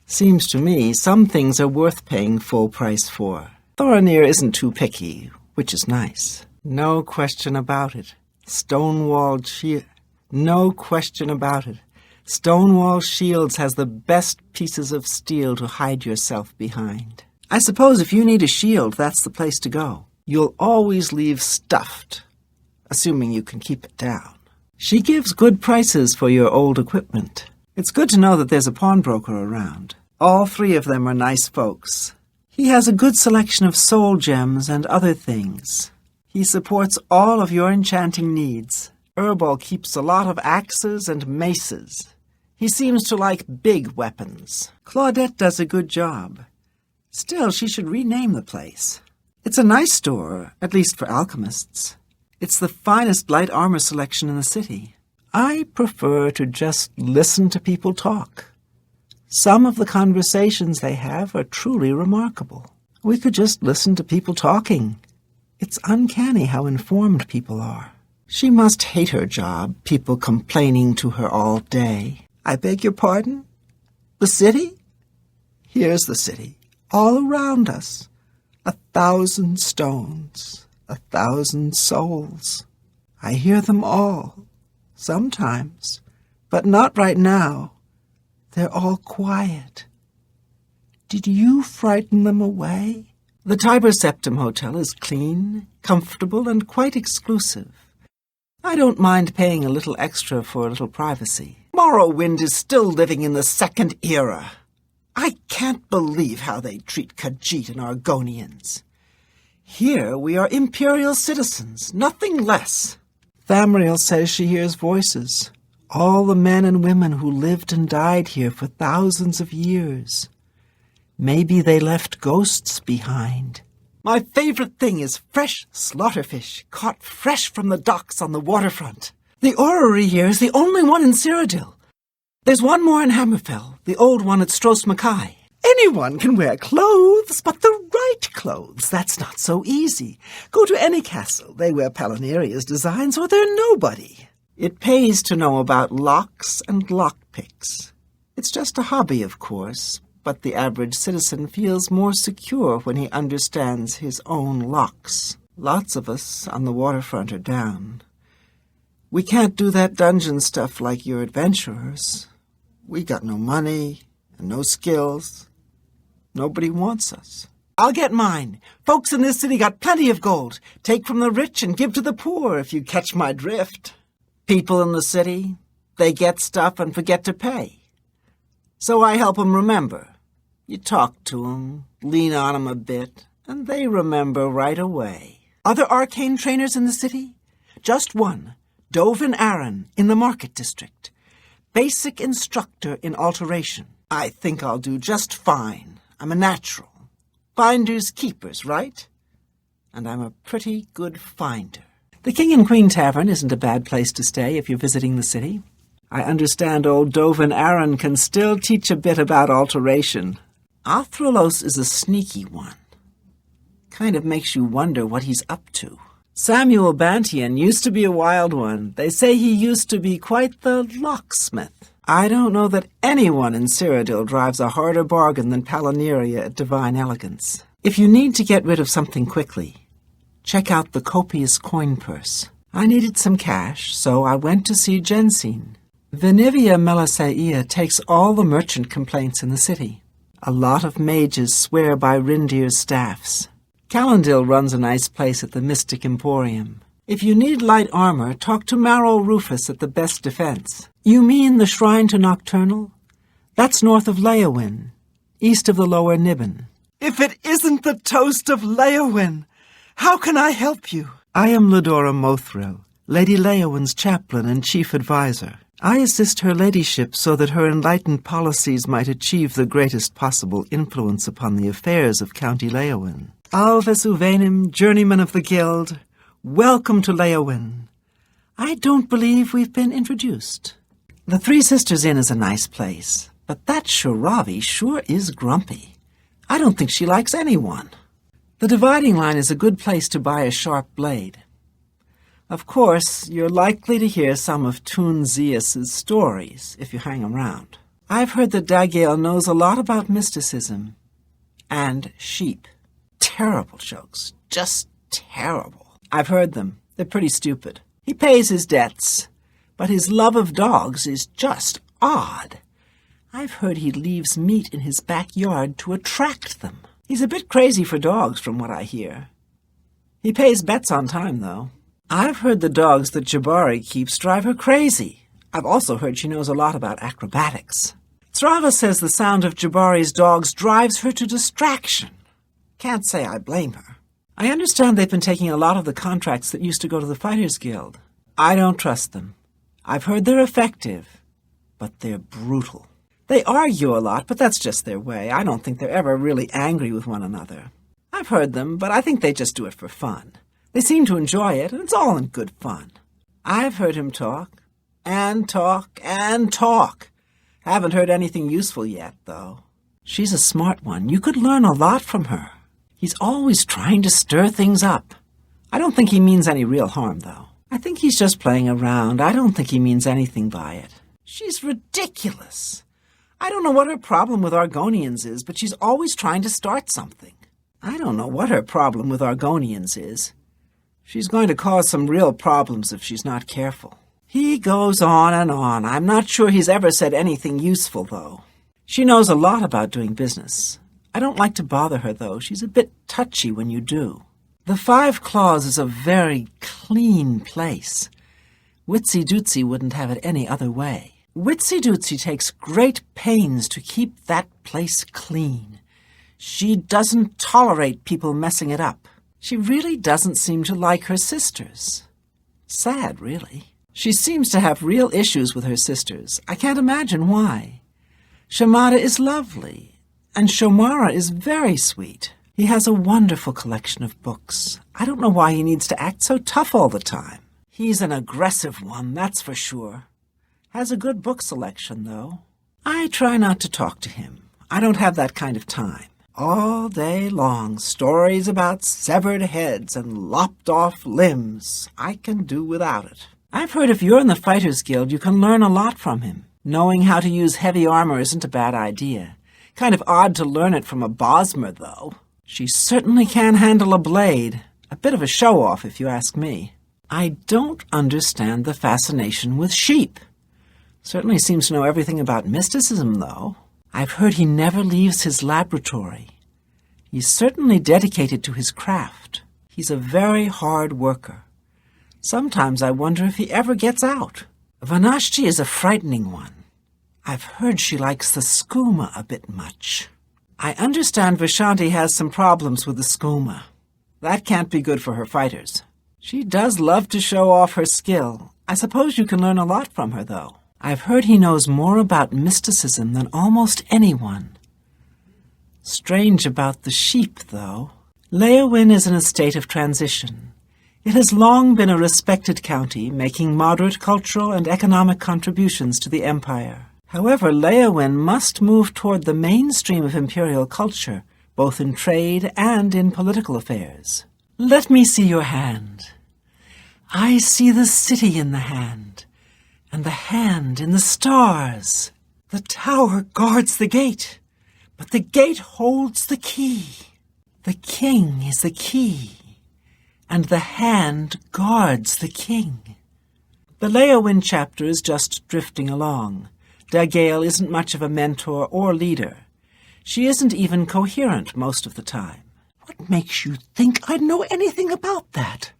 Seems to me some things are worth paying full price for. Thorinir isn't too picky, which is nice. No question about it. Stonewalled shield. No question about it. Stonewall Shields has the best pieces of steel to hide yourself behind. I suppose if you need a shield, that's the place to go. You'll always leave stuffed, assuming you can keep it down. She gives good prices for your old equipment. It's good to know that there's a pawnbroker around. All three of them are nice folks. He has a good selection of soul gems and other things. He supports all of your enchanting needs. Erbal keeps a lot of axes and maces. He seems to like big weapons. Claudette does a good job. Still, she should rename the place. It's a nice store, at least for alchemists. It's the finest light armor selection in the city. I prefer to just listen to people talk. Some of the conversations they have are truly remarkable. We could just listen to people talking. It's uncanny how informed people are. She must hate her job, people complaining to her all day. I beg your pardon? The city? Here's the city, all around us. 1,000 stones, 1,000 souls. I hear them all, sometimes, but not right now. They're all quiet. Did you frighten them away? The Tiber Septim Hotel is clean, comfortable, and quite exclusive. I don't mind paying a little extra for a little privacy. Morrowind is still living in the Second Era. I can't believe how they treat Khajiit and Argonians. Here we are imperial citizens, nothing less. Thamriel says she hears voices. All the men and women who lived and died here for thousands of years. Maybe they left ghosts behind. My favorite thing is fresh slaughterfish, caught fresh from the docks on the waterfront. The orrery here is the only one in Cyrodiil. There's one more in Hammerfell, the old one at Stros Mackay. Anyone can wear clothes, but the right clothes, that's not so easy. Go to any castle, they wear Paliniria's designs, or they're nobody. It pays to know about locks and lockpicks. It's just a hobby, of course, but the average citizen feels more secure when he understands his own locks. Lots of us on the waterfront are down. We can't do that dungeon stuff like your adventurers. We got no money and no skills. Nobody wants us. I'll get mine. Folks in this city got plenty of gold. Take from the rich and give to the poor, if you catch my drift. People in the city, they get stuff and forget to pay. So I help 'em remember. You talk to 'em, lean on 'em a bit, and they remember right away. Other arcane trainers in the city? Just one, Dovin Aaron, in the Market District. Basic instructor in alteration. I think I'll do just fine. I'm a natural. Finders keepers, right? And I'm a pretty good finder. The King and Queen Tavern isn't a bad place to stay if you're visiting the city. I understand old Dovin Aaron can still teach a bit about alteration. Athralos is a sneaky one. Kind of makes you wonder what he's up to. Samuel Bantian used to be a wild one. They say he used to be quite the locksmith. I don't know that anyone in Cyrodiil drives a harder bargain than Paliniria at Divine Elegance. If you need to get rid of something quickly, check out the copious coin purse. I needed some cash, so I went to see Jensine. Venivia Melisaia takes all the merchant complaints in the city. A lot of mages swear by Rindir's staffs. Calendil runs a nice place at the Mystic Emporium. If you need light armor, talk to Marrow Rufus at the Best Defense. You mean the Shrine to Nocturnal? That's north of Leowyn, east of the Lower Niben. If it isn't the toast of Leowyn, how can I help you? I am Ledora Mothril, Lady Leowyn's chaplain and chief advisor. I assist her ladyship so that her enlightened policies might achieve the greatest possible influence upon the affairs of County Leowyn. Alves Uvenim, journeyman of the guild, welcome to Leowyn. I don't believe we've been introduced. The Three Sisters Inn is a nice place, but that Shiravi sure is grumpy. I don't think she likes anyone. The dividing line is a good place to buy a sharp blade. Of course, you're likely to hear some of Toon Zeus's stories if you hang around. I've heard that Dagael knows a lot about mysticism and sheep. Terrible jokes, just terrible. I've heard them. They're pretty stupid. He pays his debts, but his love of dogs is just odd. I've heard he leaves meat in his backyard to attract them. He's a bit crazy for dogs, from what I hear. He pays bets on time, though. I've heard the dogs that Jabari keeps drive her crazy. I've also heard she knows a lot about acrobatics. Thrava says the sound of Jabari's dogs drives her to distraction. Can't say I blame her. I understand they've been taking a lot of the contracts that used to go to the Fighters Guild. I don't trust them. I've heard they're effective, but they're brutal. They argue a lot, but that's just their way. I don't think they're ever really angry with one another. I've heard them, but I think they just do it for fun. They seem to enjoy it, and it's all in good fun. I've heard him talk. and talk and talk. Haven't heard anything useful yet, though. She's a smart one. You could learn a lot from her. He's always trying to stir things up. I don't think he means any real harm, though. I think he's just playing around. I don't think he means anything by it. She's ridiculous. I don't know what her problem with Argonians is, but she's always trying to start something. I don't know what her problem with Argonians is. She's going to cause some real problems if she's not careful. He goes on and on. I'm not sure he's ever said anything useful, though. She knows a lot about doing business. I don't like to bother her, though. She's a bit touchy when you do. The Five Claws is a very clean place. Witsy Dootsy wouldn't have it any other way. Witsy Dootsy takes great pains to keep that place clean. She doesn't tolerate people messing it up. She really doesn't seem to like her sisters. Sad, really. She seems to have real issues with her sisters. I can't imagine why. Shamada is lovely, and Shomara is very sweet. He has a wonderful collection of books. I don't know why he needs to act so tough all the time. He's an aggressive one, that's for sure. Has a good book selection, though. I try not to talk to him. I don't have that kind of time. All day long, stories about severed heads and lopped-off limbs. I can do without it. I've heard if you're in the Fighters Guild, you can learn a lot from him. Knowing how to use heavy armor isn't a bad idea. Kind of odd to learn it from a Bosmer, though. She certainly can handle a blade. A bit of a show-off, if you ask me. I don't understand the fascination with sheep. Certainly seems to know everything about mysticism, though. I've heard he never leaves his laboratory. He's certainly dedicated to his craft. He's a very hard worker. Sometimes I wonder if he ever gets out. Vanashti is a frightening one. I've heard she likes the skooma a bit much. I understand Vishanti has some problems with the skooma. That can't be good for her fighters. She does love to show off her skill. I suppose you can learn a lot from her, though. I've heard he knows more about mysticism than almost anyone. Strange about the sheep, though. Leowin is in a state of transition. It has long been a respected county, making moderate cultural and economic contributions to the empire. However, Leowin must move toward the mainstream of imperial culture, both in trade and in political affairs. Let me see your hand. I see the city in the hand, and the hand in the stars. The tower guards the gate, but the gate holds the key. The king is the key, and the hand guards the king. The Leowin chapter is just drifting along. Dagale isn't much of a mentor or leader. She isn't even coherent most of the time. What makes you think I'd know anything about that?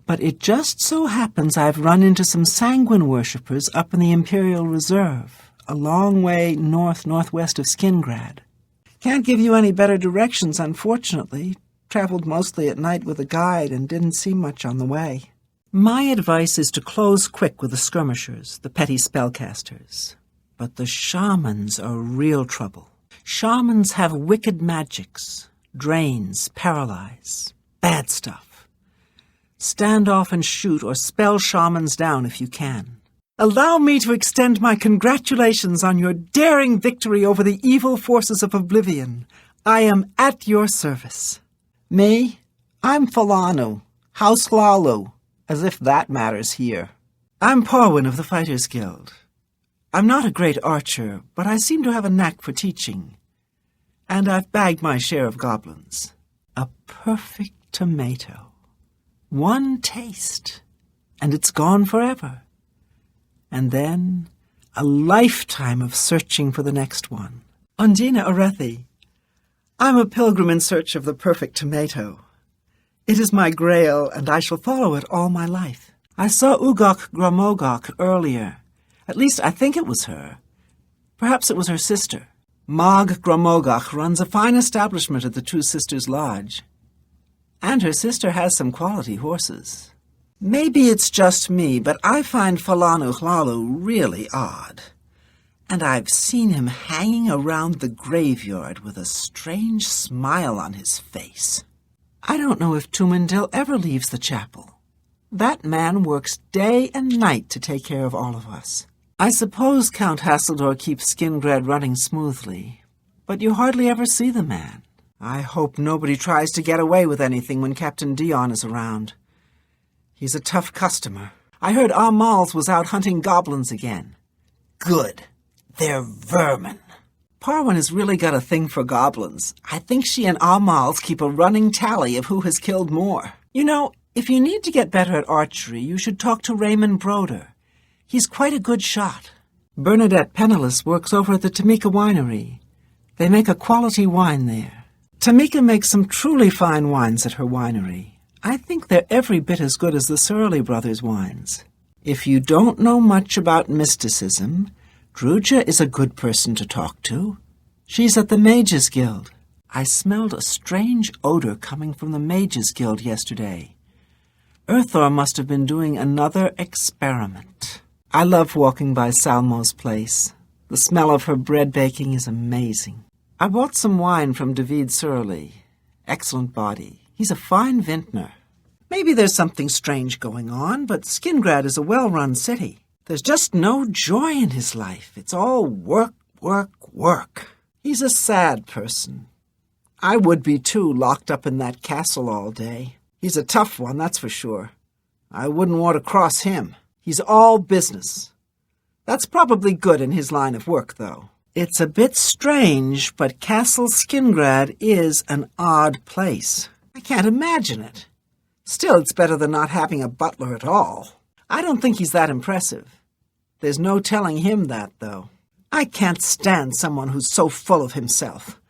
But it just so happens I've run into some sanguine worshippers up in the Imperial Reserve, a long way northwest of Skingrad. Can't give you any better directions, unfortunately. Traveled mostly at night with a guide and didn't see much on the way. My advice is to close quick with the skirmishers, the petty spellcasters. But the shamans are real trouble. Shamans have wicked magics, drains, paralyze, bad stuff. Stand off and shoot or spell shamans down if you can. Allow me to extend my congratulations on your daring victory over the evil forces of Oblivion. I am at your service. Me? I'm Falanu, House Lalu, as if that matters here. I'm Parwin of the Fighters Guild. I'm not a great archer, but I seem to have a knack for teaching. And I've bagged my share of goblins. A perfect tomato. One taste, and it's gone forever. And then a lifetime of searching for the next one. Undina Orethi. I'm a pilgrim in search of the perfect tomato. It is my grail, and I shall follow it all my life. I saw Ugok Gramogok earlier. At least I think it was her. Perhaps it was her sister. Mog Gramogok runs a fine establishment at the Two Sisters Lodge. And her sister has some quality horses. Maybe it's just me, but I find Falanu Hlalu really odd. And I've seen him hanging around the graveyard with a strange smile on his face. I don't know if Tumendil ever leaves the chapel. That man works day and night to take care of all of us. I suppose Count Hasseldor keeps Skingred running smoothly, but you hardly ever see the man. I hope nobody tries to get away with anything when Captain Dion is around. He's a tough customer. I heard Amals was out hunting goblins again. Good. They're vermin. Parwin has really got a thing for goblins. I think she and Amals keep a running tally of who has killed more. You know, if you need to get better at archery, you should talk to Raymond Broder. He's quite a good shot. Bernadette Penniless works over at the Tamika Winery. They make a quality wine there. Tamika makes some truly fine wines at her winery. I think they're every bit as good as the Surly Brothers' wines. If you don't know much about mysticism, Druja is a good person to talk to. She's at the Mages Guild. I smelled a strange odor coming from the Mages Guild yesterday. Earthor must have been doing another experiment. I love walking by Salmo's place. The smell of her bread baking is amazing. I bought some wine from David Surly. Excellent body. He's a fine vintner. Maybe there's something strange going on, but Skingrad is a well-run city. There's just no joy in his life. It's all work, work, work. He's a sad person. I would be, too, locked up in that castle all day. He's a tough one, that's for sure. I wouldn't want to cross him. He's all business. That's probably good in his line of work, though. It's a bit strange, but Castle Skingrad is an odd place. I can't imagine it. Still, it's better than not having a butler at all. I don't think he's that impressive. There's no telling him that, though. I can't stand someone who's so full of himself.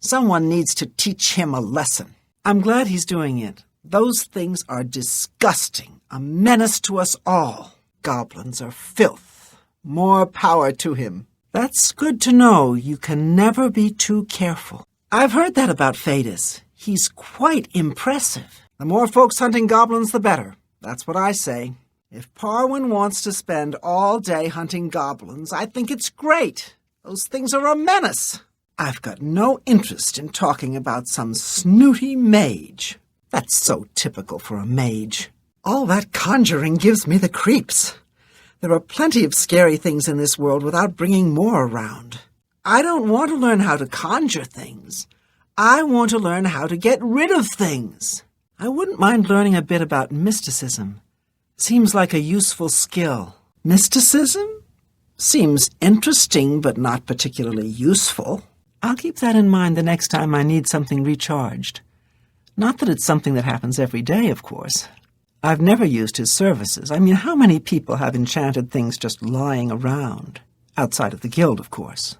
Someone needs to teach him a lesson. I'm glad he's doing it. Those things are disgusting, a menace to us all. Goblins are filth. More power to him. That's good to know. You can never be too careful. I've heard that about Fadus. He's quite impressive. The more folks hunting goblins, the better. That's what I say. If Parwin wants to spend all day hunting goblins, I think it's great. Those things are a menace. I've got no interest in talking about some snooty mage. That's so typical for a mage. All that conjuring gives me the creeps. There are plenty of scary things in this world without bringing more around. I don't want to learn how to conjure things. I want to learn how to get rid of things. I wouldn't mind learning a bit about mysticism. Seems like a useful skill. Mysticism? Seems interesting, but not particularly useful. I'll keep that in mind the next time I need something recharged. Not that it's something that happens every day, of course. I've never used his services. I mean, how many people have enchanted things just lying around? Outside of the guild, of course.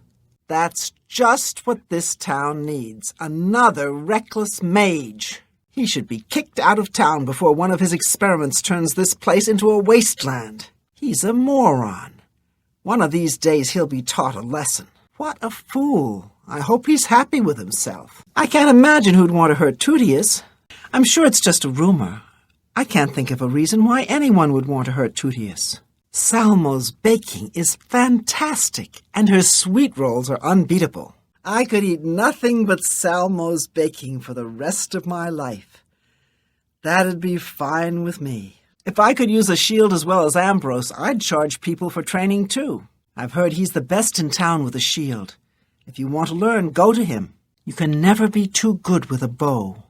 That's just what this town needs. Another reckless mage. He should be kicked out of town before one of his experiments turns this place into a wasteland. He's a moron. One of these days he'll be taught a lesson. What a fool. I hope he's happy with himself. I can't imagine who'd want to hurt Tutius. I'm sure it's just a rumor. I can't think of a reason why anyone would want to hurt Tutius. Salmo's baking is fantastic, and her sweet rolls are unbeatable. I could eat nothing but Salmo's baking for the rest of my life. That'd be fine with me. If I could use a shield as well as Ambrose, I'd charge people for training too. I've heard he's the best in town with a shield. If you want to learn, go to him. You can never be too good with a bow.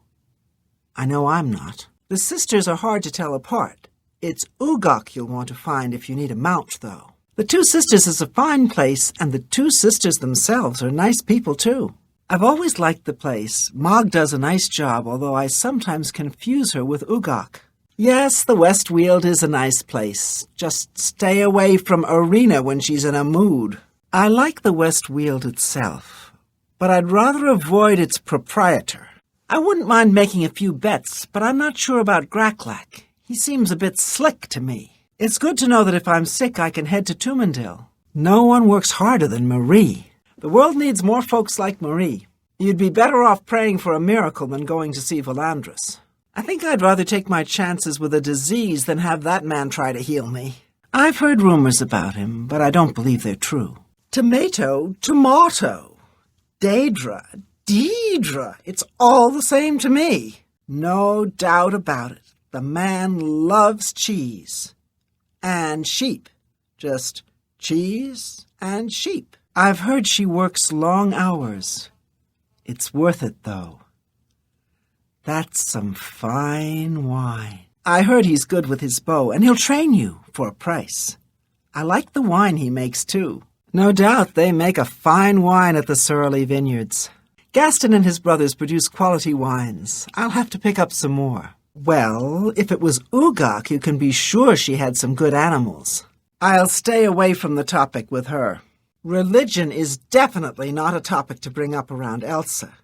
I know I'm not. The sisters are hard to tell apart. It's Ugok you'll want to find if you need a mount, though. The Two Sisters is a fine place, and the Two Sisters themselves are nice people, too. I've always liked the place. Mog does a nice job, although I sometimes confuse her with Ugok. Yes, the West Weald is a nice place. Just stay away from Arena when she's in a mood. I like the West Weald itself, but I'd rather avoid its proprietor. I wouldn't mind making a few bets, but I'm not sure about Graklak. He seems a bit slick to me. It's good to know that if I'm sick, I can head to Tumendil. No one works harder than Marie. The world needs more folks like Marie. You'd be better off praying for a miracle than going to see Valandris. I think I'd rather take my chances with a disease than have that man try to heal me. I've heard rumors about him, but I don't believe they're true. Tomato, tomato. Daedra, Daedra. It's all the same to me. No doubt about it. The man loves cheese. And sheep. Just cheese and sheep. I've heard she works long hours. It's worth it, though. That's some fine wine. I heard he's good with his bow, and he'll train you for a price. I like the wine he makes, too. No doubt they make a fine wine at the Surly Vineyards. Gaston and his brothers produce quality wines. I'll have to pick up some more. Well, if it was Ugak, you can be sure she had some good animals. I'll stay away from the topic with her. Religion is definitely not a topic to bring up around Elsa.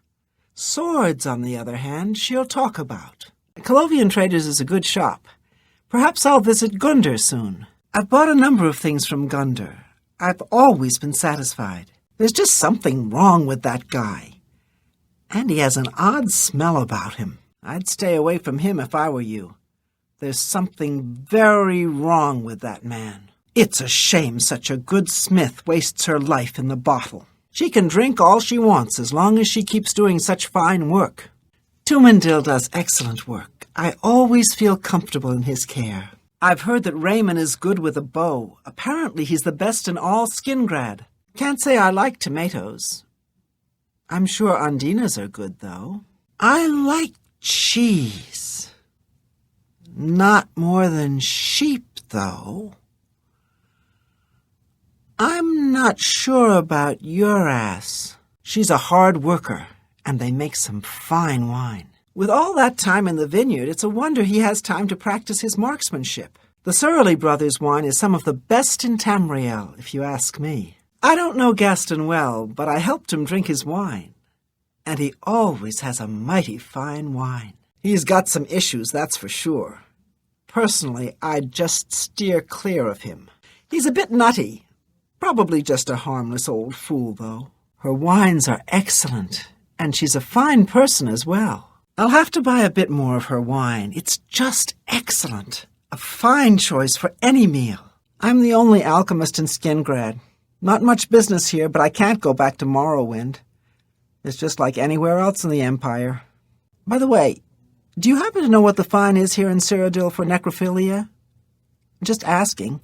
Swords, on the other hand, she'll talk about. Colovian Traders is a good shop. Perhaps I'll visit Gunder soon. I've bought a number of things from Gunder. I've always been satisfied. There's just something wrong with that guy. And he has an odd smell about him. I'd stay away from him if I were you. There's something very wrong with that man. It's a shame such a good smith wastes her life in the bottle. She can drink all she wants as long as she keeps doing such fine work. Tumendil does excellent work. I always feel comfortable in his care. I've heard that Raymond is good with a bow. Apparently he's the best in all Skingrad. Can't say I like tomatoes. I'm sure Undina's are good, though. I like cheese. Not more than sheep, though. I'm not sure about your ass. She's a hard worker, and they make some fine wine. With all that time in the vineyard, it's a wonder he has time to practice his marksmanship. The Surly brothers' wine is some of the best in Tamriel, if you ask me. I don't know Gaston well, but I helped him drink his wine. And he always has a mighty fine wine. He's got some issues, that's for sure. Personally, I'd just steer clear of him. He's a bit nutty. Probably just a harmless old fool, though. Her wines are excellent, and she's a fine person as well. I'll have to buy a bit more of her wine. It's just excellent. A fine choice for any meal. I'm the only alchemist in Skingrad. Not much business here, but I can't go back to Morrowind. It's just like anywhere else in the Empire. By the way, do you happen to know what the fine is here in Cyrodiil for necrophilia? Just asking.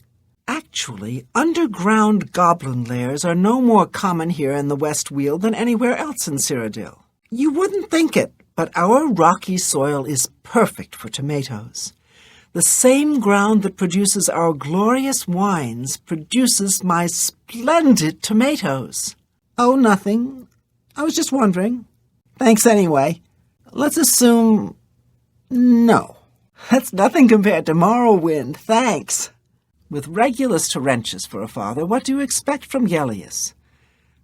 Actually, underground goblin lairs are no more common here in the West Weald than anywhere else in Cyrodiil. You wouldn't think it, but our rocky soil is perfect for tomatoes. The same ground that produces our glorious wines produces my splendid tomatoes. Oh, nothing. I was just wondering. Thanks anyway. Let's assume... no. That's nothing compared to Morrowind. Thanks. With Regulus Terentius for a father, what do you expect from Gellius?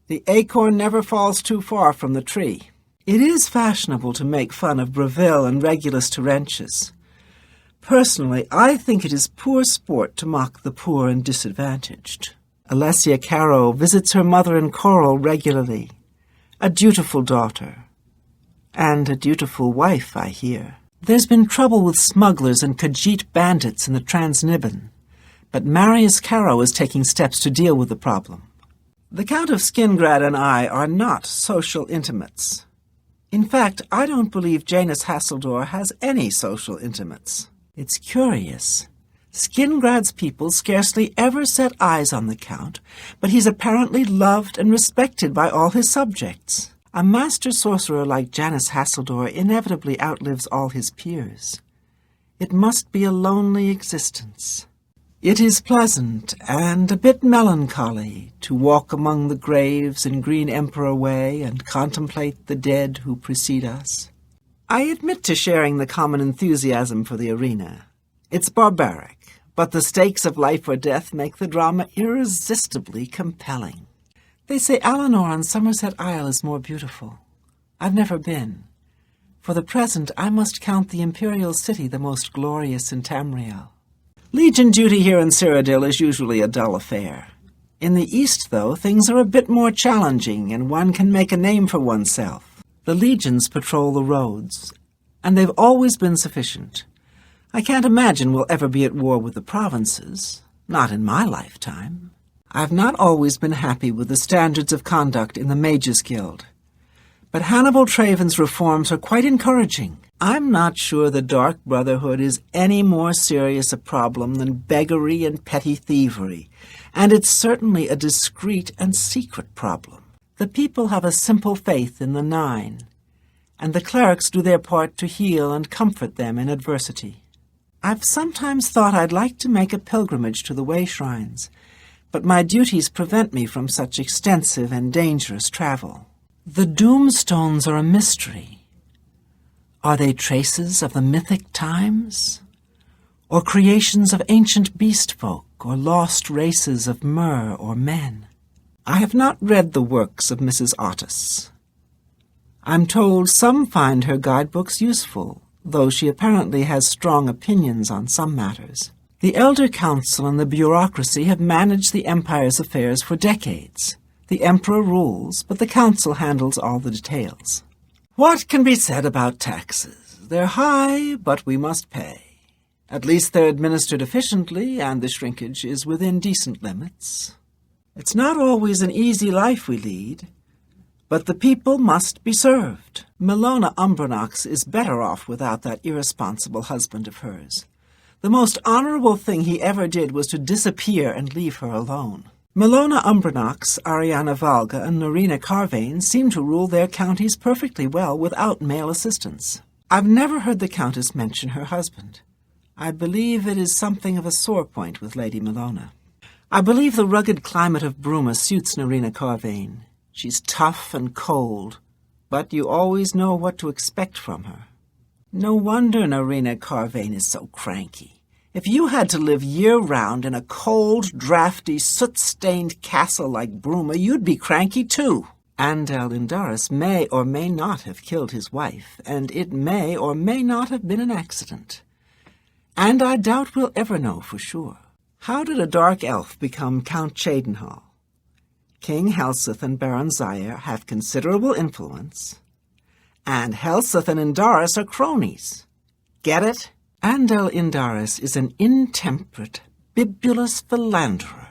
The acorn never falls too far from the tree. It is fashionable to make fun of Breville and Regulus Terentius. Personally, I think it is poor sport to mock the poor and disadvantaged. Alessia Caro visits her mother in Coral regularly. A dutiful daughter. And a dutiful wife, I hear. There's been trouble with smugglers and Khajiit bandits in the Transnibbon. But Marius Caro is taking steps to deal with the problem. The Count of Skingrad and I are not social intimates. In fact, I don't believe Janus Hasseldor has any social intimates. It's curious. Skingrad's people scarcely ever set eyes on the Count, but he's apparently loved and respected by all his subjects. A master sorcerer like Janus Hasseldor inevitably outlives all his peers. It must be a lonely existence. It is pleasant and a bit melancholy to walk among the graves in Green Emperor Way and contemplate the dead who precede us. I admit to sharing the common enthusiasm for the arena. It's barbaric, but the stakes of life or death make the drama irresistibly compelling. They say Alinor on Somerset Isle is more beautiful. I've never been. For the present, I must count the Imperial City the most glorious in Tamriel. Legion duty here in Cyrodiil is usually a dull affair. In the east, though, things are a bit more challenging, and one can make a name for oneself. The legions patrol the roads, and they've always been sufficient. I can't imagine we'll ever be at war with the provinces, not in my lifetime. I've not always been happy with the standards of conduct in the Mages Guild, but Hannibal Traven's reforms are quite encouraging. I'm not sure the Dark Brotherhood is any more serious a problem than beggary and petty thievery, and it's certainly a discreet and secret problem. The people have a simple faith in the Nine, and the clerics do their part to heal and comfort them in adversity. I've sometimes thought I'd like to make a pilgrimage to the way shrines, but my duties prevent me from such extensive and dangerous travel. The Doomstones are a mystery. Are they traces of the mythic times? Or creations of ancient beast folk, or lost races of mer or men? I have not read the works of Mrs. Otis. I'm told some find her guidebooks useful, though she apparently has strong opinions on some matters. The Elder Council and the bureaucracy have managed the Empire's affairs for decades. The Emperor rules, but the Council handles all the details. What can be said about taxes? They're high, but we must pay. At least they're administered efficiently, and the shrinkage is within decent limits. It's not always an easy life we lead, but the people must be served. Melona Umbranox is better off without that irresponsible husband of hers. The most honorable thing he ever did was to disappear and leave her alone. Melona Umbranox, Ariana Valga, and Norina Carvane seem to rule their counties perfectly well without male assistance. I've never heard the Countess mention her husband. I believe it is something of a sore point with Lady Melona. I believe the rugged climate of Bruma suits Norina Carvane. She's tough and cold, but you always know what to expect from her. No wonder Norina Carvane is so cranky. If you had to live year-round in a cold, drafty, soot-stained castle like Bruma, you'd be cranky too. Andel Indaris may or may not have killed his wife, and it may or may not have been an accident. And I doubt we'll ever know for sure. How did a dark elf become Count Cheydinhal? King Helseth and Baron Zaire have considerable influence, and Helseth and Indaris are cronies. Get it? Andel Indaris is an intemperate, bibulous philanderer,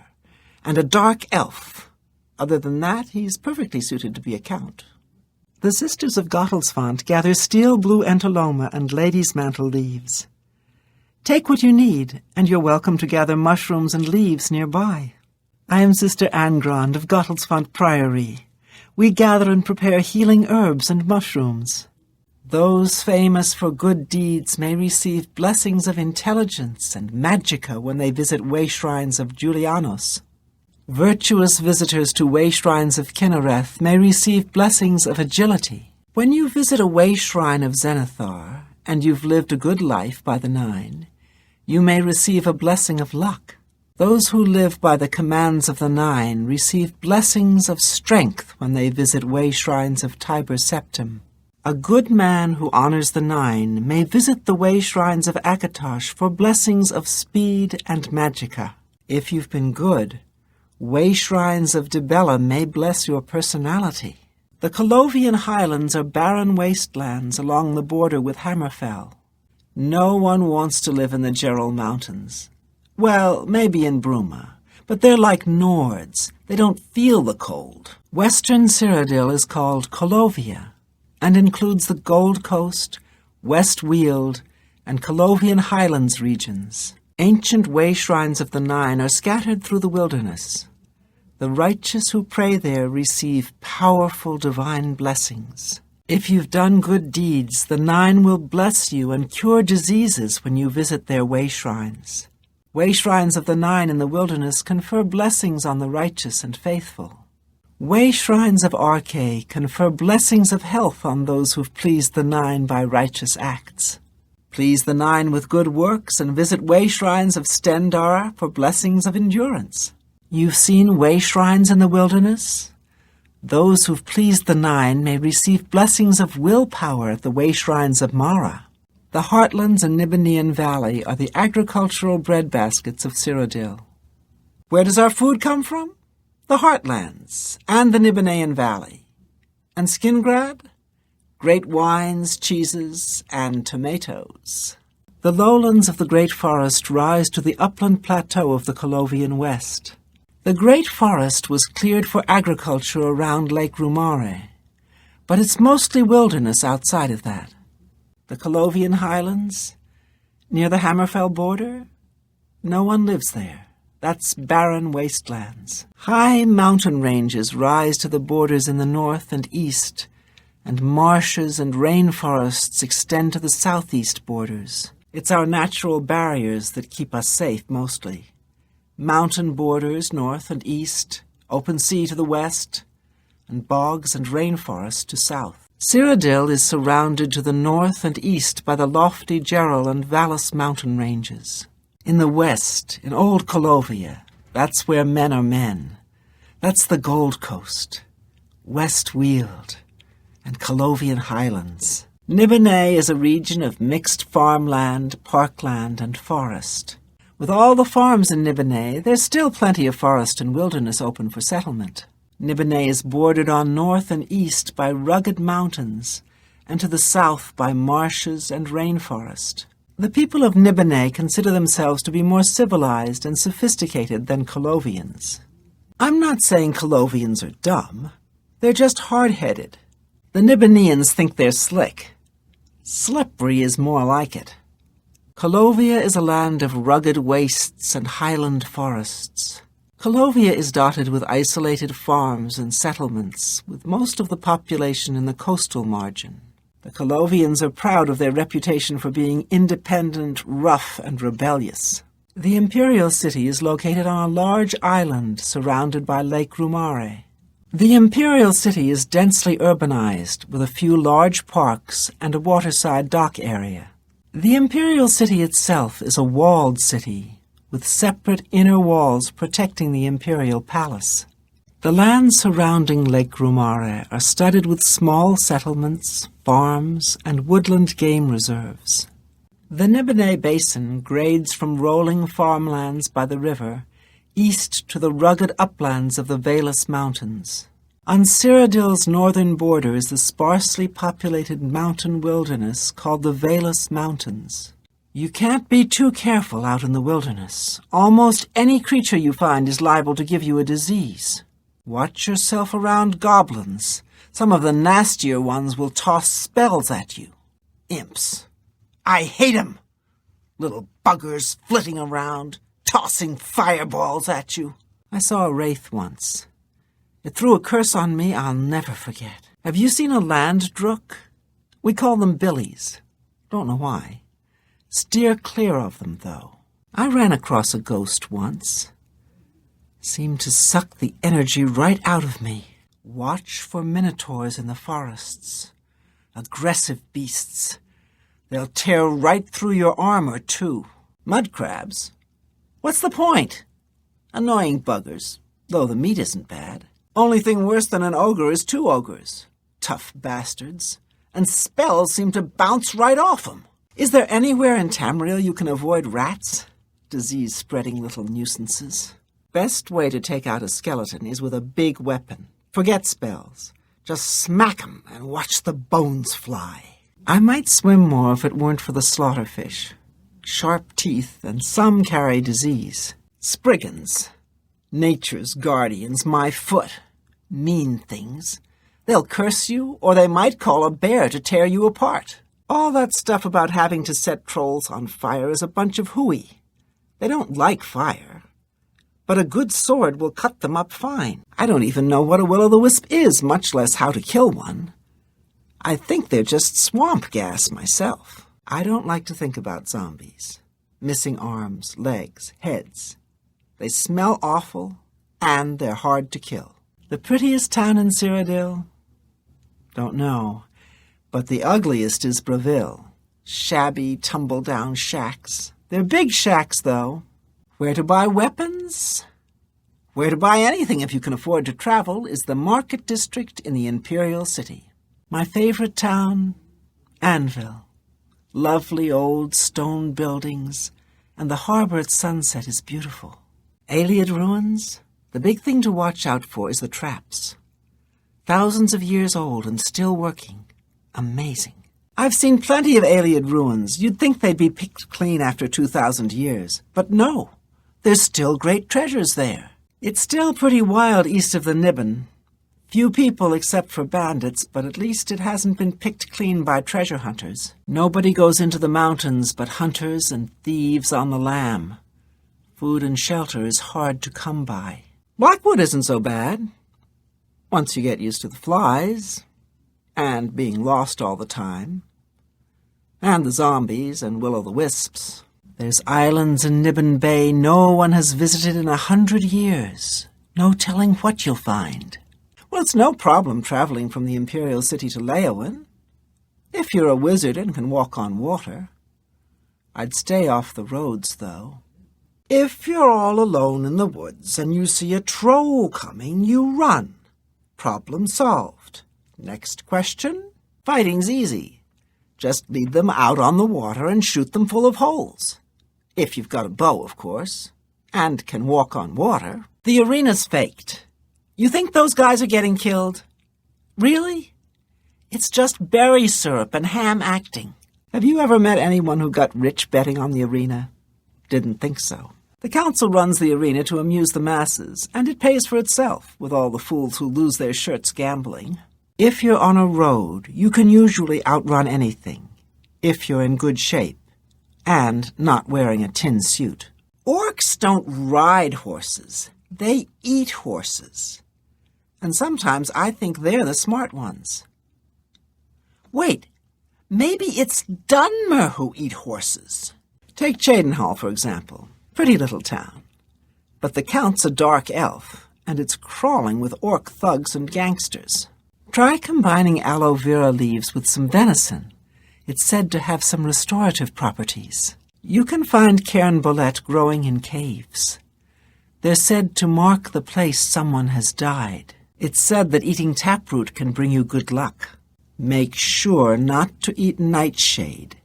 and a dark elf. Other than that, he's perfectly suited to be a count. The Sisters of Gottelsfont gather steel blue entoloma and lady's mantle leaves. Take what you need, and you're welcome to gather mushrooms and leaves nearby. I am Sister Angrand of Gottelsfont Priory. We gather and prepare healing herbs and mushrooms. Those famous for good deeds may receive blessings of intelligence and magica when they visit way shrines of Julianos. Virtuous visitors to way shrines of Kinnereth may receive blessings of agility. When you visit a way shrine of Zenithar, and you've lived a good life by the Nine, you may receive a blessing of luck. Those who live by the commands of the Nine receive blessings of strength when they visit way shrines of Tiber Septim. A good man who honors the Nine may visit the way shrines of Akatosh for blessings of speed and magica. If you've been good, way shrines of Dibella may bless your personality. The Colovian Highlands are barren wastelands along the border with Hammerfell. No one wants to live in the Gerald Mountains. Well, maybe in Bruma, but they're like Nords. They don't feel the cold. Western Cyrodiil is called Colovia, and includes the Gold Coast, West Weald, and Colovian Highlands regions. Ancient way shrines of the Nine are scattered through the wilderness. The righteous who pray there receive powerful divine blessings. If you've done good deeds, the Nine will bless you and cure diseases when you visit their way shrines. Way shrines of the Nine in the wilderness confer blessings on the righteous and faithful. Way shrines of Arkay confer blessings of health on those who've pleased the Nine by righteous acts. Please the Nine with good works and visit way shrines of Stendar for blessings of endurance. You've seen way shrines in the wilderness? Those who've pleased the Nine may receive blessings of willpower at the way shrines of Mara. The Heartlands and Nibelheim Valley are the agricultural breadbaskets of Cyrodiil. Where does our food come from? The Heartlands and the Nibelheim Valley. And Skingrad? Great wines, cheeses, and tomatoes. The lowlands of the Great Forest rise to the upland plateau of the Colovian West. The Great Forest was cleared for agriculture around Lake Rumare, but it's mostly wilderness outside of that. The Colovian Highlands? Near the Hammerfell border? No one lives there. That's barren wastelands. High mountain ranges rise to the borders in the north and east, and marshes and rainforests extend to the southeast borders. It's our natural barriers that keep us safe, mostly. Mountain borders north and east, open sea to the west, and bogs and rainforest to south. Cyrodiil is surrounded to the north and east by the lofty Gerald and Vallis mountain ranges. In the west, in Old Colovia, that's where men are men. That's the Gold Coast, West Weald, and Colovian Highlands. Nibene is a region of mixed farmland, parkland, and forest. With all the farms in Nibene, there's still plenty of forest and wilderness open for settlement. Nibene is bordered on north and east by rugged mountains, and to the south by marshes and rainforest. The people of Nibene consider themselves to be more civilized and sophisticated than Colovians. I'm not saying Colovians are dumb. They're just hard-headed. The Nibeneans think they're slick. Slippery is more like it. Colovia is a land of rugged wastes and highland forests. Colovia is dotted with isolated farms and settlements, with most of the population in the coastal margin. The Colovians are proud of their reputation for being independent, rough, and rebellious. The imperial city is located on a large island surrounded by Lake Rumare. The imperial city is densely urbanized, with a few large parks and a waterside dock area. The imperial city itself is a walled city, with separate inner walls protecting the imperial palace. The lands surrounding Lake Rumare are studded with small settlements, farms, and woodland game reserves. The Nibene Basin grades from rolling farmlands by the river east to the rugged uplands of the Vallis Mountains. On Cyrodiil's northern border is the sparsely populated mountain wilderness called the Vallis Mountains. You can't be too careful out in the wilderness. Almost any creature you find is liable to give you a disease. Watch yourself around goblins. Some of the nastier ones will toss spells at you. Imps. I hate 'em! Little buggers flitting around, tossing fireballs at you. I saw a wraith once. It threw a curse on me I'll never forget. Have you seen a land drook? We call them billies. Don't know why. Steer clear of them, though. I ran across a ghost once. Seemed to suck the energy right out of me. Watch for minotaurs in the forests. Aggressive beasts. They'll tear right through your armor, too. Mud crabs? What's the point? Annoying buggers, though the meat isn't bad. Only thing worse than an ogre is two ogres. Tough bastards. And spells seem to bounce right off 'em. Is there anywhere in Tamriel you can avoid rats? Disease-spreading little nuisances. Best way to take out a skeleton is with a big weapon. Forget spells. Just smack 'em and watch the bones fly. I might swim more if it weren't for the slaughterfish. Sharp teeth, and some carry disease. Spriggans. Nature's guardians, my foot. Mean things. They'll curse you, or they might call a bear to tear you apart. All that stuff about having to set trolls on fire is a bunch of hooey. They don't like fire. But a good sword will cut them up fine. I don't even know what a will-o'-the-wisp is, much less how to kill one. I think they're just swamp gas myself. I don't like to think about zombies. Missing arms, legs, heads. They smell awful, and they're hard to kill. The prettiest town in Cyrodiil? Don't know. But the ugliest is Bravil. Shabby, tumble-down shacks. They're big shacks, though. Where to buy weapons? Where to buy anything if you can afford to travel is the market district in the Imperial City. My favorite town? Anvil. Lovely old stone buildings, and the harbor at sunset is beautiful. Ayleid ruins? The big thing to watch out for is the traps. Thousands of years old and still working. Amazing. I've seen plenty of Ayleid ruins. You'd think they'd be picked clean after 2,000 years. But no, there's still great treasures there. It's still pretty wild east of the Niben. Few people except for bandits, but at least it hasn't been picked clean by treasure hunters. Nobody goes into the mountains but hunters and thieves on the lam. Food and shelter is hard to come by. Blackwood isn't so bad, once you get used to the flies, and being lost all the time, and the zombies and will-o'-the-wisps. There's islands in Nibbin Bay no one has visited in 100 years. No telling what you'll find. Well, it's no problem traveling from the Imperial City to Leyawen, if you're a wizard and can walk on water. I'd stay off the roads, though. If you're all alone in the woods and you see a troll coming, you run. Problem solved. Next question? Fighting's easy. Just lead them out on the water and shoot them full of holes. If you've got a bow, of course, and can walk on water. The arena's faked. You think those guys are getting killed? Really? It's just berry syrup and ham acting. Have you ever met anyone who got rich betting on the arena? Didn't think so. The council runs the arena to amuse the masses, and it pays for itself, with all the fools who lose their shirts gambling. If you're on a road, you can usually outrun anything, if you're in good shape, and not wearing a tin suit. Orcs don't ride horses. They eat horses. And sometimes I think they're the smart ones. Wait, maybe it's Dunmer who eat horses. Take Cheydinhal, for example. Pretty little town. But the Count's a dark elf, and it's crawling with orc thugs and gangsters. Try combining aloe vera leaves with some venison. It's said to have some restorative properties. You can find cairn bolete growing in caves. They're said to mark the place someone has died. It's said that eating taproot can bring you good luck. Make sure not to eat nightshade.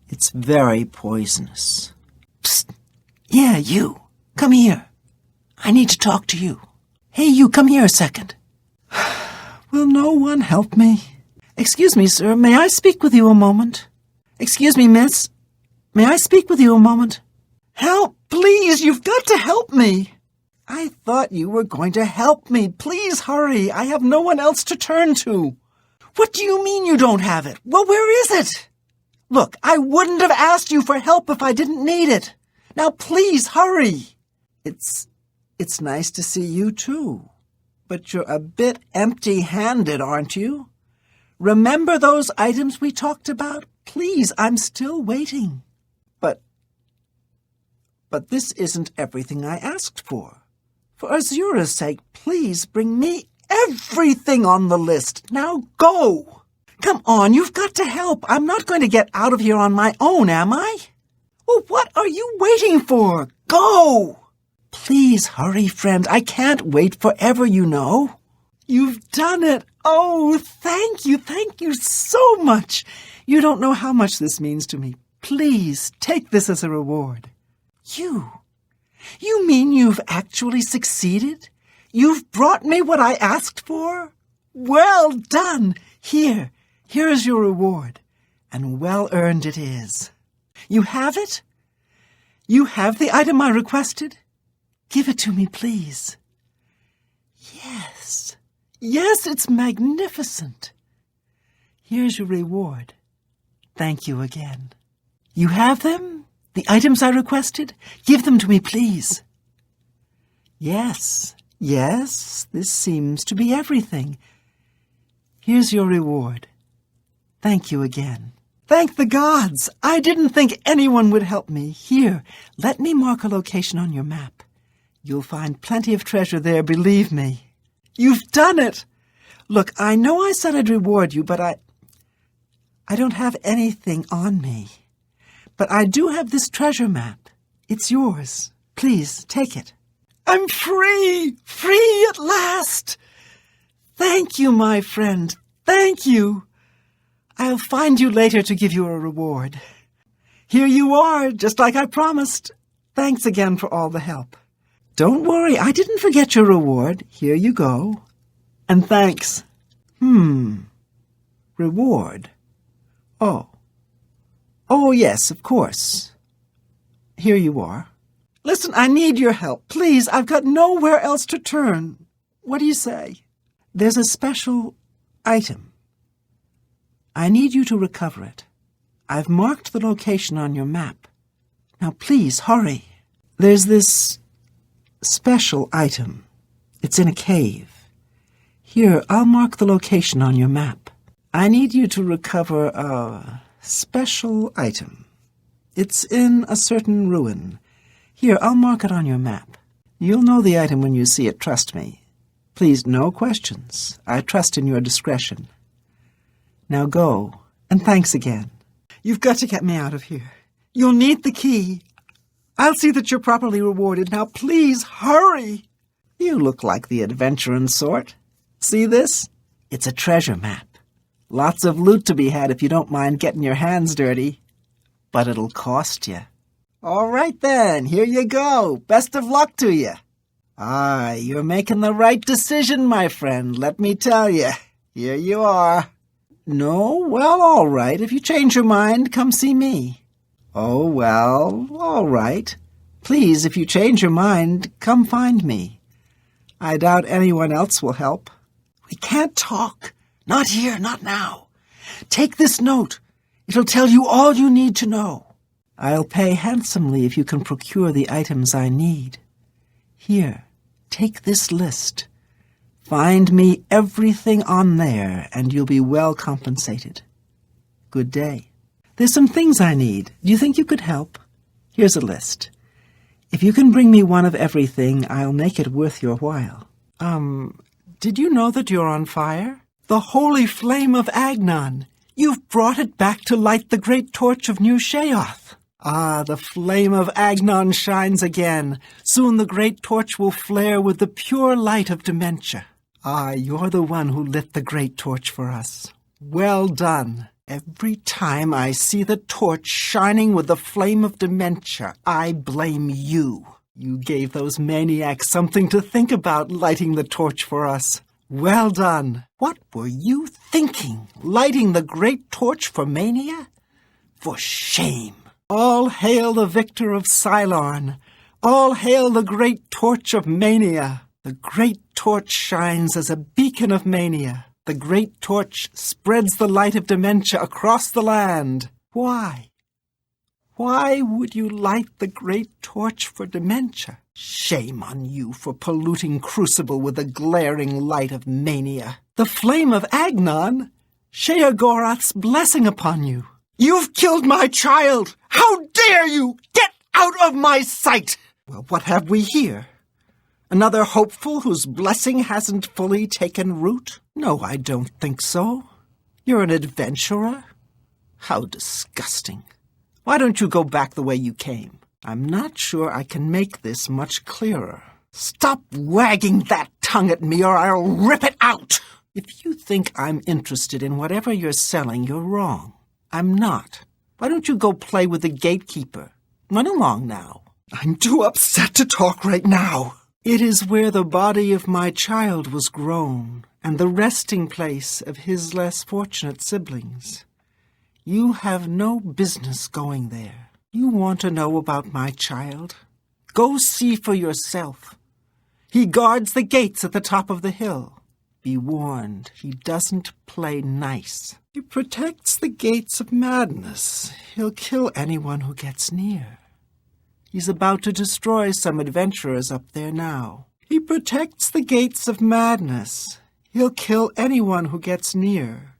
It's very poisonous. Psst! Yeah, you. Come here. I need to talk to you. Hey, you, come here a second. Will no one help me? Excuse me, sir, may I speak with you a moment? Excuse me, miss. May I speak with you a moment? Help, please, you've got to help me. I thought you were going to help me. Please hurry. I have no one else to turn to. What do you mean you don't have it? Well, where is it? Look, I wouldn't have asked you for help if I didn't need it. Now, please, hurry. It's nice to see you, too. But you're a bit empty-handed, aren't you? Remember those items we talked about? Please, I'm still waiting. But this isn't everything I asked for. For Azura's sake, please bring me everything on the list. Now go! Come on, you've got to help. I'm not going to get out of here on my own, am I? Well, what are you waiting for? Go! Please hurry, friend. I can't wait forever, you know. You've done it. Oh, thank you so much. You don't know how much this means to me. Please, take this as a reward. You mean you've actually succeeded? You've brought me what I asked for? Well done. Here is your reward, and well earned it is. You have it? You have the item I requested? Give it to me, please. Yes, it's magnificent. Here's your reward. Thank you again. You have them? The items I requested? Give them to me, please. Yes, this seems to be everything. Here's your reward. Thank you again. Thank the gods! I didn't think anyone would help me. Here, let me mark a location on your map. You'll find plenty of treasure there, believe me. You've done it! Look, I know I said I'd reward you, but I don't have anything on me. But I do have this treasure map. It's yours. Please, take it. I'm free! Free at last! Thank you, my friend. Thank you. I'll find you later to give you a reward. Here you are, just like I promised. Thanks again for all the help. Don't worry, I didn't forget your reward. Here you go. And thanks. Reward. Oh, yes, of course. Here you are. Listen, I need your help. Please, I've got nowhere else to turn. What do you say? There's a special item. I need you to recover it. I've marked the location on your map. Now please, hurry. There's this special item. It's in a cave. Here, I'll mark the location on your map. I need you to recover a special item. It's in a certain ruin. Here, I'll mark it on your map. You'll know the item when you see it, trust me. Please, no questions. I trust in your discretion. Now go, and thanks again. You've got to get me out of here. You'll need the key. I'll see that you're properly rewarded. Now please, hurry! You look like the adventuring sort. See this? It's a treasure map. Lots of loot to be had if you don't mind getting your hands dirty. But it'll cost you. All right then, here you go. Best of luck to you. You're making the right decision, my friend, let me tell you. Here you are. No, well, all right. If you change your mind, come see me. Oh, well, all right. Please, if you change your mind, come find me. I doubt anyone else will help. We can't talk. Not here, not now. Take this note. It'll tell you all you need to know. I'll pay handsomely if you can procure the items I need. Here, take this list. Find me everything on there, and you'll be well compensated. Good day. There's some things I need. Do you think you could help? Here's a list. If you can bring me one of everything, I'll make it worth your while. Did you know that you're on fire? The holy flame of Agnon. You've brought it back to light the great torch of New Sheoth. The flame of Agnon shines again. Soon the great torch will flare with the pure light of dementia. You're the one who lit the great torch for us. Well done. Every time I see the torch shining with the flame of dementia, I blame you. You gave those maniacs something to think about lighting the torch for us. Well done. What were you thinking, lighting the great torch for Mania? For shame. All hail the victor of Cylon. All hail the great torch of Mania. The great torch shines as a beacon of Mania. The great torch spreads the light of dementia across the land. Why? Why would you light the great torch for dementia? Shame on you for polluting Crucible with the glaring light of Mania. The flame of Agnon? Sheogorath's blessing upon you. You've killed my child! How dare you! Get out of my sight! Well, what have we here? Another hopeful whose blessing hasn't fully taken root? No, I don't think so. You're an adventurer? How disgusting. Why don't you go back the way you came? I'm not sure I can make this much clearer. Stop wagging that tongue at me or I'll rip it out! If you think I'm interested in whatever you're selling, you're wrong. I'm not. Why don't you go play with the gatekeeper? Run along now. I'm too upset to talk right now. It is where the body of my child was grown, and the resting place of his less fortunate siblings. You have no business going there. You want to know about my child? Go see for yourself. He guards the gates at the top of the hill. Be warned, he doesn't play nice. He protects the gates of madness. He'll kill anyone who gets near. He's about to destroy some adventurers up there now. He protects the gates of madness. He'll kill anyone who gets near.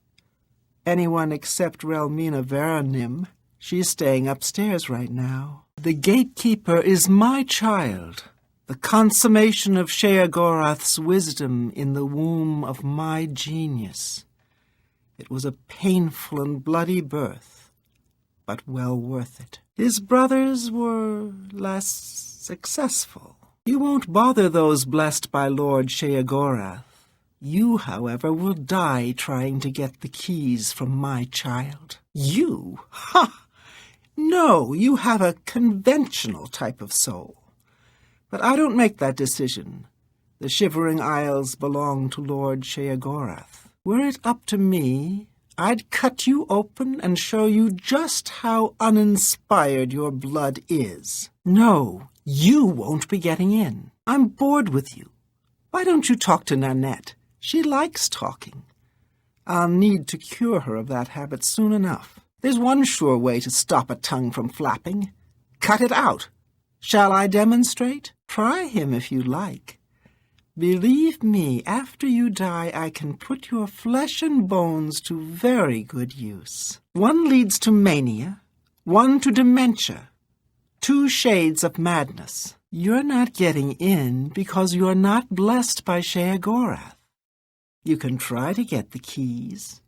Anyone except Relmina Veranim. She's staying upstairs right now. The gatekeeper is my child, the consummation of Sheogorath's wisdom in the womb of my genius. It was a painful and bloody birth, but well worth it. His brothers were less successful. You won't bother those blessed by Lord Sheogorath. You, however, will die trying to get the keys from my child. You? Ha! No, you have a conventional type of soul. But I don't make that decision. The Shivering Isles belong to Lord Sheogorath. Were it up to me, I'd cut you open and show you just how uninspired your blood is. No, you won't be getting in. I'm bored with you. Why don't you talk to Nanette? She likes talking. I'll need to cure her of that habit soon enough. There's one sure way to stop a tongue from flapping. Cut it out. Shall I demonstrate? Try him if you like. Believe me, after you die, I can put your flesh and bones to very good use. One leads to mania, one to dementia. 2 shades of madness. You're not getting in because you're not blessed by Sheogorath. You can try to get the keys.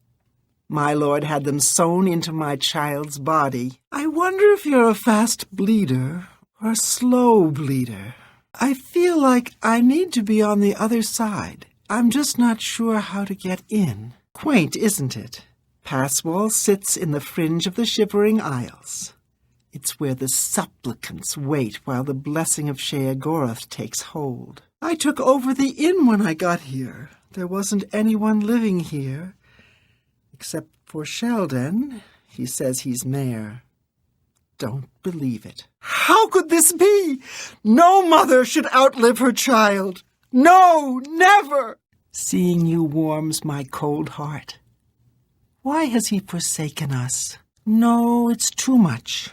My lord had them sewn into my child's body. I wonder if you're a fast bleeder or a slow bleeder. I feel like I need to be on the other side. I'm just not sure how to get in. Quaint, isn't it? Passwall sits in the fringe of the Shivering Isles. It's where the supplicants wait while the blessing of Sheogorath takes hold. I took over the inn when I got here. There wasn't anyone living here, except for Sheldon. He says he's mayor. Don't believe it. How could this be? No mother should outlive her child. No, never! Seeing you warms my cold heart. Why has he forsaken us? No, it's too much.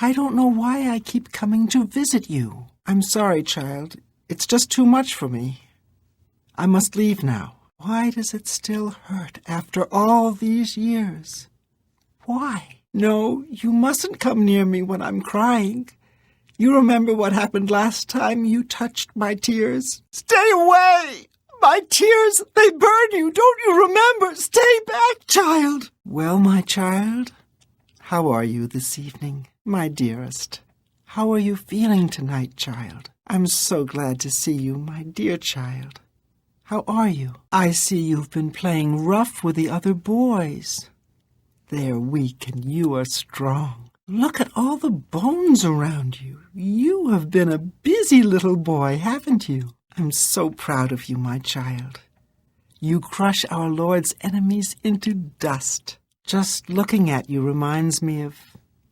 I don't know why I keep coming to visit you. I'm sorry, child. It's just too much for me. I must leave now. Why does it still hurt after all these years? Why? No, you mustn't come near me when I'm crying. You remember what happened last time you touched my tears? Stay away! My tears, they burn you. Don't you remember? Stay back, child. Well, my child, how are you this evening, my dearest? How are you feeling tonight, child? I'm so glad to see you, my dear child. How are you? I see you've been playing rough with the other boys. They're weak and you are strong. Look at all the bones around you. You have been a busy little boy, haven't you? I'm so proud of you, my child. You crush our Lord's enemies into dust. Just looking at you reminds me of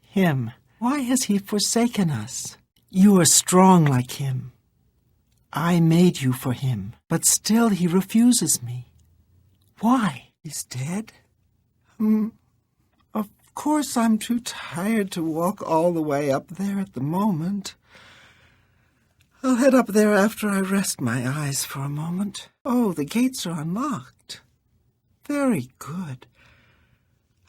him. Why has he forsaken us? You are strong like him. I made you for him, but still he refuses me. Why? He's dead? Of course I'm too tired to walk all the way up there at the moment. I'll head up there after I rest my eyes for a moment. Oh, the gates are unlocked. Very good.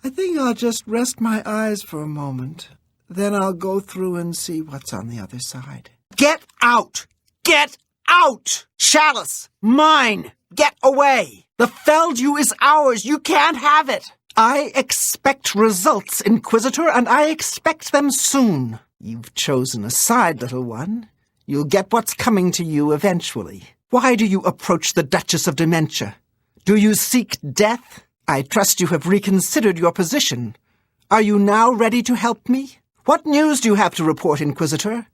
I think I'll just rest my eyes for a moment. Then I'll go through and see what's on the other side. Get out! Get out! Chalice, mine! Get away! The Feldew is ours. You can't have it. I expect results, Inquisitor, and I expect them soon. You've chosen a side, little one. You'll get what's coming to you eventually. Why do you approach the Duchess of Dementia? Do you seek death? I trust you have reconsidered your position. Are you now ready to help me? What news do you have to report, Inquisitor?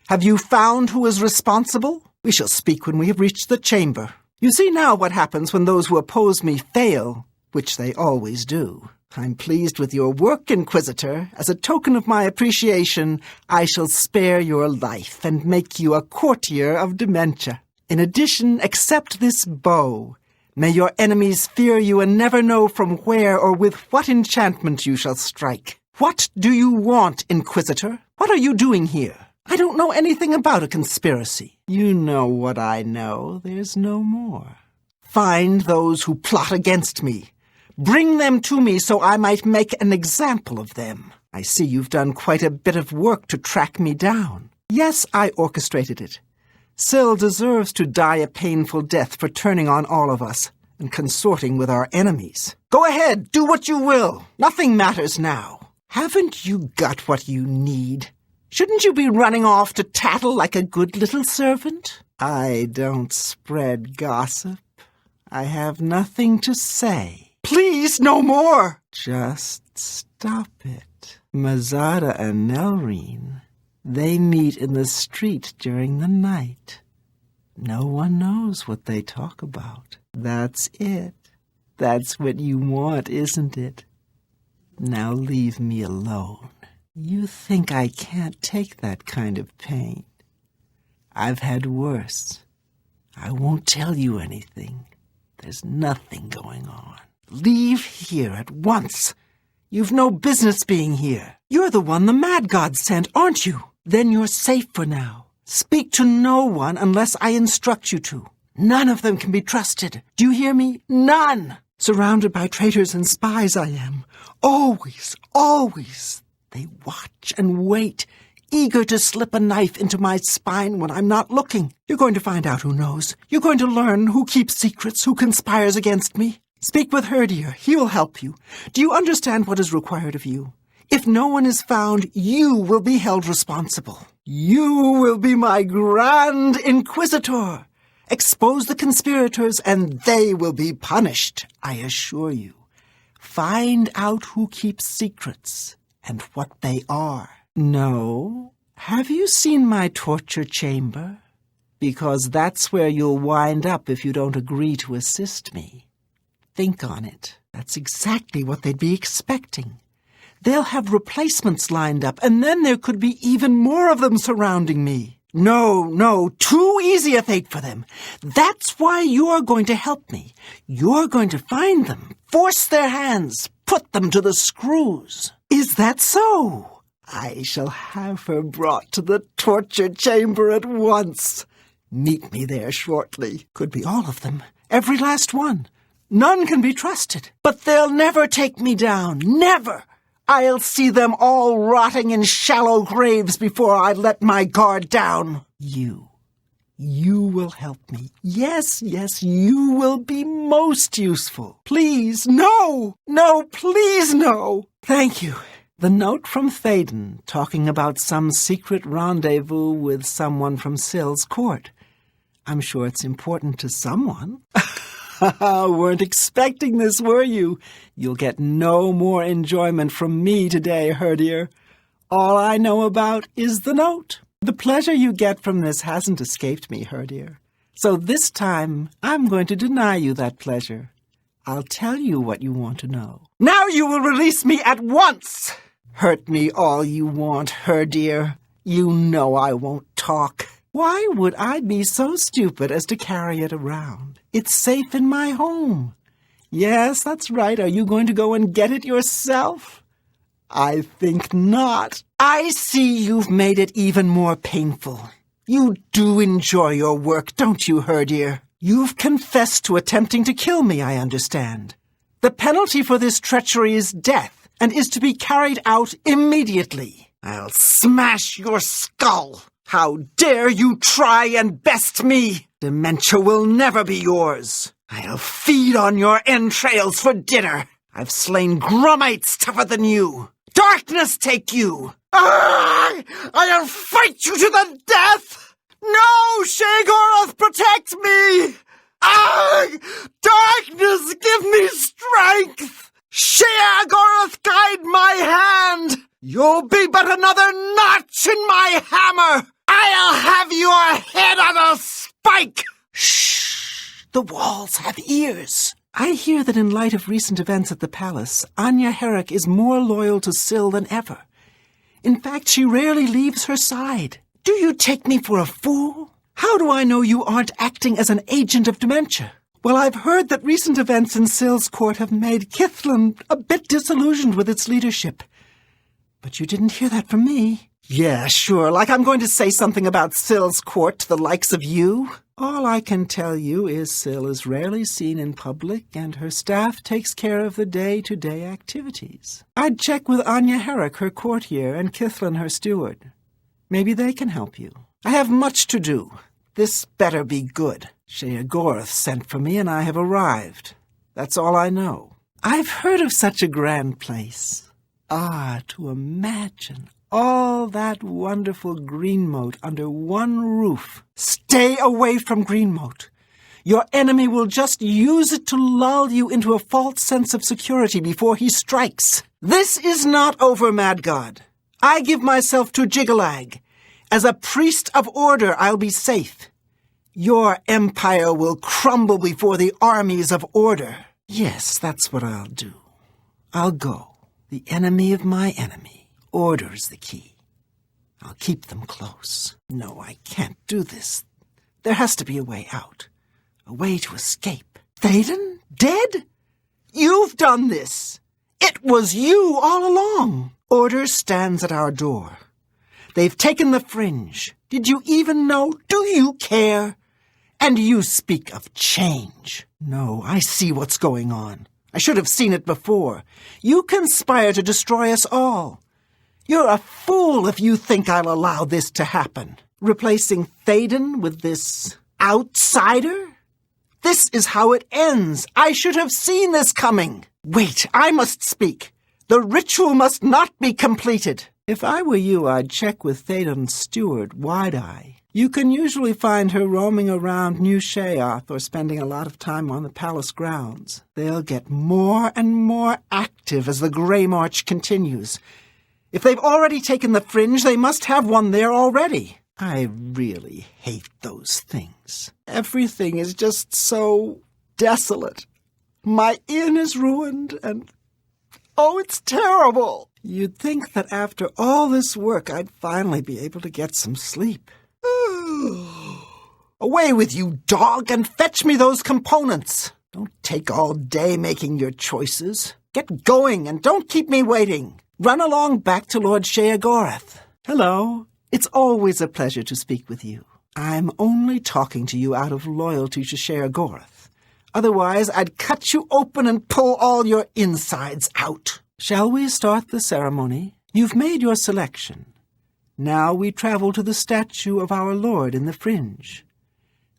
Have you found who is responsible? We shall speak when we have reached the chamber. You see now what happens when those who oppose me fail, which they always do. I'm pleased with your work, Inquisitor. As a token of my appreciation, I shall spare your life and make you a courtier of Dementia. In addition, accept this bow. May your enemies fear you and never know from where or with what enchantment you shall strike. What do you want, Inquisitor? What are you doing here? I don't know anything about a conspiracy. You know what I know. There's no more. Find those who plot against me. Bring them to me so I might make an example of them. I see you've done quite a bit of work to track me down. Yes, I orchestrated it. Syl deserves to die a painful death for turning on all of us and consorting with our enemies. Go ahead, do what you will. Nothing matters now. Haven't you got what you need? Shouldn't you be running off to tattle like a good little servant? I don't spread gossip. I have nothing to say. Please, no more! Just stop it. Mazada and Nelrine, they meet in the street during the night. No one knows what they talk about. That's it. That's what you want, isn't it? Now leave me alone. You think I can't take that kind of pain. I've had worse. I won't tell you anything. There's nothing going on. Leave here at once. You've no business being here. You're the one the Mad God sent, aren't you? Then you're safe for now. Speak to no one unless I instruct you to. None of them can be trusted. Do you hear me? None! Surrounded by traitors and spies I am. Always, always. They watch and wait, eager to slip a knife into my spine when I'm not looking. You're going to find out who knows. You're going to learn who keeps secrets, who conspires against me. Speak with Herdier. He will help you. Do you understand what is required of you? If no one is found, you will be held responsible. You will be my Grand Inquisitor. Expose the conspirators, and they will be punished, I assure you. Find out who keeps secrets and what they are. No? Have you seen my torture chamber? Because that's where you'll wind up if you don't agree to assist me. Think on it. That's exactly what they'd be expecting. They'll have replacements lined up, and then there could be even more of them surrounding me. No, too easy a fate for them. That's why you're going to help me. You're going to find them, force their hands, put them to the screws. Is that so? I shall have her brought to the torture chamber at once. Meet me there shortly. Could be all of them, every last one. None can be trusted. But they'll never take me down, never. I'll see them all rotting in shallow graves before I let my guard down. You will help me. Yes, you will be most useful. Please, no, please, no. Thank you. The note from Théoden, talking about some secret rendezvous with someone from Syl's court. I'm sure it's important to someone. Weren't expecting this, were you? You'll get no more enjoyment from me today, Herdier. All I know about is the note. The pleasure you get from this hasn't escaped me, Herdier. So this time, I'm going to deny you that pleasure. I'll tell you what you want to know. Now you will release me at once! Hurt me all you want, Herdier. You know I won't talk. Why would I be so stupid as to carry it around? It's safe in my home. Yes, that's right. Are you going to go and get it yourself? I think not. I see you've made it even more painful. You do enjoy your work, don't you, Herdier? You've confessed to attempting to kill me, I understand. The penalty for this treachery is death, and is to be carried out immediately. I'll smash your skull. How dare you try and best me? Dementia will never be yours. I'll feed on your entrails for dinner. I've slain grummites tougher than you. Darkness take you. I'll fight you to the death. No, Sheogorath, protect me. Darkness, give me strength. Sheogorath, guide my hand. You'll be but another notch in my hammer. I'll have your head on a spike! Shh! The walls have ears. I hear that in light of recent events at the palace, Anya Herrick is more loyal to Syl than ever. In fact, she rarely leaves her side. Do you take me for a fool? How do I know you aren't acting as an agent of dementia? Well, I've heard that recent events in Syl's court have made Kithlin a bit disillusioned with its leadership. But you didn't hear that from me. Yeah, sure, like I'm going to say something about Syl's court to the likes of you. All I can tell you is Syl is rarely seen in public, and her staff takes care of the day-to-day activities. I'd check with Anya Herrick, her courtier, and Kithlin, her steward. Maybe they can help you. I have much to do. This better be good. Sheogorath sent for me, and I have arrived. That's all I know. I've heard of such a grand place. To imagine all that wonderful Greenmote under one roof. Stay away from Greenmote. Your enemy will just use it to lull you into a false sense of security before he strikes. This is not over, Mad God. I give myself to Jiggalag. As a priest of order, I'll be safe. Your empire will crumble before the armies of order. Yes, that's what I'll do. I'll go. The enemy of my enemy. Order is the key. I'll keep them close. No, I can't do this. There has to be a way out. A way to escape. Theoden? Dead? You've done this! It was you all along! Order stands at our door. They've taken the fringe. Did you even know? Do you care? And you speak of change. No, I see what's going on. I should have seen it before. You conspire to destroy us all. You're a fool if you think I'll allow this to happen. Replacing Theoden with this outsider? This is how it ends. I should have seen this coming. Wait, I must speak. The ritual must not be completed. If I were you, I'd check with Theoden's steward, Wide-Eye. You can usually find her roaming around New Sheoth or spending a lot of time on the palace grounds. They'll get more and more active as the Grey March continues. If they've already taken the fringe, they must have one there already. I really hate those things. Everything is just so desolate. My inn is ruined, and oh, it's terrible. You'd think that after all this work, I'd finally be able to get some sleep. Away with you, dog, and fetch me those components. Don't take all day making your choices. Get going, and don't keep me waiting. Run along back to Lord Sheogorath. Hello. It's always a pleasure to speak with you. I'm only talking to you out of loyalty to Sheogorath. Otherwise, I'd cut you open and pull all your insides out. Shall we start the ceremony? You've made your selection. Now we travel to the statue of our Lord in the Fringe.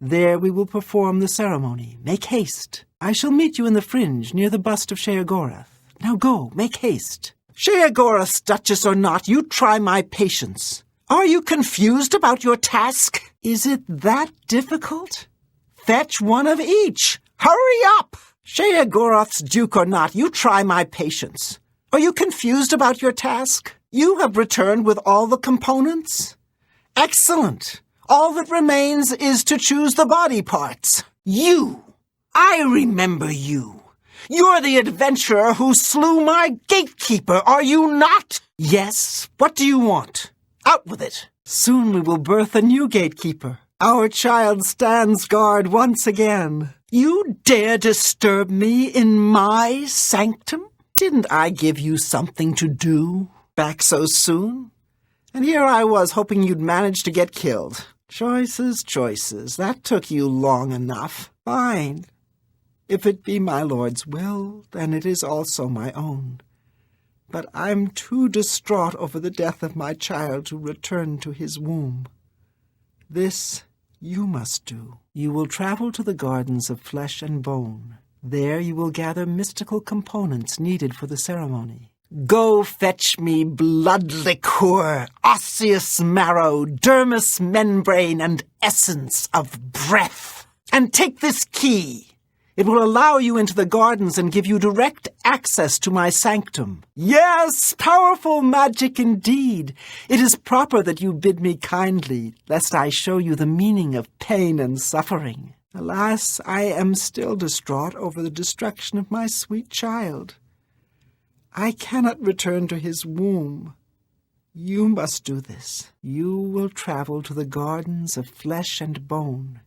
There we will perform the ceremony. Make haste. I shall meet you in the Fringe near the bust of Sheogorath. Now go, make haste. Sheogorath's Duchess or not, you try my patience. Are you confused about your task? Is it that difficult? Fetch one of each. Hurry up! Sheogorath's Duke or not, you try my patience. Are you confused about your task? You have returned with all the components? Excellent. All that remains is to choose the body parts. You! I remember you. You're the adventurer who slew my gatekeeper, are you not? Yes. What do you want? Out with it. Soon we will birth a new gatekeeper. Our child stands guard once again. You dare disturb me in my sanctum? Didn't I give you something to do? Back so soon? And here I was hoping you'd manage to get killed. Choices, choices. That took you long enough. Fine. If it be my lord's will, then it is also my own. But I'm too distraught over the death of my child to return to his womb. This you must do. You will travel to the gardens of flesh and bone. There you will gather mystical components needed for the ceremony. Go fetch me blood liquor, osseous marrow, dermis membrane, and essence of breath. And take this key. It will allow you into the gardens and give you direct access to my sanctum. Yes, powerful magic indeed. It is proper that you bid me kindly, lest I show you the meaning of pain and suffering. Alas, I am still distraught over the destruction of my sweet child. I cannot return to his womb. You must do this. You will travel to the gardens of flesh and bone.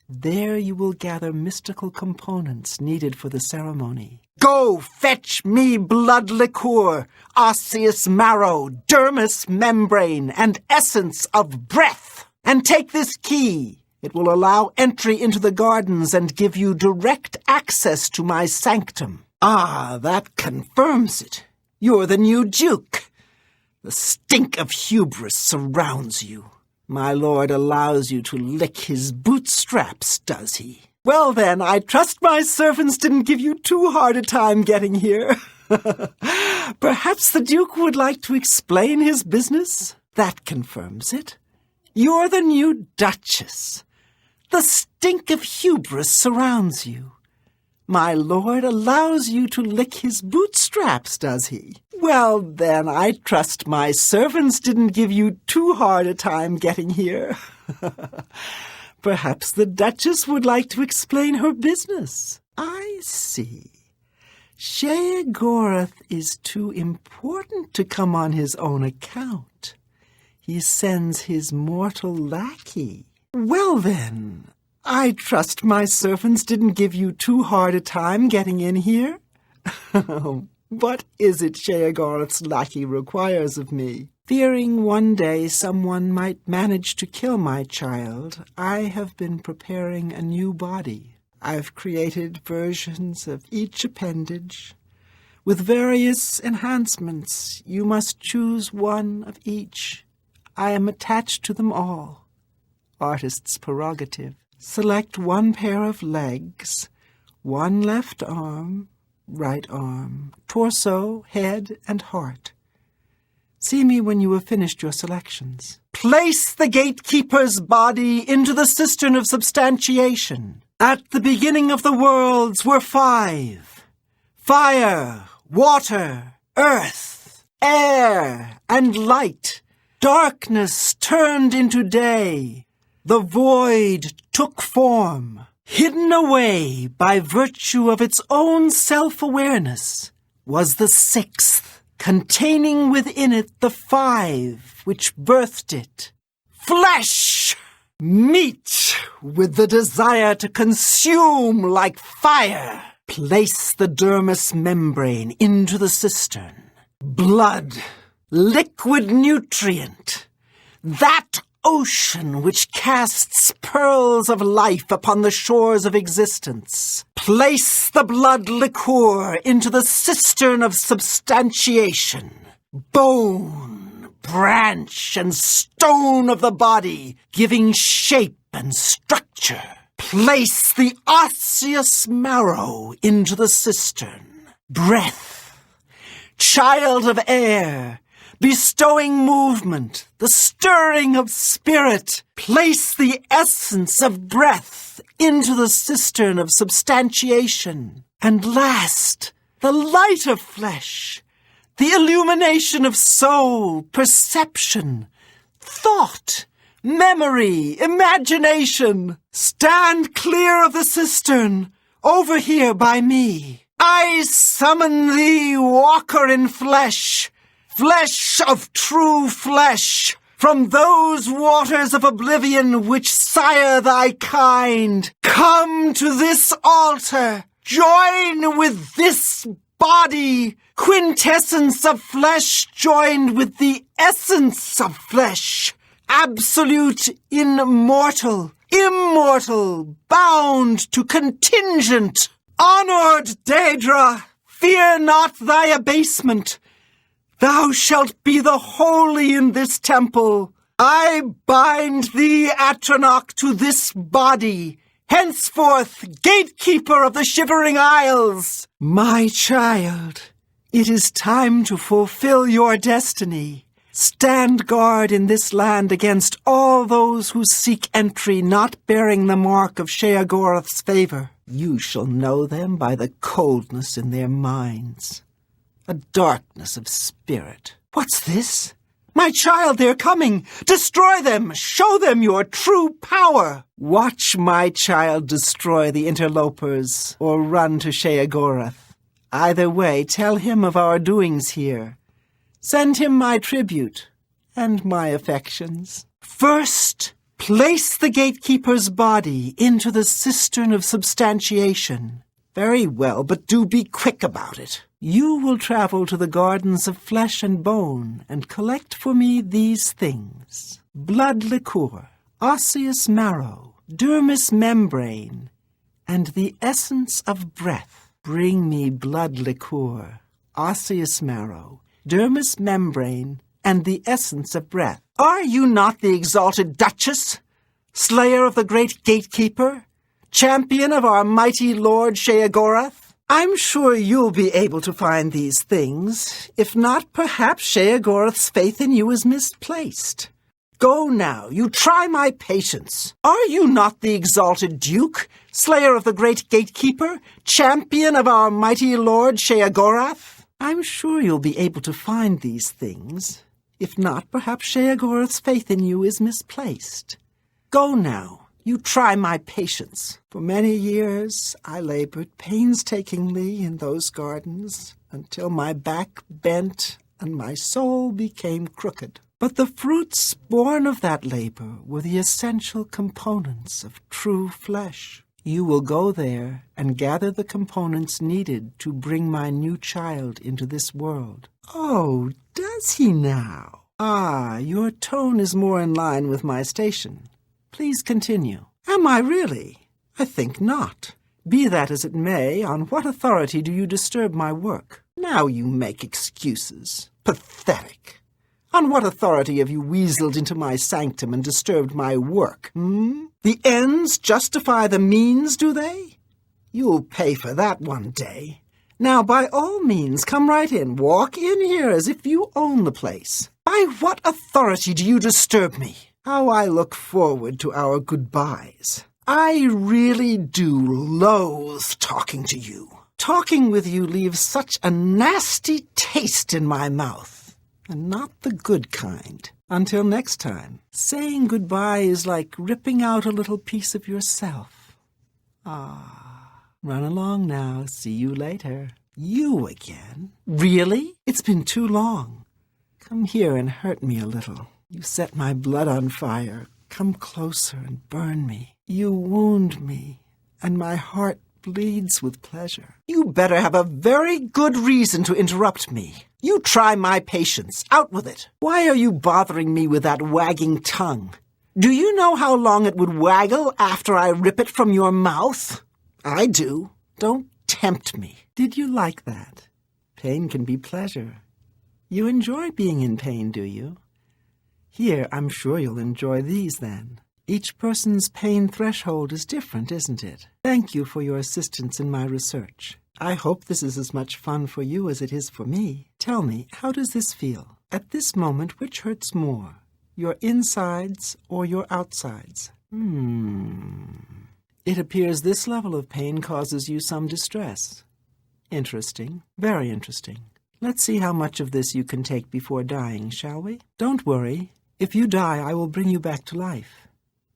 There you will gather mystical components needed for the ceremony. Go fetch me blood liquor, osseous marrow, dermis membrane, and essence of breath. And take this key. It will allow entry into the gardens and give you direct access to my sanctum. Ah, that confirms it. You're the new Duke. The stink of hubris surrounds you. My lord allows you to lick his bootstraps, does he? Well then, I trust my servants didn't give you too hard a time getting here. Perhaps the Duke would like to explain his business? That confirms it. You're the new Duchess. The stink of hubris surrounds you. My lord allows you to lick his bootstraps, does he? Well, then, I trust my servants didn't give you too hard a time getting here. Perhaps the Duchess would like to explain her business. I see. Sheogorath is too important to come on his own account. He sends his mortal lackey. Well, then, I trust my servants didn't give you too hard a time getting in here? What is it Sheogorath's lackey requires of me? Fearing one day someone might manage to kill my child, I have been preparing a new body. I've created versions of each appendage. With various enhancements, you must choose one of each. I am attached to them all. Artist's prerogative. Select one pair of legs, one left arm, right arm, torso, head, and heart. See me when you have finished your selections. Place the gatekeeper's body into the cistern of substantiation. At the beginning of the worlds were 5. Fire, water, earth, air, and light. Darkness turned into day. The void took form, hidden away by virtue of its own self-awareness, was the 6th, containing within it the 5 which birthed it. Flesh! Meat with the desire to consume like fire. Place the dermis membrane into the cistern. Blood, liquid nutrient, that ocean which casts pearls of life upon the shores of existence. Place the blood liqueur into the cistern of substantiation. Bone, branch, and stone of the body, giving shape and structure. Place the osseous marrow into the cistern. Breath, child of air, bestowing movement, the stirring of spirit. Place the essence of breath into the cistern of substantiation. And last, the light of flesh, the illumination of soul, perception, thought, memory, imagination. Stand clear of the cistern, over here by me. I summon thee, walker in flesh, flesh of true flesh, from those waters of oblivion which sire thy kind. Come to this altar, join with this body, quintessence of flesh joined with the essence of flesh, absolute immortal, immortal, bound to contingent. Honored Daedra, fear not thy abasement. Thou shalt be the holy in this temple. I bind thee, Atronach, to this body, henceforth gatekeeper of the Shivering Isles. My child, it is time to fulfill your destiny. Stand guard in this land against all those who seek entry not bearing the mark of Sheogorath's favor. You shall know them by the coldness in their minds, a darkness of spirit. What's this? My child, they're coming! Destroy them! Show them your true power! Watch my child destroy the interlopers or run to Sheogorath. Either way, tell him of our doings here. Send him my tribute and my affections. First, place the gatekeeper's body into the cistern of substantiation. Very well, but do be quick about it. You will travel to the gardens of flesh and bone and collect for me these things: blood liqueur, osseous marrow, dermis membrane, and the essence of breath. Bring me blood liqueur, osseous marrow, dermis membrane, and the essence of breath. Are you not the exalted Duchess, slayer of the great gatekeeper, champion of our mighty lord Sheogorath? I'm sure you'll be able to find these things. If not, perhaps Sheogorath's faith in you is misplaced. Go now, you try my patience. Are you not the exalted Duke, slayer of the great gatekeeper, champion of our mighty lord Sheogorath? I'm sure you'll be able to find these things. If not, perhaps Sheogorath's faith in you is misplaced. Go now. You try my patience. For many years I labored painstakingly in those gardens until my back bent and my soul became crooked. But the fruits born of that labor were the essential components of true flesh. You will go there and gather the components needed to bring my new child into this world. Oh, does he now? Ah, your tone is more in line with my station. Please continue. Am I really? I think not. Be that as it may, on what authority do you disturb my work? Now you make excuses. Pathetic. On what authority have you weaseled into my sanctum and disturbed my work, The ends justify the means, do they? You'll pay for that one day. Now, by all means, come right in. Walk in here as if you own the place. By what authority do you disturb me? How I look forward to our goodbyes. I really do loathe talking to you. Talking with you leaves such a nasty taste in my mouth, and not the good kind. Until next time, saying goodbye is like ripping out a little piece of yourself. Run along now. See you later. You again? Really? It's been too long. Come here and hurt me a little. You set my blood on fire. Come closer and burn me. You wound me, and my heart bleeds with pleasure. You better have a very good reason to interrupt me. You try my patience. Out with it. Why are you bothering me with that wagging tongue? Do you know how long it would waggle after I rip it from your mouth? I do. Don't tempt me. Did you like that? Pain can be pleasure. You enjoy being in pain, do you? Here, I'm sure you'll enjoy these, then. Each person's pain threshold is different, isn't it? Thank you for your assistance in my research. I hope this is as much fun for you as it is for me. Tell me, how does this feel? At this moment, which hurts more? Your insides or your outsides? It appears this level of pain causes you some distress. Interesting. Very interesting. Let's see how much of this you can take before dying, shall we? Don't worry. If you die, I will bring you back to life.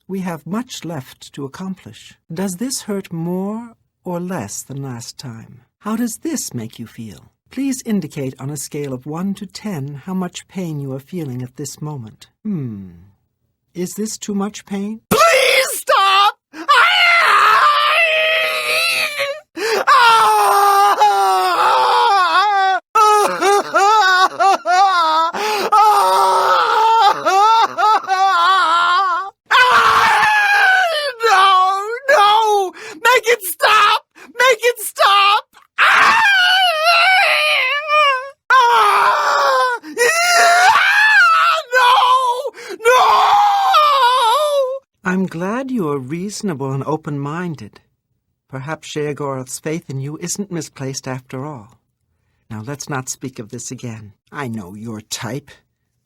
We have much left to accomplish. Does this hurt more or less than last time? How does this make you feel? Please indicate on a scale of 1 to 10 how much pain you are feeling at this moment. Is this too much pain? Please stop! No! Make it stop! Make it stop! No! I'm glad you are reasonable and open-minded. Perhaps Sheogorath's faith in you isn't misplaced after all. Now let's not speak of this again. I know your type.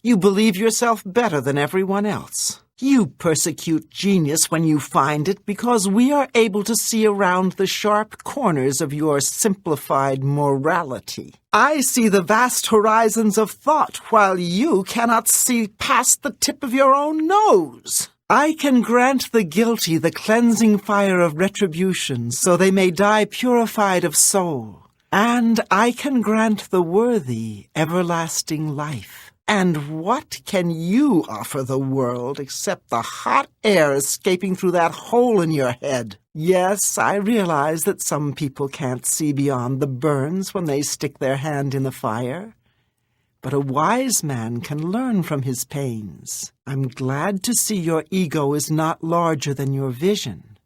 You believe yourself better than everyone else. You persecute genius when you find it because we are able to see around the sharp corners of your simplified morality. I see the vast horizons of thought while you cannot see past the tip of your own nose. I can grant the guilty the cleansing fire of retribution so they may die purified of soul. And I can grant the worthy everlasting life. And what can you offer the world except the hot air escaping through that hole in your head? Yes, I realize that some people can't see beyond the burns when they stick their hand in the fire. But a wise man can learn from his pains. I'm glad to see your ego is not larger than your vision.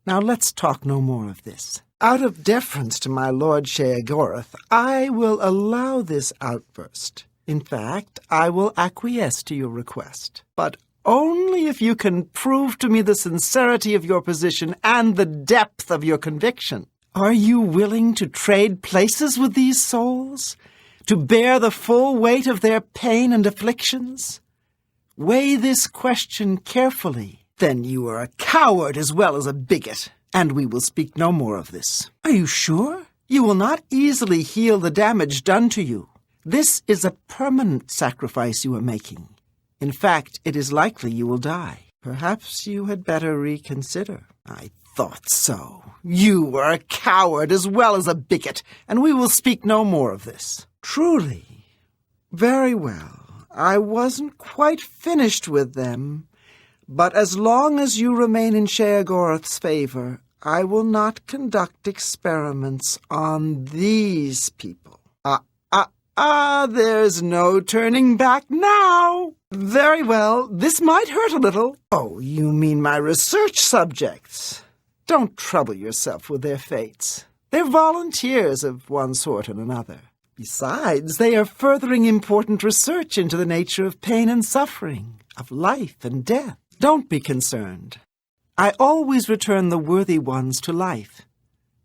Now let's talk no more of this. Out of deference to my Lord Sheogorath, I will allow this outburst. In fact, I will acquiesce to your request, but only if you can prove to me the sincerity of your position and the depth of your conviction. Are you willing to trade places with these souls? To bear the full weight of their pain and afflictions? Weigh this question carefully. Then you are a coward as well as a bigot, and we will speak no more of this. Are you sure? You will not easily heal the damage done to you. This is a permanent sacrifice you are making. In fact, it is likely you will die. Perhaps you had better reconsider. I thought so. You are a coward as well as a bigot, and we will speak no more of this. Truly. Very well. I wasn't quite finished with them. But as long as you remain in Sheogorath's favor, I will not conduct experiments on these people. There's no turning back now. Very well, this might hurt a little. Oh, you mean my research subjects? Don't trouble yourself with their fates. They're volunteers of one sort and another. Besides, they are furthering important research into the nature of pain and suffering, of life and death. Don't be concerned. I always return the worthy ones to life.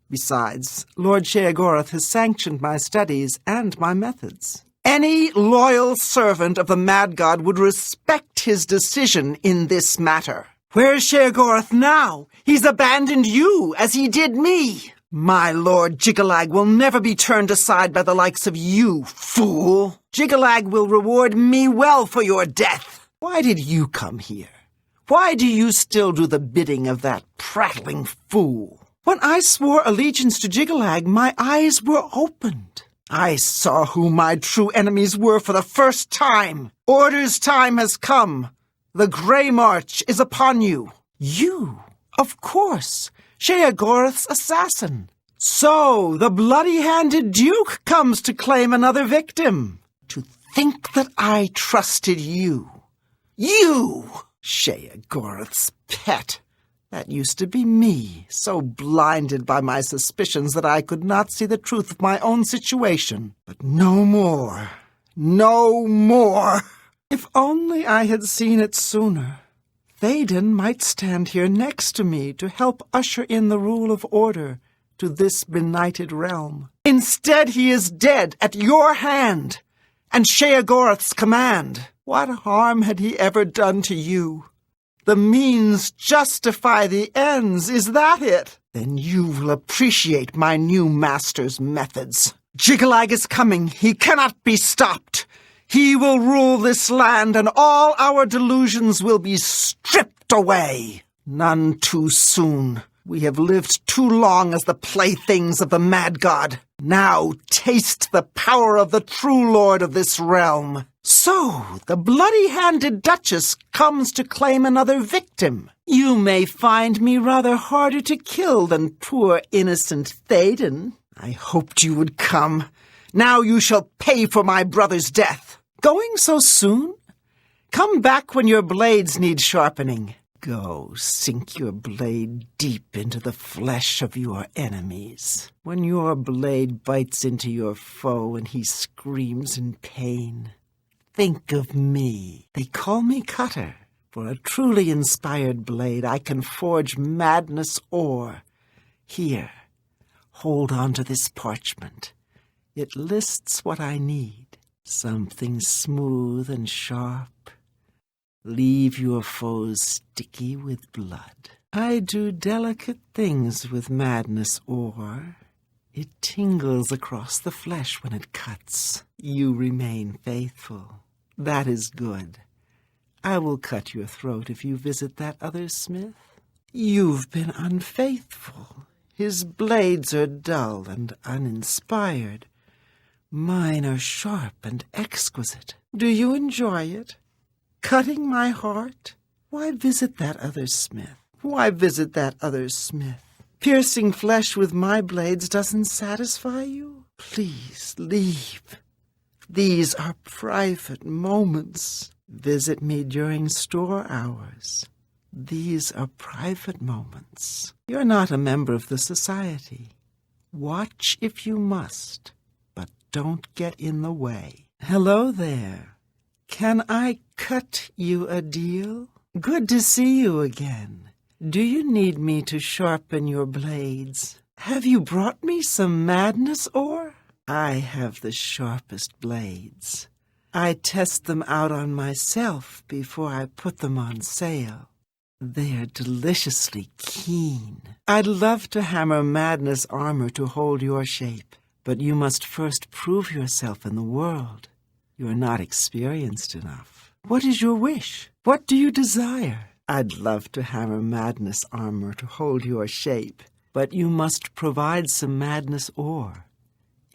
Besides, Lord Sheogorath has sanctioned my studies and my methods. Any loyal servant of the Mad God would respect his decision in this matter. Where's Sheogorath now? He's abandoned you, as he did me. My Lord Jiggalag will never be turned aside by the likes of you, fool. Jiggalag will reward me well for your death. Why did you come here? Why do you still do the bidding of that prattling fool? When I swore allegiance to Jiggalag, my eyes were opened. I saw who my true enemies were for the first time. Order's time has come. The Grey March is upon you. You, of course, Sheogorath's assassin. So the bloody-handed Duke comes to claim another victim. To think that I trusted you. You, Sheogorath's pet. That used to be me, so blinded by my suspicions that I could not see the truth of my own situation. But no more. No more. If only I had seen it sooner. Théoden might stand here next to me to help usher in the rule of order to this benighted realm. Instead, he is dead at your hand and Sheogorath's command. What harm had he ever done to you? The means justify the ends, is that it? Then you will appreciate my new master's methods. Jiggalag is coming. He cannot be stopped. He will rule this land, and all our delusions will be stripped away. None too soon. We have lived too long as the playthings of the Mad God. Now taste the power of the true lord of this realm. So, the bloody-handed Duchess comes to claim another victim. You may find me rather harder to kill than poor innocent Théoden. I hoped you would come. Now you shall pay for my brother's death. Going so soon? Come back when your blades need sharpening. Go sink your blade deep into the flesh of your enemies. When your blade bites into your foe and he screams in pain, think of me. They call me Cutter. For a truly inspired blade, I can forge madness ore. Here, hold on to this parchment. It lists what I need. Something smooth and sharp. Leave your foes sticky with blood. I do delicate things with madness ore. It tingles across the flesh when it cuts. You remain faithful. That is good. I will cut your throat if you visit that other smith. You've been unfaithful. His blades are dull and uninspired. Mine are sharp and exquisite. Do you enjoy it? Cutting my heart? Why visit that other smith? Why visit that other smith? Piercing flesh with my blades doesn't satisfy you? Please leave. These are private moments. Visit me during store hours. These are private moments. You're not a member of the society. Watch if you must, but don't get in the way. Hello there. Can I cut you a deal? Good to see you again. Do you need me to sharpen your blades? Have you brought me some madness ore? I have the sharpest blades. I test them out on myself before I put them on sale. They're deliciously keen. I'd love to hammer madness armor to hold your shape, but you must first prove yourself in the world. You're not experienced enough. What is your wish? What do you desire? I'd love to hammer madness armor to hold your shape, but you must provide some madness ore.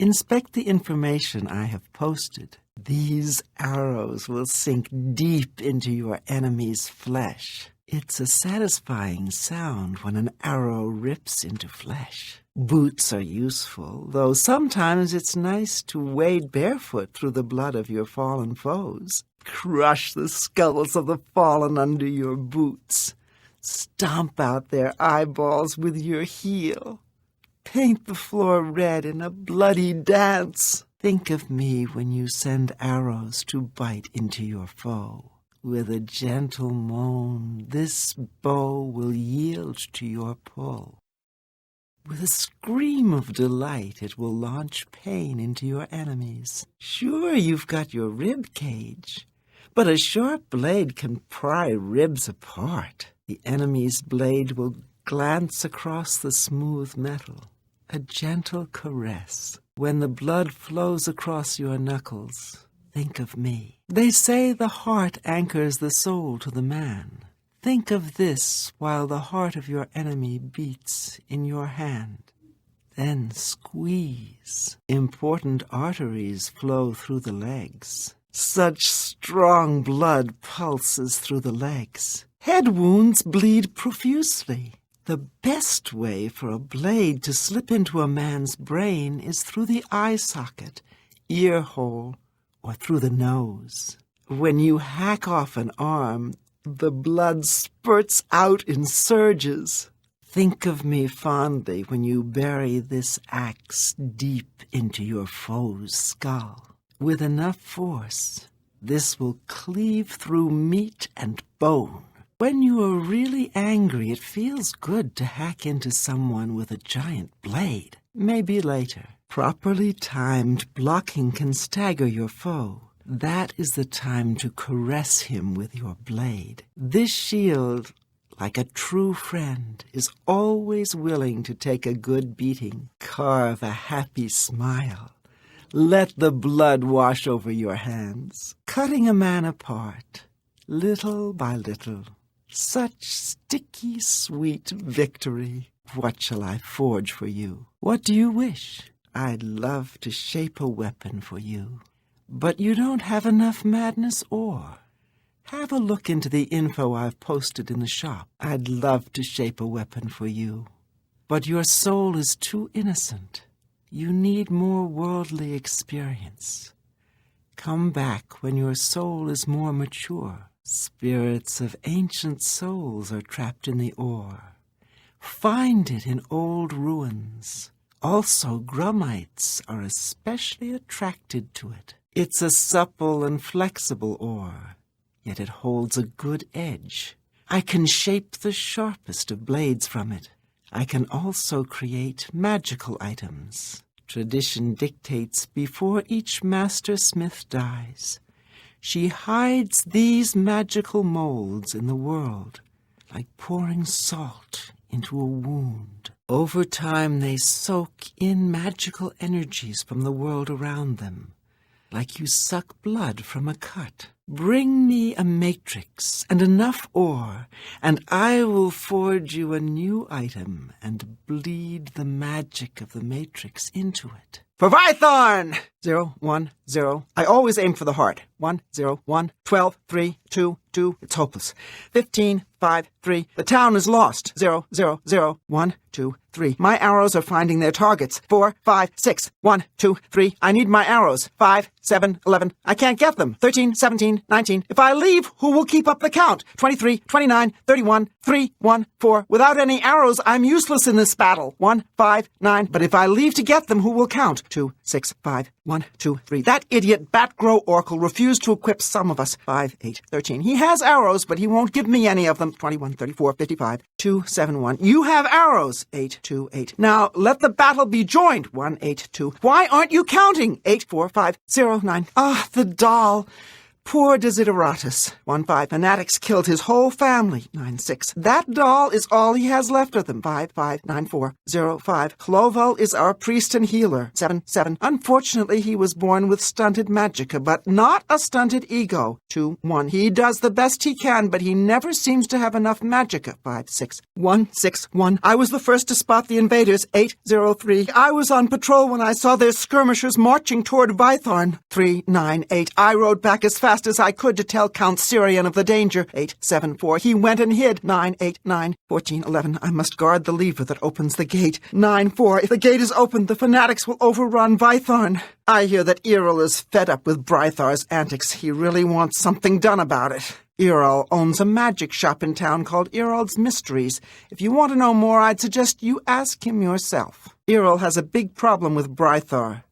Inspect the information I have posted. These arrows will sink deep into your enemy's flesh. It's a satisfying sound when an arrow rips into flesh. Boots are useful, though sometimes it's nice to wade barefoot through the blood of your fallen foes. Crush the skulls of the fallen under your boots. Stomp out their eyeballs with your heel. Paint the floor red in a bloody dance. Think of me when you send arrows to bite into your foe. With a gentle moan, this bow will yield to your pull. With a scream of delight, it will launch pain into your enemies. Sure, you've got your rib cage, but a sharp blade can pry ribs apart. The enemy's blade will glance across the smooth metal. A gentle caress. When the blood flows across your knuckles, think of me. They say the heart anchors the soul to the man. Think of this while the heart of your enemy beats in your hand. Then squeeze. Important arteries flow through the legs. Such strong blood pulses through the legs. Head wounds bleed profusely. The best way for a blade to slip into a man's brain is through the eye socket, ear hole, or through the nose. When you hack off an arm, the blood spurts out in surges. Think of me fondly when you bury this axe deep into your foe's skull. With enough force, this will cleave through meat and bone. When you are really angry, it feels good to hack into someone with a giant blade. Maybe later. Properly timed blocking can stagger your foe. That is the time to caress him with your blade. This shield, like a true friend, is always willing to take a good beating. Carve a happy smile. Let the blood wash over your hands, cutting a man apart, little by little. Such sticky, sweet victory. What shall I forge for you? What do you wish? I'd love to shape a weapon for you. But you don't have enough madness ore. Have a look into the info I've posted in the shop. I'd love to shape a weapon for you. But your soul is too innocent. You need more worldly experience. Come back when your soul is more mature. Spirits of ancient souls are trapped in the ore. Find it in old ruins. Also, grummites are especially attracted to it. It's a supple and flexible ore, yet it holds a good edge. I can shape the sharpest of blades from it. I can also create magical items. Tradition dictates before each master smith dies, she hides these magical molds in the world, like pouring salt into a wound. Over time, they soak in magical energies from the world around them, like you suck blood from a cut. Bring me a matrix and enough ore, and I will forge you a new item and bleed the magic of the matrix into it. For Vythorn! 0, 1, 0. I always aim for the heart. 1, 0, 1, 12, 3, 2, 2. It's hopeless. 15, 5, 3. The town is lost. 0, 0, 0, 1, 2, 3. My arrows are finding their targets. 4, 5, 6. 1, 2, 3. I need my arrows. 5, 7, 11. I can't get them. 13, 17, 19. If I leave, who will keep up the count? 23, 29, 31, 3, 1, 4. Without any arrows, I'm useless in this battle. 1, 5, 9. But if I leave to get them, who will count? 2, 6, 5. 1, 2, 3. That idiot Batgrow Oracle refused to equip some of us. 5, 8, 13. He has arrows, but he won't give me any of them. 21, 34, 55. 2, 7, 1. You have arrows. 8, 2, 8. Now, let the battle be joined. 1, 8, 2. Why aren't you counting? 8, 4, 5, 0, 9. Ah, the doll. Poor Desideratus. 1-5. Fanatics killed his whole family. 9-6. That doll is all he has left of them. 5-5. 9-4. 0-5. Clovel is our priest and healer. 7-7. Unfortunately, he was born with stunted magicka, but not a stunted ego. 2-1. He does the best he can, but he never seems to have enough magicka. 5-6. 1-6-1. I was the first to spot the invaders. 8-0-3. I was on patrol when I saw their skirmishers marching toward Vytharn. 3-9-8. I rode back as fast as I could to tell Count Syrian of the danger. 8-7-4. He went and hid. 9-8-9. 14-11. I must guard the lever that opens the gate. 9-4. If the gate is opened, the fanatics will overrun Vytharn. I hear that Earl is fed up with Brythar's antics. He really wants something done about it. Earl owns a magic shop in town called Earl's Mysteries. If you want to know more, I'd suggest you ask him yourself. Earl has a big problem with Brythar.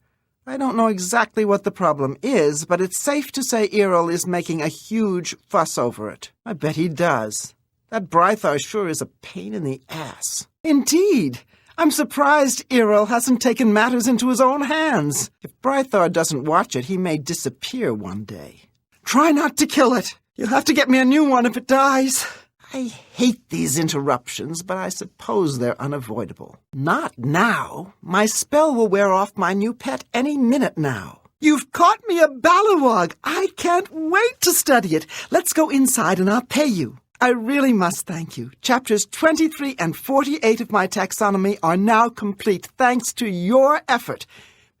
I don't know exactly what the problem is, but it's safe to say Earl is making a huge fuss over it. I bet he does. That Brythar sure is a pain in the ass. Indeed. I'm surprised Earl hasn't taken matters into his own hands. If Brythar doesn't watch it, he may disappear one day. Try not to kill it. You'll have to get me a new one if it dies. I hate these interruptions, but I suppose they're unavoidable. Not now. My spell will wear off my new pet any minute now. You've caught me a Balawog. I can't wait to study it. Let's go inside and I'll pay you. I really must thank you. Chapters 23 and 48 of my taxonomy are now complete thanks to your effort.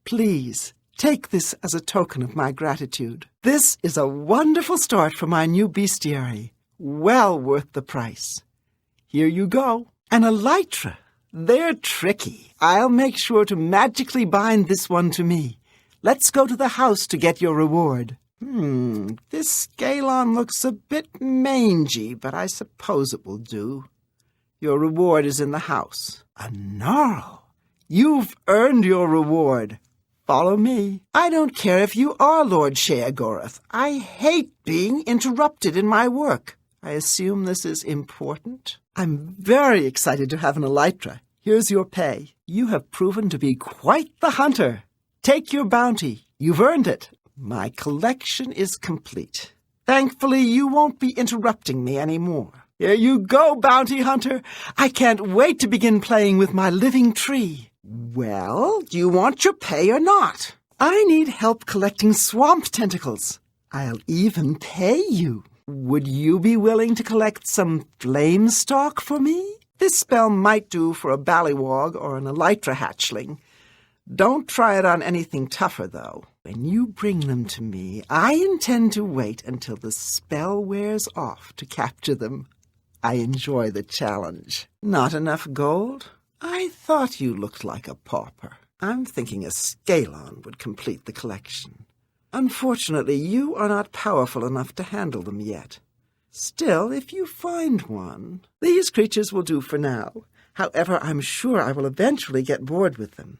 Please, take this as a token of my gratitude. This is a wonderful start for my new bestiary. Well worth the price. Here you go. An elytra. They're tricky. I'll make sure to magically bind this one to me. Let's go to the house to get your reward. This scalon looks a bit mangy, but I suppose it will do. Your reward is in the house. A gnarl. You've earned your reward. Follow me. I don't care if you are Lord Sheagorath. I hate being interrupted in my work. I assume this is important. I'm very excited to have an elytra. Here's your pay. You have proven to be quite the hunter. Take your bounty. You've earned it. My collection is complete. Thankfully, you won't be interrupting me anymore. Here you go, bounty hunter. I can't wait to begin playing with my living tree. Well, do you want your pay or not? I need help collecting swamp tentacles. I'll even pay you. Would you be willing to collect some flame stalk for me? This spell might do for a ballywog or an elytra hatchling. Don't try it on anything tougher, though. When you bring them to me, I intend to wait until the spell wears off to capture them. I enjoy the challenge. Not enough gold? I thought you looked like a pauper. I'm thinking a scalon would complete the collection. Unfortunately, you are not powerful enough to handle them yet. Still, if you find one, these creatures will do for now. However, I'm sure I will eventually get bored with them.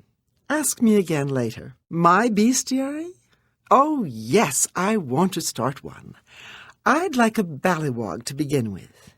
Ask me again later. My bestiary? Oh, yes, I want to start one. I'd like a ballywog to begin with.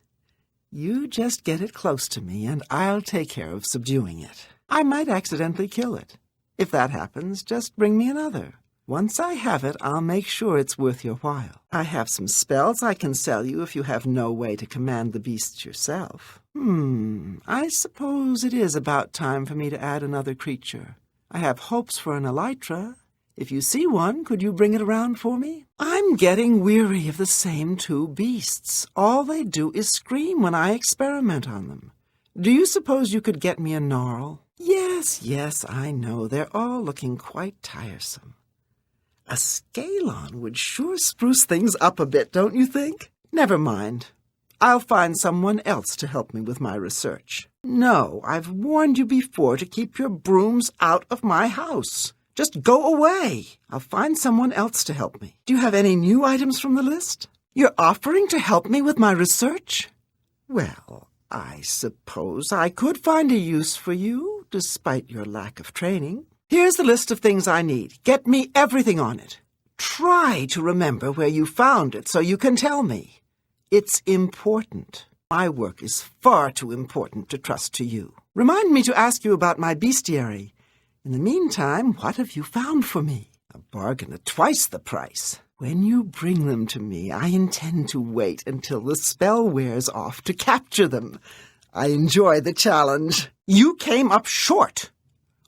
You just get it close to me, and I'll take care of subduing it. I might accidentally kill it. If that happens, just bring me another. Once I have it, I'll make sure it's worth your while. I have some spells I can sell you if you have no way to command the beasts yourself. I suppose it is about time for me to add another creature. I have hopes for an elytra. If you see one, could you bring it around for me? I'm getting weary of the same two beasts. All they do is scream when I experiment on them. Do you suppose you could get me a gnarl? Yes, I know. They're all looking quite tiresome. A scalon would sure spruce things up a bit, don't you think? Never mind. I'll find someone else to help me with my research. No, I've warned you before to keep your brooms out of my house. Just go away. I'll find someone else to help me. Do you have any new items from the list? You're offering to help me with my research? Well, I suppose I could find a use for you, despite your lack of training. Here's the list of things I need. Get me everything on it. Try to remember where you found it so you can tell me. It's important. My work is far too important to trust to you. Remind me to ask you about my bestiary. In the meantime, what have you found for me? A bargain at twice the price. When you bring them to me, I intend to wait until the spell wears off to capture them. I enjoy the challenge. You came up short.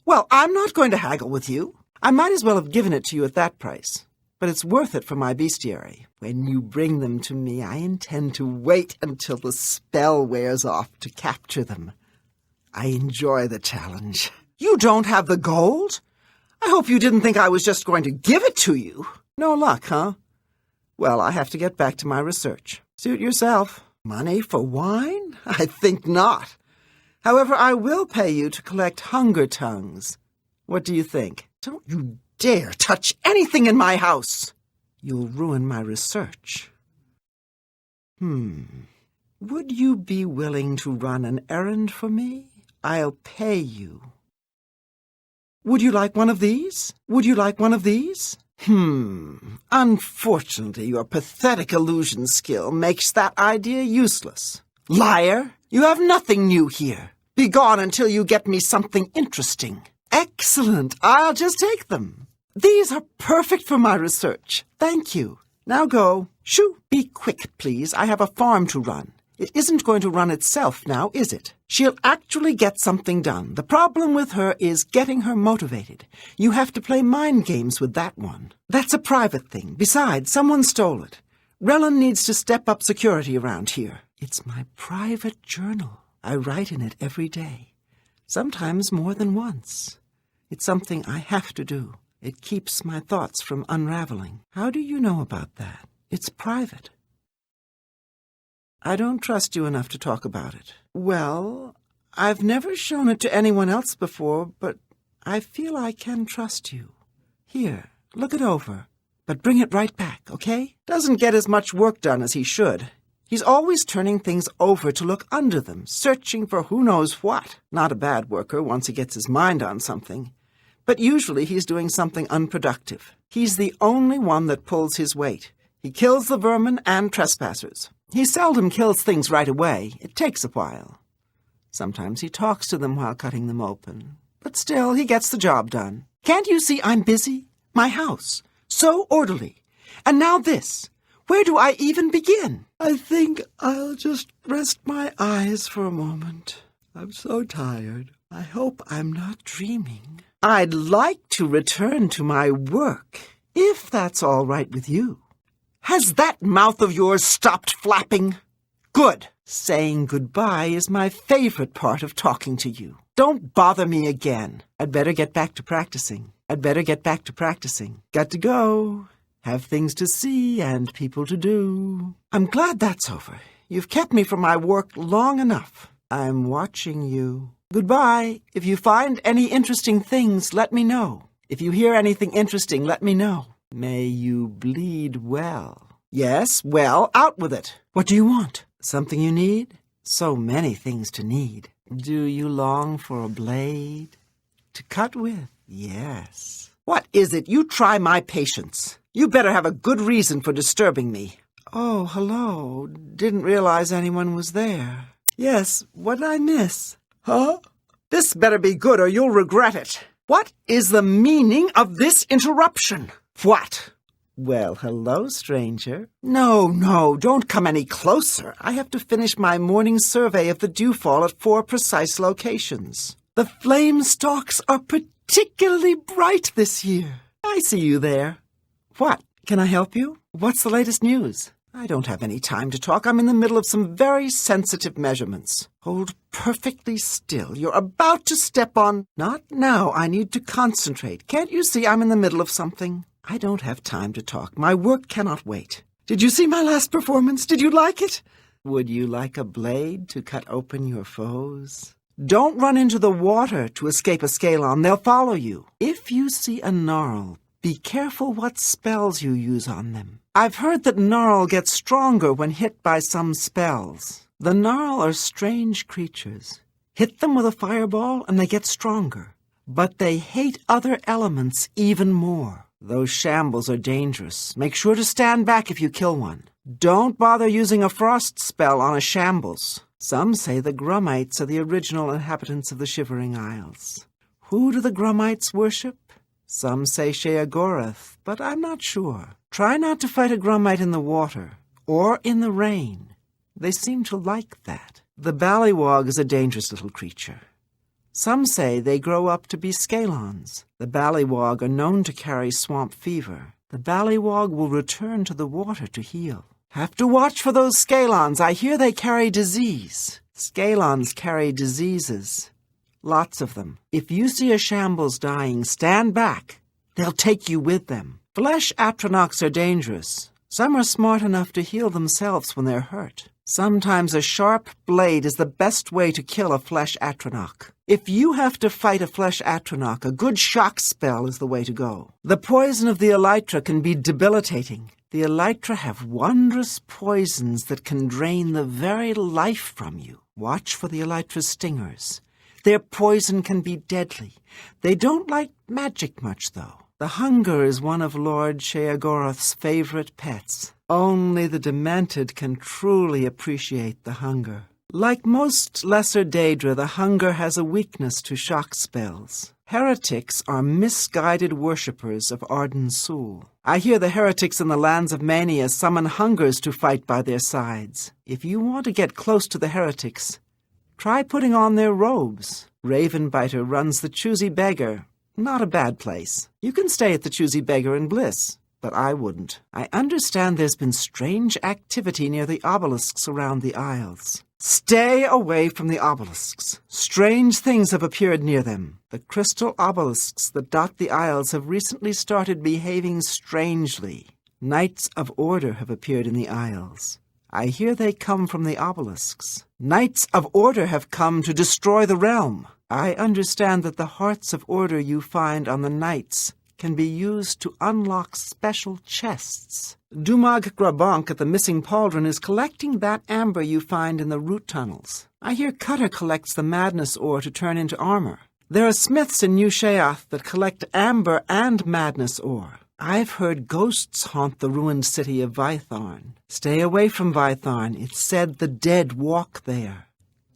Well, I'm not going to haggle with you. I might as well have given it to you at that price, but it's worth it for my bestiary. When you bring them to me, I intend to wait until the spell wears off to capture them. I enjoy the challenge. You don't have the gold? I hope you didn't think I was just going to give it to you. No luck, huh? Well, I have to get back to my research. Suit yourself. Money for wine? I think not. However, I will pay you to collect hunger tongues. What do you think? Don't you dare touch anything in my house. You'll ruin my research. Would you be willing to run an errand for me? I'll pay you. Would you like one of these? Would you like one of these? Unfortunately, your pathetic illusion skill makes that idea useless. Liar! You have nothing new here. Be gone until you get me something interesting. Excellent! I'll just take them. These are perfect for my research. Thank you. Now go. Shoo! Be quick, please. I have a farm to run. It isn't going to run itself now, is it? She'll actually get something done. The problem with her is getting her motivated. You have to play mind games with that one. That's a private thing. Besides, someone stole it. Rellan needs to step up security around here. It's my private journal. I write in it every day. Sometimes more than once. It's something I have to do. It keeps my thoughts from unraveling. How do you know about that? It's private. I don't trust you enough to talk about it. Well, I've never shown it to anyone else before, but I feel I can trust you. Here, look it over, but bring it right back, okay? Doesn't get as much work done as he should. He's always turning things over to look under them, searching for who knows what. Not a bad worker once he gets his mind on something. But usually he's doing something unproductive. He's the only one that pulls his weight. He kills the vermin and trespassers. He seldom kills things right away. It takes a while. Sometimes he talks to them while cutting them open. But still, he gets the job done. Can't you see I'm busy? My house. So orderly. And now this. Where do I even begin? I think I'll just rest my eyes for a moment. I'm so tired. I hope I'm not dreaming. I'd like to return to my work, if that's all right with you. Has that mouth of yours stopped flapping? Good. Saying goodbye is my favorite part of talking to you. Don't bother me again. I'd better get back to practicing. Got to go. Have things to see and people to do. I'm glad that's over. You've kept me from my work long enough. I'm watching you. Goodbye. If you find any interesting things, let me know. If you hear anything interesting, let me know. May you bleed well. Yes, well, out with it. What do you want? Something you need? So many things to need. Do you long for a blade? To cut with? Yes. What is it? You try my patience. You better have a good reason for disturbing me. Oh, hello. Didn't realize anyone was there. Yes, what did I miss? Huh? This better be good or you'll regret it. What is the meaning of this interruption? What? Well, hello, stranger. No, don't come any closer. I have to finish my morning survey of the dewfall at 4 precise locations. The flame stalks are particularly bright this year. I see you there. What? Can I help you? What's the latest news? I don't have any time to talk. I'm in the middle of some very sensitive measurements. Hold perfectly still. You're about to step on... Not now. I need to concentrate. Can't you see I'm in the middle of something? I don't have time to talk. My work cannot wait. Did you see my last performance? Did you like it? Would you like a blade to cut open your foes? Don't run into the water to escape a Scalon. They'll follow you. If you see a gnarl, be careful what spells you use on them. I've heard that gnarl gets stronger when hit by some spells. The gnarl are strange creatures. Hit them with a fireball and they get stronger. But they hate other elements even more. Those shambles are dangerous. Make sure to stand back if you kill one. Don't bother using a frost spell on a shambles. Some say the Grummites are the original inhabitants of the Shivering Isles. Who do the Grummites worship? Some say Sheogorath, but I'm not sure. Try not to fight a Grummite in the water, or in the rain. They seem to like that. The ballywog is a dangerous little creature. Some say they grow up to be scalons. The ballywog are known to carry swamp fever. The ballywog will return to the water to heal. Have to watch for those scalons. I hear they carry disease. Scalons carry diseases. Lots of them. If you see a shambles dying, stand back. They'll take you with them. Flesh atronachs are dangerous. Some are smart enough to heal themselves when they're hurt. Sometimes a sharp blade is the best way to kill a flesh atronach. If you have to fight a flesh atronach, a good shock spell is the way to go. The poison of the elytra can be debilitating. The elytra have wondrous poisons that can drain the very life from you. Watch for the elytra's stingers. Their poison can be deadly. They don't like magic much, though. The hunger is one of Lord Sheogorath's favorite pets. Only the demented can truly appreciate the hunger. Like most lesser Daedra, the hunger has a weakness to shock spells. Heretics are misguided worshippers of Arden Sul. I hear the heretics in the lands of Mania summon hungers to fight by their sides. If you want to get close to the heretics, try putting on their robes. Ravenbiter runs the Choosy Beggar. Not a bad place. You can stay at the Choosy Beggar in Bliss, but I wouldn't. I understand there's been strange activity near the obelisks around the Isles. Stay away from the obelisks. Strange things have appeared near them. The crystal obelisks that dot the Isles have recently started behaving strangely. Knights of Order have appeared in the Isles. I hear they come from the obelisks. Knights of Order have come to destroy the realm. I understand that the hearts of order you find on the knights can be used to unlock special chests. Dumag Grabank at the Missing Pauldron is collecting that amber you find in the root tunnels. I hear Cutter collects the madness ore to turn into armor. There are smiths in New Sheath that collect amber and madness ore. I've heard ghosts haunt the ruined city of Vytharn. Stay away from Vytharn. It's said the dead walk there.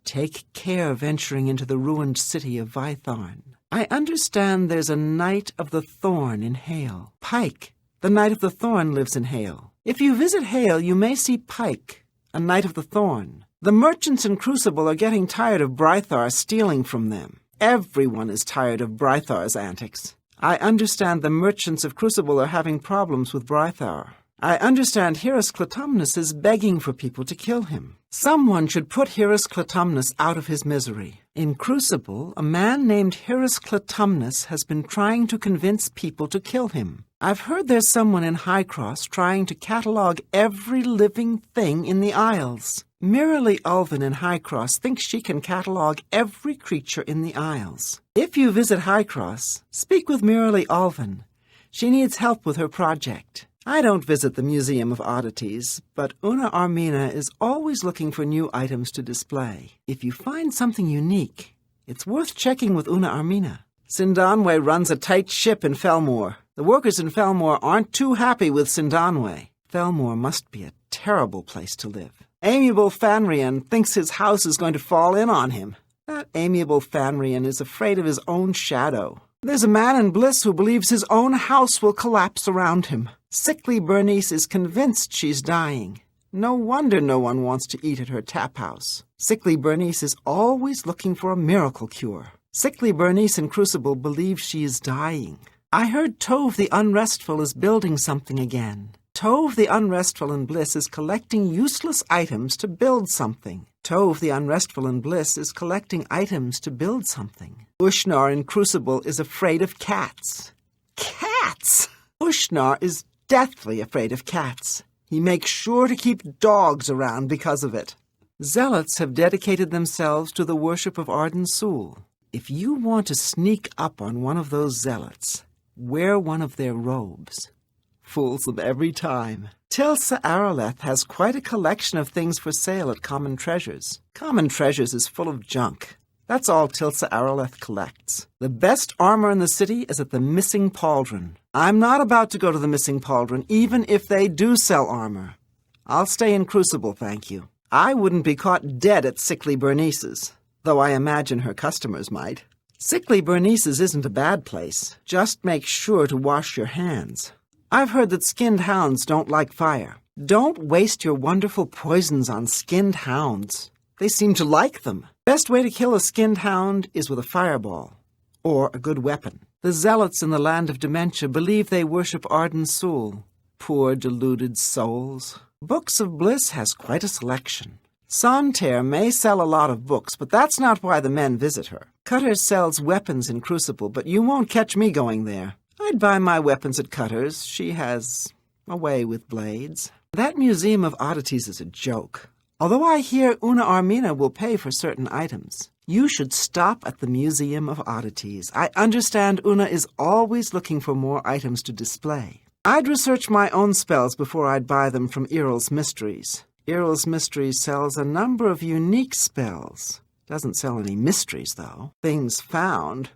Take care venturing into the ruined city of Vytharn. I understand there's a Knight of the Thorn in Hale. Pike, the Knight of the Thorn, lives in Hale. If you visit Hale, you may see Pike, a Knight of the Thorn. The merchants in Crucible are getting tired of Brythar stealing from them. Everyone is tired of Brythar's antics. I understand the merchants of Crucible are having problems with Brythar. I understand Hyrus Clytumnus is begging for people to kill him. Someone should put Hyrus Clytumnus out of his misery. In Crucible, a man named Hyrus Clytumnus has been trying to convince people to kill him. I've heard there's someone in High Cross trying to catalog every living thing in the Isles. Miralee Ulvin in High Cross thinks she can catalog every creature in the Isles. If you visit High Cross, speak with Miralee Ulvin. She needs help with her project. I don't visit the Museum of Oddities, but Una Armina is always looking for new items to display. If you find something unique, it's worth checking with Una Armina. Sindanwe runs a tight ship in Felmore. The workers in Felmore aren't too happy with Sindanwe. Felmore must be a terrible place to live. Amiable Fanrian thinks his house is going to fall in on him. That amiable Fanrian is afraid of his own shadow. There's a man in Bliss who believes his own house will collapse around him. Sickly Bernice is convinced she's dying. No wonder no one wants to eat at her tap house. Sickly Bernice is always looking for a miracle cure. Sickly Bernice in Crucible believes she is dying. I heard Tove the Unrestful is building something again. Tove the Unrestful in Bliss is collecting useless items to build something. Tove the Unrestful in Bliss is collecting items to build something. Ushnar in Crucible is afraid of cats. Cats! Ushnar is deathly afraid of cats. He makes sure to keep dogs around because of it. Zealots have dedicated themselves to the worship of Arden Sul. If you want to sneak up on one of those zealots, wear one of their robes. Fools them every time. Tilsa Araleth has quite a collection of things for sale at Common Treasures. Common Treasures is full of junk. That's all Tilsa Araleth collects. The best armor in the city is at the Missing Pauldron. I'm not about to go to the Missing Pauldron, even if they do sell armor. I'll stay in Crucible, thank you. I wouldn't be caught dead at Sickly Bernice's, though I imagine her customers might. Sickly Bernice's isn't a bad place. Just make sure to wash your hands. I've heard that skinned hounds don't like fire. Don't waste your wonderful poisons on skinned hounds. They seem to like them. Best way to kill a skinned hound is with a fireball, or a good weapon. The zealots in the land of dementia believe they worship Arden Sul. Poor deluded souls. Books of Bliss has quite a selection. Santerre may sell a lot of books, but that's not why the men visit her. Cutter's sells weapons in Crucible, but you won't catch me going there. I'd buy my weapons at Cutter's. She has a way with blades. That Museum of Oddities is a joke. Although I hear Una Armina will pay for certain items. You should stop at the Museum of Oddities. I understand Una is always looking for more items to display. I'd research my own spells before I'd buy them from Earl's Mysteries. Earl's Mysteries sells a number of unique spells. Doesn't sell any mysteries, though. Things found.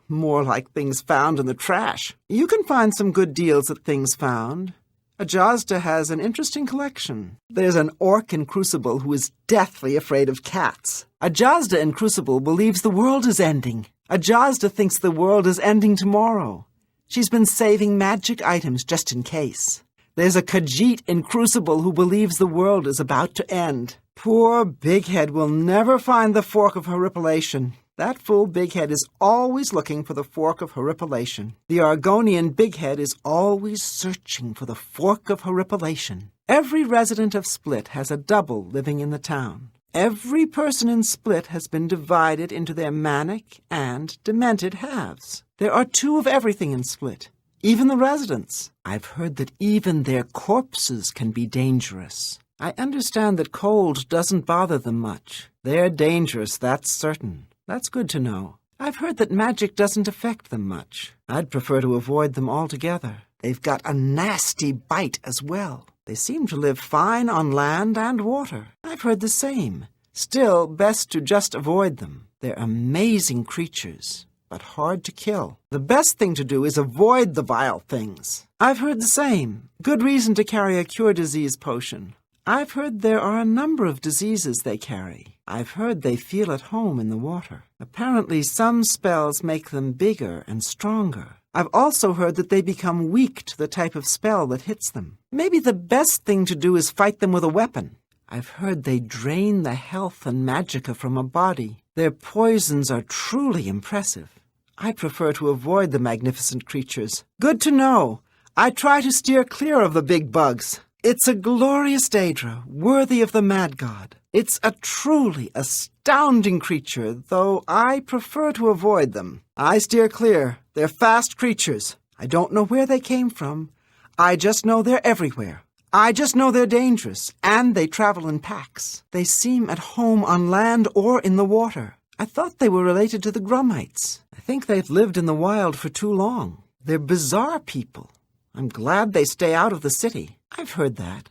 More like things found in the trash. You can find some good deals at Things Found. Ajazda has an interesting collection. There's an orc in Crucible who is deathly afraid of cats. Ajazda in Crucible believes the world is ending. Ajazda thinks the world is ending tomorrow. She's been saving magic items just in case. There's a Khajiit in Crucible who believes the world is about to end. Poor Bighead will never find the Fork of Horripilation. That fool Bighead is always looking for the Fork of Horripilation. The Argonian Bighead is always searching for the Fork of Horripilation. Every resident of Split has a double living in the town. Every person in Split has been divided into their manic and demented halves. There are 2 of everything in Split, even the residents. I've heard that even their corpses can be dangerous. I understand that cold doesn't bother them much. They're dangerous, that's certain. That's good to know. I've heard that magic doesn't affect them much. I'd prefer to avoid them altogether. They've got a nasty bite as well. They seem to live fine on land and water. I've heard the same. Still, best to just avoid them. They're amazing creatures, but hard to kill. The best thing to do is avoid the vile things. I've heard the same. Good reason to carry a cure disease potion. I've heard there are a number of diseases they carry. I've heard they feel at home in the water. Apparently some spells make them bigger and stronger. I've also heard that they become weak to the type of spell that hits them. Maybe the best thing to do is fight them with a weapon. I've heard they drain the health and magicka from a body. Their poisons are truly impressive. I prefer to avoid the magnificent creatures. Good to know. I try to steer clear of the big bugs. It's a glorious Daedra, worthy of the mad god. It's a truly astounding creature, though I prefer to avoid them. I steer clear. They're fast creatures. I don't know where they came from. I just know they're everywhere. I just know they're dangerous, and they travel in packs. They seem at home on land or in the water. I thought they were related to the Grummites. I think they've lived in the wild for too long. They're bizarre people. I'm glad they stay out of the city. I've heard that.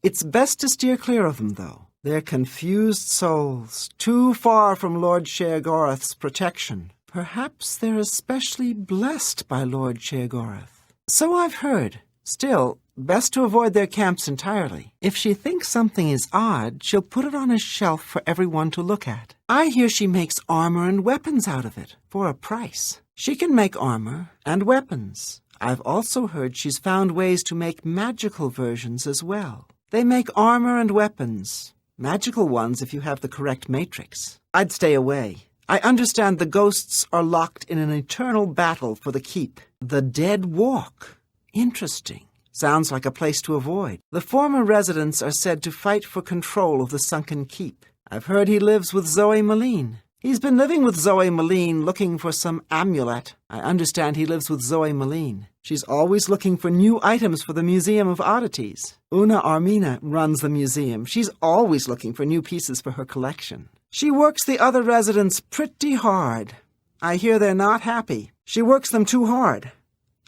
It's best to steer clear of them, though. They're confused souls, too far from Lord Sheogorath's protection. Perhaps they're especially blessed by Lord Sheogorath. So I've heard. Still, best to avoid their camps entirely. If she thinks something is odd, she'll put it on a shelf for everyone to look at. I hear she makes armor and weapons out of it, for a price. She can make armor and weapons. I've also heard she's found ways to make magical versions as well. They make armor and weapons. Magical ones if you have the correct matrix. I'd stay away. I understand the ghosts are locked in an eternal battle for the keep. The Dead Walk. Interesting. Sounds like a place to avoid. The former residents are said to fight for control of the sunken keep. I've heard he lives with Zoe Maline. He's been living with Zoe Maline looking for some amulet. I understand he lives with Zoe Maline. She's always looking for new items for the Museum of Oddities. Una Armina runs the museum. She's always looking for new pieces for her collection. She works the other residents pretty hard. I hear they're not happy. She works them too hard.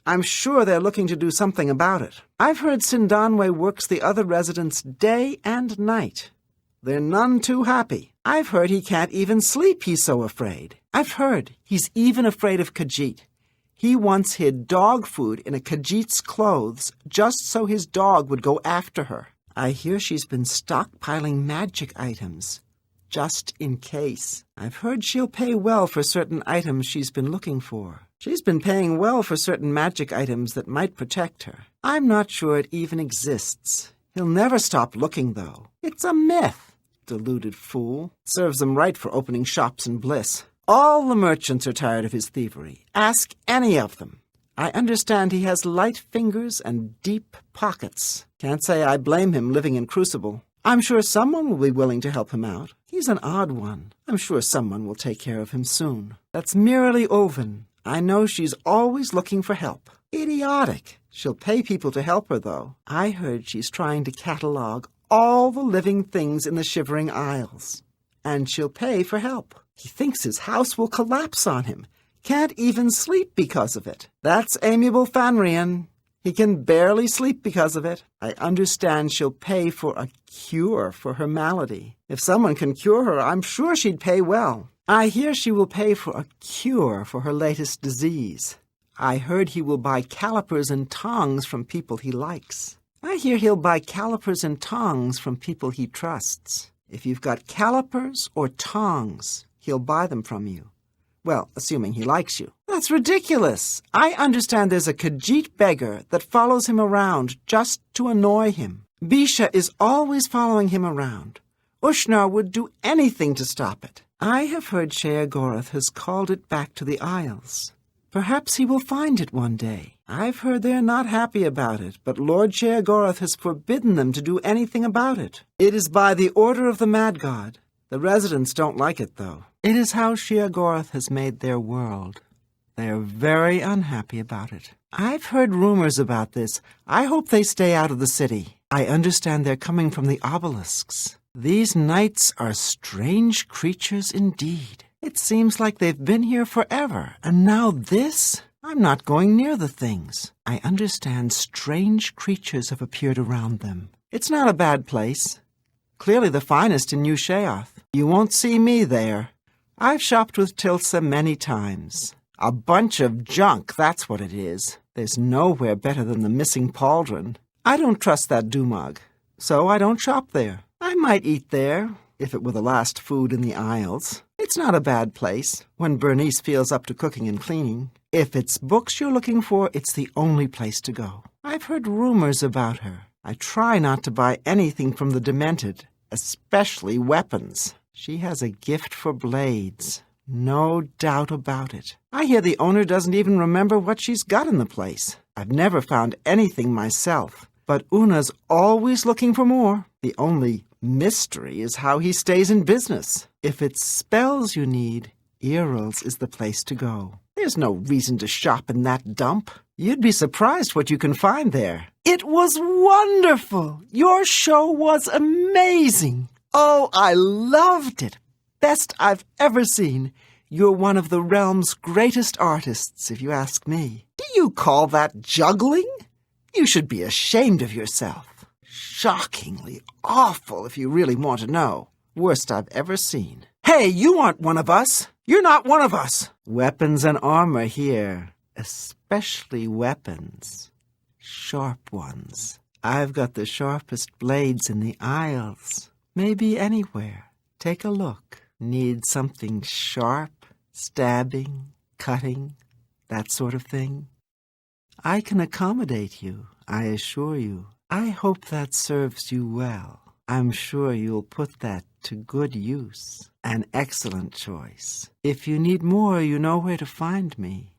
I'm sure they're looking to do something about it. I've heard Sindanwe works the other residents day and night. They're none too happy. I've heard he can't even sleep, he's so afraid. I've heard he's even afraid of Khajiit. He once hid dog food in a Khajiit's clothes just so his dog would go after her. I hear she's been stockpiling magic items, just in case. I've heard she'll pay well for certain items she's been looking for. She's been paying well for certain magic items that might protect her. I'm not sure it even exists. He'll never stop looking, though. It's a myth. Deluded fool. Serves him right for opening shops in Bliss. All the merchants are tired of his thievery. Ask any of them. I understand he has light fingers and deep pockets. Can't say I blame him living in Crucible. I'm sure someone will be willing to help him out. He's an odd one. I'm sure someone will take care of him soon. That's merely Oven. I know she's always looking for help. Idiotic. She'll pay people to help her, though. I heard she's trying to catalog all the living things in the Shivering Isles. And she'll pay for help. He thinks his house will collapse on him. Can't even sleep because of it. That's amiable Fanrian. He can barely sleep because of it. I understand she'll pay for a cure for her malady. If someone can cure her, I'm sure she'd pay well. I hear she will pay for a cure for her latest disease. I heard he will buy calipers and tongs from people he likes. I hear he'll buy calipers and tongs from people he trusts. If you've got calipers or tongs, he'll buy them from you. Well, assuming he likes you. That's ridiculous. I understand there's a Khajiit beggar that follows him around just to annoy him. Bisha is always following him around. Ushnar would do anything to stop it. I have heard Sheogorath has called it back to the Isles. Perhaps he will find it one day. I've heard they're not happy about it, but Lord Sheogorath has forbidden them to do anything about it. It is by the order of the Mad God. The residents don't like it, though. It is how Sheogorath has made their world. They are very unhappy about it. I've heard rumors about this. I hope they stay out of the city. I understand they're coming from the obelisks. These knights are strange creatures indeed. It seems like they've been here forever, and now this? I'm not going near the things. I understand strange creatures have appeared around them. It's not a bad place. Clearly the finest in New Sheoth. You won't see me there. I've shopped with Tilsa many times. A bunch of junk, that's what it is. There's nowhere better than the missing pauldron. I don't trust that Dumag, so I don't shop there. I might eat there, if it were the last food in the Isles. It's not a bad place, when Bernice feels up to cooking and cleaning. If it's books you're looking for, it's the only place to go. I've heard rumors about her. I try not to buy anything from the Demented, especially weapons. She has a gift for blades. No doubt about it. I hear the owner doesn't even remember what she's got in the place. I've never found anything myself, but Una's always looking for more. The only mystery is how he stays in business. If it's spells you need, Earl's is the place to go. There's no reason to shop in that dump. You'd be surprised what you can find there. It was wonderful. Your show was amazing. Oh, I loved it. Best I've ever seen. You're one of the realm's greatest artists, if you ask me. Do you call that juggling? You should be ashamed of yourself. Shockingly awful, if you really want to know. Worst I've ever seen. Hey, you aren't one of us. You're not one of us. Weapons and armor here. Especially weapons. Sharp ones. I've got the sharpest blades in the Isles. Maybe anywhere. Take a look. Need something sharp, stabbing, cutting, that sort of thing? I can accommodate you, I assure you. I hope that serves you well. I'm sure you'll put that to good use. An excellent choice. If you need more, you know where to find me.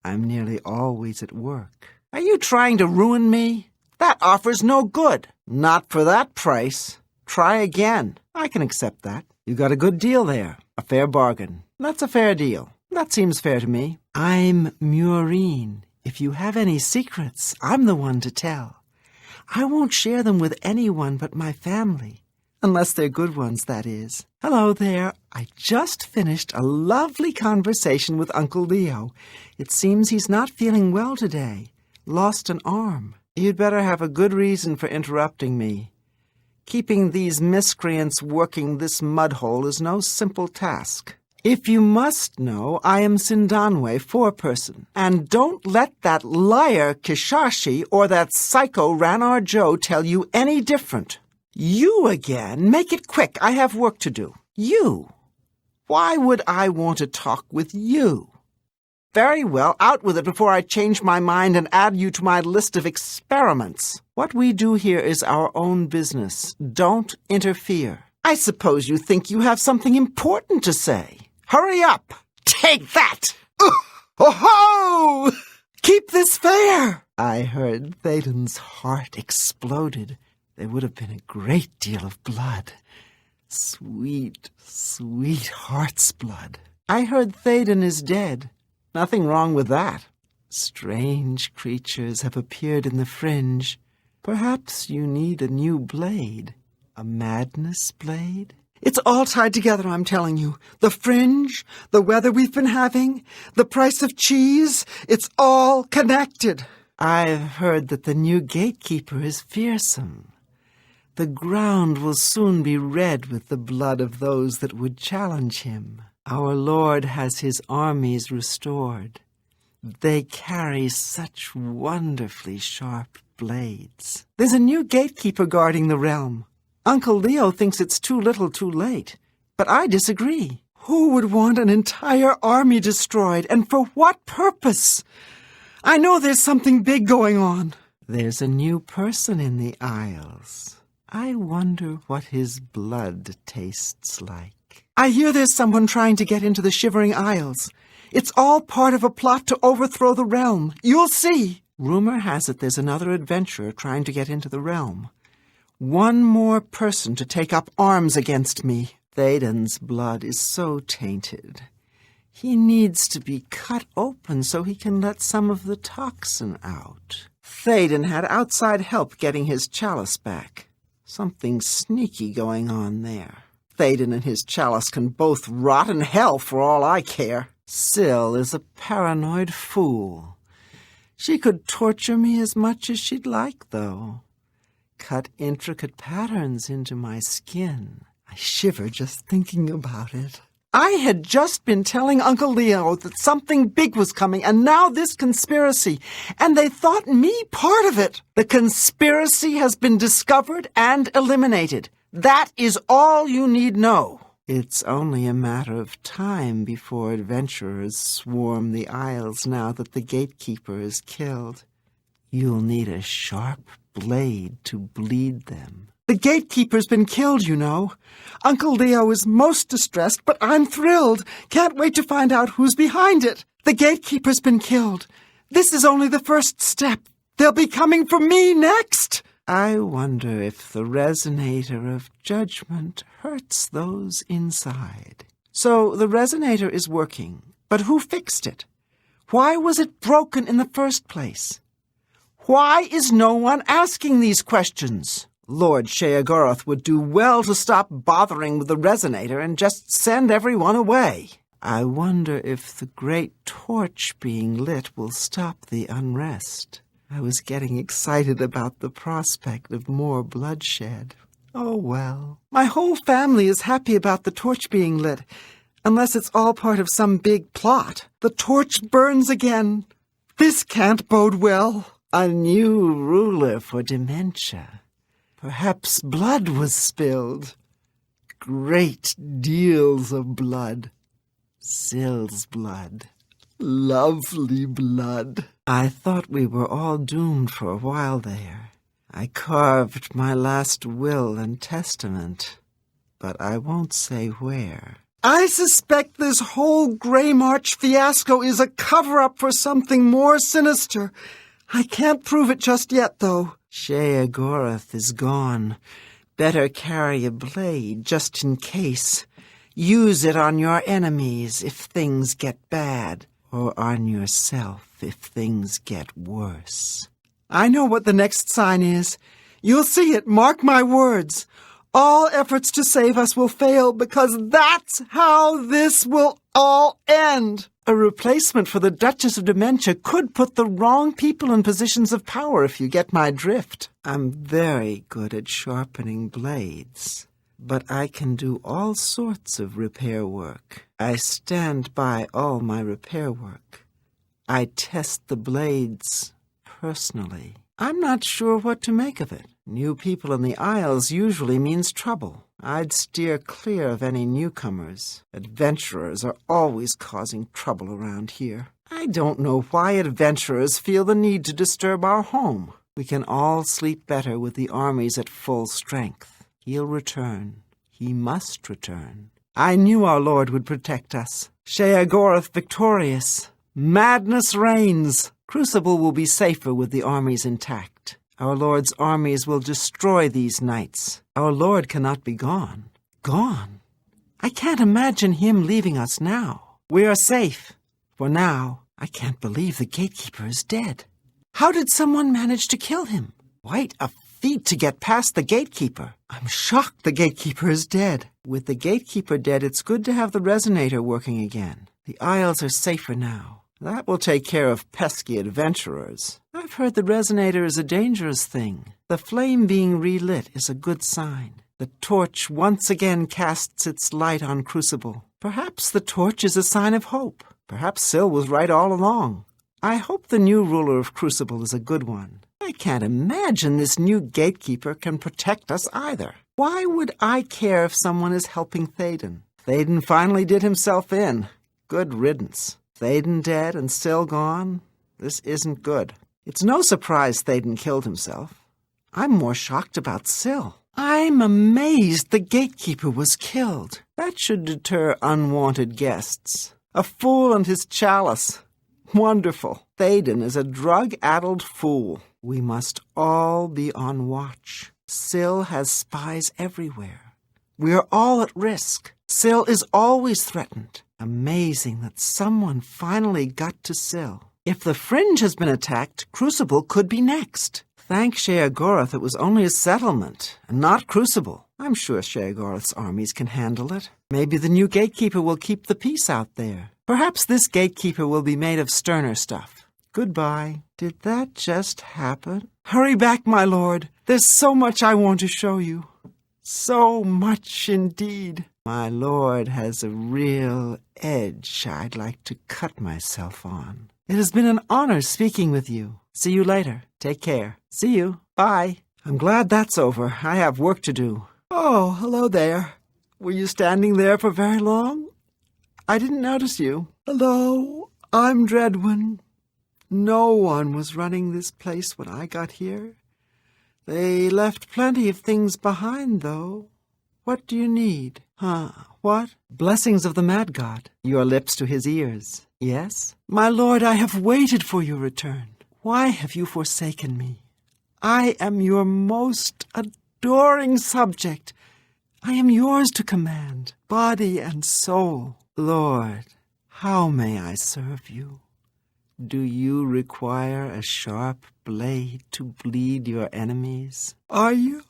I'm nearly always at work. Are you trying to ruin me? That offer's no good. Not for that price. Try again. I can accept that. You got a good deal there. A fair bargain. That's a fair deal. That seems fair to me. I'm Murine. If you have any secrets, I'm the one to tell. I won't share them with anyone but my family. Unless they're good ones, that is. Hello there. I just finished a lovely conversation with Uncle Leo. It seems he's not feeling well today. Lost an arm. You'd better have a good reason for interrupting me. Keeping these miscreants working this mudhole is no simple task. If you must know, I am Sindanwe, foreperson, and don't let that liar Kishashi or that psycho Ranar Joe tell you any different. You again? Make it quick, I have work to do. You? Why would I want to talk with you? Very well, out with it before I change my mind and add you to my list of experiments. What we do here is our own business. Don't interfere. I suppose you think you have something important to say. Hurry up! Take that! Oh-ho! Keep this fair! I heard Théoden's heart exploded. There would have been a great deal of blood. Sweet, sweet heart's blood. I heard Théoden is dead. Nothing wrong with that. Strange creatures have appeared in the fringe. Perhaps you need a new blade. A madness blade? It's all tied together, I'm telling you. The fringe, the weather we've been having, the price of cheese, it's all connected. I've heard that the new gatekeeper is fearsome. The ground will soon be red with the blood of those that would challenge him. Our Lord has his armies restored. They carry such wonderfully sharp blades. There's a new gatekeeper guarding the realm. Uncle Leo thinks it's too little too late, but I disagree. Who would want an entire army destroyed, and for what purpose? I know there's something big going on. There's a new person in the Isles. I wonder what his blood tastes like. I hear there's someone trying to get into the Shivering Isles. It's all part of a plot to overthrow the realm. You'll see. Rumor has it there's another adventurer trying to get into the realm. One more person to take up arms against me. Théoden's blood is so tainted. He needs to be cut open so he can let some of the toxin out. Théoden had outside help getting his chalice back. Something sneaky going on there. Théoden and his chalice can both rot in hell for all I care. Syl is a paranoid fool. She could torture me as much as she'd like, though. Cut intricate patterns into my skin. I shiver just thinking about it. I had just been telling Uncle Leo that something big was coming, and now this conspiracy, and they thought me part of it. The conspiracy has been discovered and eliminated. That is all you need know. It's only a matter of time before adventurers swarm the Isles now that the gatekeeper is killed. You'll need a sharp blade to bleed them. The gatekeeper's been killed, you know. Uncle Leo is most distressed, but I'm thrilled. Can't wait to find out who's behind it. The gatekeeper's been killed. This is only the first step. They'll be coming for me next. I wonder if the resonator of judgment hurts those inside. So the resonator is working, but who fixed it? Why was it broken in the first place? Why is no one asking these questions? Lord Sheogorath would do well to stop bothering with the resonator and just send everyone away. I wonder if the great torch being lit will stop the unrest. I was getting excited about the prospect of more bloodshed. Oh, well. My whole family is happy about the torch being lit, unless it's all part of some big plot. The torch burns again. This can't bode well. A new ruler for dementia. Perhaps blood was spilled. Great deals of blood. Syl's blood. Lovely blood. I thought we were all doomed for a while there. I carved my last will and testament, but I won't say where. I suspect this whole Grey March fiasco is a cover-up for something more sinister. I can't prove it just yet, though. Sheogorath is gone. Better carry a blade, just in case. Use it on your enemies if things get bad, or on yourself if things get worse. I know what the next sign is. You'll see it, mark my words. All efforts to save us will fail because that's how this will all end. A replacement for the Duchess of Dementia could put the wrong people in positions of power, if you get my drift. I'm very good at sharpening blades, but I can do all sorts of repair work. I stand by all my repair work. I test the blades personally. I'm not sure what to make of it. New people in the Isles usually means trouble. I'd steer clear of any newcomers. Adventurers are always causing trouble around here. I don't know why adventurers feel the need to disturb our home. We can all sleep better with the armies at full strength. He'll return. He must return. I knew our Lord would protect us. Sheogorath victorious. Madness reigns. Crucible will be safer with the armies intact. Our Lord's armies will destroy these knights. Our Lord cannot be gone. Gone? I can't imagine him leaving us now. We are safe. For now, I can't believe the gatekeeper is dead. How did someone manage to kill him? Quite a feat to get past the gatekeeper. I'm shocked the gatekeeper is dead. With the gatekeeper dead, it's good to have the resonator working again. The Isles are safer now. That will take care of pesky adventurers. I've heard the resonator is a dangerous thing. The flame being relit is a good sign. The torch once again casts its light on Crucible. Perhaps the torch is a sign of hope. Perhaps Syl was right all along. I hope the new ruler of Crucible is a good one. I can't imagine this new gatekeeper can protect us either. Why would I care if someone is helping Théoden? Théoden finally did himself in. Good riddance. Théoden dead and Syl gone? This isn't good. It's no surprise Théoden killed himself. I'm more shocked about Syl. I'm amazed the gatekeeper was killed. That should deter unwanted guests. A fool and his chalice. Wonderful. Théoden is a drug-addled fool. We must all be on watch. Syl has spies everywhere. We are all at risk. Syl is always threatened. Amazing that someone finally got to Syl. If the Fringe has been attacked, Crucible could be next. Thank Sheogorath it was only a settlement, and not Crucible. I'm sure Sheogorath's armies can handle it. Maybe the new gatekeeper will keep the peace out there. Perhaps this gatekeeper will be made of sterner stuff. Goodbye. Did that just happen? Hurry back, my lord. There's so much I want to show you. So much indeed. My lord has a real edge I'd like to cut myself on. It has been an honor speaking with you. See you later. Take care. See you. Bye. I'm glad that's over. I have work to do. Oh, hello there. Were you standing there for very long? I didn't notice you. Hello, I'm Dreadwin. No one was running this place when I got here. They left plenty of things behind, though. What do you need? What? Blessings of the Mad God. Your lips to his ears. Yes? My lord, I have waited for your return. Why have you forsaken me? I am your most adoring subject. I am yours to command, body and soul. Lord, how may I serve you? Do you require a sharp blade to bleed your enemies? Are you?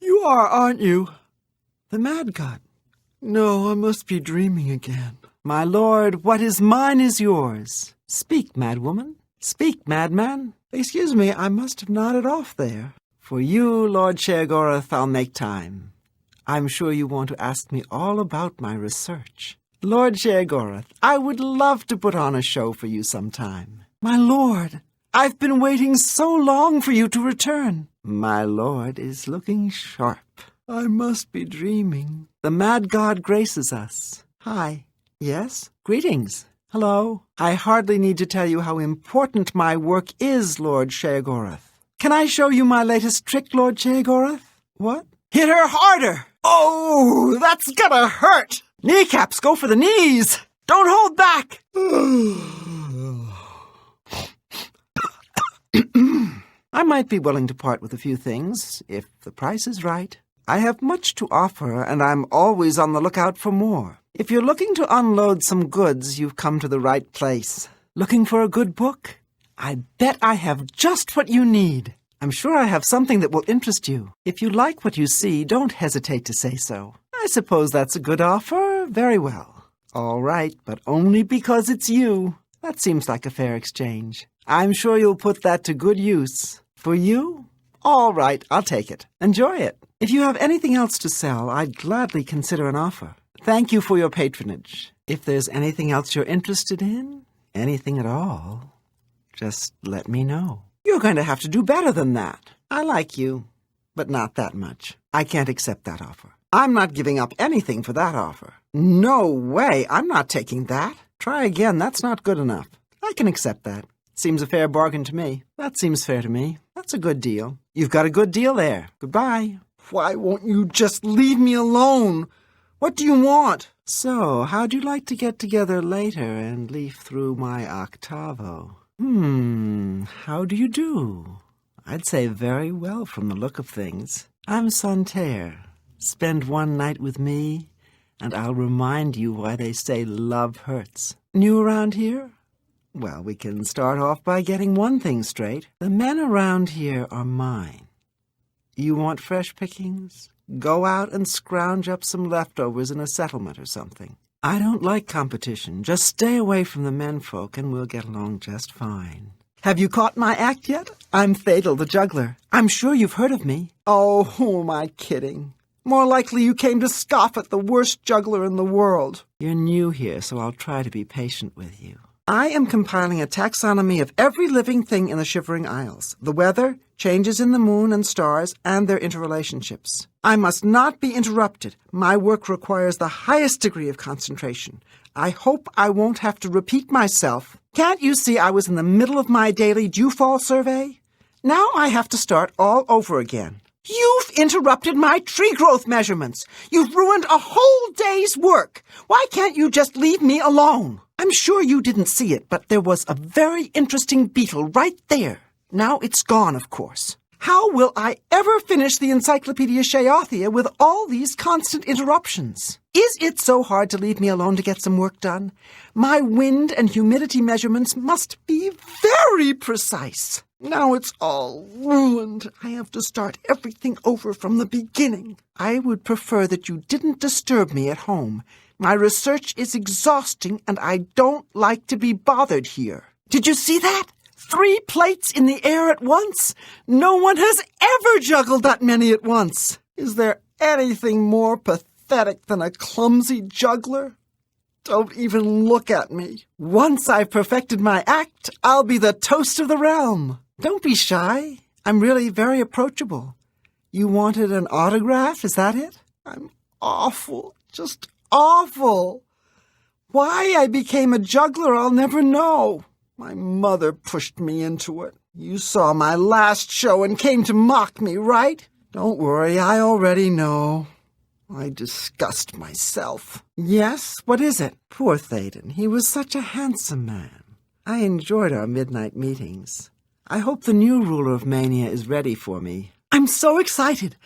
You are, aren't you? The Mad God. No, I must be dreaming again. My lord, what is mine is yours. Speak, madwoman. Speak, madman. Excuse me, I must have nodded off there. For you, Lord Sheogorath, I'll make time. I'm sure you want to ask me all about my research. Lord Sheogorath, I would love to put on a show for you sometime. My lord, I've been waiting so long for you to return. My lord is looking sharp. I must be dreaming. The Mad God graces us. Hi. Yes? Greetings. Hello. I hardly need to tell you how important my work is, Lord Sheogorath. Can I show you my latest trick, Lord Sheogorath? What? Hit her harder! Oh, that's gonna hurt! Kneecaps, go for the knees! Don't hold back! I might be willing to part with a few things, if the price is right. I have much to offer, and I'm always on the lookout for more. If you're looking to unload some goods, you've come to the right place. Looking for a good book? I bet I have just what you need. I'm sure I have something that will interest you. If you like what you see, don't hesitate to say so. I suppose that's a good offer. Very well. All right, but only because it's you. That seems like a fair exchange. I'm sure you'll put that to good use. For you? All right, I'll take it. Enjoy it. If you have anything else to sell, I'd gladly consider an offer. Thank you for your patronage. If there's anything else you're interested in, anything at all, just let me know. You're going to have to do better than that. I like you, but not that much. I can't accept that offer. I'm not giving up anything for that offer. No way, I'm not taking that. Try again. That's not good enough. I can accept that. Seems a fair bargain to me. That seems fair to me. That's a good deal. You've got a good deal there. Goodbye. Why won't you just leave me alone? What do you want? So, how'd you like to get together later and leaf through my octavo? How do you do? I'd say very well from the look of things. I'm Santerre. Spend one night with me, and I'll remind you why they say love hurts. New around here? Well, we can start off by getting one thing straight. The men around here are mine. You want fresh pickings? Go out and scrounge up some leftovers in a settlement or something. I don't like competition. Just stay away from the menfolk and we'll get along just fine. Have you caught my act yet? I'm Theodel the juggler. I'm sure you've heard of me. Oh, who am I kidding? More likely you came to scoff at the worst juggler in the world. You're new here, so I'll try to be patient with you. I am compiling a taxonomy of every living thing in the Shivering Isles, the weather, changes in the moon and stars, and their interrelationships. I must not be interrupted. My work requires the highest degree of concentration. I hope I won't have to repeat myself. Can't you see I was in the middle of my daily dewfall survey? Now I have to start all over again. You've interrupted my tree growth measurements. You've ruined a whole day's work. Why can't you just leave me alone? I'm sure you didn't see it, but there was a very interesting beetle right there. Now it's gone, of course. How will I ever finish the Encyclopedia Sheothia with all these constant interruptions? Is it so hard to leave me alone to get some work done? My wind and humidity measurements must be very precise. Now it's all ruined. I have to start everything over from the beginning. I would prefer that you didn't disturb me at home. My research is exhausting, and I don't like to be bothered here. Did you see that? 3 plates in the air at once? No one has ever juggled that many at once. Is there anything more pathetic than a clumsy juggler? Don't even look at me. Once I've perfected my act, I'll be the toast of the realm. Don't be shy. I'm really very approachable. You wanted an autograph, is that it? I'm awful, just awful. Why I became a juggler, I'll never know. My mother pushed me into it. You saw my last show and came to mock me, right? Don't worry, I already know. I disgust myself. Yes, what is it? Poor Theoden, he was such a handsome man. I enjoyed our midnight meetings. I hope the new ruler of Mania is ready for me. I'm so excited.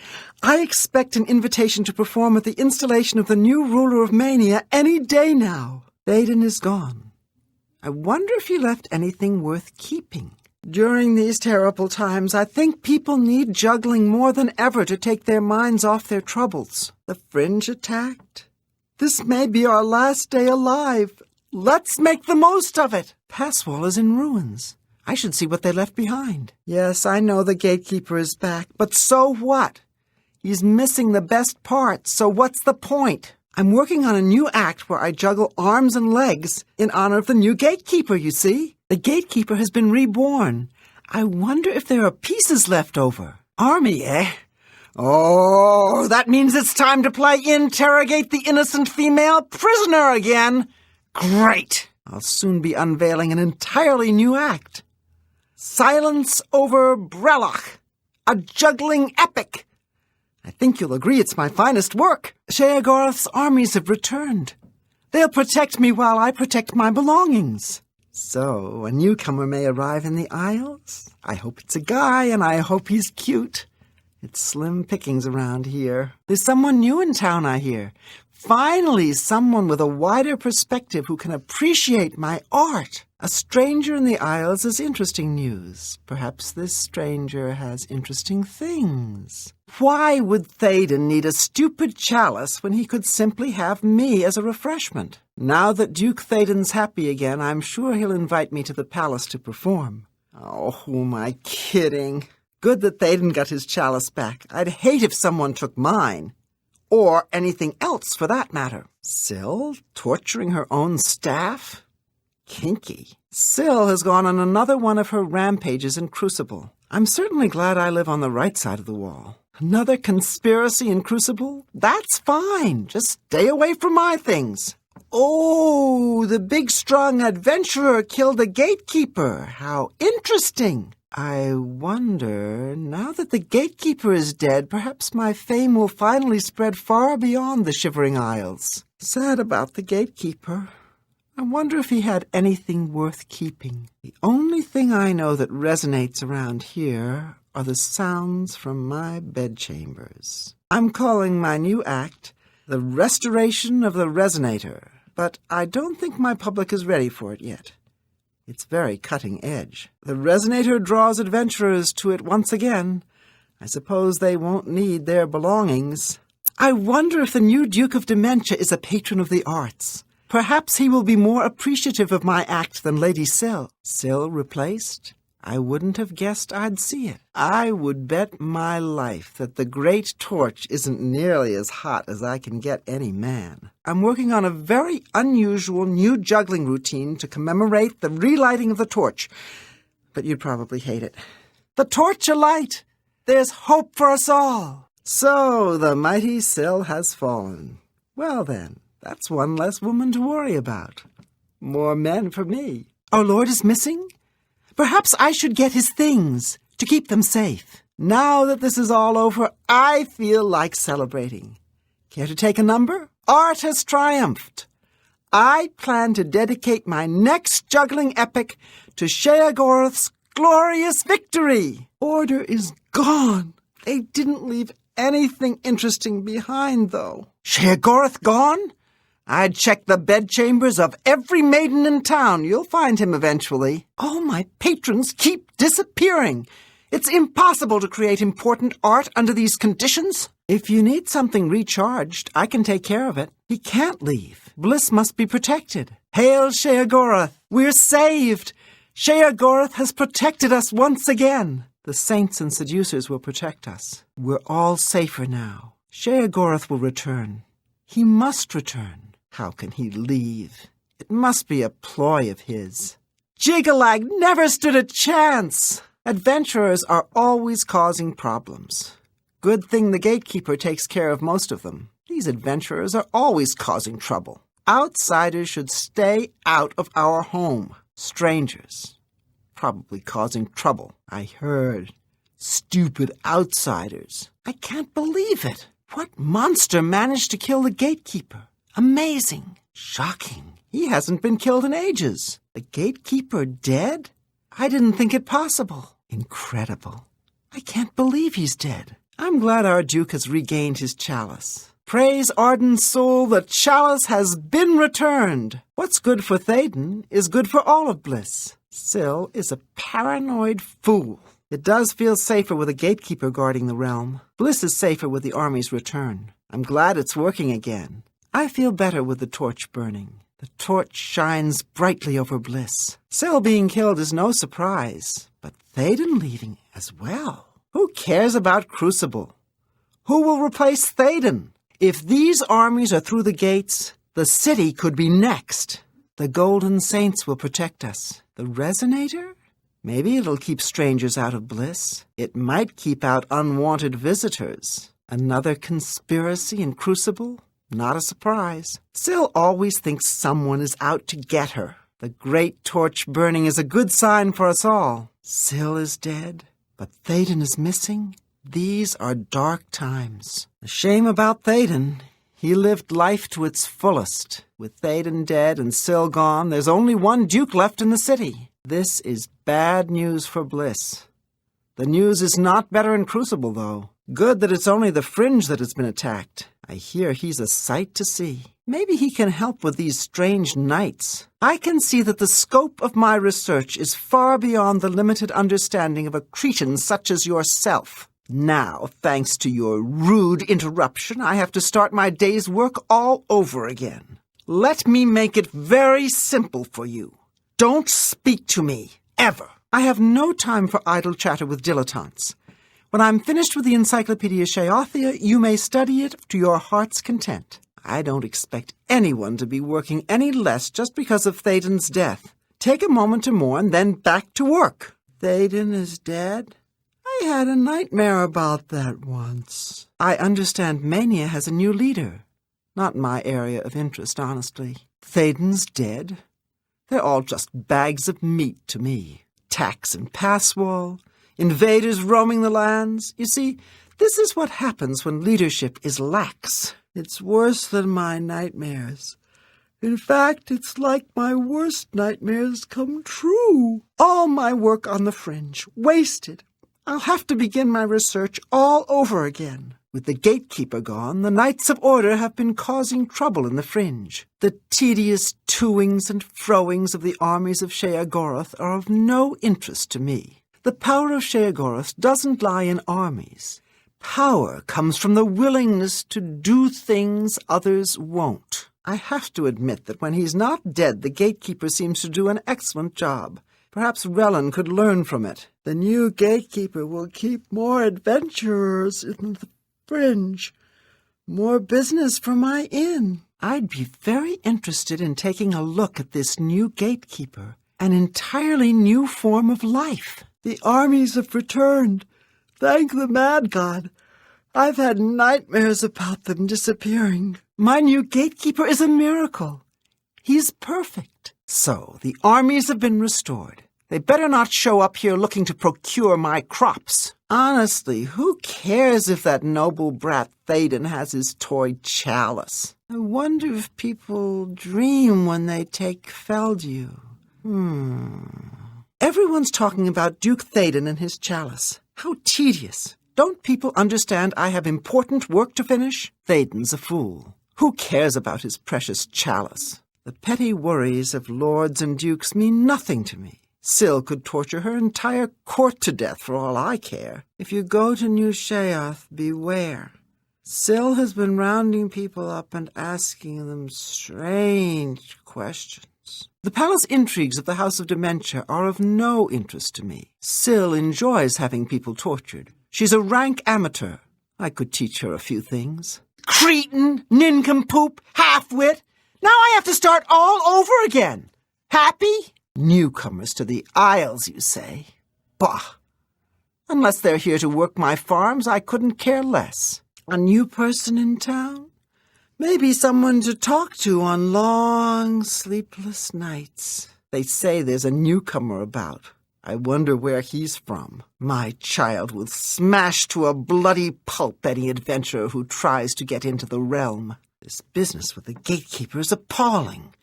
I expect an invitation to perform at the installation of the new ruler of Mania any day now. Theoden is gone. I wonder if he left anything worth keeping. During these terrible times, I think people need juggling more than ever to take their minds off their troubles. The fringe attacked. This may be our last day alive. Let's make the most of it. Passwall is in ruins. I should see what they left behind. Yes, I know the gatekeeper is back, but so what? He's missing the best parts, so what's the point? I'm working on a new act where I juggle arms and legs in honor of the new gatekeeper, you see? The gatekeeper has been reborn. I wonder if there are pieces left over. Army, eh? Oh, that means it's time to play Interrogate the Innocent Female Prisoner again. Great! I'll soon be unveiling an entirely new act. Silence over Brelloch, a juggling epic. I think you'll agree it's my finest work. Sheogorath's armies have returned. They'll protect me while I protect my belongings. So, a newcomer may arrive in the Isles. I hope it's a guy, and I hope he's cute. It's slim pickings around here. There's someone new in town, I hear. Finally, someone with a wider perspective who can appreciate my art. A stranger in the Isles is interesting news. Perhaps this stranger has interesting things. Why would Theoden need a stupid chalice when he could simply have me as a refreshment? Now that Duke Theoden's happy again, I'm sure he'll invite me to the palace to perform. Oh, who am I kidding? Good that Theoden got his chalice back. I'd hate if someone took mine. Or anything else, for that matter. Syl torturing her own staff? Kinky. Syl has gone on another one of her rampages in Crucible. I'm certainly glad I live on the right side of the wall. Another conspiracy in Crucible? That's fine. Just stay away from my things. Oh, the big strong adventurer killed the gatekeeper. How interesting. I wonder, now that the gatekeeper is dead, perhaps my fame will finally spread far beyond the Shivering Isles. Sad about the gatekeeper. I wonder if he had anything worth keeping. The only thing I know that resonates around here are the sounds from my bedchambers. I'm calling my new act The Restoration of the Resonator, but I don't think my public is ready for it yet. It's very cutting edge. The Resonator draws adventurers to it once again. I suppose they won't need their belongings. I wonder if the new Duke of Dementia is a patron of the arts. Perhaps he will be more appreciative of my act than Lady Syl. Syl replaced? I wouldn't have guessed I'd see it. I would bet my life that the Great Torch isn't nearly as hot as I can get any man. I'm working on a very unusual new juggling routine to commemorate the relighting of the torch, but you'd probably hate it. The torch alight! There's hope for us all! So, the mighty Syl has fallen. Well then, that's one less woman to worry about. More men for me. Our Lord is missing? Perhaps I should get his things to keep them safe. Now that this is all over, I feel like celebrating. Care to take a number? Art has triumphed. I plan to dedicate my next juggling epic to Sheogorath's glorious victory. Order is gone. They didn't leave anything interesting behind, though. Sheogorath gone? I'd check the bedchambers of every maiden in town. You'll find him eventually. All my patrons keep disappearing. It's impossible to create important art under these conditions. If you need something recharged, I can take care of it. He can't leave. Bliss must be protected. Hail Sheogorath! We're saved! Sheogorath has protected us once again. The saints and seducers will protect us. We're all safer now. Sheogorath will return. He must return. How can he leave? It must be a ploy of his. Jiggalag never stood a chance! Adventurers are always causing problems. Good thing the gatekeeper takes care of most of them. These adventurers are always causing trouble. Outsiders should stay out of our home. Strangers. Probably causing trouble. I heard. Stupid outsiders. I can't believe it. What monster managed to kill the gatekeeper? Amazing. Shocking. He hasn't been killed in ages. The gatekeeper dead? I didn't think it possible. Incredible. I can't believe he's dead. I'm glad our Duke has regained his chalice. Praise Arden's soul, the chalice has been returned. What's good for Théoden is good for all of Bliss. Syl is a paranoid fool. It does feel safer with a gatekeeper guarding the realm. Bliss is safer with the army's return. I'm glad it's working again. I feel better with the torch burning. The torch shines brightly over Bliss. Syl being killed is no surprise, but Théoden leaving as well. Who cares about Crucible? Who will replace Théoden? If these armies are through the gates, the city could be next. The Golden Saints will protect us. The Resonator? Maybe it'll keep strangers out of Bliss. It might keep out unwanted visitors. Another conspiracy in Crucible? Not a surprise. Syl always thinks someone is out to get her. The great torch burning is a good sign for us all. Syl is dead, but Théoden is missing. These are dark times. The shame about Théoden. He lived life to its fullest. With Théoden dead and Syl gone, there's only one Duke left in the city. This is bad news for Bliss. The news is not better in Crucible, though. Good that it's only the Fringe that has been attacked. I hear he's a sight to see. Maybe he can help with these strange nights. I can see that the scope of my research is far beyond the limited understanding of a Cretan such as yourself. Now, thanks to your rude interruption, I have to start my day's work all over again. Let me make it very simple for you. Don't speak to me, ever. I have no time for idle chatter with dilettantes. When I'm finished with the Encyclopedia Sheothia, you may study it to your heart's content. I don't expect anyone to be working any less just because of Théoden's death. Take a moment to mourn, then back to work. Théoden is dead? I had a nightmare about that once. I understand Mania has a new leader. Not my area of interest, honestly. Thaden's dead. They're all just bags of meat to me. Tax and pass wall, invaders roaming the lands. You see, this is what happens when leadership is lax. It's worse than my nightmares. In fact, it's like my worst nightmares come true. All my work on the fringe, wasted. I'll have to begin my research all over again. With the gatekeeper gone, the Knights of Order have been causing trouble in the fringe. The tedious toings and froings of the armies of Sheogorath are of no interest to me. The power of Sheogorath doesn't lie in armies. Power comes from the willingness to do things others won't. I have to admit that when he's not dead, the gatekeeper seems to do an excellent job. Perhaps Rellan could learn from it. The new gatekeeper will keep more adventurers in the fringe. More business for my inn. I'd be very interested in taking a look at this new gatekeeper. An entirely new form of life. The armies have returned. Thank the Mad God. I've had nightmares about them disappearing. My new gatekeeper is a miracle. He's perfect. So, the armies have been restored. They better not show up here looking to procure my crops. Honestly, who cares if that noble brat Thaden has his toy chalice? I wonder if people dream when they take Feldew. Everyone's talking about Duke Thaden and his chalice. How tedious. Don't people understand I have important work to finish? Thaden's a fool. Who cares about his precious chalice? The petty worries of lords and dukes mean nothing to me. Syl could torture her entire court to death for all I care. If you go to New Sheoth, beware. Syl has been rounding people up and asking them strange questions. The palace intrigues of the House of Dementia are of no interest to me. Syl enjoys having people tortured. She's a rank amateur. I could teach her a few things. Cretin, nincompoop, half-wit. Now I have to start all over again. Happy? Newcomers to the Isles, you say? Bah! Unless they're here to work my farms, I couldn't care less. A new person in town? Maybe someone to talk to on long, sleepless nights. They say there's a newcomer about. I wonder where he's from. My child will smash to a bloody pulp any adventurer who tries to get into the realm. This business with the gatekeeper is appalling.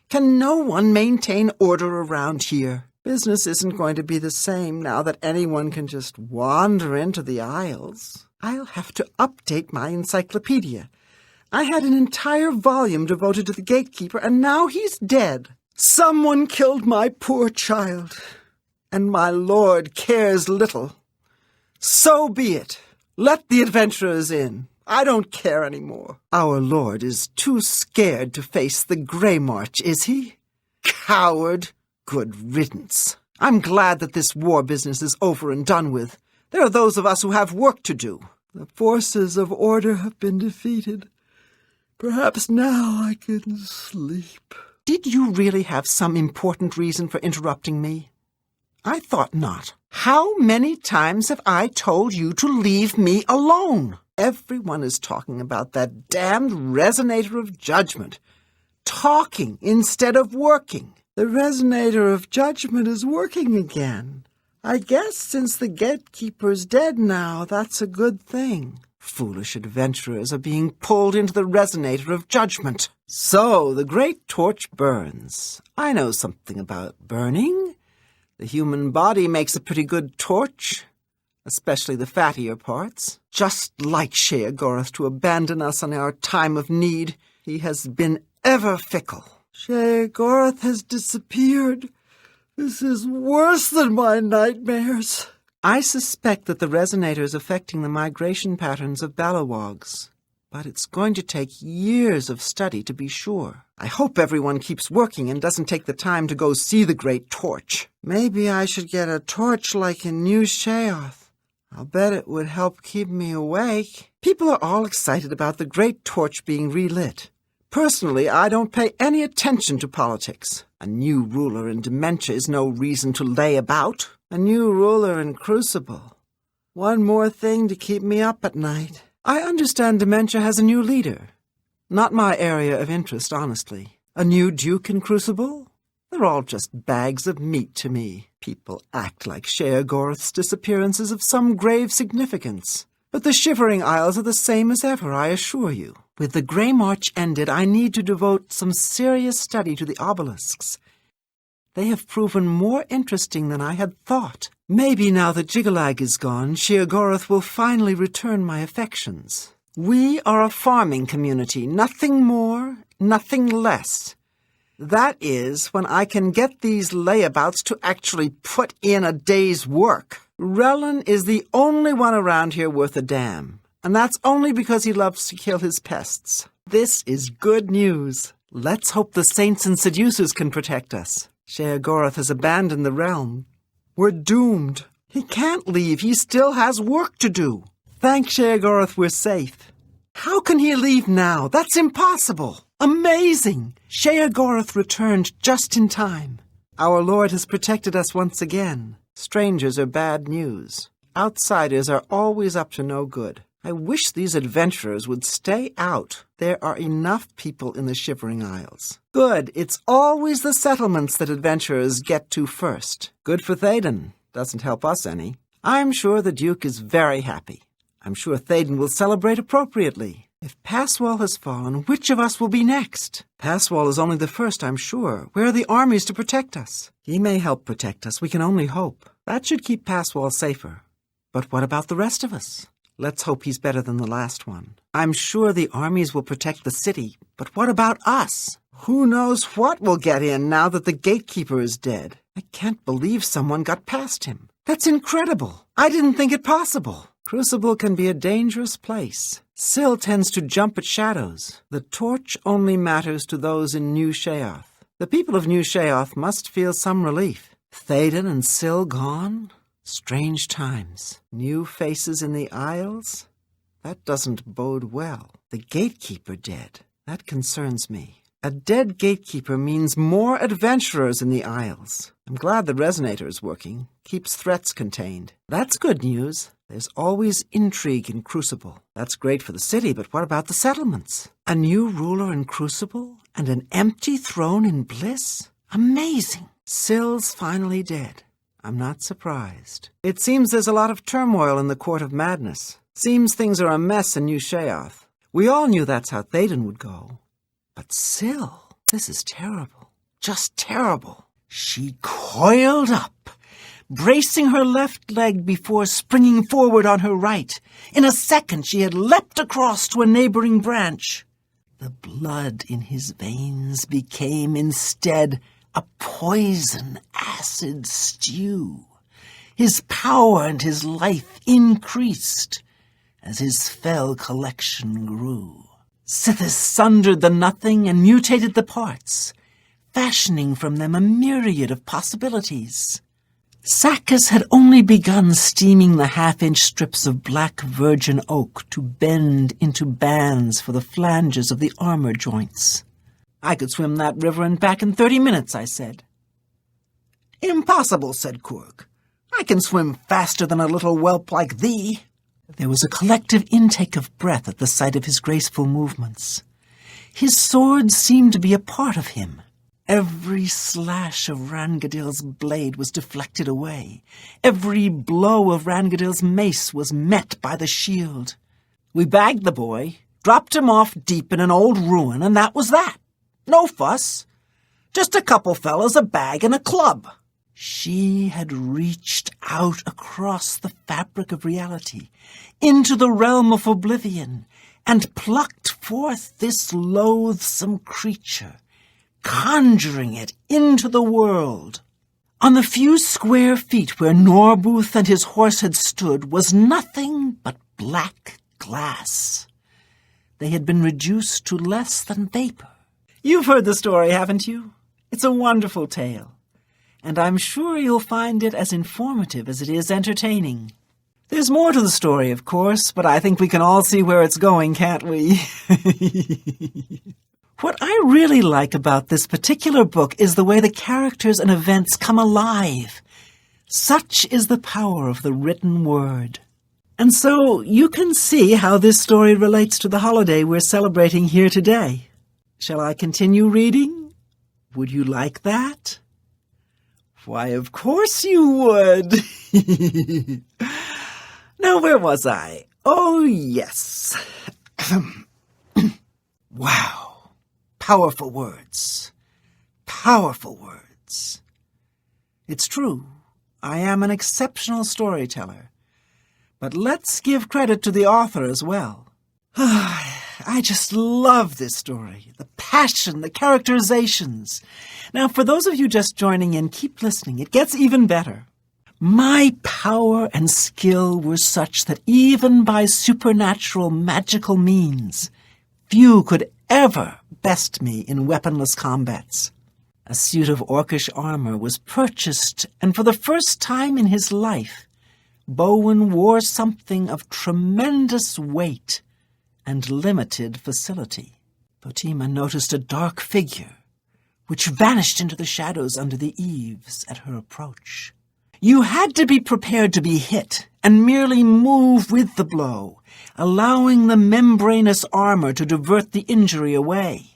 Can no one maintain order around here? Business isn't going to be the same now that anyone can just wander into the Isles. I'll have to update my encyclopedia. I had an entire volume devoted to the gatekeeper, and now he's dead. Someone killed my poor child, and my lord cares little. So be it. Let the adventurers in. I don't care anymore. Our lord is too scared to face the Grey March, is he? Coward. Good riddance. I'm glad that this war business is over and done with. There are those of us who have work to do. The forces of order have been defeated. Perhaps now I can sleep. Did you really have some important reason for interrupting me? I thought not. How many times have I told you to leave me alone? Everyone is talking about that damned resonator of judgment. Talking instead of working. The resonator of judgment is working again. I guess since the gatekeeper's dead now, that's a good thing. Foolish adventurers are being pulled into the resonator of judgment. So the great torch burns. I know something about burning. The human body makes a pretty good torch, especially the fattier parts. Just like Sheogorath to abandon us in our time of need, he has been ever fickle. Sheogorath has disappeared. This is worse than my nightmares. I suspect that the resonator is affecting the migration patterns of Balawogs, but it's going to take years of study to be sure. I hope everyone keeps working and doesn't take the time to go see the Great Torch. Maybe I should get a torch like in New Sheoth. I'll bet it would help keep me awake. People are all excited about the Great Torch being relit. Personally, I don't pay any attention to politics. A new ruler in Dementia is no reason to lay about. A new ruler in Crucible. One more thing to keep me up at night. I understand Dementia has a new leader. Not my area of interest, honestly. A new duke in Crucible? They're all just bags of meat to me. People act like Sheogorath's disappearance is of some grave significance. But the Shivering Isles are the same as ever, I assure you. With the Grey March ended, I need to devote some serious study to the obelisks. They have proven more interesting than I had thought. Maybe now that Jigalag is gone, Sheogorath will finally return my affections. We are a farming community, nothing more, nothing less. That is, when I can get these layabouts to actually put in a day's work. Rellan is the only one around here worth a damn, and that's only because he loves to kill his pests. This is good news. Let's hope the saints and seducers can protect us. Sheogorath has abandoned the realm. We're doomed. He can't leave. He still has work to do. Thank Sheogorath we're safe. How can he leave now? That's impossible. Amazing! Sheogorath returned just in time. Our Lord has protected us once again. Strangers are bad news. Outsiders are always up to no good. I wish these adventurers would stay out. There are enough people in the Shivering Isles. Good, it's always the settlements that adventurers get to first. Good for Théoden. Doesn't help us any. I'm sure the Duke is very happy. I'm sure Théoden will celebrate appropriately. If Passwall has fallen, which of us will be next? Passwall is only the first, I'm sure. Where are the armies to protect us? He may help protect us. We can only hope. That should keep Passwall safer. But what about the rest of us? Let's hope he's better than the last one. I'm sure the armies will protect the city, but what about us? Who knows what will get in now that the gatekeeper is dead? I can't believe someone got past him. That's incredible. I didn't think it possible. Crucible can be a dangerous place. Syl tends to jump at shadows. The torch only matters to those in New Sheoth. The people of New Sheoth must feel some relief. Théoden and Syl gone? Strange times. New faces in the Isles? That doesn't bode well. The gatekeeper dead. That concerns me. A dead gatekeeper means more adventurers in the Isles. I'm glad the resonator is working. Keeps threats contained. That's good news. There's always intrigue in Crucible. That's great for the city, but what about the settlements? A new ruler in Crucible? And an empty throne in Bliss? Amazing! Syl's finally dead. I'm not surprised. It seems there's a lot of turmoil in the Court of Madness. Seems things are a mess in New Sheoth. We all knew that's how Théoden would go. But Syl, this is terrible. Just terrible. She coiled up, bracing her left leg before springing forward on her right. In a second, she had leapt across to a neighboring branch. The blood in his veins became instead a poison acid stew. His power and his life increased as his fell collection grew. Sithis sundered the nothing and mutated the parts, fashioning from them a myriad of possibilities. Sakis had only begun steaming the half-inch strips of black virgin oak to bend into bands for the flanges of the armor joints. I could swim that river and back in 30 minutes, I said. Impossible, said Kurg. I can swim faster than a little whelp like thee. There was a collective intake of breath at the sight of his graceful movements. His sword seemed to be a part of him. Every slash of Rangadil's blade was deflected away. Every blow of Rangadil's mace was met by the shield. We bagged the boy, dropped him off deep in an old ruin, and that was that. No fuss. Just a couple fellas, a bag, and a club. She had reached out across the fabric of reality, into the realm of Oblivion, and plucked forth this loathsome creature, conjuring it into the world. On the few square feet where Norbuth and his horse had stood was nothing but black glass. They had been reduced to less than vapor. You've heard the story, haven't you? It's a wonderful tale, and I'm sure you'll find it as informative as it is entertaining. There's more to the story, of course, but I think we can all see where it's going, can't we? What I really like about this particular book is the way the characters and events come alive. Such is the power of the written word. And so you can see how this story relates to the holiday we're celebrating here today. Shall I continue reading? Would you like that? Why, of course you would. Now, where was I? Oh, yes. Wow. Powerful words. Powerful words. It's true. I am an exceptional storyteller. But let's give credit to the author as well. I just love this story. The passion, the characterizations. Now, for those of you just joining in, keep listening. It gets even better. My power and skill were such that even by supernatural magical means, few could ever best me in weaponless combats. A suit of orcish armor was purchased, and for the first time in his life, Bowen wore something of tremendous weight and limited facility. Fatima noticed a dark figure, which vanished into the shadows under the eaves at her approach. You had to be prepared to be hit and merely move with the blow, allowing the membranous armor to divert the injury away.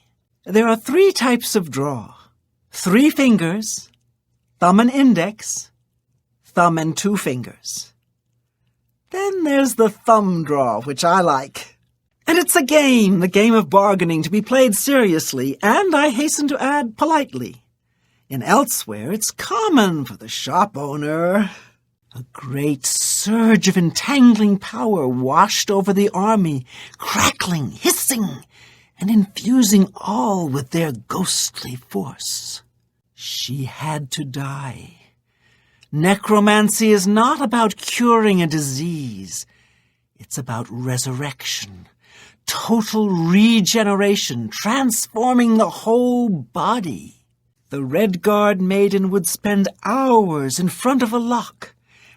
There are 3 types of draw. 3 fingers, thumb and index, thumb and 2 fingers. Then there's the thumb draw, which I like. And it's a game, the game of bargaining, to be played seriously, and I hasten to add, politely. In elsewhere, it's common for the shop owner. A great surge of entangling power washed over the army, crackling, hissing, and infusing all with their ghostly force. She had to die. Necromancy is not about curing a disease. It's about resurrection. Total regeneration, transforming the whole body. The Red Guard maiden would spend hours in front of a lock,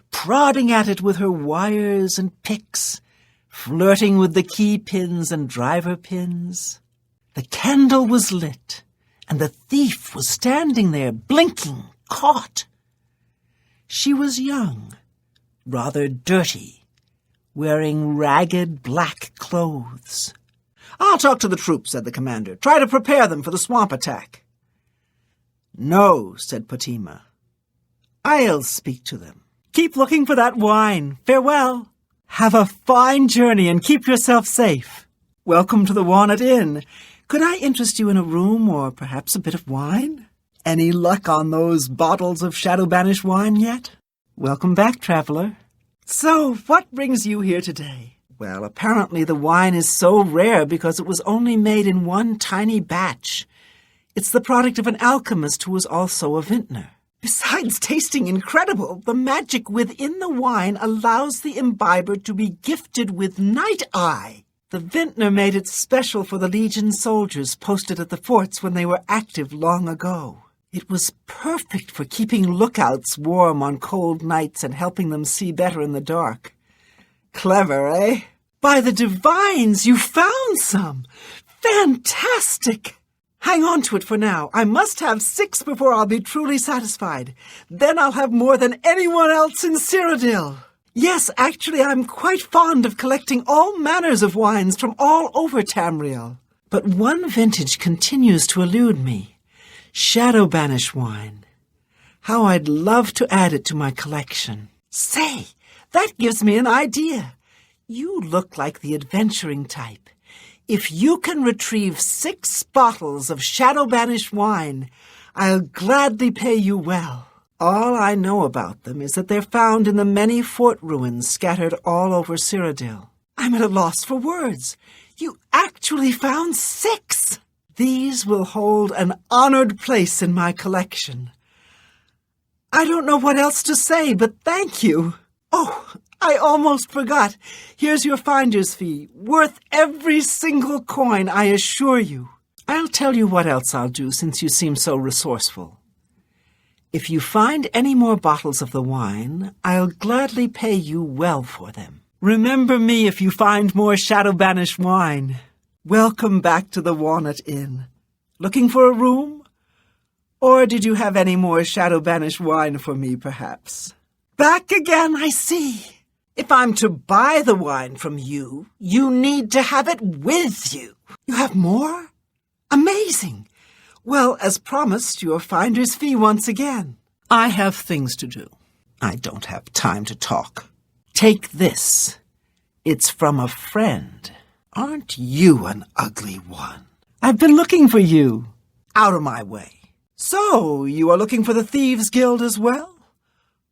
prodding at it with her wires and picks, flirting with the key pins and driver pins. The candle was lit, and the thief was standing there, blinking, caught. She was young, rather dirty, wearing ragged black clothes. "I'll talk to the troops," said the commander. "Try to prepare them for the swamp attack." "No," said Fatima. "I'll speak to them. Keep looking for that wine. Farewell. Have a fine journey and keep yourself safe. Welcome to the Walnut Inn. Could I interest you in a room or perhaps a bit of wine? Any luck on those bottles of Shadow Banish wine yet? Welcome back, traveler. So, what brings you here today?" "Well, apparently the wine is so rare because it was only made in one tiny batch. It's the product of an alchemist who was also a vintner. Besides tasting incredible, the magic within the wine allows the imbiber to be gifted with night eye. The vintner made it special for the Legion soldiers posted at the forts when they were active long ago. It was perfect for keeping lookouts warm on cold nights and helping them see better in the dark. Clever, eh? By the divines, you found some! Fantastic! Hang on to it for now. I must have 6 before I'll be truly satisfied. Then I'll have more than anyone else in Cyrodiil. Yes, actually, I'm quite fond of collecting all manners of wines from all over Tamriel. But one vintage continues to elude me. Shadow Banish wine. How I'd love to add it to my collection. Say, that gives me an idea. You look like the adventuring type. If you can retrieve 6 bottles of Shadow Banish wine, I'll gladly pay you well. All I know about them is that they're found in the many fort ruins scattered all over Cyrodiil. I'm at a loss for words. You actually found 6! These will hold an honored place in my collection. I don't know what else to say, but thank you. Oh, I almost forgot. Here's your finder's fee, worth every single coin, I assure you. I'll tell you what else I'll do, since you seem so resourceful. If you find any more bottles of the wine, I'll gladly pay you well for them. Remember me if you find more Shadow Banish wine. Welcome back to the Walnut Inn. Looking for a room? Or did you have any more Shadow Banish wine for me, perhaps? Back again, I see. If I'm to buy the wine from you, you need to have it with you. You have more? Amazing. Well, as promised, your finder's fee once again. I have things to do. I don't have time to talk. Take this. It's from a friend. Aren't you an ugly one? I've been looking for you. Out of my way. So, you are looking for the Thieves' Guild as well?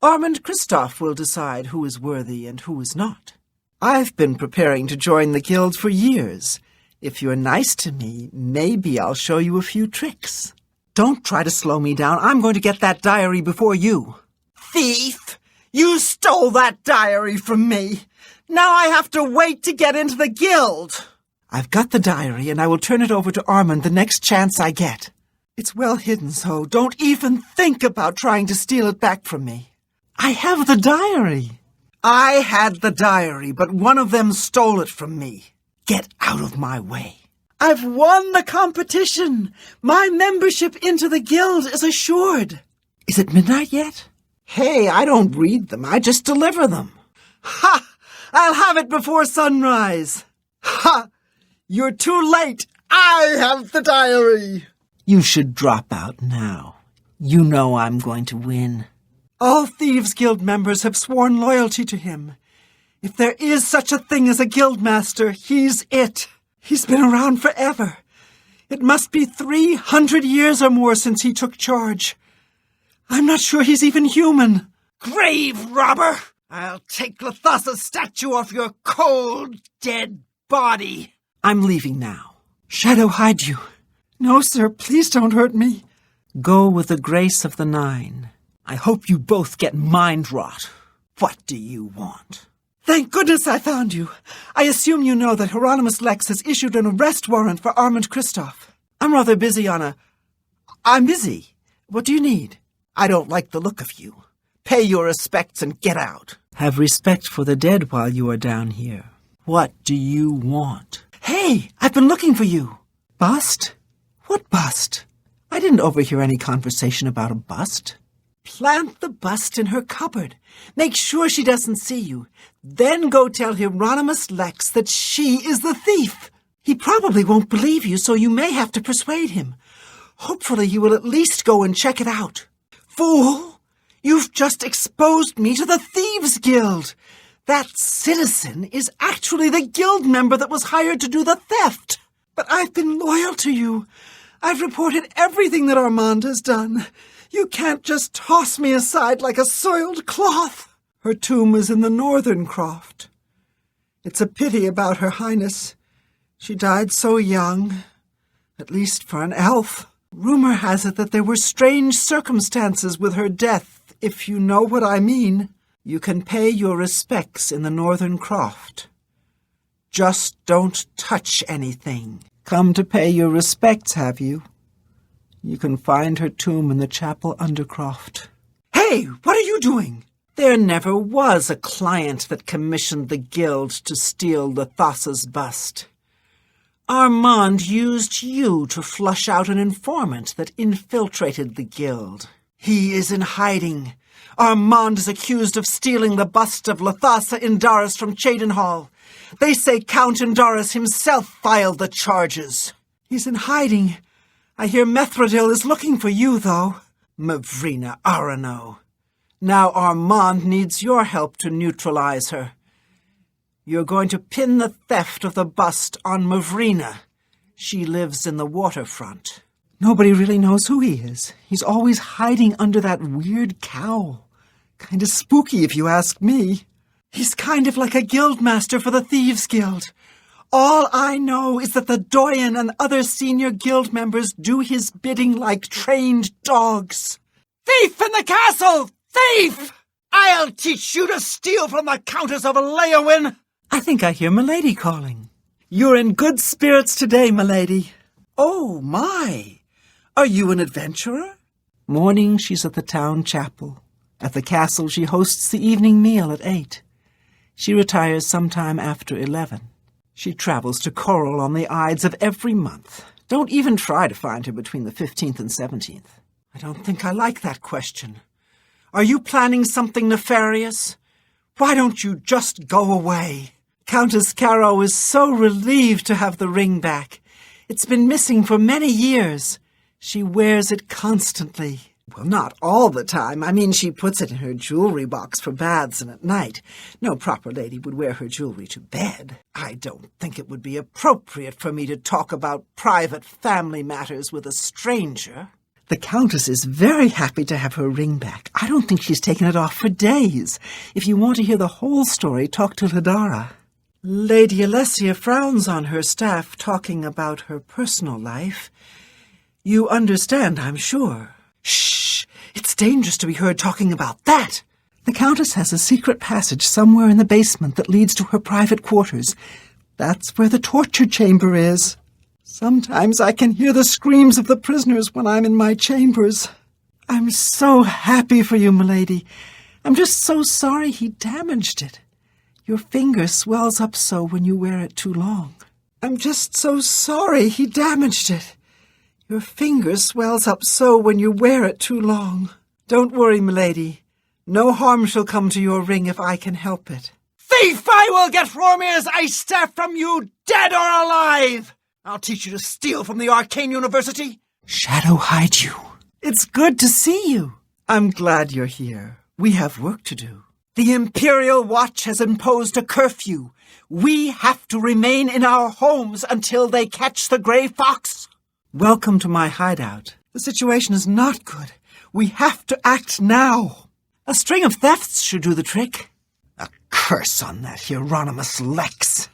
Armand Kristoff will decide who is worthy and who is not. I've been preparing to join the guild for years. If you're nice to me, maybe I'll show you a few tricks. Don't try to slow me down. I'm going to get that diary before you. Thief! You stole that diary from me! Now I have to wait to get into the guild! I've got the diary, and I will turn it over to Armand the next chance I get. It's well hidden, so don't even think about trying to steal it back from me. I have the diary. I had the diary, but one of them stole it from me. Get out of my way. I've won the competition. My membership into the guild is assured. Is it midnight yet? Hey, I don't read them. I just deliver them. Ha! I'll have it before sunrise. Ha! You're too late. I have the diary. You should drop out now. You know I'm going to win. All Thieves' Guild members have sworn loyalty to him. If there is such a thing as a guildmaster, he's it. He's been around forever. It must be 300 years or more since he took charge. I'm not sure he's even human. Grave robber! I'll take Lathassa's statue off your cold, dead body. I'm leaving now. Shadow, hide you. No, sir, please don't hurt me. Go with the grace of the Nine. I hope you both get mind rot. What do you want? Thank goodness I found you. I assume you know that Hieronymus Lex has issued an arrest warrant for Armand Kristoff. I'm rather busy I'm busy. What do you need? I don't like the look of you. Pay your respects and get out. Have respect for the dead while you are down here. What do you want? Hey, I've been looking for you. Bust? What bust? I didn't overhear any conversation about a bust. Plant the bust in her cupboard. Make sure she doesn't see you. Then go tell Hieronymus Lex that she is the thief. He probably won't believe you, so you may have to persuade him. Hopefully he will at least go and check it out. Fool! You've just exposed me to the Thieves' Guild. That citizen is actually the guild member that was hired to do the theft. But I've been loyal to you. I've reported everything that Armand has done. You can't just toss me aside like a soiled cloth. Her tomb is in the northern croft. It's a pity about Her Highness. She died so young, at least for an elf. Rumor has it that there were strange circumstances with her death, if you know what I mean. You can pay your respects in the northern croft. Just don't touch anything. Come to pay your respects, have you? You can find her tomb in the chapel undercroft. Hey, what are you doing? There never was a client that commissioned the guild to steal Lathassa's bust. Armand used you to flush out an informant that infiltrated the guild. He is in hiding. Armand is accused of stealing the bust of Lathassa Indaris from Cheydinhal. They say Count Indaris himself filed the charges. He's in hiding. I hear Methradil is looking for you, though. Mavrina Arano. Now Armand needs your help to neutralize her. You're going to pin the theft of the bust on Mavrina. She lives in the waterfront. Nobody really knows who he is. He's always hiding under that weird cowl. Kind of spooky, if you ask me. He's kind of like a guildmaster for the Thieves' Guild. All I know is that the Doyen and other senior guild members do his bidding like trained dogs. Thief in the castle! Thief! I'll teach you to steal from the Countess of Leowin! I think I hear Milady calling. You're in good spirits today, Milady. Oh, my! Are you an adventurer? Morning she's at the town chapel. At the castle she hosts the evening meal at 8. She retires sometime after 11. She travels to Coral on the Ides of every month. Don't even try to find her between the 15th and 17th. I don't think I like that question. Are you planning something nefarious? Why don't you just go away? Countess Caro is so relieved to have the ring back. It's been missing for many years. She wears it constantly. Well, not all the time. I mean, she puts it in her jewelry box for baths and at night. No proper lady would wear her jewelry to bed. I don't think it would be appropriate for me to talk about private family matters with a stranger. The Countess is very happy to have her ring back. I don't think she's taken it off for days. If you want to hear the whole story, talk to Daedra. Lady Alessia frowns on her staff talking about her personal life. You understand, I'm sure. Shh! It's dangerous to be heard talking about that! The Countess has a secret passage somewhere in the basement that leads to her private quarters. That's where the torture chamber is. Sometimes I can hear the screams of the prisoners when I'm in my chambers. I'm so happy for you, milady. I'm just so sorry he damaged it. Your finger swells up so when you wear it too long. I'm just so sorry he damaged it. Your finger swells up so when you wear it too long. Don't worry, milady. No harm shall come to your ring if I can help it. Thief! I will get Rormir's ice staff from you, dead or alive! I'll teach you to steal from the Arcane University. Shadow hide you. It's good to see you. I'm glad you're here. We have work to do. The Imperial Watch has imposed a curfew. We have to remain in our homes until they catch the Grey Fox. Welcome to my hideout. The situation is not good. We have to act now. A string of thefts should do the trick. A curse on that Hieronymus Lex.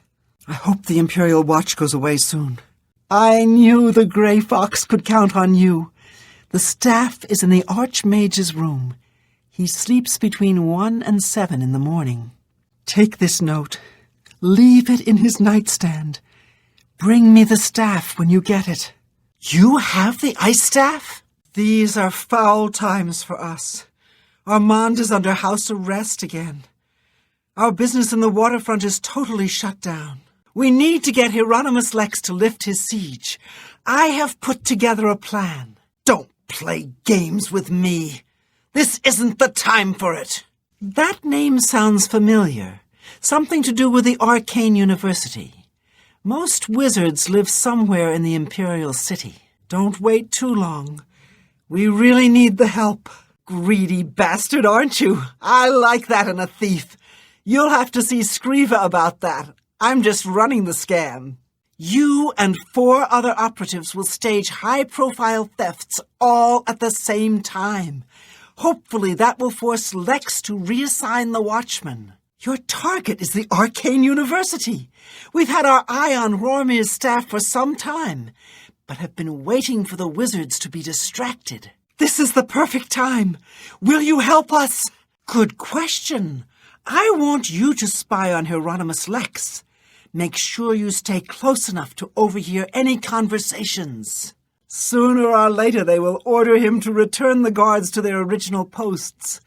I hope the Imperial Watch goes away soon. I knew the Grey Fox could count on you. The staff is in the Archmage's room. He sleeps between 1 and 7 in the morning. Take this note. Leave it in his nightstand. Bring me the staff when you get it. You have the ice staff? These are foul times for us. Armand is under house arrest again. Our business in the waterfront is totally shut down. We need to get Hieronymus Lex to lift his siege. I have put together a plan. Don't play games with me. This isn't the time for it. That name sounds familiar. Something to do with the Arcane University. Most wizards live somewhere in the Imperial City. Don't wait too long. We really need the help. Greedy bastard, aren't you? I like that in a thief. You'll have to see Scriva about that. I'm just running the scam. You and 4 other operatives will stage high-profile thefts all at the same time. Hopefully that will force Lex to reassign the Watchman. Your target is the Arcane University. We've had our eye on Rormir's staff for some time, but have been waiting for the wizards to be distracted. This is the perfect time. Will you help us? Good question. I want you to spy on Hieronymus Lex. Make sure you stay close enough to overhear any conversations. Sooner or later they will order him to return the guards to their original posts.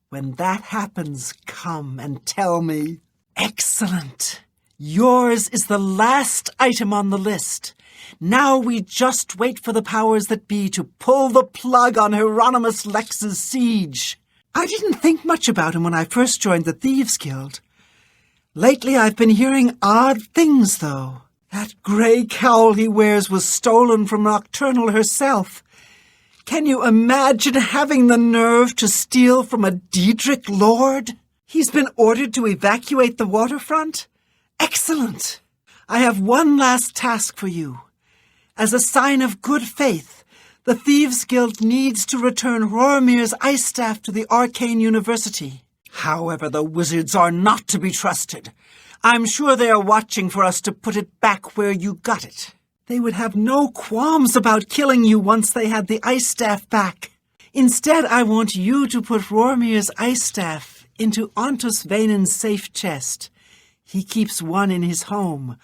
When that happens, come and tell me. Excellent. Yours is the last item on the list. Now we just wait for the powers that be to pull the plug on Hieronymus Lex's siege. I didn't think much about him when I first joined the Thieves' Guild. Lately I've been hearing odd things, though. That grey cowl he wears was stolen from Nocturnal herself. Can you imagine having the nerve to steal from a Daedric lord? He's been ordered to evacuate the waterfront? Excellent! I have one last task for you. As a sign of good faith, the Thieves' Guild needs to return Rormir's ice staff to the Arcane University. However, the wizards are not to be trusted. I'm sure they are watching for us to put it back where you got it. They would have no qualms about killing you once they had the ice staff back. Instead, I want you to put Rormir's ice staff into Ontus Vaynon's safe chest. He keeps one in his home.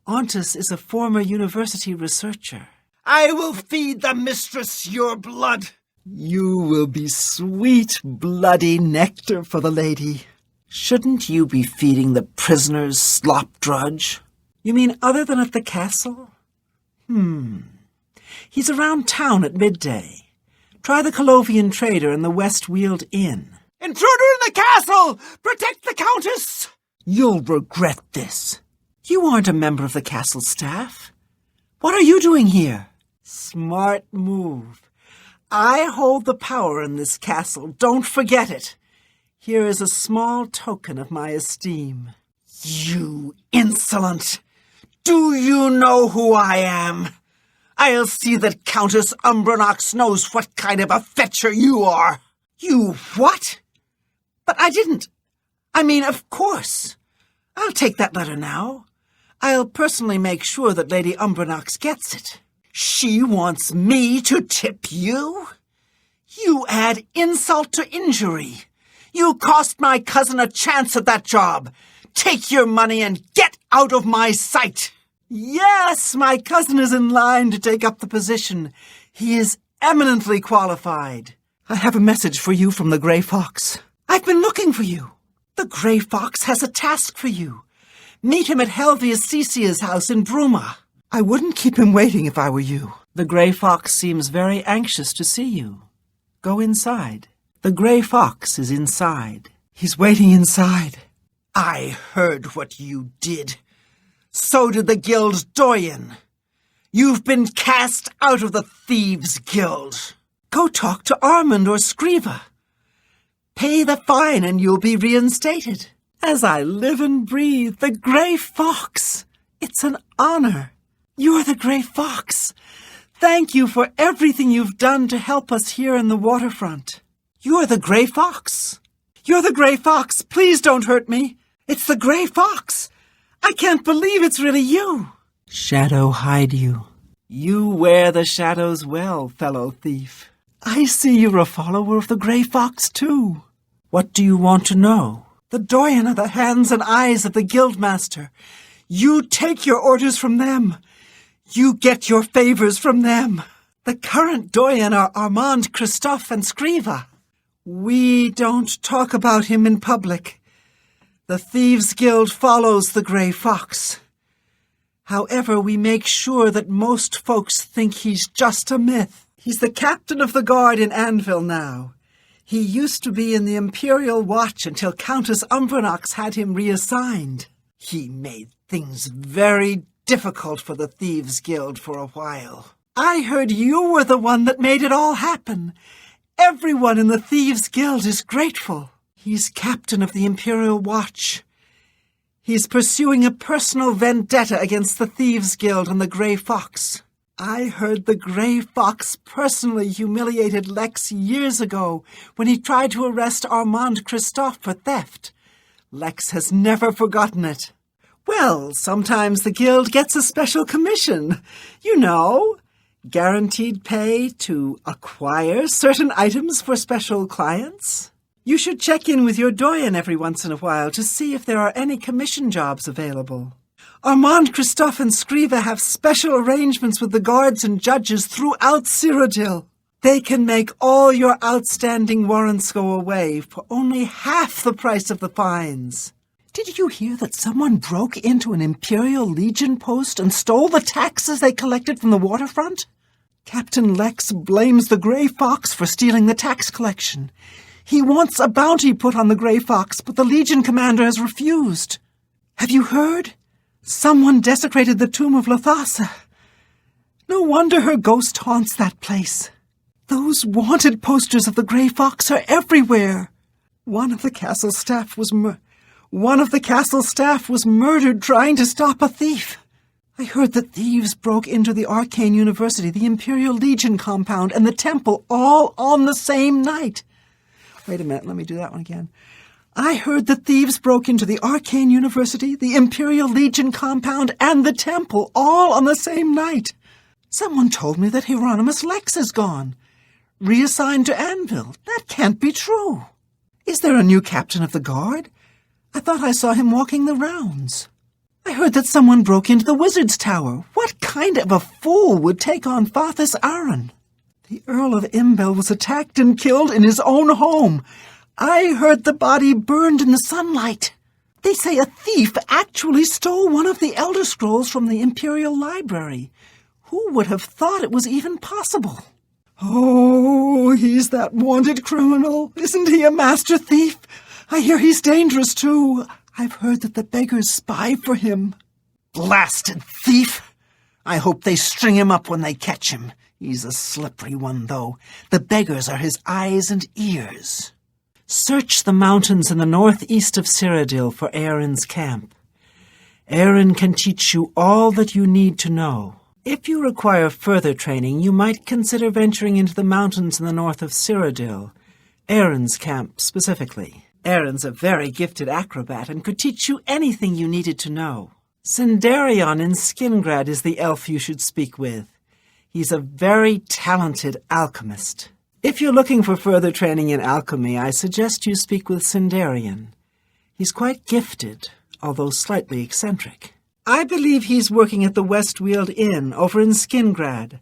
Ontus is a former university researcher. I will feed the mistress your blood. You will be sweet, bloody nectar for the lady. Shouldn't you be feeding the prisoners slop drudge? You mean other than at the castle? He's around town at midday. Try the Colovian trader and the West Weald Inn. Intruder in the castle! Protect the Countess! You'll regret this. You aren't a member of the castle staff. What are you doing here? Smart move. I hold the power in this castle. Don't forget it. Here is a small token of my esteem. You insolent! Do you know who I am? I'll see that Countess Umbranox knows what kind of a fetcher you are. You what? But I didn't. I mean, of course. I'll take that letter now. I'll personally make sure that Lady Umbranox gets it. She wants me to tip you? You add insult to injury. You cost my cousin a chance at that job. Take your money and get out of my sight. Yes, my cousin is in line to take up the position. He is eminently qualified. I have a message for you from the Grey Fox. I've been looking for you. The Grey Fox has a task for you. Meet him at Helvius Cecia's house in Bruma. I wouldn't keep him waiting if I were you. The Grey Fox seems very anxious to see you. Go inside. The Grey Fox is inside. He's waiting inside. I heard what you did. So did the Guild's Doyen. You've been cast out of the Thieves' Guild. Go talk to Armand or Scriva. Pay the fine and you'll be reinstated. As I live and breathe, the Grey Fox. It's an honor. You're the Grey Fox. Thank you for everything you've done to help us here in the waterfront. You're the Grey Fox. You're the Grey Fox. Please don't hurt me. It's the Grey Fox. I can't believe it's really you. Shadow hide you. You wear the shadows well, fellow thief. I see you're a follower of the Grey Fox, too. What do you want to know? The Doyen are the hands and eyes of the Guildmaster. You take your orders from them. You get your favors from them. The current Doyen are Armand, Christophe, and Scriva. We don't talk about him in public. The Thieves' Guild follows the Grey Fox. However, we make sure that most folks think he's just a myth. He's the captain of the guard in Anvil now. He used to be in the Imperial Watch until Countess Umbranox had him reassigned. He made things very difficult for the Thieves' Guild for a while. I heard you were the one that made it all happen. Everyone in the Thieves' Guild is grateful. He's captain of the Imperial Watch. He's pursuing a personal vendetta against the Thieves' Guild and the Grey Fox. I heard the Grey Fox personally humiliated Lex years ago when he tried to arrest Armand Christophe for theft. Lex has never forgotten it. Well, sometimes the Guild gets a special commission. You know, guaranteed pay to acquire certain items for special clients. You should check in with your Doyen every once in a while to see if there are any commission jobs available. Armand, Christophe, and Scriva have special arrangements with the guards and judges throughout Cyrodiil. They can make all your outstanding warrants go away for only half the price of the fines. Did you hear that someone broke into an Imperial Legion post and stole the taxes they collected from the waterfront? Captain Lex blames the Grey Fox for stealing the tax collection. He wants a bounty put on the Grey Fox, but the Legion commander has refused. Have you heard? Someone desecrated the tomb of Lothasa. No wonder her ghost haunts that place. Those wanted posters of the Grey Fox are everywhere. One of the castle staff was murdered trying to stop a thief. I heard that thieves broke into the Arcane University, the Imperial Legion compound, and the temple all on the same night. Wait a minute, let me do that one again. I heard that thieves broke into the Arcane University, the Imperial Legion compound, and the temple all on the same night. Someone told me that Hieronymus Lex is gone. Reassigned to Anvil. That can't be true. Is there a new captain of the guard? I thought I saw him walking the rounds. I heard that someone broke into the Wizard's Tower. What kind of a fool would take on Fathus Aaron? The Earl of Imbel was attacked and killed in his own home. I heard the body burned in the sunlight. They say a thief actually stole one of the Elder Scrolls from the Imperial Library. Who would have thought it was even possible? Oh, he's that wanted criminal. Isn't he a master thief? I hear he's dangerous, too. I've heard that the beggars spy for him. Blasted thief! I hope they string him up when they catch him. He's a slippery one, though. The beggars are his eyes and ears. Search the mountains in the northeast of Cyrodiil for Aaron's camp. Aaron can teach you all that you need to know. If you require further training, you might consider venturing into the mountains in the north of Cyrodiil, Aaron's camp specifically. Aaron's a very gifted acrobat and could teach you anything you needed to know. Sindarion in Skingrad is the elf you should speak with. He's a very talented alchemist. If you're looking for further training in alchemy, I suggest you speak with Sindarion. He's quite gifted, although slightly eccentric. I believe he's working at the Westweald Inn over in Skingrad.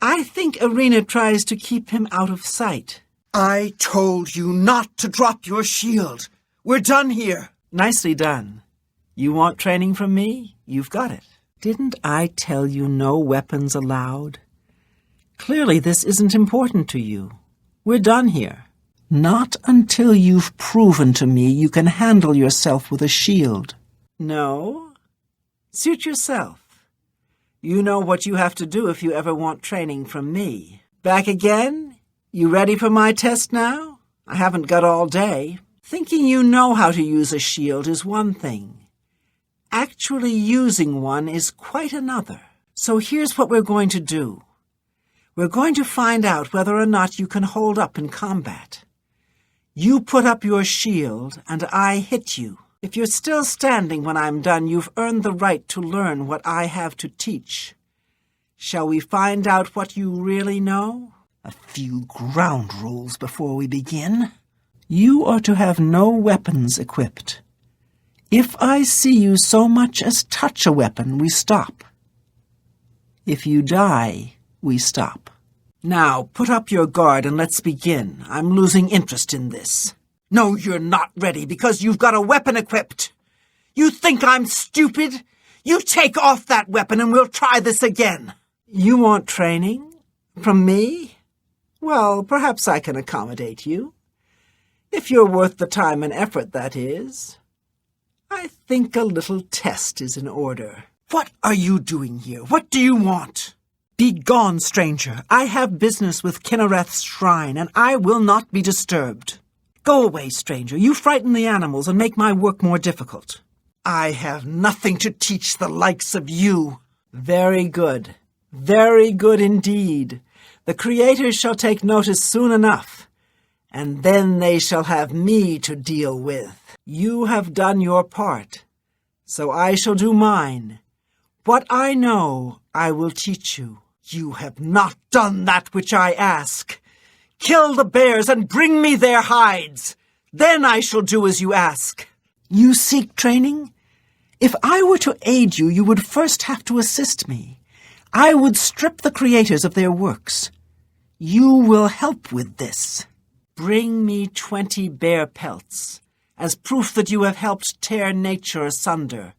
I think Arena tries to keep him out of sight. I told you not to drop your shield. We're done here. Nicely done. You want training from me? You've got it. Didn't I tell you no weapons allowed? Clearly this isn't important to you. We're done here. Not until you've proven to me you can handle yourself with a shield. No? Suit yourself. You know what you have to do if you ever want training from me. Back again? You ready for my test now? I haven't got all day. Thinking you know how to use a shield is one thing. Actually using one is quite another. So here's what we're going to do. We're going to find out whether or not you can hold up in combat. You put up your shield, and I hit you. If you're still standing when I'm done, you've earned the right to learn what I have to teach. Shall we find out what you really know? A few ground rules before we begin. You are to have no weapons equipped. If I see you so much as touch a weapon, we stop. If you die, we stop. Now, put up your guard and let's begin. I'm losing interest in this. No, you're not ready because you've got a weapon equipped. You think I'm stupid? You take off that weapon and we'll try this again. You want training? From me? Well, perhaps I can accommodate you. If you're worth the time and effort, that is. I think a little test is in order. What are you doing here? What do you want? Begone, stranger. I have business with Kinnereth's shrine, and I will not be disturbed. Go away, stranger. You frighten the animals and make my work more difficult. I have nothing to teach the likes of you. Very good. Very good indeed. The creators shall take notice soon enough, and then they shall have me to deal with. You have done your part, so I shall do mine. What I know, I will teach you. You have not done that which I ask. Kill the bears and bring me their hides. Then I shall do as you ask. You seek training? If I were to aid you, you would first have to assist me. I would strip the creators of their works. You will help with this. Bring me 20 bear pelts, as proof that you have helped tear nature asunder.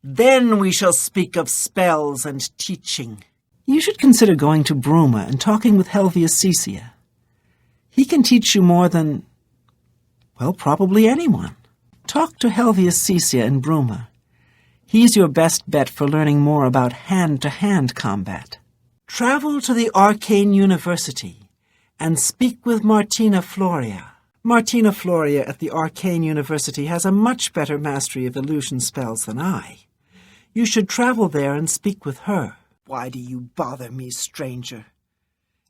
Then we shall speak of spells and teaching. You should consider going to Bruma and talking with Helvius Cecia. He can teach you more than, well, probably anyone. Talk to Helvius Cecia in Bruma. He's your best bet for learning more about hand-to-hand combat. Travel to the Arcane University and speak with Martina Floria. Martina Floria at the Arcane University has a much better mastery of illusion spells than I. You should travel there and speak with her. Why do you bother me, stranger?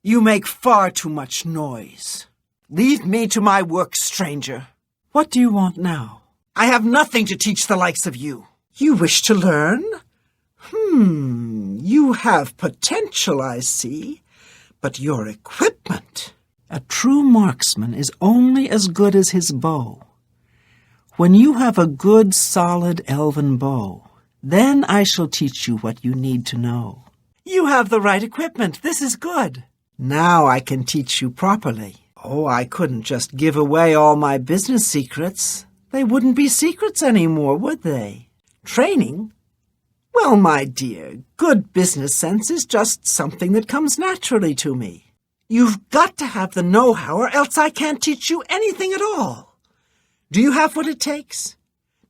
You make far too much noise. Leave me to my work, stranger. What do you want now? I have nothing to teach the likes of you. You wish to learn? You have potential, I see. But your equipment... A true marksman is only as good as his bow. When you have a good, solid elven bow, then I shall teach you what you need to know. You have the right equipment. This is good. Now I can teach you properly. Oh, I couldn't just give away all my business secrets. They wouldn't be secrets anymore, would they? Training? Well, my dear, good business sense is just something that comes naturally to me. You've got to have the know-how, or else I can't teach you anything at all. Do you have what it takes?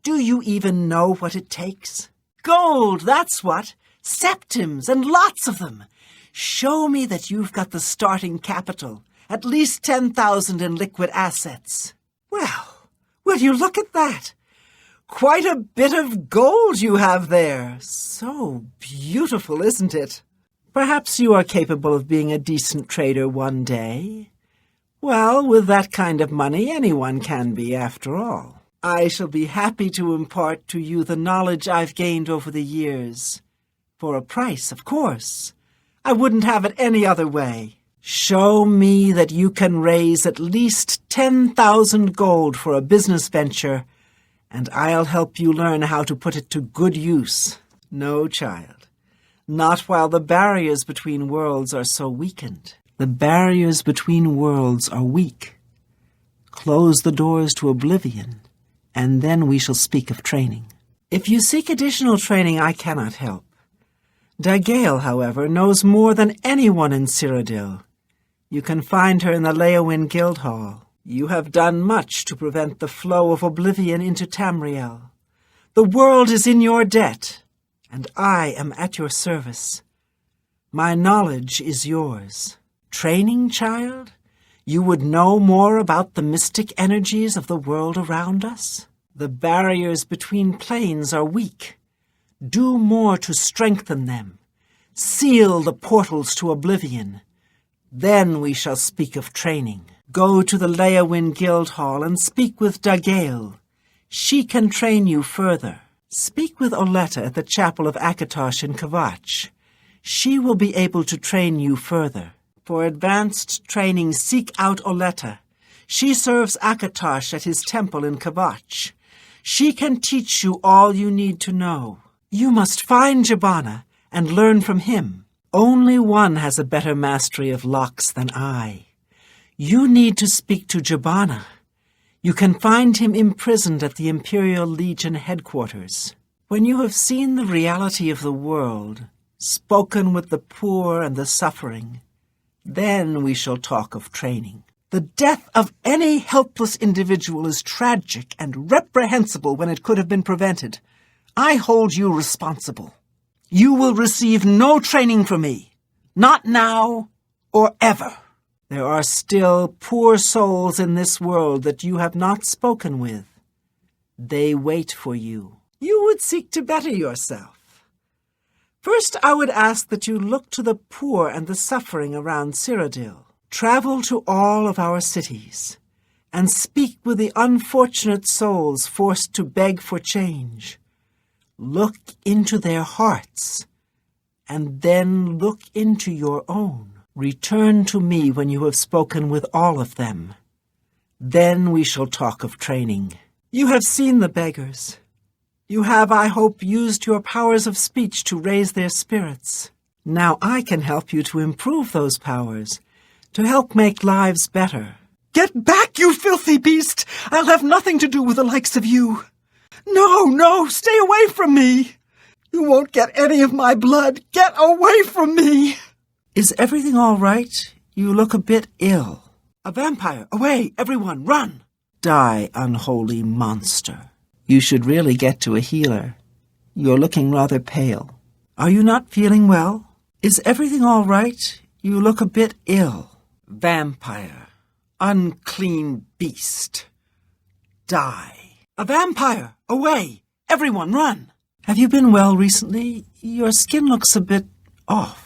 Do you even know what it takes? Gold, that's what. Septims, and lots of them. Show me that you've got the starting capital, at least 10,000 in liquid assets. Well, will you look at that? Quite a bit of gold you have there. So beautiful, isn't it? Perhaps you are capable of being a decent trader one day. Well, with that kind of money, anyone can be, after all. I shall be happy to impart to you the knowledge I've gained over the years. For a price, of course. I wouldn't have it any other way. Show me that you can raise at least 10,000 gold for a business venture, and I'll help you learn how to put it to good use. No, child. Not while the barriers between worlds are so weakened. The barriers between worlds are weak. Close the doors to Oblivion, and then we shall speak of training. If you seek additional training, I cannot help. Daedra, however, knows more than anyone in Cyrodiil. You can find her in the Leowin Guildhall. You have done much to prevent the flow of Oblivion into Tamriel. The world is in your debt, and I am at your service. My knowledge is yours. Training, child? You would know more about the mystic energies of the world around us? The barriers between planes are weak. Do more to strengthen them. Seal the portals to Oblivion. Then we shall speak of training. Go to the Leowin Guildhall and speak with Daedra. She can train you further. Speak with Oleta at the Chapel of Akatosh in Kvatch. She will be able to train you further. For advanced training, seek out Oleta. She serves Akatosh at his temple in Kvatch. She can teach you all you need to know. You must find Jabana and learn from him. Only one has a better mastery of locks than I. You need to speak to Jabana. You can find him imprisoned at the Imperial Legion headquarters. When you have seen the reality of the world, spoken with the poor and the suffering, then we shall talk of training. The death of any helpless individual is tragic and reprehensible when it could have been prevented. I hold you responsible. You will receive no training from me. Not now or ever. There are still poor souls in this world that you have not spoken with. They wait for you. You would seek to better yourself. First, I would ask that you look to the poor and the suffering around Cyrodiil. Travel to all of our cities, and speak with the unfortunate souls forced to beg for change. Look into their hearts, and then look into your own. Return to me when you have spoken with all of them. Then we shall talk of training. You have seen the beggars. You have, I hope, used your powers of speech to raise their spirits. Now I can help you to improve those powers, to help make lives better. Get back, you filthy beast! I'll have nothing to do with the likes of you. No, stay away from me! You won't get any of my blood. Get away from me! Is everything all right? You look a bit ill. A vampire! Away, everyone, run! Die, unholy monster. You should really get to a healer. You're looking rather pale. Are you not feeling well? Is everything all right? You look a bit ill. Vampire. Unclean beast. Die. A vampire! Away! Everyone, run! Have you been well recently? Your skin looks a bit off.